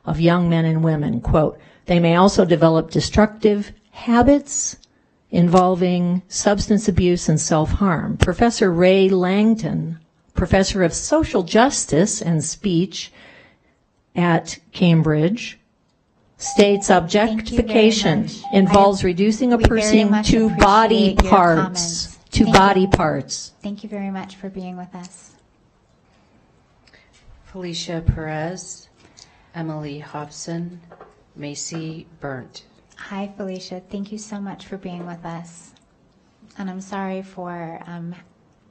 T: of young men and women. Quote, they may also develop destructive habits involving substance abuse and self-harm. Professor Ray Langton, professor of social justice and speech at Cambridge, states objectification involves reducing a person to body parts.
A: Thank you very much for being with us.
L: Felicia Perez, Emily Hobson, Macy Burnt.
A: Hi, Felicia. Thank you so much for being with us. And I'm sorry for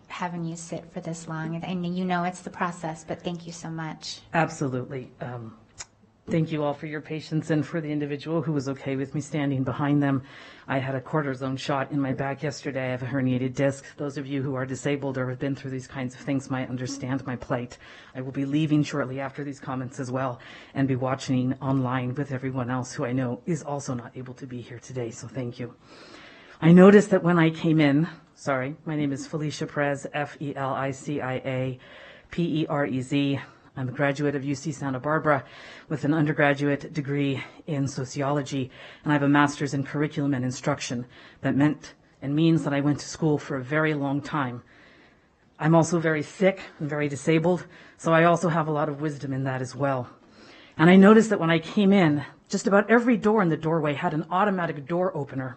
A: having you sit for this long. I mean, you know it's the process, but thank you so much.
F: Absolutely. Thank you all for your patience and for the individual who was okay with me standing behind them. I had a cortisone shot in my back yesterday. I have a herniated disc. Those of you who are disabled or have been through these kinds of things might understand my plight. I will be leaving shortly after these comments as well and be watching online with everyone else who I know is also not able to be here today, so thank you. I noticed that when I came in, my name is Felicia Perez, Felicia Perez. I'm a graduate of UC Santa Barbara with an undergraduate degree in sociology, and I have a master's in curriculum and instruction. That meant and means that I went to school for a very long time. I'm also very sick and very disabled, so I also have a lot of wisdom in that as well. And I noticed that when I came in, just about every door in the doorway had an automatic door opener.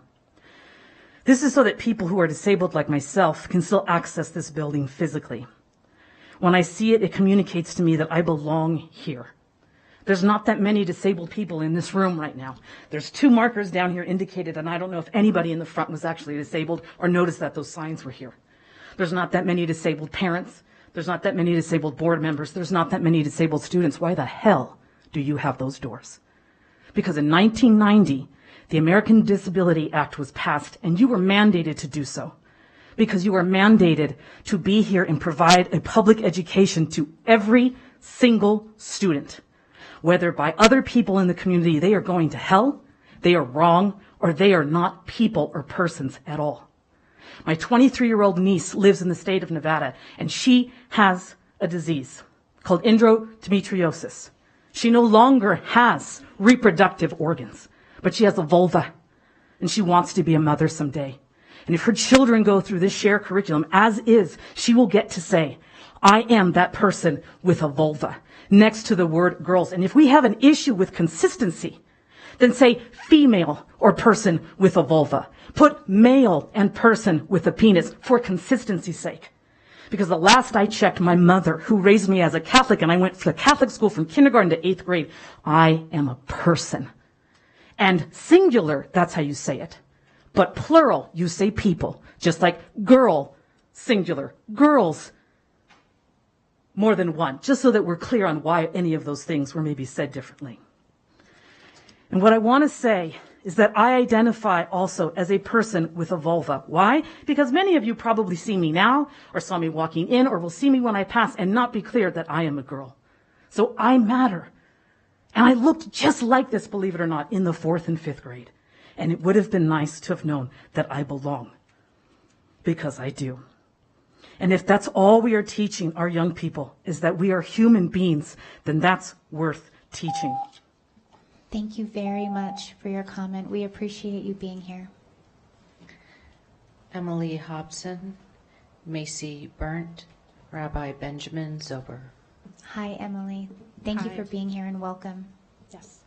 F: This is so that people who are disabled like myself can still access this building physically. When I see it, it communicates to me that I belong here. There's not that many disabled people in this room right now. There's 2 markers down here indicated, and I don't know if anybody in the front was actually disabled or noticed that those signs were here. There's not that many disabled parents. There's not that many disabled board members. There's not that many disabled students. Why the hell do you have those doors? Because in 1990, the American Disability Act was passed, and you were mandated to do so. Because you are mandated to be here and provide a public education to every single student. Whether by other people in the community they are going to hell, they are wrong, or they are not people or persons at all. My 23-year-old niece lives in the state of Nevada, and she has a disease called endometriosis. She no longer has reproductive organs, but she has a vulva, and she wants to be a mother someday. And if her children go through this shared curriculum as is, she will get to say, I am that person with a vulva next to the word girls. And if we have an issue with consistency, then say female or person with a vulva. Put male and person with a penis for consistency's sake. Because the last I checked, my mother, who raised me as a Catholic, and I went to Catholic school from kindergarten to 8th grade, I am a person. And singular, that's how you say it. But plural, you say people, just like girl, singular, girls, more than one, just so that we're clear on why any of those things were maybe said differently. And what I want to say is that I identify also as a person with a vulva. Why? Because many of you probably see me now, or saw me walking in, or will see me when I pass and not be clear that I am a girl. So I matter. And I looked just like this, believe it or not, in the 4th and 5th grade. And it would have been nice to have known that I belong, because I do. And if that's all we are teaching our young people, is that we are human beings, then that's worth teaching.
A: Thank you very much for your comment. We appreciate you being here.
L: Emily Hobson, Macy Burnt, Rabbi Benjamin Zober.
A: Hi, Emily. Thank you
C: Hi.
A: for being here and welcome.
C: Yes.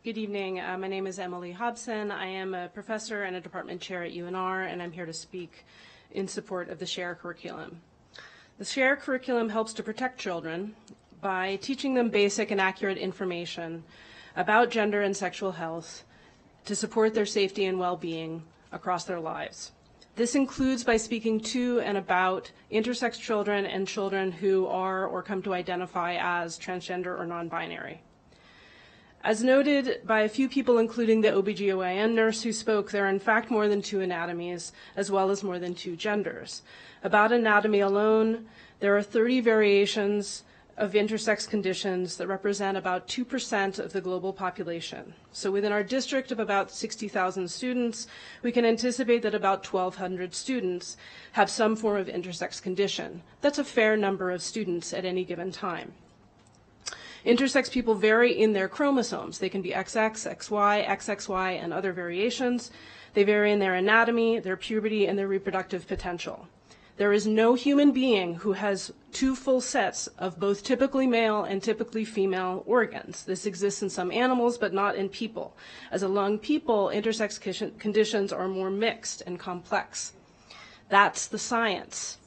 C: Good evening. My name is Emily Hobson. I am a professor and a department chair at UNR, and I'm here to speak in support of the SHARE curriculum. The SHARE curriculum helps to protect children by teaching them basic and accurate information about gender and sexual health to support their safety and well-being across their lives. This includes by speaking to and about intersex children and children who are or come to identify as transgender or non-binary. As noted by a few people, including the OBGYN nurse who spoke, there are in fact more than 2 anatomies, as well as more than 2 genders. About anatomy alone, there are 30 variations of intersex conditions that represent about 2% of the global population. So within our district of about 60,000 students, we can anticipate that about 1,200 students have some form of intersex condition. That's a fair number of students at any given time. Intersex people vary in their chromosomes. They can be XX, XY, XXY, and other variations. They vary in their anatomy, their puberty, and their reproductive potential. There is no human being who has 2 full sets of both typically male and typically female organs. This exists in some animals, but not in people. As among people, intersex conditions are more mixed and complex. That's the science.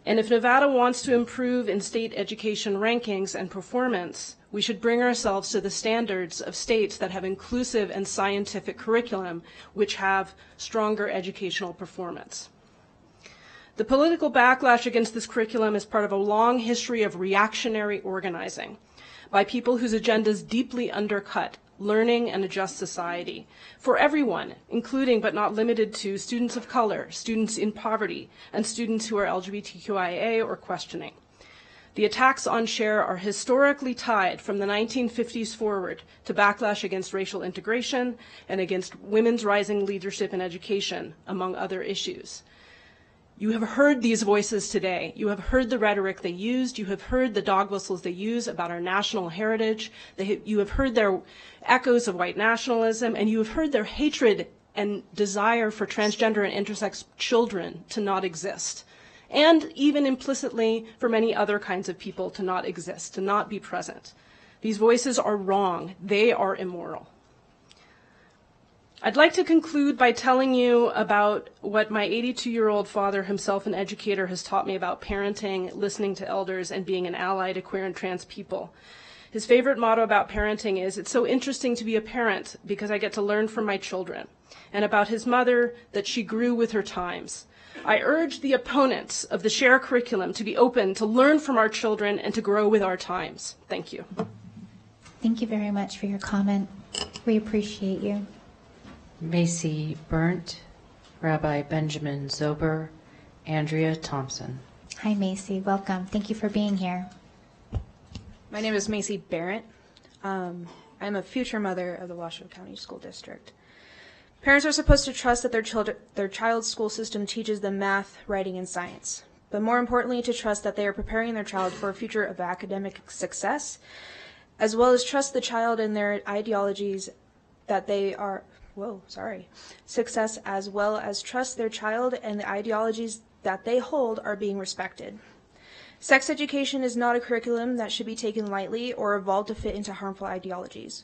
C: And if Nevada wants to improve in state education rankings and performance, we should bring ourselves to the standards of states that have inclusive and scientific curriculum, which have stronger educational performance. The political backlash against this curriculum is part of a long history of reactionary organizing by people whose agendas deeply undercut learning and a just society for everyone, including but not limited to students of color, students in poverty, and students who are LGBTQIA or questioning. The attacks on SHARE are historically tied from the 1950s forward to backlash against racial integration and against women's rising leadership in education, among other issues. You have heard these voices today. You have heard the rhetoric they used. You have heard the dog whistles they use about our national heritage. You have heard their echoes of white nationalism, and you have heard their hatred and desire for transgender and intersex children to not exist, and even implicitly for many other kinds of people to not exist, to not be present. These voices are wrong. They are immoral. I'd like to conclude by telling you about what my 82-year-old father, himself an educator, has taught me about parenting, listening to elders, and being an ally to queer and trans people. His favorite motto about parenting is, "It's so interesting to be a parent because I get to learn from my children," and about his mother, that she grew with her times. I urge the opponents of the SHARE curriculum to be open to learn from our children and to grow with our times. Thank you.
A: Thank you very much for your comment. We appreciate you.
L: Macy Burnt, Rabbi Benjamin Zober, Andrea Thompson.
A: Hi, Macy. Welcome. Thank you for being here.
R: My name is Macy Barrett. I'm a future mother of the Washoe County School District. Parents are supposed to trust that their child's school system teaches them math, writing, and science, but more importantly, to trust that they are preparing their child for a future of academic success, as well as trust the child and their ideologies that they are success, as well as trust their child and the ideologies that they hold are being respected. Sex education is not a curriculum that should be taken lightly or evolved to fit into harmful ideologies.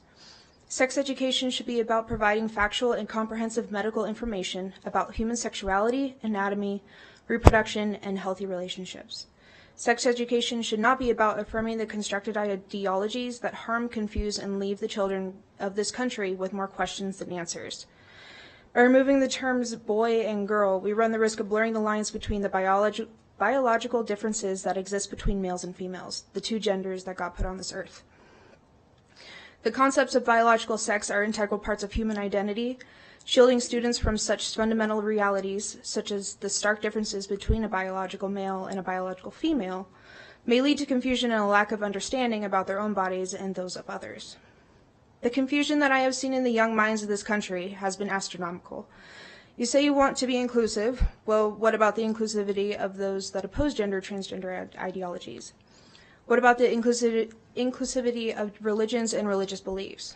R: Sex education should be about providing factual and comprehensive medical information about human sexuality, anatomy, reproduction, and healthy relationships. Sex education should not be about affirming the constructed ideologies that harm, confuse, and leave the children of this country with more questions than answers. By removing the terms boy and girl, we run the risk of blurring the lines between the biological differences that exist between males and females, the 2 genders that God put on this earth. The concepts of biological sex are integral parts of human identity. Shielding students from such fundamental realities, such as the stark differences between a biological male and a biological female, may lead to confusion and a lack of understanding about their own bodies and those of others. The confusion that I have seen in the young minds of this country has been astronomical. You say you want to be inclusive. Well, what about the inclusivity of those that oppose transgender ideologies? What about the inclusivity of religions and religious beliefs?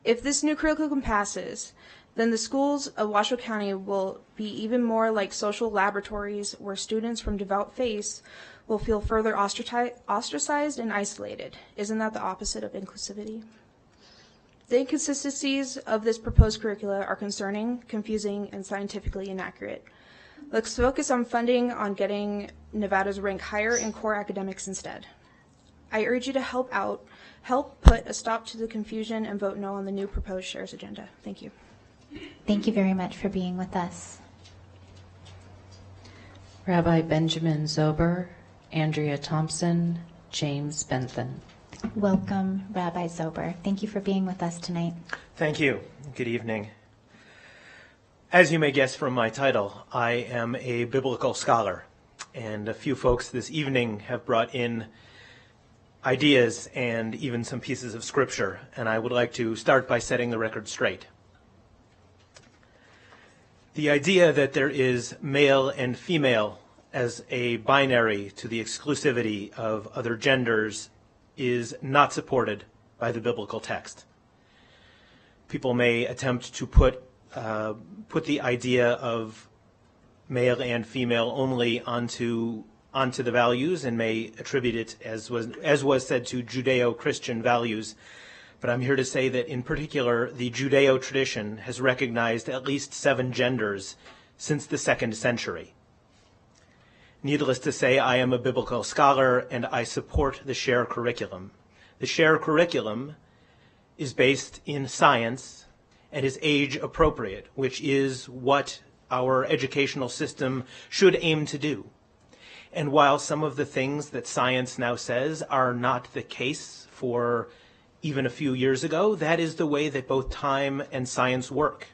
R: If this new curriculum passes, then the schools of Washoe County will be even more like social laboratories where students from devout faiths will feel further ostracized and isolated. Isn't that the opposite of inclusivity? The inconsistencies of this proposed curricula are concerning, confusing, and scientifically inaccurate. Let's focus on funding on getting Nevada's rank higher in core academics instead. I urge you to help put a stop to the confusion and vote no on the new proposed shares agenda. Thank you.
A: Thank you very much for being with us.
L: Rabbi Benjamin Zober, Andrea Thompson, James Bentham.
A: Welcome, Rabbi Zober. Thank you for being with us tonight.
J: Thank you. Good evening. As you may guess from my title, I am a biblical scholar, and a few folks this evening have brought in ideas and even some pieces of scripture, and I would like to start by setting the record straight. The idea that there is male and female as a binary to the exclusivity of other genders is not supported by the biblical text. People may attempt to put the idea of male and female only onto the values and may attribute it, as was said, to Judeo-Christian values. But I'm here to say that in particular, the Judeo tradition has recognized at least 7 genders since the 2nd century. Needless to say, I am a biblical scholar and I support the SHARE curriculum. The SHARE curriculum is based in science and is age appropriate, which is what our educational system should aim to do. And while some of the things that science now says are not the case for even a few years ago, that is the way that both time and science work.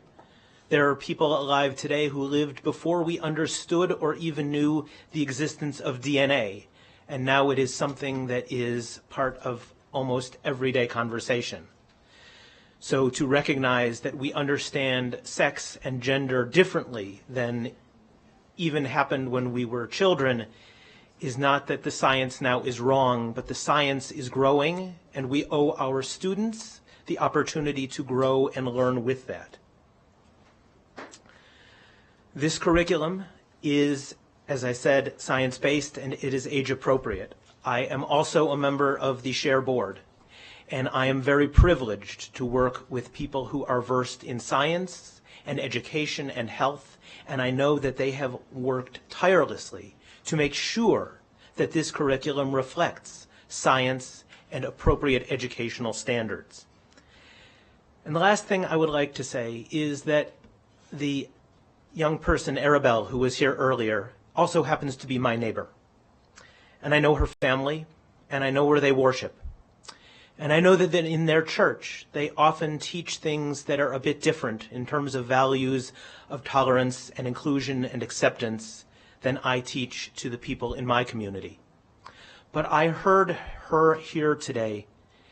J: There are people alive today who lived before we understood or even knew the existence of DNA, and now it is something that is part of almost everyday conversation. So to recognize that we understand sex and gender differently than even happened when we were children is not that the science now is wrong, but the science is growing, and we owe our students the opportunity to grow and learn with that. This curriculum is, as I said, science-based, and it is age-appropriate. I am also a member of the SHARE board, and I am very privileged to work with people who are versed in science and education and health, and I know that they have worked tirelessly to make sure that this curriculum reflects science and appropriate educational standards. And the last thing I would like to say is that the young person, Arabelle, who was here earlier, also happens to be my neighbor. And I know her family, and I know where they worship. And I know that in their church, they often teach things that are a bit different in terms of values of tolerance and inclusion and acceptance than I teach to the people in my community. But I heard her here today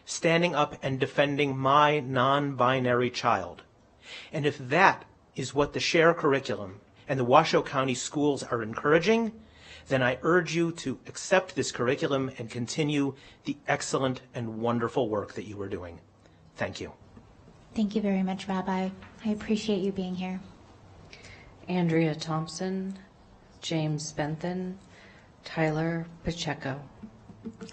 J: standing up and defending my non-binary child. And if that is what the SHARE curriculum and the Washoe County schools are encouraging, then I urge you to accept this curriculum and continue the excellent and wonderful work that you are doing. Thank you.
A: Thank you very much, Rabbi. I appreciate you being here.
L: Andrea Thompson, James Bentham, Tyler Pacheco.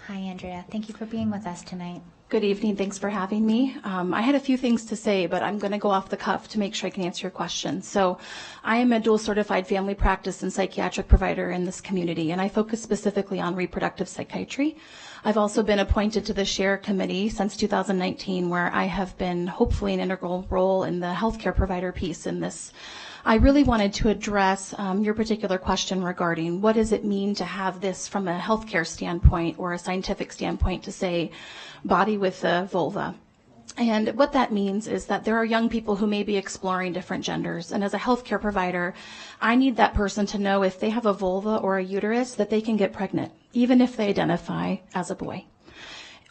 A: Hi, Andrea. Thank you for being with us tonight.
V: Good evening. Thanks for having me. I had a few things to say, but I'm going to go off the cuff to make sure I can answer your questions. So I am a dual certified family practice and psychiatric provider in this community, and I focus specifically on reproductive psychiatry. I've also been appointed to the SHARE committee since 2019, where I have been hopefully an integral role in the healthcare provider piece in this. I really wanted to address your particular question regarding what does it mean to have this from a healthcare standpoint or a scientific standpoint to say body with a vulva. And what that means is that there are young people who may be exploring different genders. And as a healthcare provider, I need that person to know if they have a vulva or a uterus that they can get pregnant, even if they identify as a boy.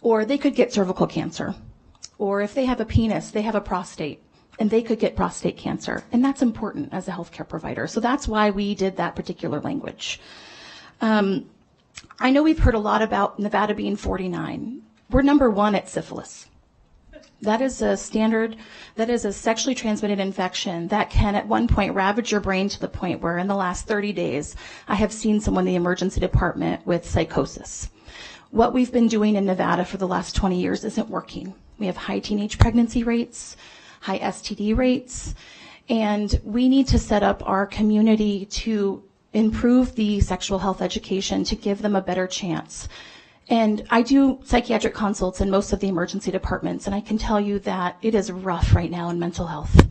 V: Or they could get cervical cancer. Or if they have a penis, they have a prostate. And they could get prostate cancer. And that's important as a healthcare provider. So that's why we did that particular language. I know we've heard a lot about Nevada being 49. We're number 1 at syphilis. That is a sexually transmitted infection that can at one point ravage your brain to the point where in the last 30 days, I have seen someone in the emergency department with psychosis. What we've been doing in Nevada for the last 20 years isn't working. We have high teenage pregnancy rates, high STD rates, and we need to set up our community to improve the sexual health education to give them a better chance. And I do psychiatric consults in most of the emergency departments, and I can tell you that it is rough right now in mental health.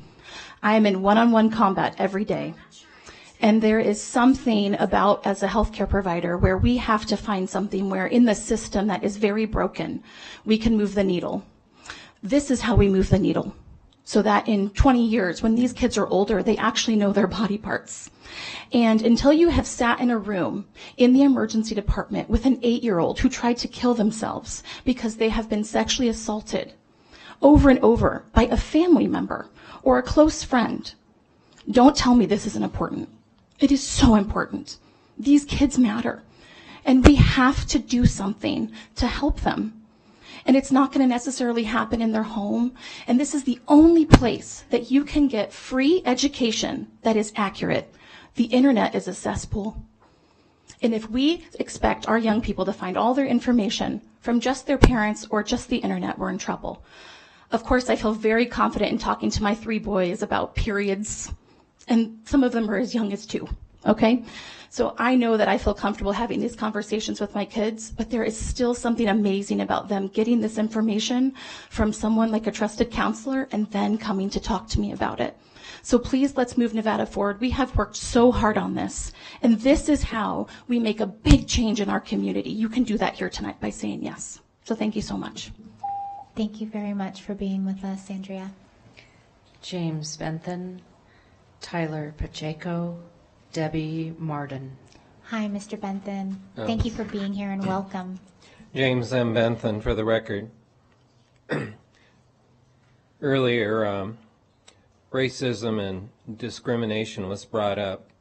V: I am in one-on-one combat every day. And there is something about, as a healthcare provider, where we have to find something where in the system that is very broken, we can move the needle. This is how we move the needle, so that in 20 years, when these kids are older, they actually know their body parts. And until you have sat in a room in the emergency department with an 8-year-old who tried to kill themselves because they have been sexually assaulted over and over by a family member or a close friend, don't tell me this isn't important. It is so important. These kids matter. And we have to do something to help them. And it's not going to necessarily happen in their home. And this is the only place that you can get free education that is accurate. The internet is a cesspool. And if we expect our young people to find all their information from just their parents or just the internet, we're in trouble. Of course, I feel very confident in talking to my 3 boys about periods, and some of them are as young as 2, okay? So I know that I feel comfortable having these conversations with my kids, but there is still something amazing about them getting this information from someone like a trusted counselor and then coming to talk to me about it. So please, let's move Nevada forward. We have worked so hard on this, and this is how we make a big change in our community. You can do that here tonight by saying yes. So thank you so much.
A: Thank you very much for being with us, Andrea.
L: James Bentham, Tyler Pacheco, Debbie Martin.
A: Hi, Mr. Bentham.
I: Oh.
A: Thank you for being here and welcome.
I: James M. Bentham, for the record. Earlier, racism and discrimination was brought up.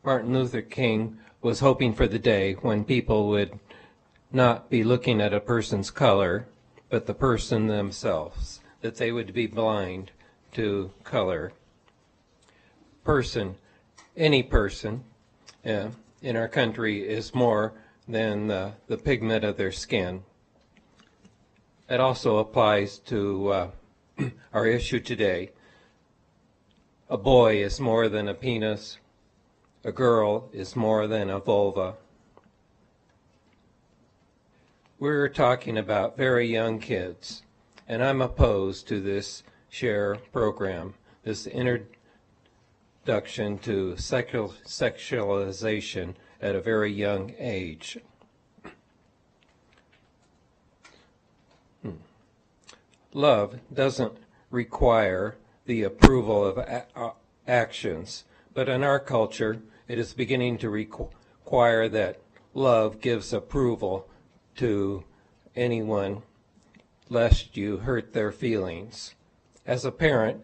I: Martin Luther King was hoping for the day when people would not be looking at a person's color, but the person themselves, that they would be blind to color. Any person in our country is more than the pigment of their skin. It also applies to our issue today. A boy is more than a penis. A girl is more than a vulva. We're talking about very young kids, and I'm opposed to this SHARE program, this introduction to sexualization at a very young age. Love doesn't require the approval of actions, but in our culture, it is beginning to require that love gives approval to anyone, lest you hurt their feelings. As a parent,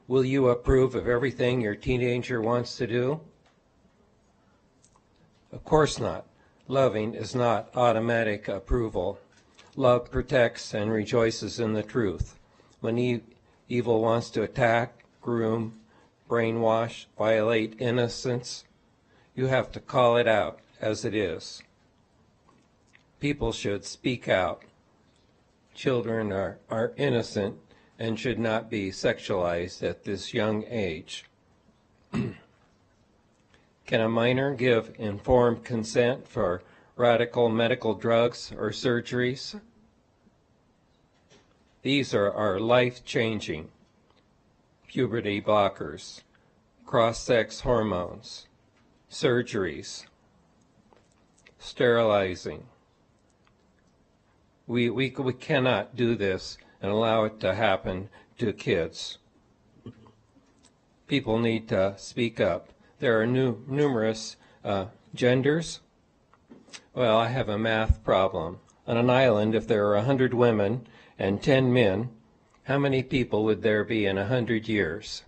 I: will you approve of everything your teenager wants to do? Of course not. Loving is not automatic approval. Love protects and rejoices in the truth. When evil wants to attack, groom, brainwash, violate innocence, you have to call it out as it is. People should speak out. Children are innocent and should not be sexualized at this young age. Can a minor give informed consent for radical medical drugs or surgeries? These are life-changing. Puberty blockers, cross-sex hormones, surgeries, sterilizing. We cannot do this and allow it to happen to kids. People need to speak up. There are numerous genders. Well, I have a math problem. On an island, if there are 100 women and 10 men, how many people would there be in 100 years?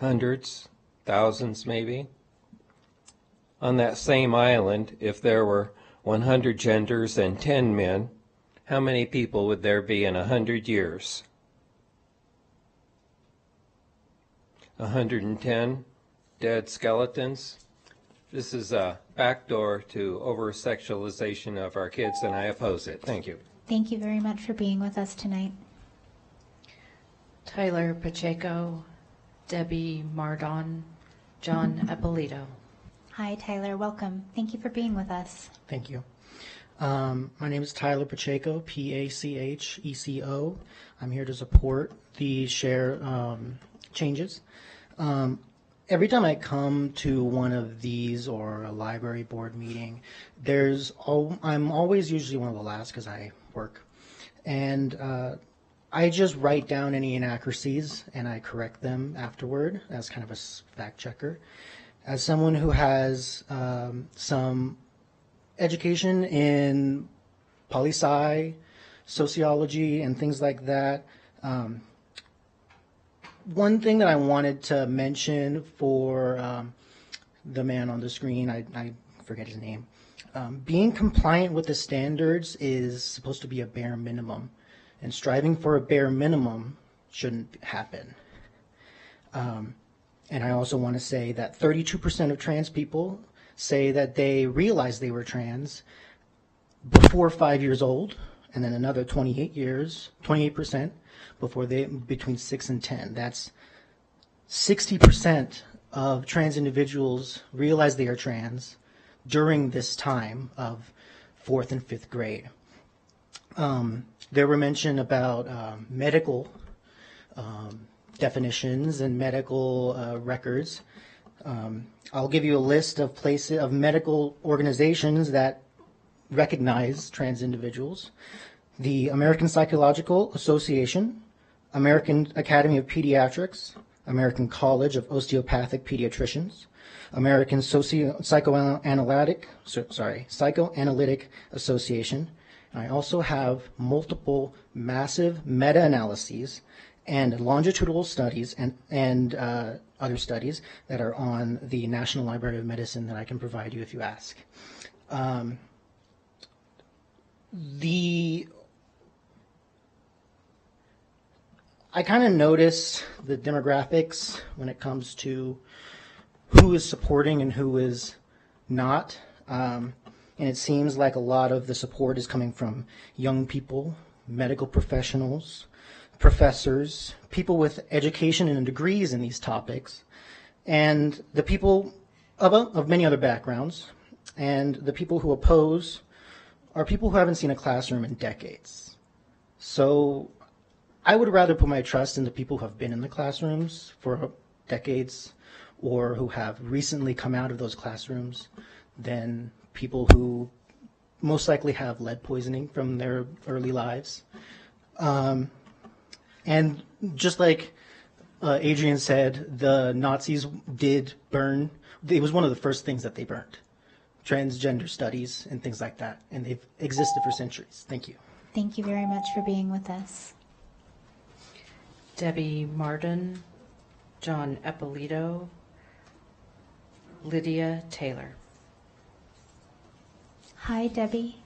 I: Hundreds, thousands maybe? On that same island, if there were 100 genders and 10 men, How many people would there be in 100 years? 110 dead skeletons. This is a backdoor to over-sexualization of our kids, and I oppose it. Thank you.
A: Thank you very much for being with us tonight.
L: Tyler Pacheco, Debbie Mardon, John Eppolito.
A: Hi, Tyler. Welcome. Thank you for being with us.
K: Thank you. My name is Tyler Pacheco, Pacheco. I'm here to support the share changes. Every time I come to one of these or a library board meeting, I'm always usually one of the last because I work. And I just write down any inaccuracies and I correct them afterward as kind of a fact checker. As someone who has some education in poli-sci, sociology, and things like that, one thing that I wanted to mention for the man on the screen, I forget his name, being compliant with the standards is supposed to be a bare minimum, and striving for a bare minimum shouldn't happen. And I also want to say that 32% of trans people say that they realized they were trans before 5 years old, and then another 28% between 6 and 10. That's 60% of trans individuals realize they are trans during this time of 4th and 5th grade. There were mention about medical definitions and medical records. I'll give you a list of places of medical organizations that recognize trans individuals. The American Psychological Association, American Academy of Pediatrics, American College of Osteopathic Pediatricians, American Psychoanalytic Association. I also have multiple massive meta-analyses and longitudinal studies and other studies that are on the National Library of Medicine that I can provide you if you ask. I kind of notice the demographics when it comes to who is supporting and who is not. And it seems like a lot of the support is coming from young people, medical professionals, professors, people with education and degrees in these topics, and the people of many other backgrounds. And the people who oppose are people who haven't seen a classroom in decades. So I would rather put my trust in the people who have been in the classrooms for decades or who have recently come out of those classrooms than people who most likely have lead poisoning from their early lives. And just like Adrian said, the Nazis did burn, it was one of the first things that they burned, transgender studies and things like that, and they've existed for centuries. Thank you.
A: Thank you very much for being with us.
L: Debbie Mardon, John Eppolito, Lydia Taylor.
A: Hi, Debbie.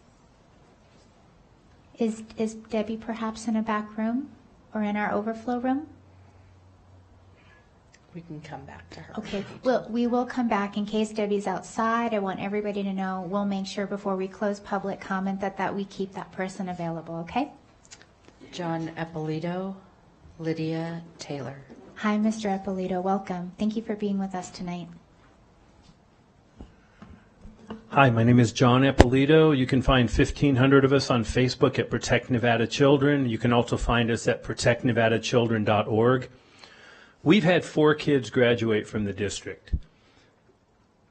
A: Is Debbie perhaps in a back room or in our overflow room?
L: We can come back to her.
A: Okay, well, we will come back in case Debbie's outside. I want everybody to know we'll make sure before we close public comment that we keep that person available, okay?
L: John Eppolito, Lydia Taylor.
A: Hi, Mr. Eppolito. Welcome. Thank you for being with us tonight.
M: Hi, my name is John Eppolito. You can find 1,500 of us on Facebook at Protect Nevada Children. You can also find us at protectnevadachildren.org. We've had 4 kids graduate from the district.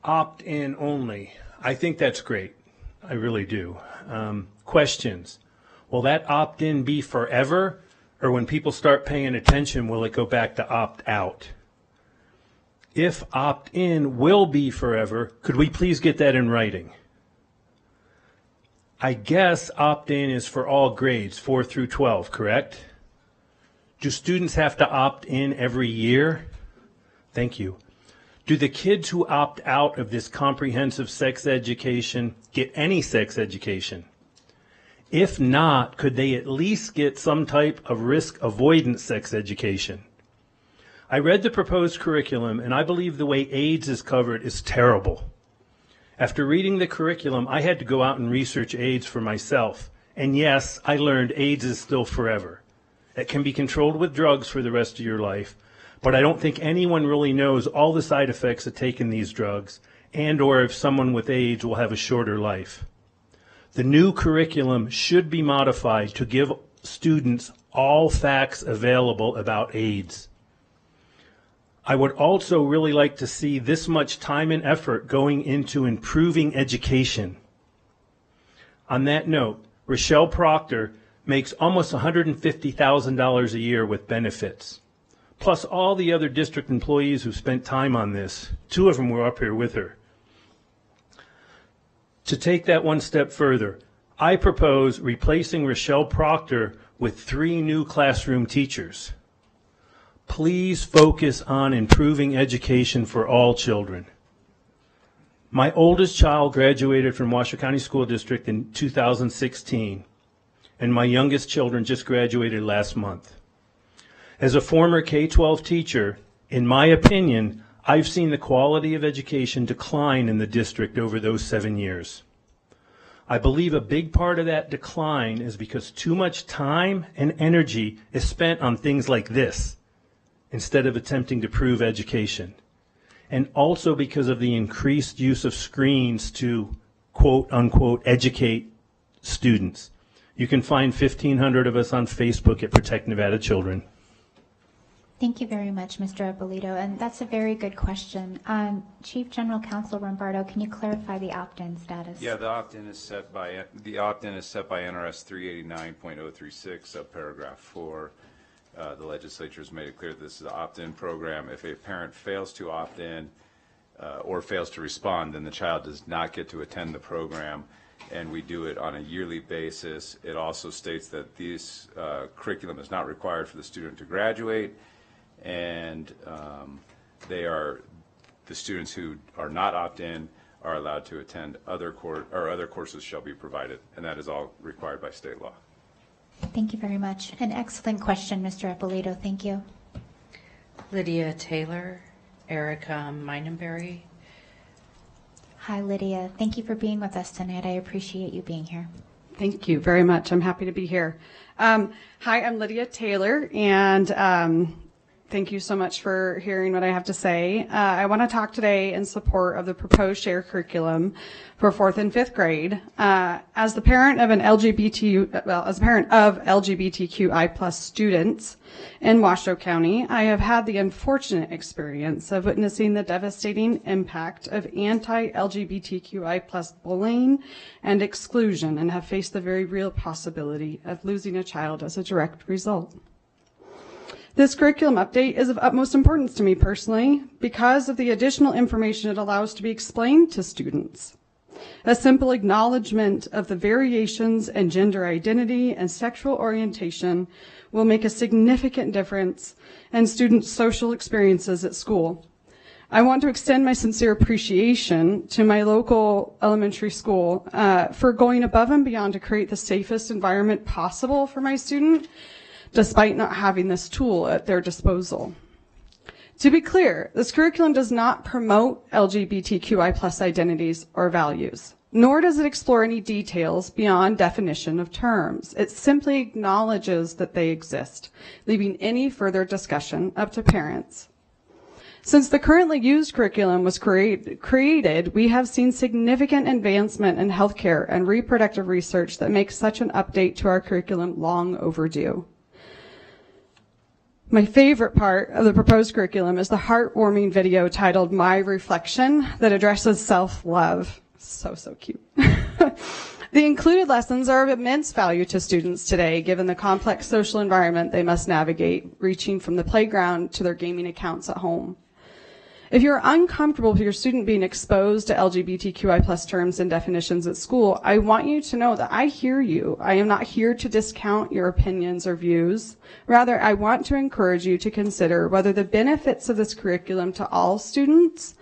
M: Opt-in only. I think that's great. I really do. Questions. Will that opt-in be forever? Or when people start paying attention, will it go back to opt-out? If opt-in will be forever, could we please get that in writing? I guess opt-in is for all grades, 4 through 12, correct? Do students have to opt in every year? Thank you. Do the kids who opt out of this comprehensive sex education get any sex education? If not, could they at least get some type of risk avoidance sex education? I read the proposed curriculum, and I believe the way AIDS is covered is terrible. After reading the curriculum, I had to go out and research AIDS for myself. And yes, I learned AIDS is still forever. It can be controlled with drugs for the rest of your life, but I don't think anyone really knows all the side effects of taking these drugs, and or if someone with AIDS will have a shorter life. The new curriculum should be modified to give students all facts available about AIDS. I would also really like to see this much time and effort going into improving education. On that note, Rochelle Proctor makes almost $150,000 a year with benefits, plus all the other district employees who spent time on this. 2 of them were up here with her. To take that one step further, I propose replacing Rochelle Proctor with 3 new classroom teachers. Please focus on improving education for all children. My oldest child graduated from Washoe County School District in 2016, and my youngest children just graduated last month. As a former K-12 teacher, in my opinion, I've seen the quality of education decline in the district over those 7 years. I believe a big part of that decline is because too much time and energy is spent on things like this, instead of attempting to prove education, and also because of the increased use of screens to quote-unquote educate students. You can find 1,500 of us on Facebook at Protect Nevada Children.
A: Thank you very much, Mr. Ippolito, and that's a very good question. Chief General Counsel Rombardo, can you clarify the opt-in status?
G: Yeah, the opt-in is set by NRS 389.036, subparagraph 4. The legislature has made it clear that this is an opt-in program. If a parent fails to opt in or fails to respond, then the child does not get to attend the program, and we do it on a yearly basis. It also states that this curriculum is not required for the student to graduate, and the students who are not opt-in are allowed to attend other courses shall be provided, and that is all required by state law.
A: Thank you very much. An excellent question, Mr. Ippolito. Thank you.
L: Lydia Taylor, Erica Minenberry.
A: Hi, Lydia. Thank you for being with us tonight. I appreciate you being here.
N: Thank you very much. I'm happy to be here. Hi, I'm Lydia Taylor, and thank you so much for hearing what I have to say. I want to talk today in support of the proposed shared curriculum for 4th and 5th grade. As the parent of LGBTQI+ students in Washoe County, I have had the unfortunate experience of witnessing the devastating impact of anti-LGBTQI+ bullying and exclusion, and have faced the very real possibility of losing a child as a direct result. This curriculum update is of utmost importance to me personally because of the additional information it allows to be explained to students. A simple acknowledgement of the variations in gender identity and sexual orientation will make a significant difference in students' social experiences at school. I want to extend my sincere appreciation to my local elementary school for going above and beyond to create the safest environment possible for my student, despite not having this tool at their disposal. To be clear, this curriculum does not promote LGBTQI+ identities or values, nor does it explore any details beyond definition of terms. It simply acknowledges that they exist, leaving any further discussion up to parents. Since the currently used curriculum was created, we have seen significant advancement in healthcare and reproductive research that makes such an update to our curriculum long overdue. My favorite part of the proposed curriculum is the heartwarming video titled My Reflection that addresses self-love. So cute. The included lessons are of immense value to students today, given the complex social environment they must navigate, reaching from the playground to their gaming accounts at home. If you're uncomfortable with your student being exposed to LGBTQI+ terms and definitions at school, I want you to know that I hear you. I am not here to discount your opinions or views. Rather, I want to encourage you to consider whether the benefits of this curriculum to all students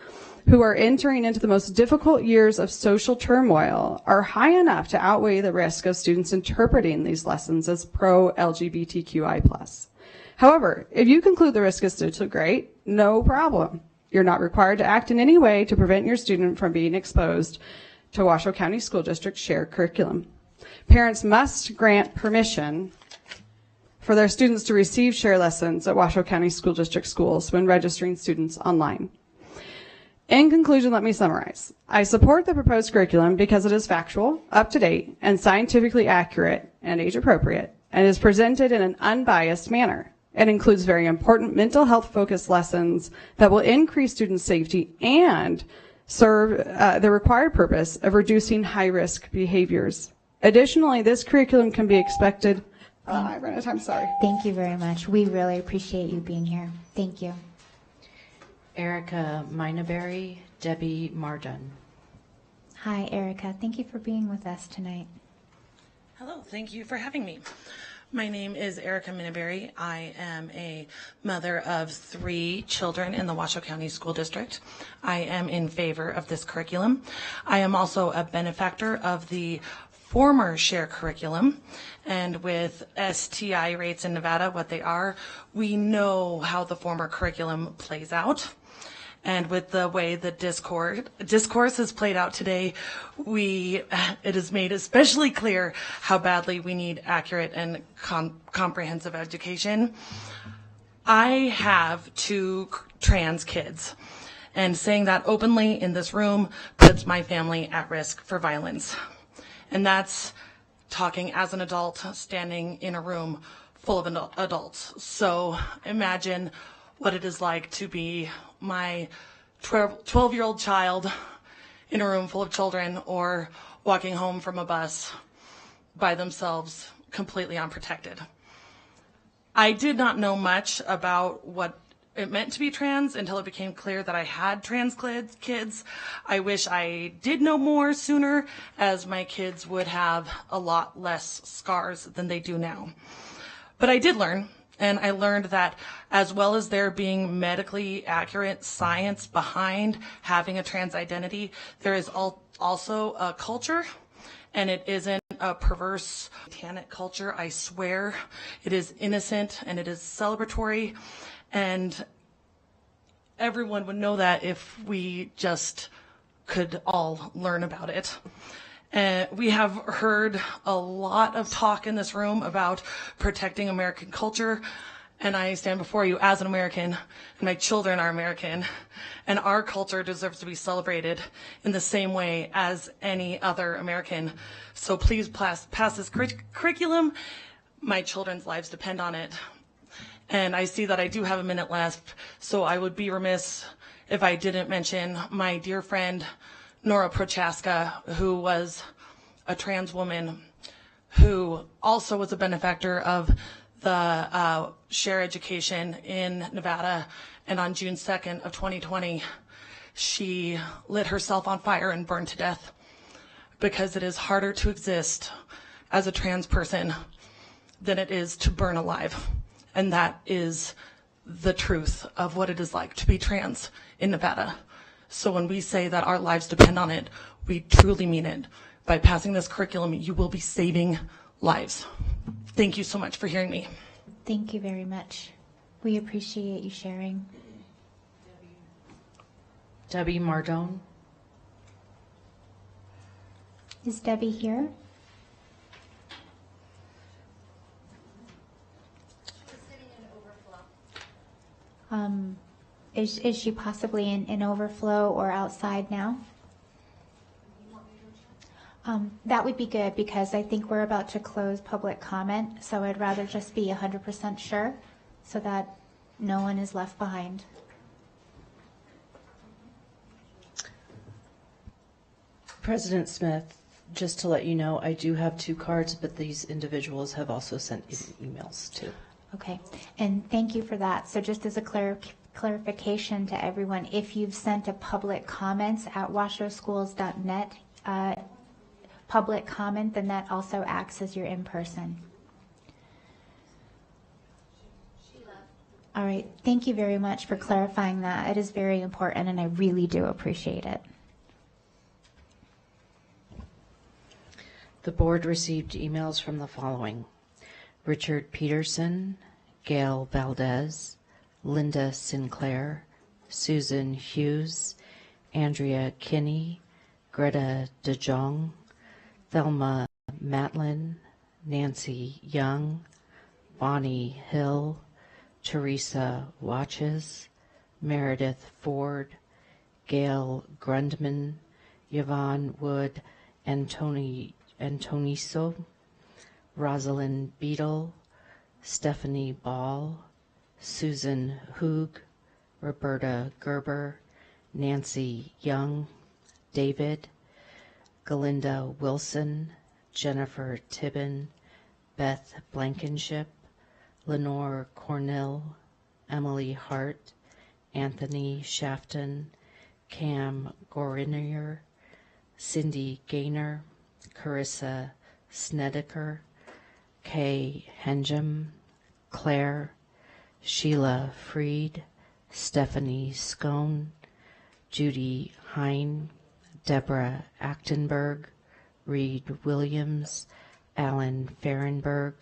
N: who are entering into the most difficult years of social turmoil are high enough to outweigh the risk of students interpreting these lessons as pro-LGBTQI+. However, if you conclude the risk is still too great, no problem. You're not required to act in any way to prevent your student from being exposed to Washoe County School District shared curriculum. Parents must grant permission for their students to receive share lessons at Washoe County School District schools when registering students online. In conclusion, let me summarize. I support the proposed curriculum because it is factual, up-to-date, and scientifically accurate and age-appropriate, and is presented in an unbiased manner. It includes very important mental health-focused lessons that will increase student safety and serve the required purpose of reducing high-risk behaviors. Additionally, this curriculum can be expected. I ran out of time, sorry.
A: Thank you very much. We really appreciate you being here. Thank you.
L: Erica Minaberry, Debbie Mardon.
A: Hi, Erica. Thank you for being with us tonight.
O: Hello, thank you for having me. My name is Erica Minaberry. I am a mother of 3 children in the Washoe County School District. I am in favor of this curriculum. I am also a benefactor of the former share curriculum, and with STI rates in Nevada what they are, we know how the former curriculum plays out. And with the way the discourse has played out today, it is made especially clear how badly we need accurate and comprehensive education. I have 2 trans kids, and saying that openly in this room puts my family at risk for violence. And that's talking as an adult standing in a room full of adults. So imagine what it is like to be my 12-year-old child in a room full of children, or walking home from a bus by themselves, completely unprotected. I did not know much about what it meant to be trans until it became clear that I had trans kids. I wish I did know more sooner, as my kids would have a lot less scars than they do now. But I did learn. And I learned that as well as there being medically accurate science behind having a trans identity, there is also a culture, and it isn't a perverse satanic culture. I swear it is innocent and it is celebratory, and everyone would know that if we just could all learn about it. We have heard a lot of talk in this room about protecting American culture, and I stand before you as an American, and my children are American, and our culture deserves to be celebrated in the same way as any other American. So please pass this curriculum. My children's lives depend on it. And I see that I do have a minute left, so I would be remiss if I didn't mention my dear friend, Nora Prochaska, who was a trans woman who also was a benefactor of the share education in Nevada. And on June 2nd of 2020, she lit herself on fire and burned to death, because it is harder to exist as a trans person than it is to burn alive. And that is the truth of what it is like to be trans in Nevada. So when we say that our lives depend on it, we truly mean it. By passing this curriculum, you will be saving lives. Thank you so much for hearing me.
A: Thank you very much. We appreciate you sharing.
L: Debbie Mardon.
A: Is Debbie here? Is she possibly in overflow or outside now? That would be good, because I think we're about to close public comment, so I'd rather just be 100% sure so that no one is left behind.
L: President Smith, just to let you know, I do have 2 cards, but these individuals have also sent emails too.
A: Okay, and thank you for that. So just as a clarification to everyone, if you've sent a public comments at washoeschools.net public comment, then that also acts as your in-person. All right. Thank you very much for clarifying that. It is very important, and I really do appreciate it.
L: The board received emails from the following: Richard Peterson, Gail Valdez, Linda Sinclair, Susan Hughes, Andrea Kinney, Greta DeJong, Thelma Matlin, Nancy Young, Bonnie Hill, Teresa Watches, Meredith Ford, Gail Grundman, Yvonne Wood, Antoniso, Rosalind Beadle, Stephanie Ball, Susan Hoog, Roberta Gerber, Nancy Young, David, Galinda Wilson, Jennifer Tibbin, Beth Blankenship, Lenore Cornell, Emily Hart, Anthony Shafton, Cam Gorinier, Cindy Gaynor, Carissa Snedeker, Kay Henjum, Claire, Sheila Freed, Stephanie Scone, Judy Hine, Deborah Achtenberg, Reed Williams, Alan Fahrenberg,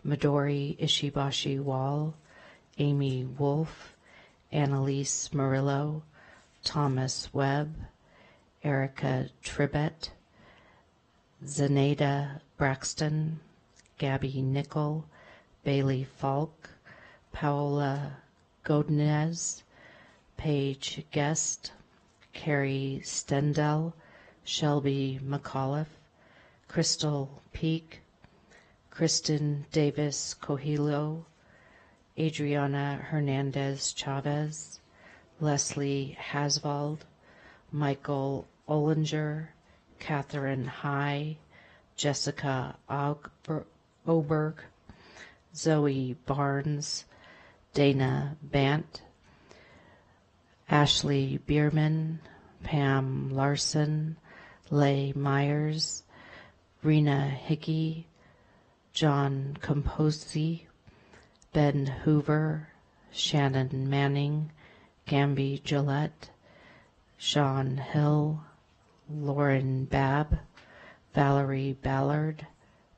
L: Midori Ishibashi Wall, Amy Wolf, Annalise Murillo, Thomas Webb, Erica Tribbett, Zenaida Braxton, Gabby Nickel, Bailey Falk, Paola Godinez, Paige Guest, Carrie Stendell, Shelby McAuliffe, Crystal Peak, Kristen Davis Cogillo, Adriana Hernandez Chavez, Leslie Haswald, Michael Ollinger, Catherine High, Jessica Oberg, Zoe Barnes, Dana Bant, Ashley Bierman, Pam Larson, Leigh Myers, Rena Hickey, John Composi, Ben Hoover, Shannon Manning, Gamby Gillette, Sean Hill, Lauren Babb, Valerie Ballard,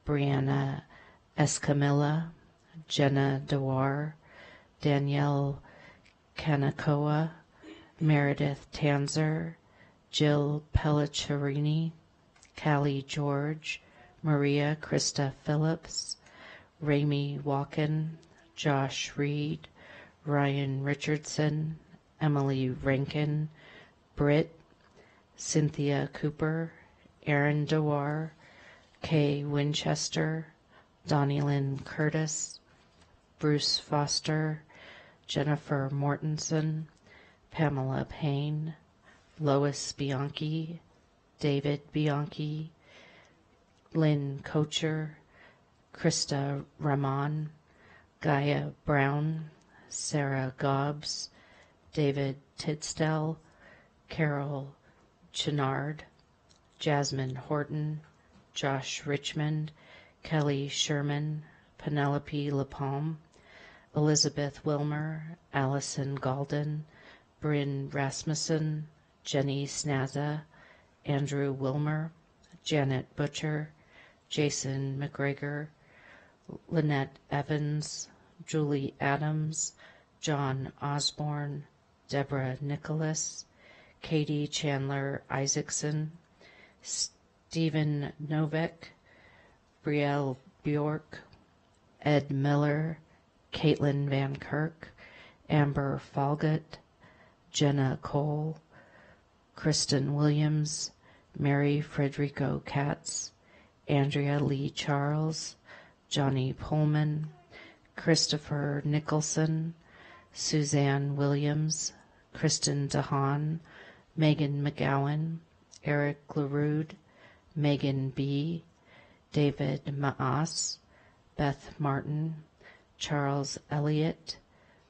L: Brianna Escamilla, Jenna Dewar, Danielle Kanakoa, Meredith Tanzer, Jill Pellicerini, Callie George, Maria Krista Phillips, Rami Walken, Josh Reed, Ryan Richardson, Emily Rankin, Britt, Cynthia Cooper, Aaron Dewar, Kay Winchester, Donnie-Lynn Curtis, Bruce Foster, Jennifer Mortensen, Pamela Payne, Lois Bianchi, David Bianchi, Lynn Kocher, Krista Ramon, Gaia Brown, Sarah Gobbs, David Tidstell, Carol Chenard, Jasmine Horton, Josh Richmond, Kelly Sherman, Penelope Lapalme, Elizabeth Wilmer, Allison Galden, Bryn Rasmussen, Jenny Snazza, Andrew Wilmer, Janet Butcher, Jason McGregor, Lynette Evans, Julie Adams, John Osborne, Deborah Nicholas, Katie Chandler Isaacson, Stephen Novak, Brielle Bjork, Ed Miller, Caitlin Van Kirk, Amber Falgott, Jenna Cole, Kristen Williams, Mary Frederico Katz, Andrea Lee Charles, Johnny Pullman, Christopher Nicholson, Suzanne Williams, Kristen DeHaan, Megan McGowan, Eric LaRude, Megan B., David Maas, Beth Martin, Charles Elliott,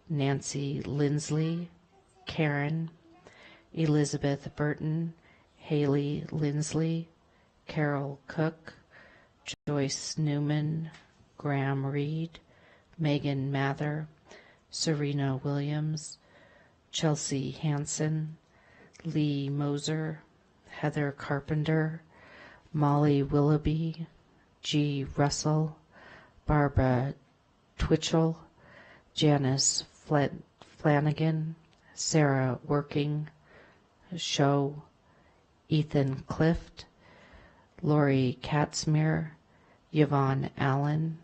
L: Nancy Lindsley, Karen, Elizabeth Burton, Haley Lindsley, Carol Cook, Joyce Newman, Graham Reed, Megan Mather, Serena Williams, Chelsea Hansen, Lee Moser, Heather Carpenter, Molly Willoughby, G. Russell, Barbara Twitchell, Janice Flanagan, Sarah Working, Show, Ethan Clift, Lori Katzmere, Yvonne Allen,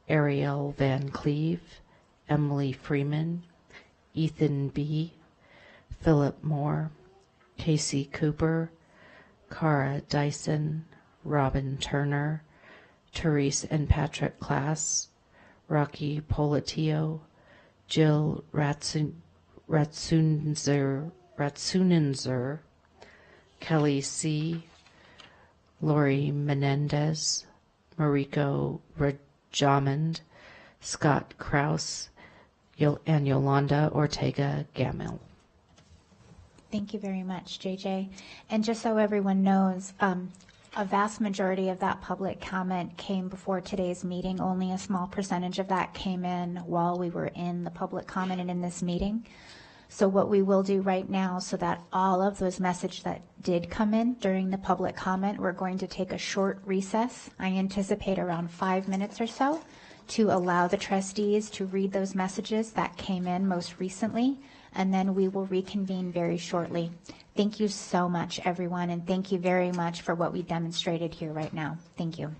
L: Ariel Van Cleve, Emily Freeman, Ethan B., Philip Moore, Casey Cooper, Cara Dyson, Robin Turner, Therese and Patrick Class, Rocky Polatio, Jill Ratsunenzer, Kelly C., Lori Menendez, Mariko Rajamond, Scott Kraus, and Yolanda Ortega Gamil.
A: Thank you very much, JJ. And just so everyone knows, a vast majority of that public comment came before today's meeting. Only a small percentage of that came in while we were in the public comment and in this meeting. So what we will do right now, so that all of those messages that did come in during the public comment, we're going to take a short recess. I anticipate around 5 minutes or so to allow the trustees to read those messages that came in most recently, and then we will reconvene very shortly. Thank you so much, everyone, and thank you very much for what we demonstrated here right now. Thank you.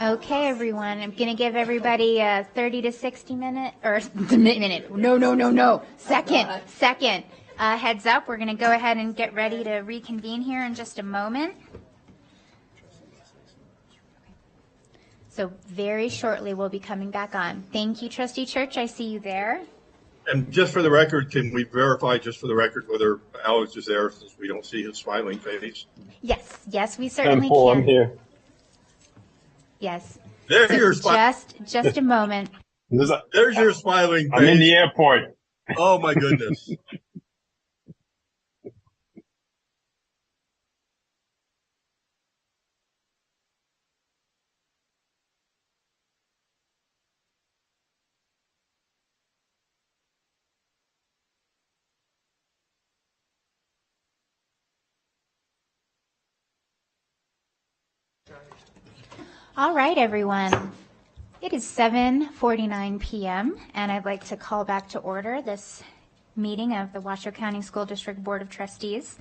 A: Okay, everyone. I'm going to give everybody a 30 to 60 minute, or minute. No. Second. Heads up. We're going to go ahead and get ready to reconvene here in just a moment. So very shortly we'll be coming back on. Thank you, Trustee Church. I see you there.
P: And just for the record, can we verify just for the record whether Alex is there since we don't see his smiling face?
A: Yes, we certainly
P: Paul,
A: can.
P: I'm here.
A: Yes.
P: There's
A: So
P: your smiling.
A: just a moment.
P: There's your smiling face.
Q: I'm in the airport.
P: Oh my goodness.
A: All right, everyone. It is 7:49 p.m. and I'd like to call back to order this meeting of the Washoe County School District Board of Trustees,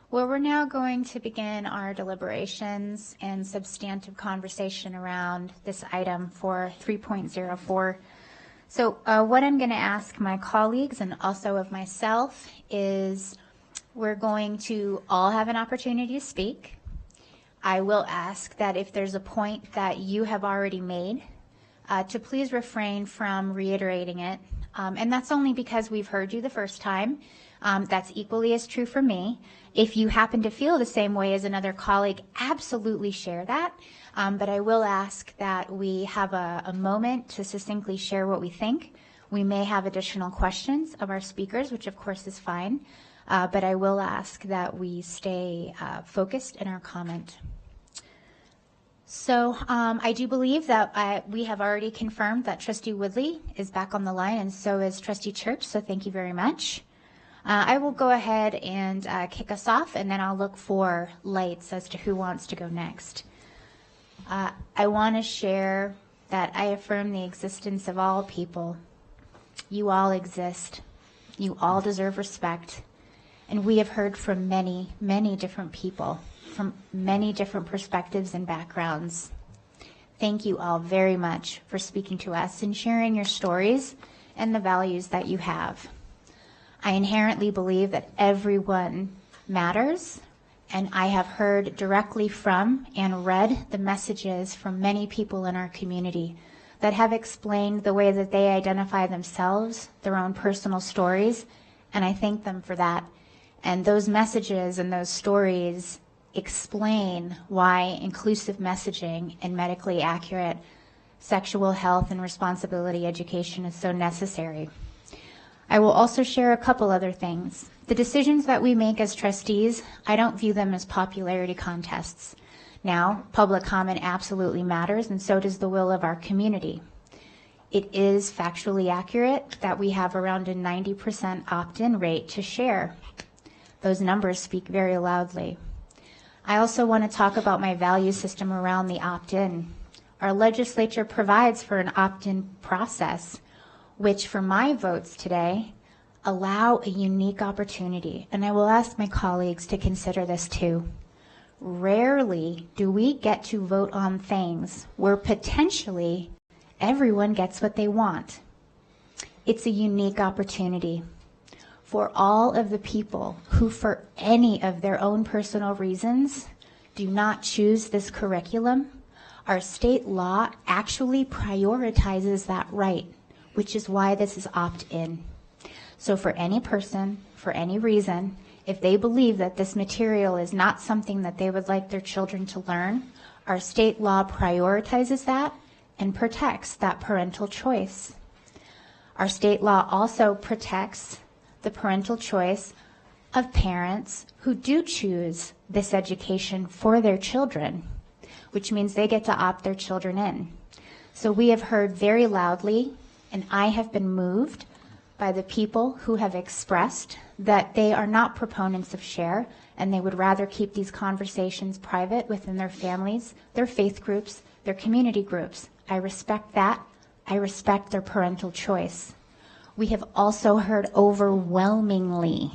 A: where we're now going to begin our deliberations and substantive conversation around this item for 3.04. So what I'm going to ask my colleagues and also of myself is we're going to all have an opportunity to speak. I will ask that if there's a point that you have already made, to please refrain from reiterating it. And that's only because we've heard you the first time. That's equally as true for me. If you happen to feel the same way as another colleague, absolutely share that. But I will ask that we have a moment to succinctly share what we think. We may have additional questions of our speakers, which of course is fine. But I will ask that we stay focused in our comment. So I do believe that we have already confirmed that Trustee Woodley is back on the line, and so is Trustee Church, so thank you very much. I will go ahead and kick us off, and then I'll look for lights as to who wants to go next. I want to share that I affirm the existence of all people. You all exist. You all deserve respect. And we have heard from many, many different people, from many different perspectives and backgrounds. Thank you all very much for speaking to us and sharing your stories and the values that you have. I inherently believe that everyone matters, and I have heard directly from and read the messages from many people in our community that have explained the way that they identify themselves, their own personal stories, and I thank them for that. And those messages and those stories explain why inclusive messaging and medically accurate sexual health and responsibility education is so necessary. I will also share a couple other things. The decisions that we make as trustees, I don't view them as popularity contests. Now, public comment absolutely matters, and so does the will of our community. It is factually accurate that we have around a 90% opt-in rate to share. Those numbers speak very loudly. I also want to talk about my value system around the opt-in. Our legislature provides for an opt-in process, which for my votes today allow a unique opportunity. And I will ask my colleagues to consider this too. Rarely do we get to vote on things where potentially everyone gets what they want. It's a unique opportunity for all of the people who, for any of their own personal reasons, do not choose this curriculum. Our state law actually prioritizes that right, which is why this is opt-in. So for any person, for any reason, if they believe that this material is not something that they would like their children to learn, our state law prioritizes that and protects that parental choice. Our state law also protects the parental choice of parents who do choose this education for their children, which means they get to opt their children in. So we have heard very loudly, and I have been moved by the people who have expressed that they are not proponents of share, and they would rather keep these conversations private within their families, their faith groups, their community groups. I respect that. I respect their parental choice. We have also heard overwhelmingly,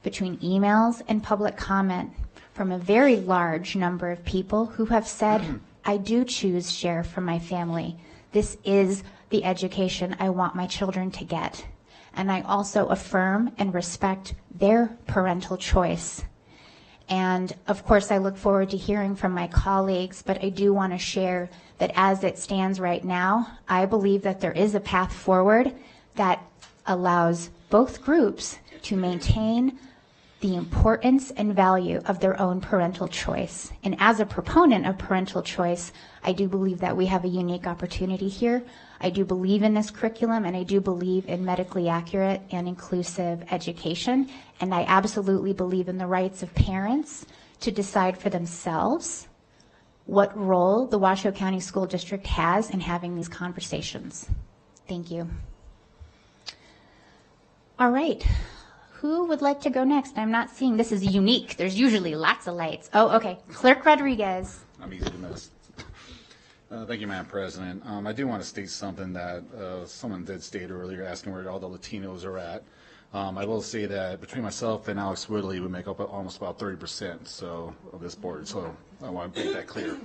A: between emails and public comment, from a very large number of people who have said I do choose share from my family. This is the education I want my children to get. And I also affirm and respect their parental choice. And of course, I look forward to hearing from my colleagues, but I do want to share that as it stands right now, I believe that there is a path forward that allows both groups to maintain the importance and value of their own parental choice. And as a proponent of parental choice, I do believe that we have a unique opportunity here. I do believe in this curriculum, and I do believe in medically accurate and inclusive education. And I absolutely believe in the rights of parents to decide for themselves what role the Washoe County School District has in having these conversations. Thank you. All right. Who would like to go next? I'm not seeing. This is unique. There's usually lots of lights. Oh, okay. Clerk Rodriguez.
Q: I'm easy to miss. Thank you, Madam President. I do want to state something that someone did state earlier, asking where all the Latinos are at. I will say that between myself and Alex Woodley, we make up almost about 30% of this board, so I want to make that clear.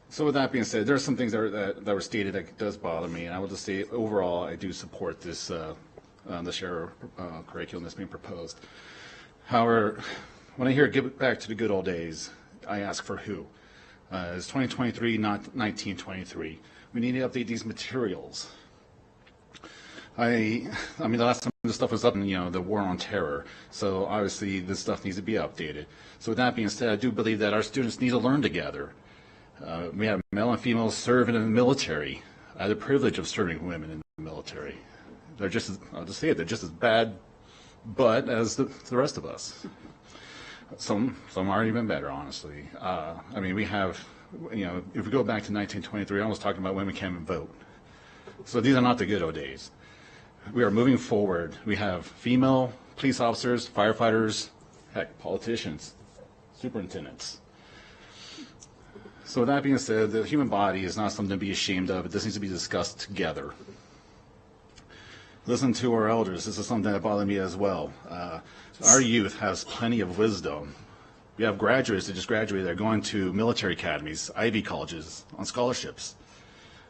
Q: So with that being said, there are some things that were stated that does bother me, and I will just say overall I do support this the share curriculum that's being proposed. However, when I hear "give back to the good old days," I ask for who? It's 2023, not 1923. We need to update these materials. I mean, the last time this stuff was up in, the war on terror, so obviously this stuff needs to be updated. So with that being said, I do believe that our students need to learn together. We have male and female serve in the military. I had the privilege of serving women in the military. They're just as, I'll just say it, they're just as bad, but as the rest of us. Some are even better, honestly. I mean, we have, if we go back to 1923, I was talking about women can't even vote. So these are not the good old days. We are moving forward. We have female police officers, firefighters, heck, politicians, superintendents. So with that being said, the human body is not something to be ashamed of. This needs to be discussed together. Listen to our elders. This is something that bothered me as well. Our youth has plenty of wisdom. We have graduates that just graduated. They're going to military academies, Ivy colleges, on scholarships.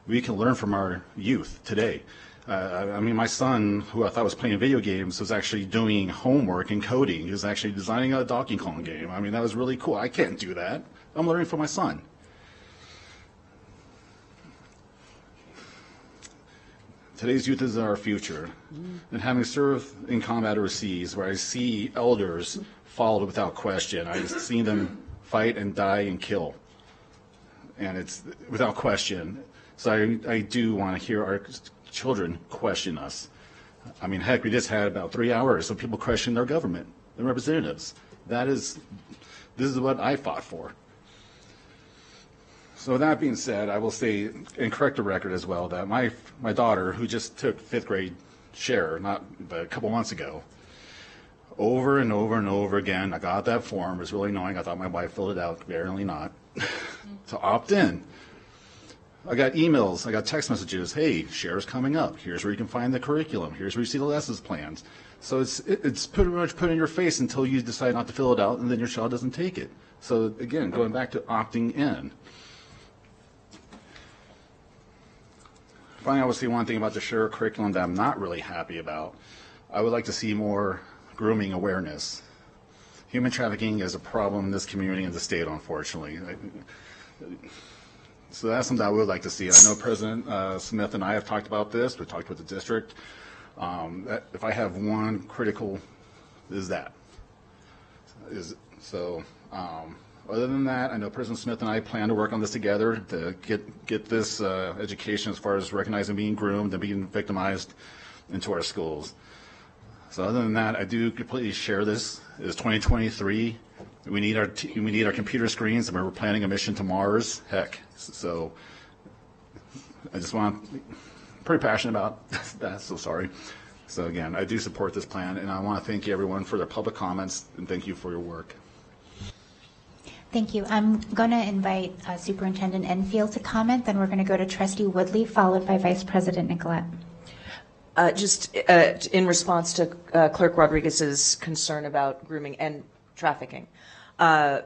Q: We can learn from our youth today. I mean, my son, who I thought was playing video games, was actually doing homework and coding. He was actually designing a Donkey Kong game. I mean, that was really cool. I can't do that. I'm learning from my son. Today's youth is our future. And having served in combat overseas, where I see elders followed without question, I've seen them fight and die and kill. And it's without question. So I do want to hear our children question us. I mean, heck, we just had about 3 hours of people questioning their government, their representatives. This is what I fought for. So with that being said, I will say and correct the record as well that my daughter, who just took 5th grade share but a couple months ago, over and over and over again, I got that form. It was really annoying. I thought my wife filled it out, apparently not, to opt in. I got emails, I got text messages, hey, share's coming up. Here's where you can find the curriculum. Here's where you see the lessons plans. So it's pretty much put in your face until you decide not to fill it out, and then your child doesn't take it. So again, going back to opting in. Finally, I will say one thing about the share curriculum that I'm not really happy about. I would like to see more grooming awareness. Human trafficking is a problem in this community and the state, unfortunately. So that's something I would like to see. I know President Smith and I have talked about this. We've talked with the district. If I have one critical, is that. Other than that, I know President Smith and I plan to work on this together to get this education as far as recognizing being groomed and being victimized into our schools. So other than that, I do completely share this. It's 2023. We need our computer screens, and we're planning a mission to Mars. Heck, so I just pretty passionate about that. So sorry. So again, I do support this plan, and I want to thank everyone for their public comments, and thank you for your work.
A: Thank you. I'm going to invite Superintendent Enfield to comment, then we're going to go to Trustee Woodley, followed by Vice President Nicolette.
U: Just in response to Clerk Rodriguez's concern about grooming and trafficking, I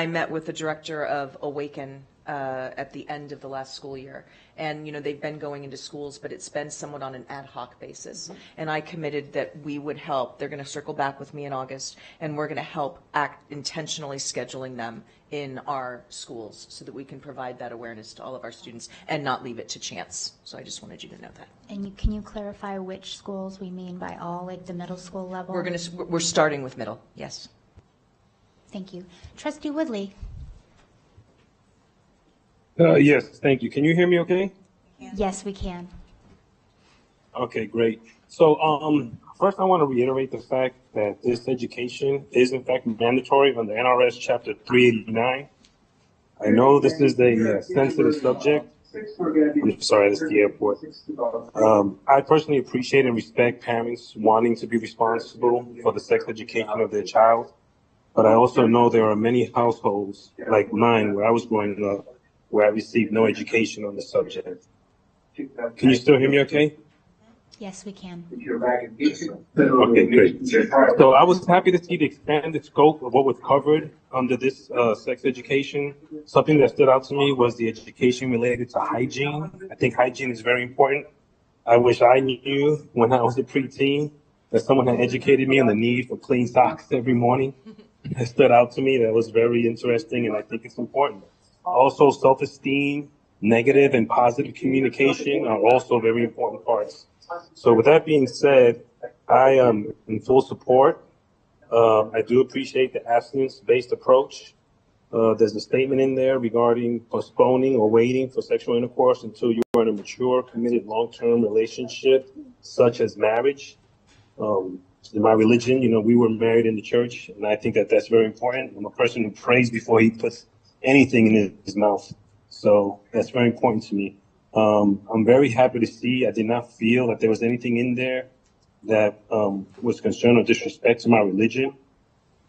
U: met with the director of Awaken at the end of the last school year. And, they've been going into schools, but it's been somewhat on an ad hoc basis. And I committed that we would help. They're going to circle back with me in August, and we're going to help act intentionally scheduling them in our schools so that we can provide that awareness to all of our students and not leave it to chance. So I just wanted you to know that.
A: And can you clarify which schools we mean by all, like the middle school level?
U: We're starting with middle, yes.
A: Thank you. Trustee Woodley.
D: Yes, thank you. Can you hear me okay?
A: Yes, we can.
D: Okay, great. So first I want to reiterate the fact that this education is in fact mandatory under NRS Chapter 389. I know this is a sensitive subject. I'm sorry, this is the airport. I personally appreciate and respect parents wanting to be responsible for the sex education of their child, but I also know there are many households like mine where I was growing up where I received no education on the subject. Can you still hear me okay?
A: Yes, we can.
D: Okay, great. So I was happy to see the expanded scope of what was covered under this sex education. Something that stood out to me was the education related to hygiene. I think hygiene is very important. I wish I knew when I was a preteen that someone had educated me on the need for clean socks every morning. It stood out to me. That was very interesting, and I think it's important. Also, self-esteem, negative and positive communication are also very important parts. So with that being said, I am in full support. I do appreciate the abstinence-based approach. There's a statement in there regarding postponing or waiting for sexual intercourse until you are in a mature, committed, long-term relationship, such as marriage. In my religion, we were married in the church, and I think that that's very important. I'm a person who prays before he puts anything in his mouth. So that's very important to me. I'm very happy to see I did not feel that there was anything in there that was concern or disrespect to my religion.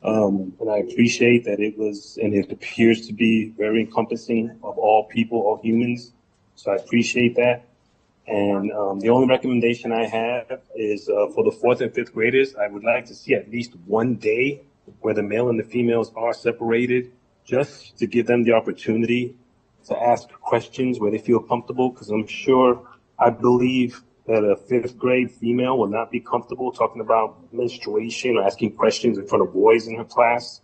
D: And I appreciate that it was, and it appears to be very encompassing of all people, all humans. So I appreciate that. And the only recommendation I have is for the 4th and 5th graders, I would like to see at least one day where the male and the females are separated, just to give them the opportunity to ask questions where they feel comfortable, because I believe that a 5th grade female will not be comfortable talking about menstruation or asking questions in front of boys in her class.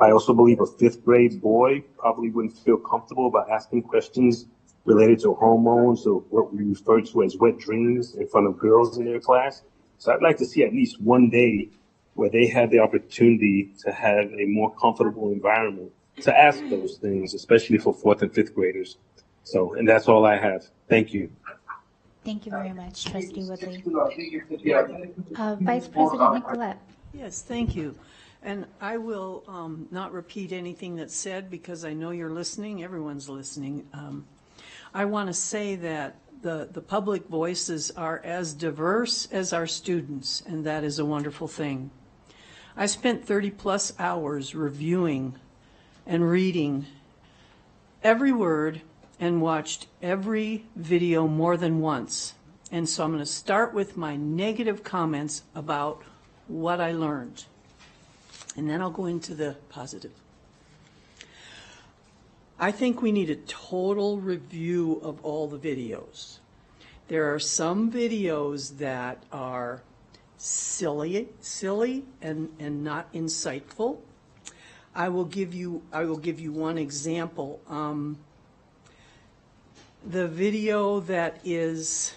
D: I also believe a 5th grade boy probably wouldn't feel comfortable about asking questions related to hormones or what we refer to as wet dreams in front of girls in their class. So I'd like to see at least one day where they had the opportunity to have a more comfortable environment to ask those things, especially for 4th and 5th graders. So, and that's all I have. Thank you.
A: Thank you very much, Trustee Woodley. Vice President Nicolette.
E: Yes, thank you. And I will not repeat anything that's said because I know you're listening. Everyone's listening. I want to say that the public voices are as diverse as our students, and that is a wonderful thing. I spent 30-plus hours reviewing and reading every word and watched every video more than once. And so I'm going to start with my negative comments about what I learned. And then I'll go into the positive. I think we need a total review of all the videos. There are some videos that are silly and not insightful. I will give you one example. The video that is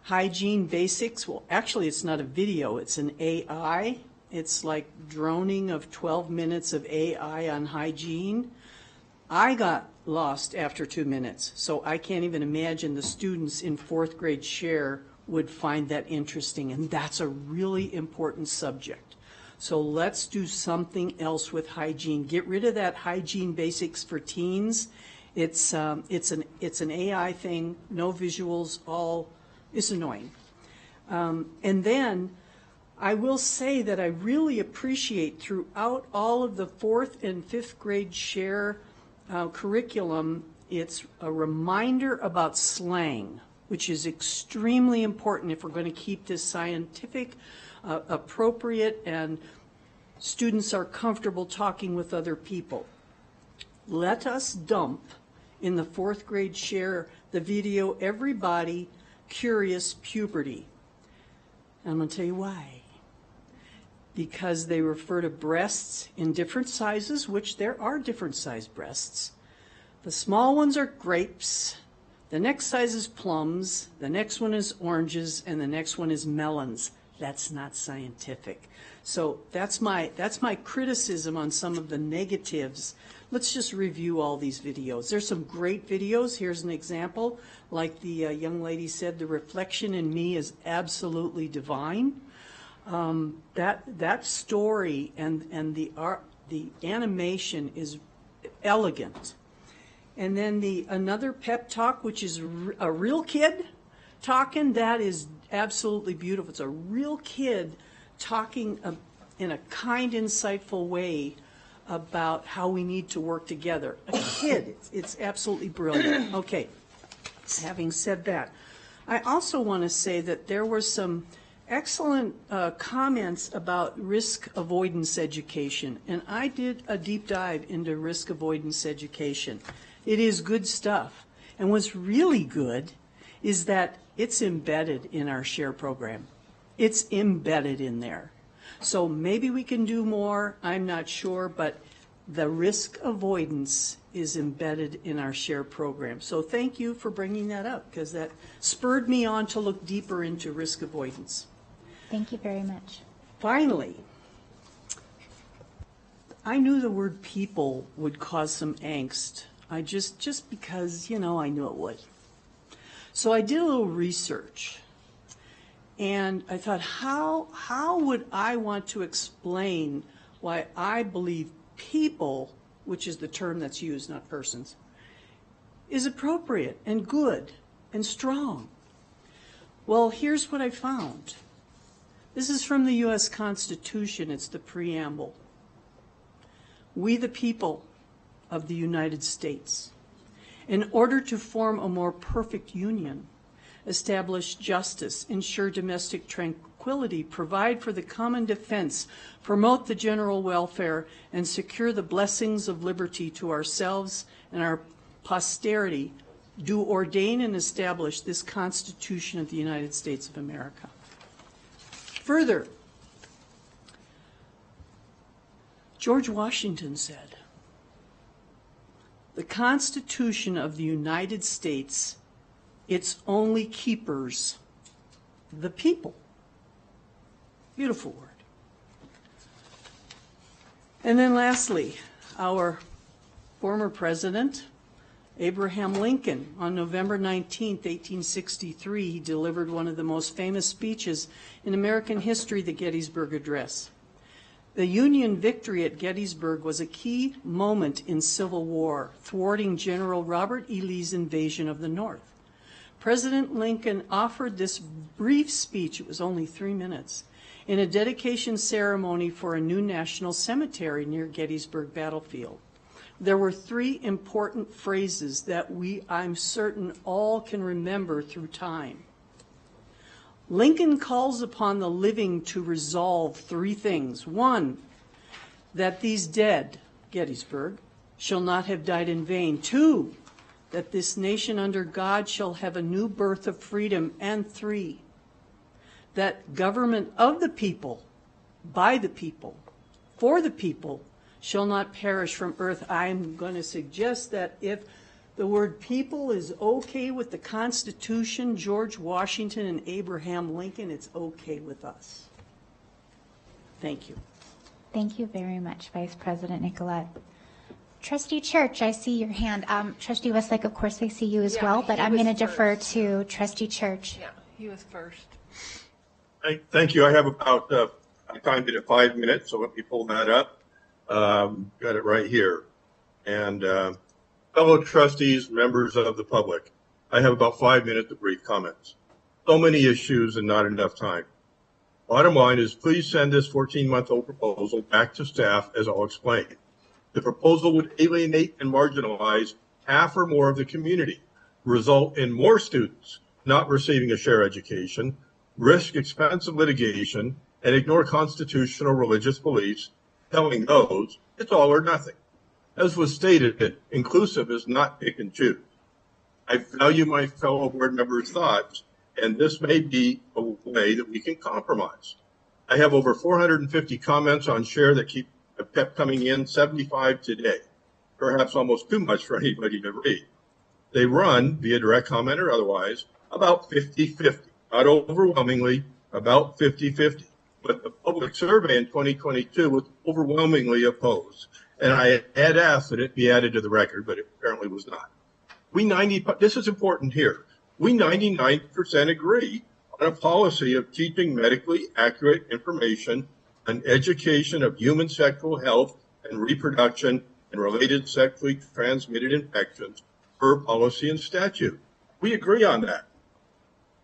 E: hygiene basics, well, actually it's not a video, it's an AI. It's like droning of 12 minutes of AI on hygiene. I got lost after 2 minutes, so I can't even imagine the students in 4th grade share would find that interesting, and that's a really important subject. So let's do something else with hygiene. Get rid of that hygiene basics for teens. It's an AI thing, no visuals, all is annoying. And then I will say that I really appreciate throughout all of the 4th and 5th grade share curriculum, it's a reminder about slang, which is extremely important if we're going to keep this scientific, appropriate, and students are comfortable talking with other people. let us dump in the 4th grade share the video, Everybody Curious Puberty. And I'm going to tell you why. Because they refer to breasts in different sizes, which there are different sized breasts. The small ones are grapes, the next size is plums, the next one is oranges, and the next one is melons. That's not scientific. So that's my criticism on some of the negatives. Let's just review all these videos. There's some great videos. Here's an example. Like the young lady said, the reflection in me is absolutely divine. That story and the art, the animation is elegant. And then another pep talk, which is a real kid talking, that is absolutely beautiful. It's a real kid talking in a kind, insightful way about how we need to work together. A kid, it's absolutely brilliant. Okay, having said that, I also want to say that there were some excellent comments about risk avoidance education, and I did a deep dive into risk avoidance education. It is good stuff, and what's really good is that it's embedded in our SHARE program. It's embedded in there. So maybe we can do more, I'm not sure, but the risk avoidance is embedded in our SHARE program. So thank you for bringing that up, because that spurred me on to look deeper into risk avoidance.
A: Thank you very much.
E: Finally, I knew the word people would cause some angst. I just because, I knew it would. So I did a little research, and I thought, how would I want to explain why I believe people, which is the term that's used, not persons, is appropriate and good and strong? Well, here's what I found. This is from the U.S. Constitution. It's the preamble. We, the people of the United States, in order to form a more perfect union, establish justice, ensure domestic tranquility, provide for the common defense, promote the general welfare, and secure the blessings of liberty to ourselves and our posterity, do ordain and establish this Constitution of the United States of America. Further, George Washington said, the Constitution of the United States, its only keepers, the people. Beautiful word. And then lastly, our former president, Abraham Lincoln, on November 19th, 1863, he delivered one of the most famous speeches in American history, the Gettysburg Address. The Union victory at Gettysburg was a key moment in Civil War, thwarting General Robert E. Lee's invasion of the North. President Lincoln offered this brief speech, it was only 3 minutes, in a dedication ceremony for a new national cemetery near Gettysburg battlefield. There were 3 important phrases that I'm certain, all can remember through time. Lincoln calls upon the living to resolve 3 things. 1, that these dead, Gettysburg, shall not have died in vain. 2, that this nation under God shall have a new birth of freedom. And 3, that government of the people, by the people, for the people, shall not perish from earth. I'm going to suggest that if the word people is okay with the Constitution, George Washington and Abraham Lincoln, it's okay with us. Thank you.
A: Thank you very much, Vice President Nicolette. Trustee Church, I see your hand. Trustee Westlake, of course, I see you as well, but I'm going to defer to Trustee Church.
B: Yeah, he was first.
P: Thank you. I have about, I timed it at 5 minutes, so let me pull that up. Got it right here. And fellow trustees, members of the public, I have about 5 minutes of brief comments. So many issues and not enough time. Bottom line is, please send this 14-month-old proposal back to staff, as I'll explain. The proposal would alienate and marginalize half or more of the community, result in more students not receiving a SHARE education, risk expensive litigation, and ignore constitutional religious beliefs, telling those it's all or nothing. As was stated, inclusive is not pick and choose. I value my fellow board members' thoughts, and this may be a way that we can compromise. I have over 450 comments on share that have kept coming in, 75 today, perhaps almost too much for anybody to read. They run, via direct comment or otherwise, about 50-50, not overwhelmingly, about 50-50. But the public survey in 2022 was overwhelmingly opposed, and I had asked that it be added to the record, but it apparently was not. This is important here. We 99% agree on a policy of teaching medically accurate information on education of human sexual health and reproduction and related sexually transmitted infections per policy and statute. We agree on that.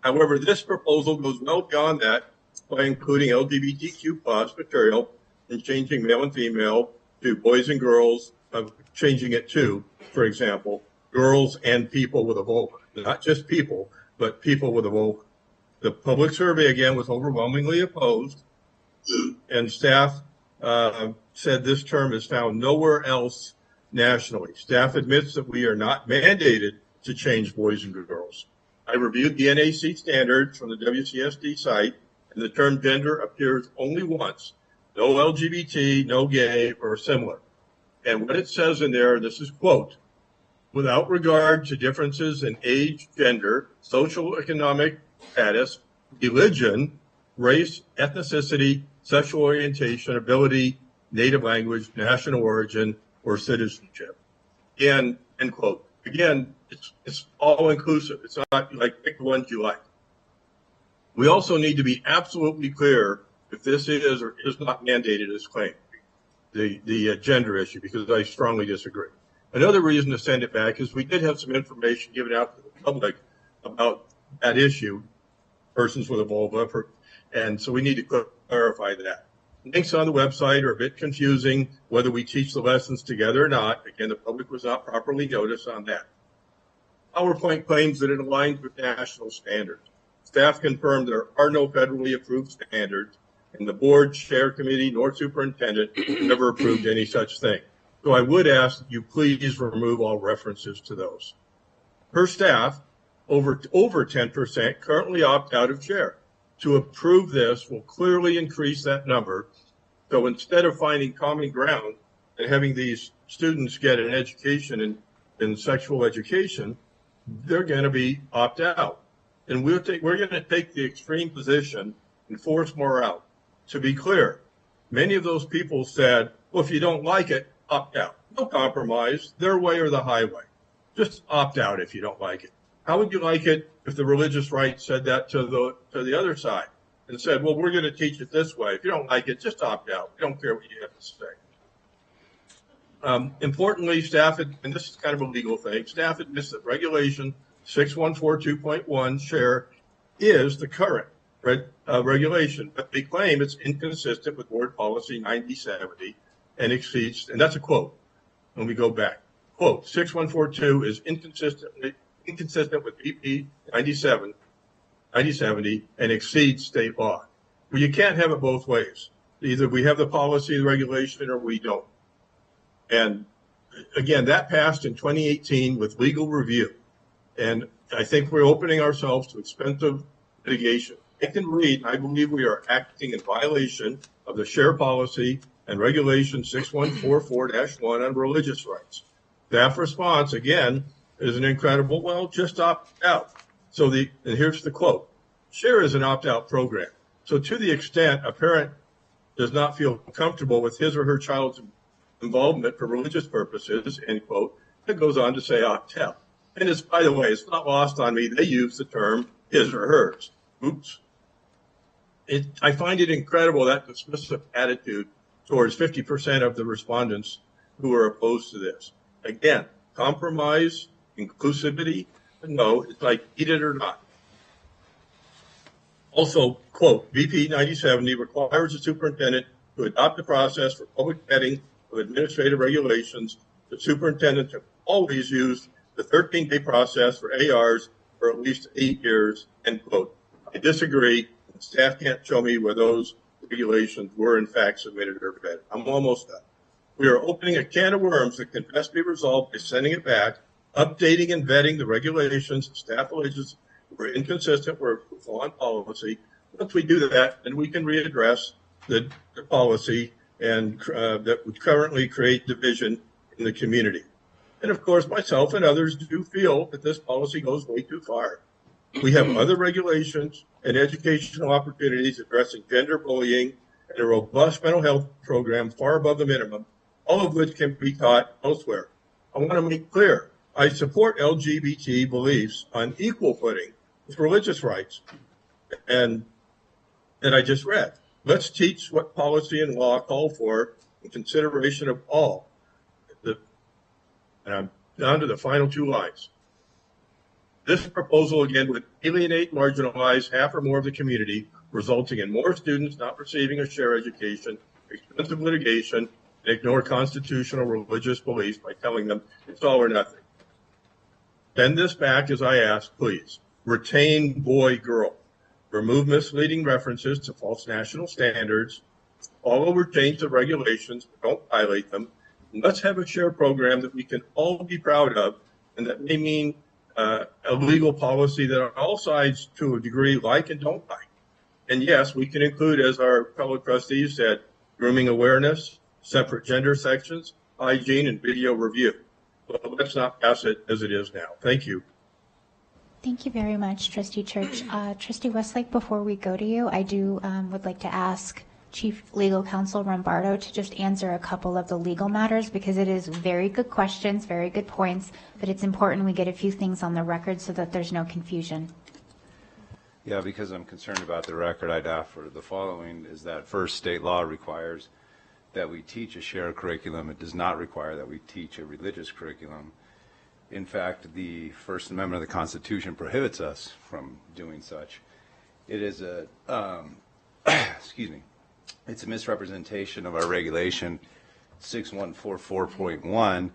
P: However, this proposal goes well beyond that by including LGBTQ plus material and changing male and female to boys and girls, changing it to, for example, girls and people with a vulva. Not just people, but people with a vulva. The public survey, again, was overwhelmingly opposed, and staff said this term is found nowhere else nationally. Staff admits that we are not mandated to change boys and girls. I reviewed the NAC standards from the WCSD site, and the term gender appears only once. No LGBT, no gay, or similar. And what it says in there, this is quote, without regard to differences in age, gender, social economic status, religion, race, ethnicity, sexual orientation, ability, native language, national origin, or citizenship. End quote. Again, it's all inclusive. It's not like pick the ones you like. We also need to be absolutely clear if this is or is not mandated as claimed, the gender issue, because I strongly disagree. Another reason to send it back is we did have some information given out to the public about that issue, persons with a vulva, and so we need to clarify that. Links on the website are a bit confusing, whether we teach the lessons together or not. Again, the public was not properly noticed on that. PowerPoint claims that it aligns with national standards. Staff confirmed there are no federally approved standards, and the board, chair committee, nor superintendent never approved any such thing. So I would ask that you please remove all references to those. Per staff, over 10% currently opt out of chair. To approve this will clearly increase that number. So instead of finding common ground and having these students get an education in sexual education, they're going to be opt out. And we're going to take the extreme position and force more out. To be clear, many of those people said, well, if you don't like it, opt out. No compromise, their way or the highway. Just opt out if you don't like it. How would you like it if the religious right said that to the other side and said, well, we're going to teach it this way. If you don't like it, just opt out. We don't care what you have to say. Importantly, staff, and this is kind of a legal thing, staff admits that regulation 6142.1 share is the current regulation, but they claim it's inconsistent with board policy 9070 and exceeds, and that's a quote. When we go back, quote, 6142 is inconsistent with BP 9070 and exceeds state law. Well, you can't have it both ways. Either we have the policy, the regulation, or we don't. And again, that passed in 2018 with legal review. And I think we're opening ourselves to expensive litigation. I can read, I believe we are acting in violation of the share policy and regulation 6144-1 on religious rights. Staff response, again, is an incredible, well, just opt out. And here's the quote. Share is an opt-out program. So to the extent a parent does not feel comfortable with his or her child's involvement for religious purposes, end quote, it goes on to say opt out. And it's, by the way, it's not lost on me. They use the term his or hers. Oops. I find it incredible that dismissive attitude towards 50% of the respondents who are opposed to this. Again, compromise, inclusivity, no, it's like eat it or not. Also, quote, BP 9070 requires the superintendent to adopt the process for public vetting of administrative regulations. The superintendent to always use the 13-day process for ARs for at least 8 years, end quote. I disagree. Staff can't show me where those regulations were in fact submitted or vetted. I'm almost done. We are opening a can of worms that can best be resolved by sending it back, updating and vetting the regulations and staff alleges were inconsistent with on policy. Once we do that, then we can readdress the policy and that would currently create division in the community. And of course, myself and others do feel that this policy goes way too far. We have other regulations and educational opportunities addressing gender bullying and a robust mental health program far above the minimum, all of which can be taught elsewhere. I want to make clear, I support LGBT beliefs on equal footing with religious rights. And that I just read. Let's teach what policy and law call for in consideration of all. And I'm down to the final two lines. This proposal, again, would alienate, marginalize half or more of the community, resulting in more students not receiving a shared education, expensive litigation, and ignore constitutional religious beliefs by telling them it's all or nothing. Send this back as I ask, please. Retain boy, girl. Remove misleading references to false national standards. Follow or change the regulations, but don't violate them. And let's have a shared program that we can all be proud of, and that may mean a legal policy that all sides, to a degree, like and don't like. And yes, we can include, as our fellow trustees said, grooming awareness, separate gender sections, hygiene, and video review. But let's not pass it as it is now. Thank you.
A: Thank you very much, Trustee Church. Trustee Westlake, before we go to you, I would like to ask Chief Legal Counsel Rombardo to just answer a couple of the legal matters, because it is very good questions, very good points, but it's important we get a few things on the record so that there's no confusion.
G: Yeah, because I'm concerned about the record, I'd offer the following is that first, state law requires that we teach a shared curriculum. It does not require that we teach a religious curriculum. In fact, the First Amendment of the Constitution prohibits us from doing such. It is a, excuse me, it's a misrepresentation of our regulation 6144.1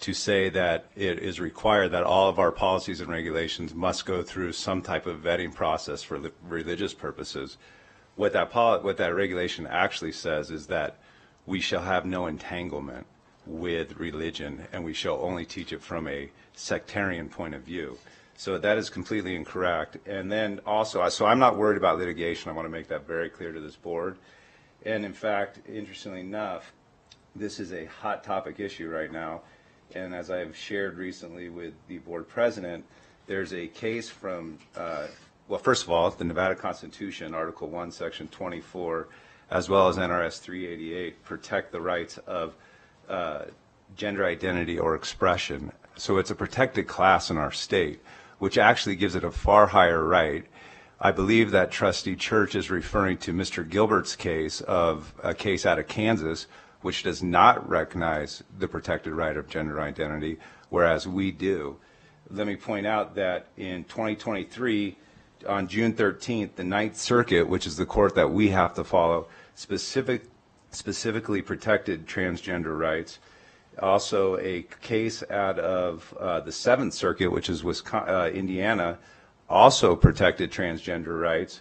G: to say that it is required that all of our policies and regulations must go through some type of vetting process for religious purposes. What that regulation actually says is that we shall have no entanglement with religion, and we shall only teach it from a sectarian point of view. So that is completely incorrect. And then also, so I'm not worried about litigation. I want to make that very clear to this board. And in fact, interestingly enough, this is a hot topic issue right now. And as I've shared recently with the board president, there's a case from, well, first of all, the Nevada Constitution, Article 1, Section 24, as well as NRS 388, protect the rights of gender identity or expression. So it's a protected class in our state, which actually gives it a far higher right. I believe that Trustee Church is referring to Mr. Gilbert's case of a case out of Kansas, which does not recognize the protected right of gender identity, whereas we do. Let me point out that in 2023, on June 13th, the Ninth Circuit, which is the court that we have to follow, specifically protected transgender rights. Also, a case out of the Seventh Circuit, which is Indiana, also protected transgender rights.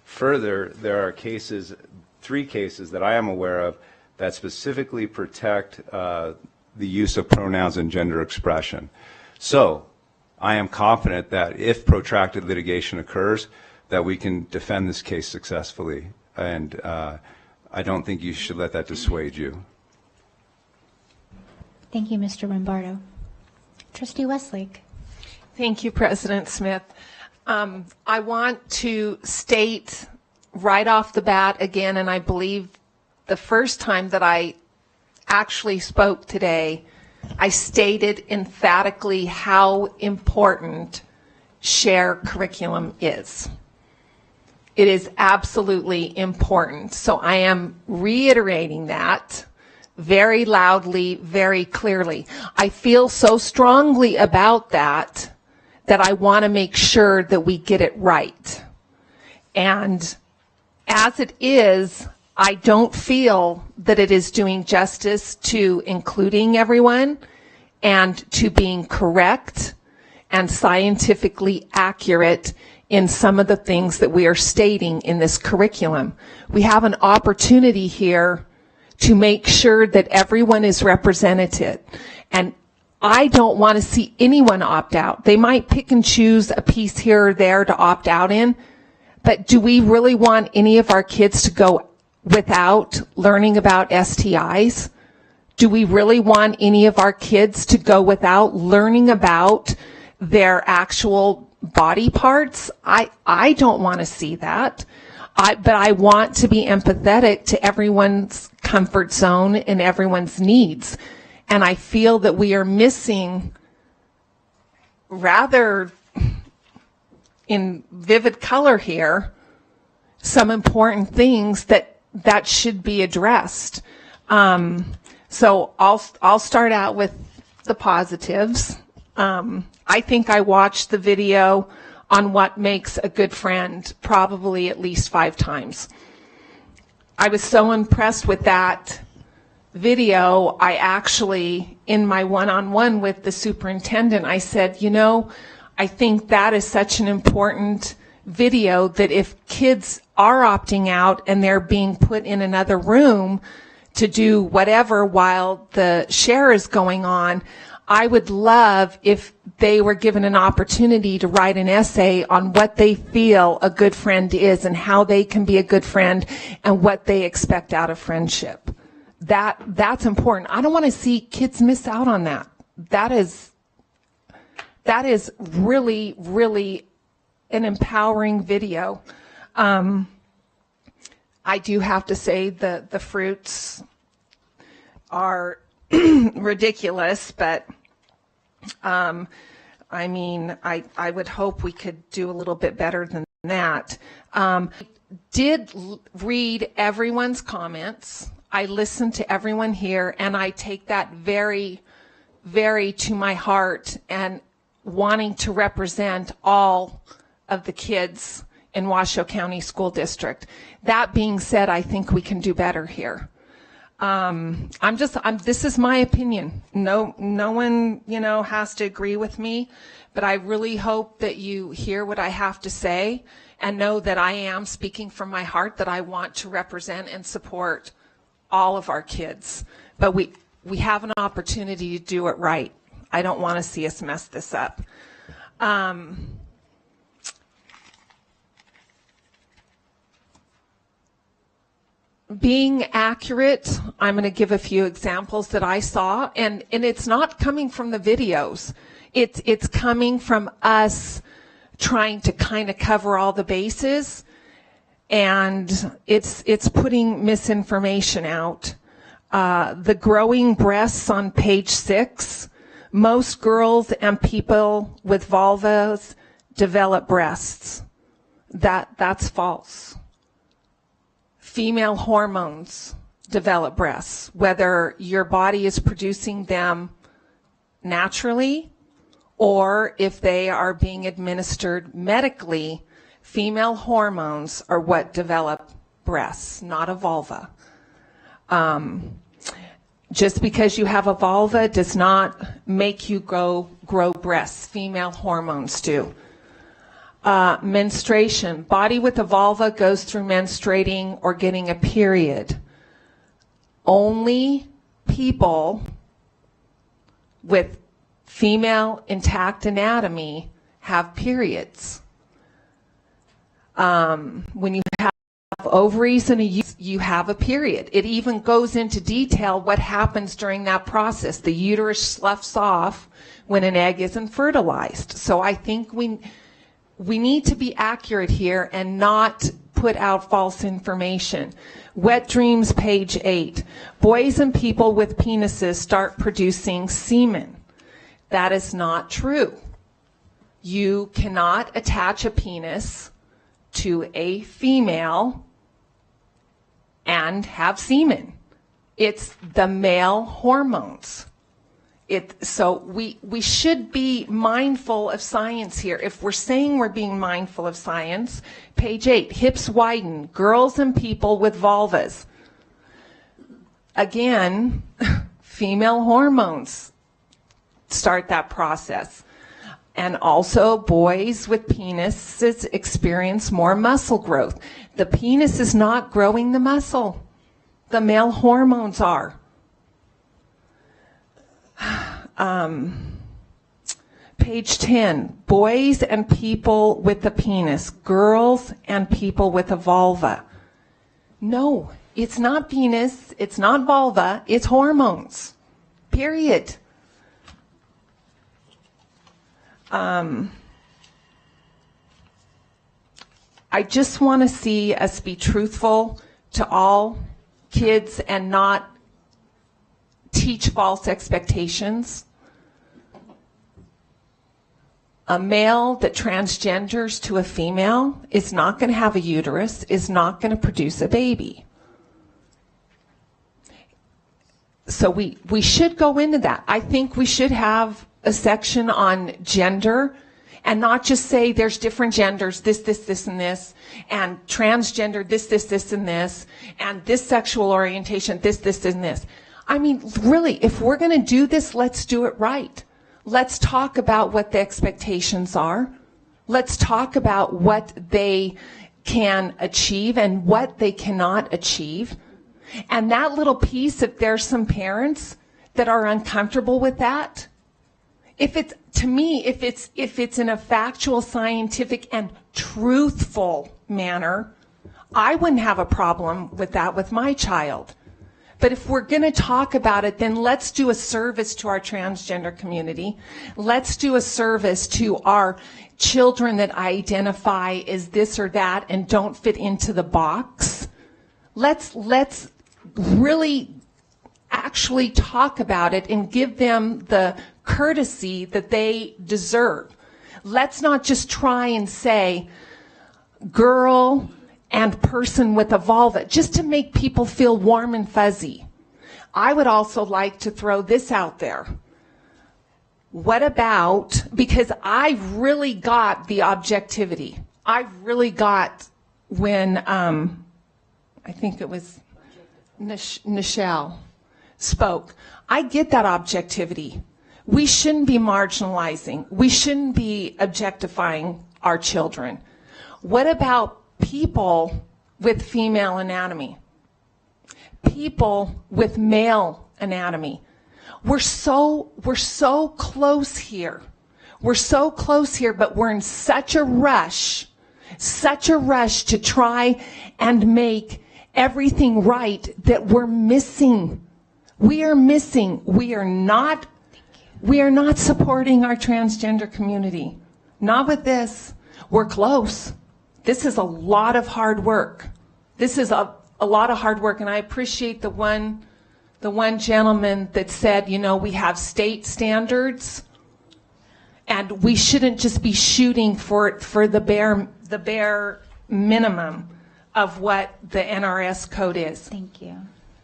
G: Further, there are cases, 3 cases that I am aware of that specifically protect the use of pronouns and gender expression. So, I am confident that if protracted litigation occurs, that we can defend this case successfully. And I don't think you should let that dissuade you.
A: Thank you, Mr. Rombardo. Trustee Westlake.
B: Thank you, President Smith. I want to state right off the bat again, and I believe the first time that I actually spoke today, I stated emphatically how important shared curriculum is. It is absolutely important. So I am reiterating that very loudly, very clearly. I feel so strongly about that I want to make sure that we get it right. And as it is, I don't feel that it is doing justice to including everyone and to being correct and scientifically accurate in some of the things that we are stating in this curriculum. We have an opportunity here to make sure that everyone is represented. And I don't want to see anyone opt out. They might pick and choose a piece here or there to opt out in, but do we really want any of our kids to go without learning about STIs? Do we really want any of our kids to go without learning about their actual body parts? I don't want to see that. But I want to be empathetic to everyone's comfort zone and everyone's needs. And I feel that we are missing, rather in vivid color here, some important things that should be addressed. So I'll start out with the positives. I think I watched the video on what makes a good friend probably at least 5 times. I was so impressed with that video. I actually, in my one-on-one with the superintendent, I said, you know, I think that is such an important video that if kids are opting out and they're being put in another room to do whatever while the share is going on, I would love if they were given an opportunity to write an essay on what they feel a good friend is and how they can be a good friend and what they expect out of friendship. That's important. I don't want to see kids miss out on that. That is really, really an empowering video. I do have to say the fruits are ridiculous, but I mean, I would hope we could do a little bit better than that. Did read everyone's comments. I listened to everyone here, and I take that very, very to my heart and wanting to represent all of the kids in Washoe County School District. That being said, I think we can do better here. This is my opinion. No one, has to agree with me, but I really hope that you hear what I have to say and know that I am speaking from my heart, that I want to represent and support all of our kids. But we have an opportunity to do it right. I don't want to see us mess this up. Being accurate, I'm going to give a few examples that I saw, and it's not coming from the videos. It's coming from us trying to kind of cover all the bases, and it's putting misinformation out. The growing breasts on page 6, most girls and people with vulvas develop breasts. That's false. Female hormones develop breasts, whether your body is producing them naturally or if they are being administered medically. Female hormones are what develop breasts, not a vulva. Just because you have a vulva does not make you grow breasts. Female hormones do. Menstruation. Body with a vulva goes through menstruating or getting a period. Only people with female intact anatomy have periods. When you have ovaries and a uterus, you have a period. It even goes into detail what happens during that process. The uterus sloughs off when an egg isn't fertilized. So I think we need to be accurate here and not put out false information. Wet dreams, page 8. Boys and people with penises start producing semen. That is not true. You cannot attach a penis to a female and have semen. It's the male hormones. So we should be mindful of science here. If we're saying we're being mindful of science, page 8, hips widen, girls and people with vulvas. Again, female hormones start that process. And also boys with penises experience more muscle growth. The penis is not growing the muscle. the male hormones are. Page 10, boys and people with a penis, girls and people with a vulva. No, it's not penis, it's not vulva, it's hormones. Period. I just want to see us be truthful to all kids and not teach false expectations. A male that transgenders to a female is not going to have a uterus, is not going to produce a baby. So we should go into that. I think we should have a section on gender and not just say there's different genders, this, and this, and transgender, this, and this, and this sexual orientation, this, and this. I mean, really, if we're going to do this, let's do it right. Let's talk about what the expectations are. Let's talk about what they can achieve and what they cannot achieve. And that little piece, if there's some parents that are uncomfortable with that, if it's, to me, if it's in a factual, scientific, and truthful manner, I wouldn't have a problem with that with my child. But if we're going to talk about it, then let's do a service to our transgender community. Let's do a service to our children that identify as this or that and don't fit into the box. Let's really actually talk about it and give them the courtesy that they deserve. Let's not just try and say girl and person with a vulva, just to make people feel warm and fuzzy. I would also like to throw this out there. What about, because I really got the objectivity. I really got when, I think it was Nichelle spoke. I get that objectivity. We shouldn't be marginalizing. We shouldn't be objectifying our children. What about people with female anatomy? People with male anatomy. We're so close here. We're so close here, but we're in such a rush to try and make everything right that we're missing. We are missing. We are not supporting our transgender community. Not with this. We're close. This is a lot of hard work. This is a lot of hard work, and I appreciate the one gentleman that said, you know, we have state standards, and we shouldn't just be shooting for the bare minimum of what the NRS code is.
A: Thank you.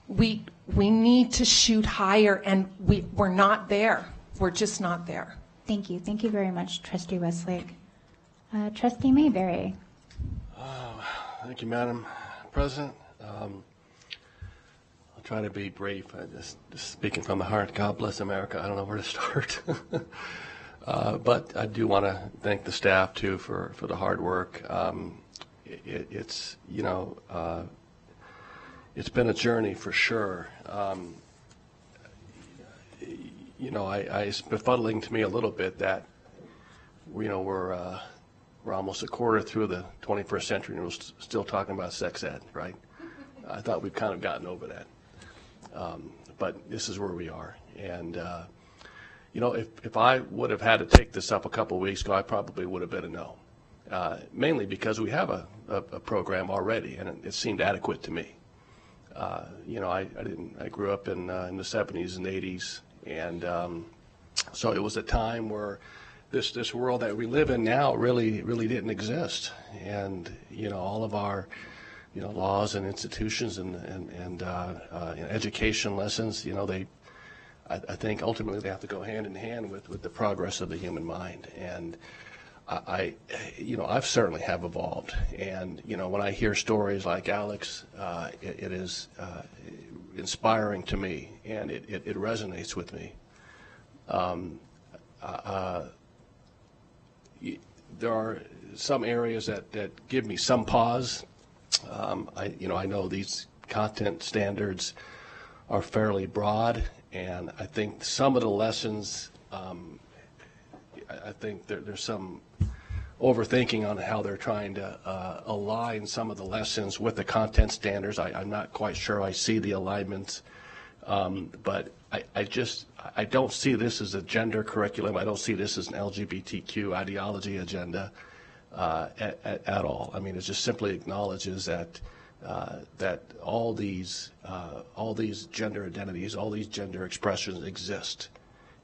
B: We need to shoot higher, and we're not there. We're just not there.
A: Thank you. Thank you very much, Trustee Westlake. Trustee Mayberry.
H: Thank you, Madam President. I'll try to be brief. Just speaking from the heart, God bless America. I don't know where to start. But I do want to thank the staff, too, for the hard work. It's, you know, it's been a journey for sure. You know, it's befuddling to me a little bit that, you know, we're almost a quarter through the 21st century and we're still talking about sex ed, right? I thought we've kind of gotten over that. But this is where we are. And, you know, if I would have had to take this up a couple of weeks ago, I probably would have been a no. Mainly because we have a program already, and it seemed adequate to me. You know, I grew up in the 70s and 80s, and so it was a time where this world that we live in now really didn't exist. And, you know, all of our, you know, laws and institutions and education lessons, you know, I think ultimately they have to go hand in hand with the progress of the human mind. And you know, I've certainly have evolved. And, you know, when I hear stories like Alex, it is inspiring to me, and it resonates with me. There are some areas that give me some pause. You know, I know these content standards are fairly broad, and I think some of the lessons, I think there's some overthinking on how they're trying to align some of the lessons with the content standards. I'm not quite sure I see the alignment, but I don't see this as a gender curriculum. I don't see this as an LGBTQ ideology agenda at all. I mean, it just simply acknowledges that that all these gender identities, all these gender expressions exist,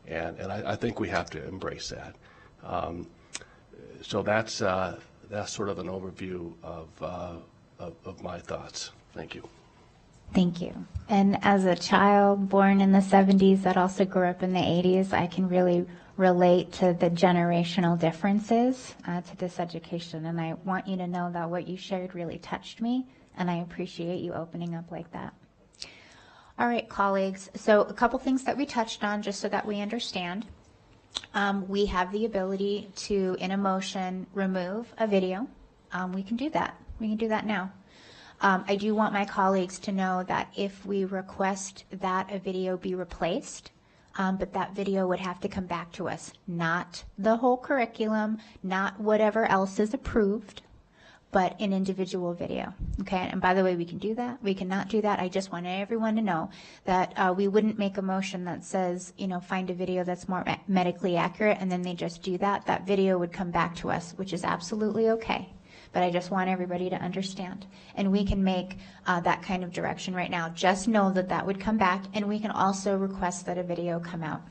H: and I think we have to embrace that. So that's sort of an overview of my thoughts. Thank you.
A: Thank you. And as a child born in the 70s that also grew up in the 80s, I can really relate to the generational differences to this education. And I want you to know that what you shared really touched me, and I appreciate you opening up like that. All right, colleagues. So a couple things that we touched on just so that we understand. We have the ability to, in a motion, remove a video. We can do that. We can do that now. I do want my colleagues to know that if we request that a video be replaced, but that video would have to come back to us, not the whole curriculum, not whatever else is approved, but an individual video. Okay, and by the way, we can do that. We cannot do that. I just want everyone to know that we wouldn't make a motion that says, you know, find a video that's more medically accurate, and then they just do that. That video would come back to us, which is absolutely okay. But I just want everybody to understand. And we can make that kind of direction right now. Just know that that would come back, and we can also request that a video come out.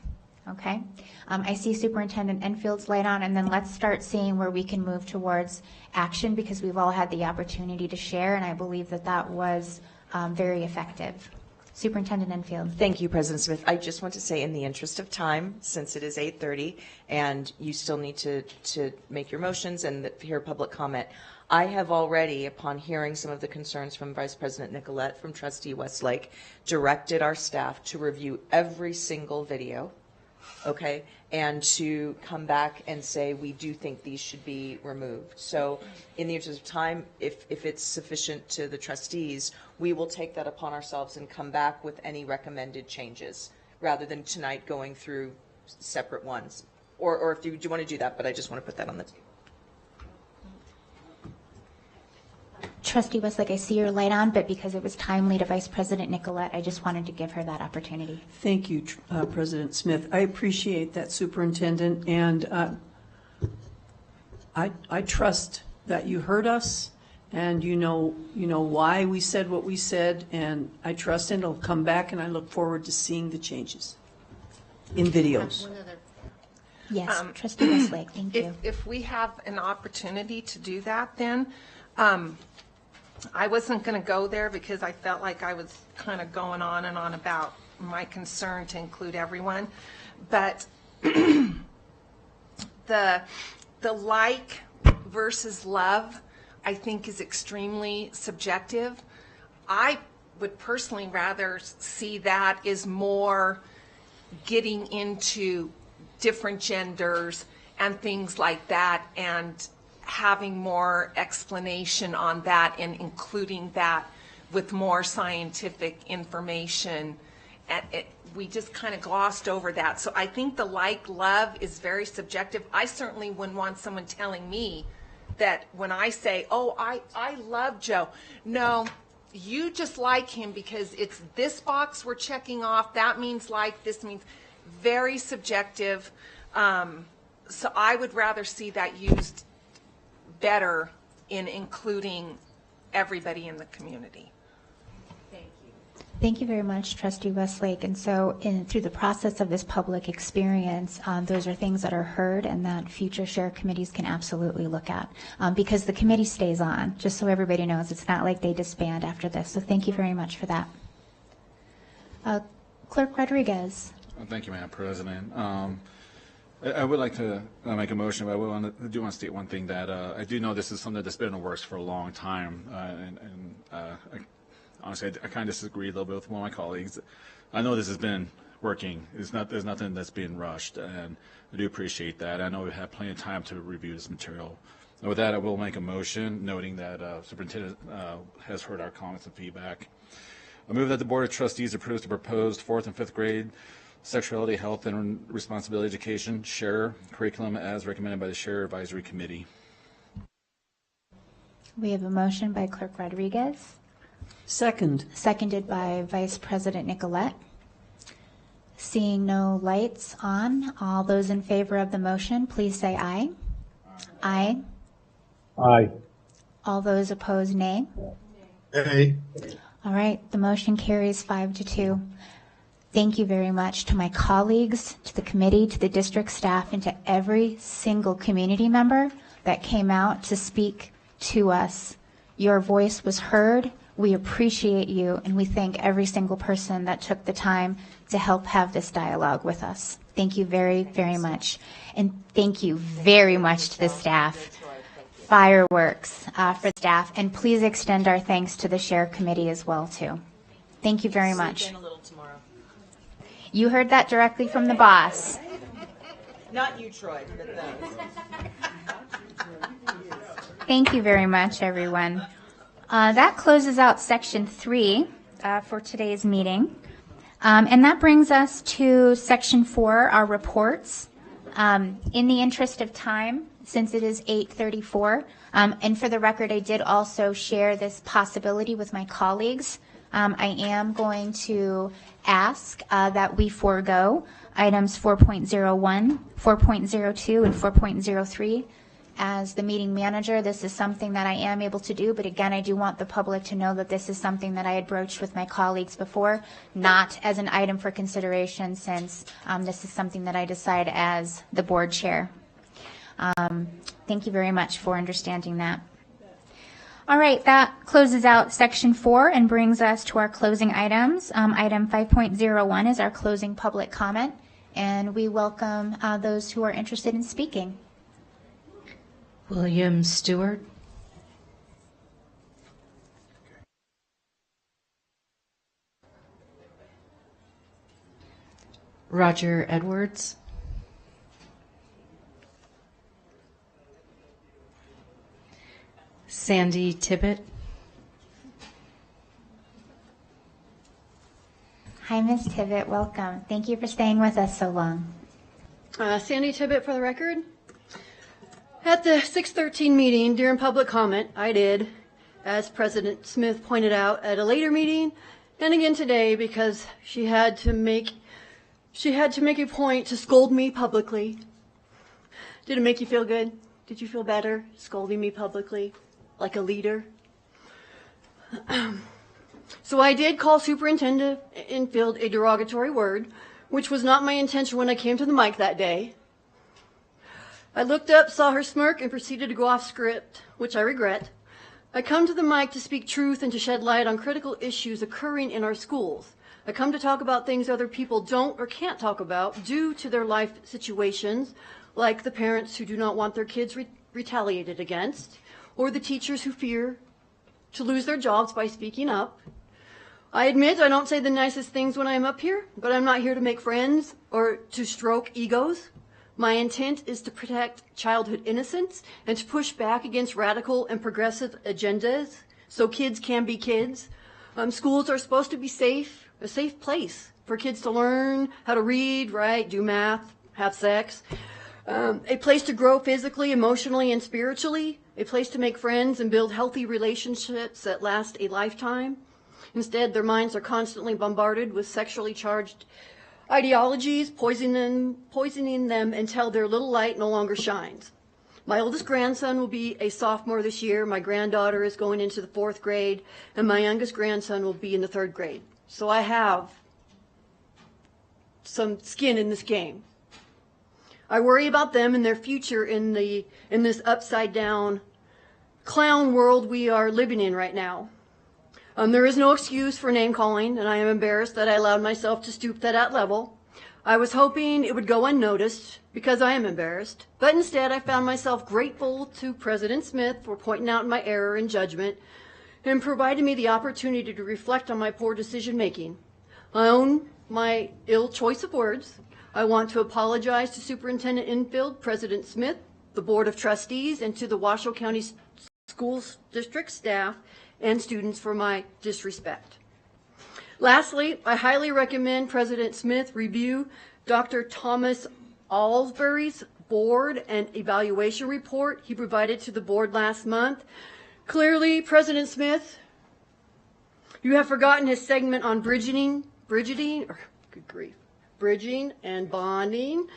A: Okay? I see Superintendent Enfield's light on, and then let's start seeing where we can move towards action, because we've all had the opportunity to share, and I believe that that was very effective. Superintendent Enfield.
U: Thank you, President Smith. I just want to say, in the interest of time, since it is 8:30 and you still need to make your motions and hear public comment, I have already, upon hearing some of the concerns from Vice President Nicolette from Trustee Westlake, directed our staff to review every single video, okay, and to come back and say we do think these should be removed. So in the interest of time, if it's sufficient to the trustees, we will take that upon ourselves and come back with any recommended changes, rather than tonight going through separate ones. Or if you do want to do that, but I just want to put that on the table.
A: Trustee Westlake, I see your light on, but because it was timely to Vice President Nicolette, I just wanted to give her that opportunity.
E: Thank you, President Smith. I appreciate that, Superintendent, and I trust that you heard us, and you know why we said what we said, and I trust it'll come back, and I look forward to seeing the changes in videos.
A: Yes, Trustee Westlake, thank you.
B: If we have an opportunity to do that, then I wasn't going to go there because I felt like I was kind of going on and on about my concern to include everyone. But the like versus love, I think, is extremely subjective. I would personally rather see that as more getting into different genders and things like that, and having more explanation on that and including that with more scientific information. And we just kind of glossed over that. So I think the like love is very subjective. I certainly wouldn't want someone telling me that when I say, oh, I love Joe. No, you just like him because it's this box we're checking off. That means like, this means very subjective. So I would rather see that used better in including everybody in the community. Thank you.
A: Thank you very much, Trustee Westlake. And so through the process of this public experience, those are things that are heard and that future share committees can absolutely look at, because the committee stays on, just so everybody knows. It's not like they disband after this. So thank you very much for that. Clerk Rodriguez.
Q: Thank you, Madam President. I would like to make a motion, but I do want to state one thing, that I do know this is something that's been in the works for a long time, honestly, I kind of disagree a little bit with one of my colleagues. I know this has been working. There's nothing that's being rushed, and I do appreciate that. I know we've had plenty of time to review this material, And with that, I will make a motion, noting that Superintendent has heard our comments and feedback. I move that the Board of Trustees approves the proposed 4th and 5th grade Sexuality, Health, and Responsibility Education SHARE curriculum as recommended by the SHARE Advisory Committee.
A: We have a motion by Clerk Rodriguez.
E: Second.
A: Seconded by Vice President Nicolette. Seeing no lights on, all those in favor of the motion, please say aye. Aye.
D: Aye.
A: All those opposed, nay.
P: Nay.
A: All right, the motion carries 5-2. Thank you very much to my colleagues, to the committee, to the district staff, and to every single community member that came out to speak to us. Your voice was heard. We appreciate you, and we thank every single person that took the time to help have this dialogue with us. Thank you very, very much. And thank you very much to the staff. Fireworks for staff, and please extend our thanks to the SHARE committee as well, too. Thank you very much. You heard that directly from the boss.
U: Not you, Troy, but those.
A: Thank you very much, everyone. That closes out section 3 for today's meeting. And that brings us to section 4, our reports. In the interest of time, since it is 8:34, and for the record, I did also share this possibility with my colleagues. I am going to ask that we forego items 4.01, 4.02, and 4.03. As the meeting manager, this is something that I am able to do, but again, I do want the public to know that this is something that I had broached with my colleagues before, not as an item for consideration, since this is something that I decide as the board chair. Thank you very much for understanding that. All right, that closes out section 4 and brings us to our closing items. Item 5.01 is our closing public comment, and we welcome those who are interested in speaking.
L: William Stewart. Roger Edwards. Sandy Tibbett.
A: Hi, Ms. Tibbett. Welcome. Thank you for staying with us so long.
S: Sandy Tibbett for the record. At the 6:13 meeting during public comment, I did, as President Smith pointed out at a later meeting, and again today, because she had to make a point to scold me publicly. Did it make you feel good? Did you feel better scolding me publicly like a leader? So I did call Superintendent Infield a derogatory word, which was not my intention when I came to the mic that day. I looked up, saw her smirk, and proceeded to go off script, which I regret. I come to the mic to speak truth and to shed light on critical issues occurring in our schools. I come to talk about things other people don't or can't talk about due to their life situations, like the parents who do not want their kids retaliated against, or the teachers who fear to lose their jobs by speaking up. I admit I don't say the nicest things when I'm up here, but I'm not here to make friends or to stroke egos. My intent is to protect childhood innocence and to push back against radical and progressive agendas so kids can be kids. Schools are supposed to be safe, a safe place for kids to learn how to read, write, do math, have sex. A place to grow physically, emotionally, and spiritually. A place to make friends and build healthy relationships that last a lifetime. Instead, their minds are constantly bombarded with sexually charged ideologies, poisoning them until their little light no longer shines. My oldest grandson will be a sophomore this year. My granddaughter is going into the 4th grade, and my youngest grandson will be in the 3rd grade. So I have some skin in this game. I worry about them and their future in this upside down clown world we are living in right now. There is no excuse for name calling, and I am embarrassed that I allowed myself to stoop to that level. I was hoping it would go unnoticed because I am embarrassed, but instead I found myself grateful to President Smith for pointing out my error in judgment and providing me the opportunity to reflect on my poor decision making. I own my ill choice of words. I want to apologize to Superintendent Infield, President Smith, the Board of Trustees, and to the Washoe County Schools District staff and students for my disrespect. Lastly, I highly recommend President Smith review Dr. Thomas Alsbury's board and evaluation report he provided to the board last month. Clearly, President Smith, you have forgotten his segment on bridging and bonding,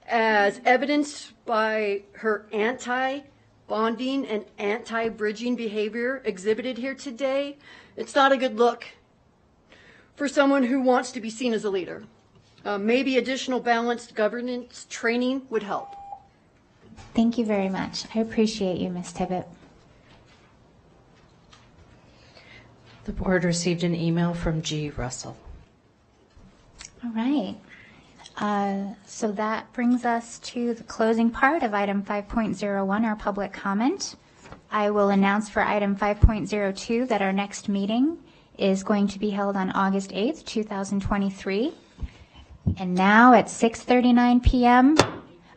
S: as evidenced by her anti-bonding and anti-bridging behavior exhibited here today. It's not a good look for someone who wants to be seen as a leader. Maybe additional balanced governance training would help.
A: Thank you very much. I appreciate you, Ms. Tibbet.
L: The board received an email from G. Russell.
A: All right. So that brings us to the closing part of item 5.01, our public comment. I will announce for item 5.02 that our next meeting is going to be held on August 8th, 2023. And now at 6:39 p.m.,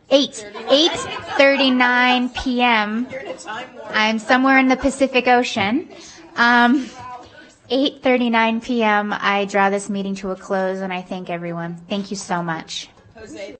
A: 8:39 p.m., I'm somewhere in the Pacific Ocean. 8:39 p.m., I draw this meeting to a close, and I thank everyone. Thank you so much.
U: Jose.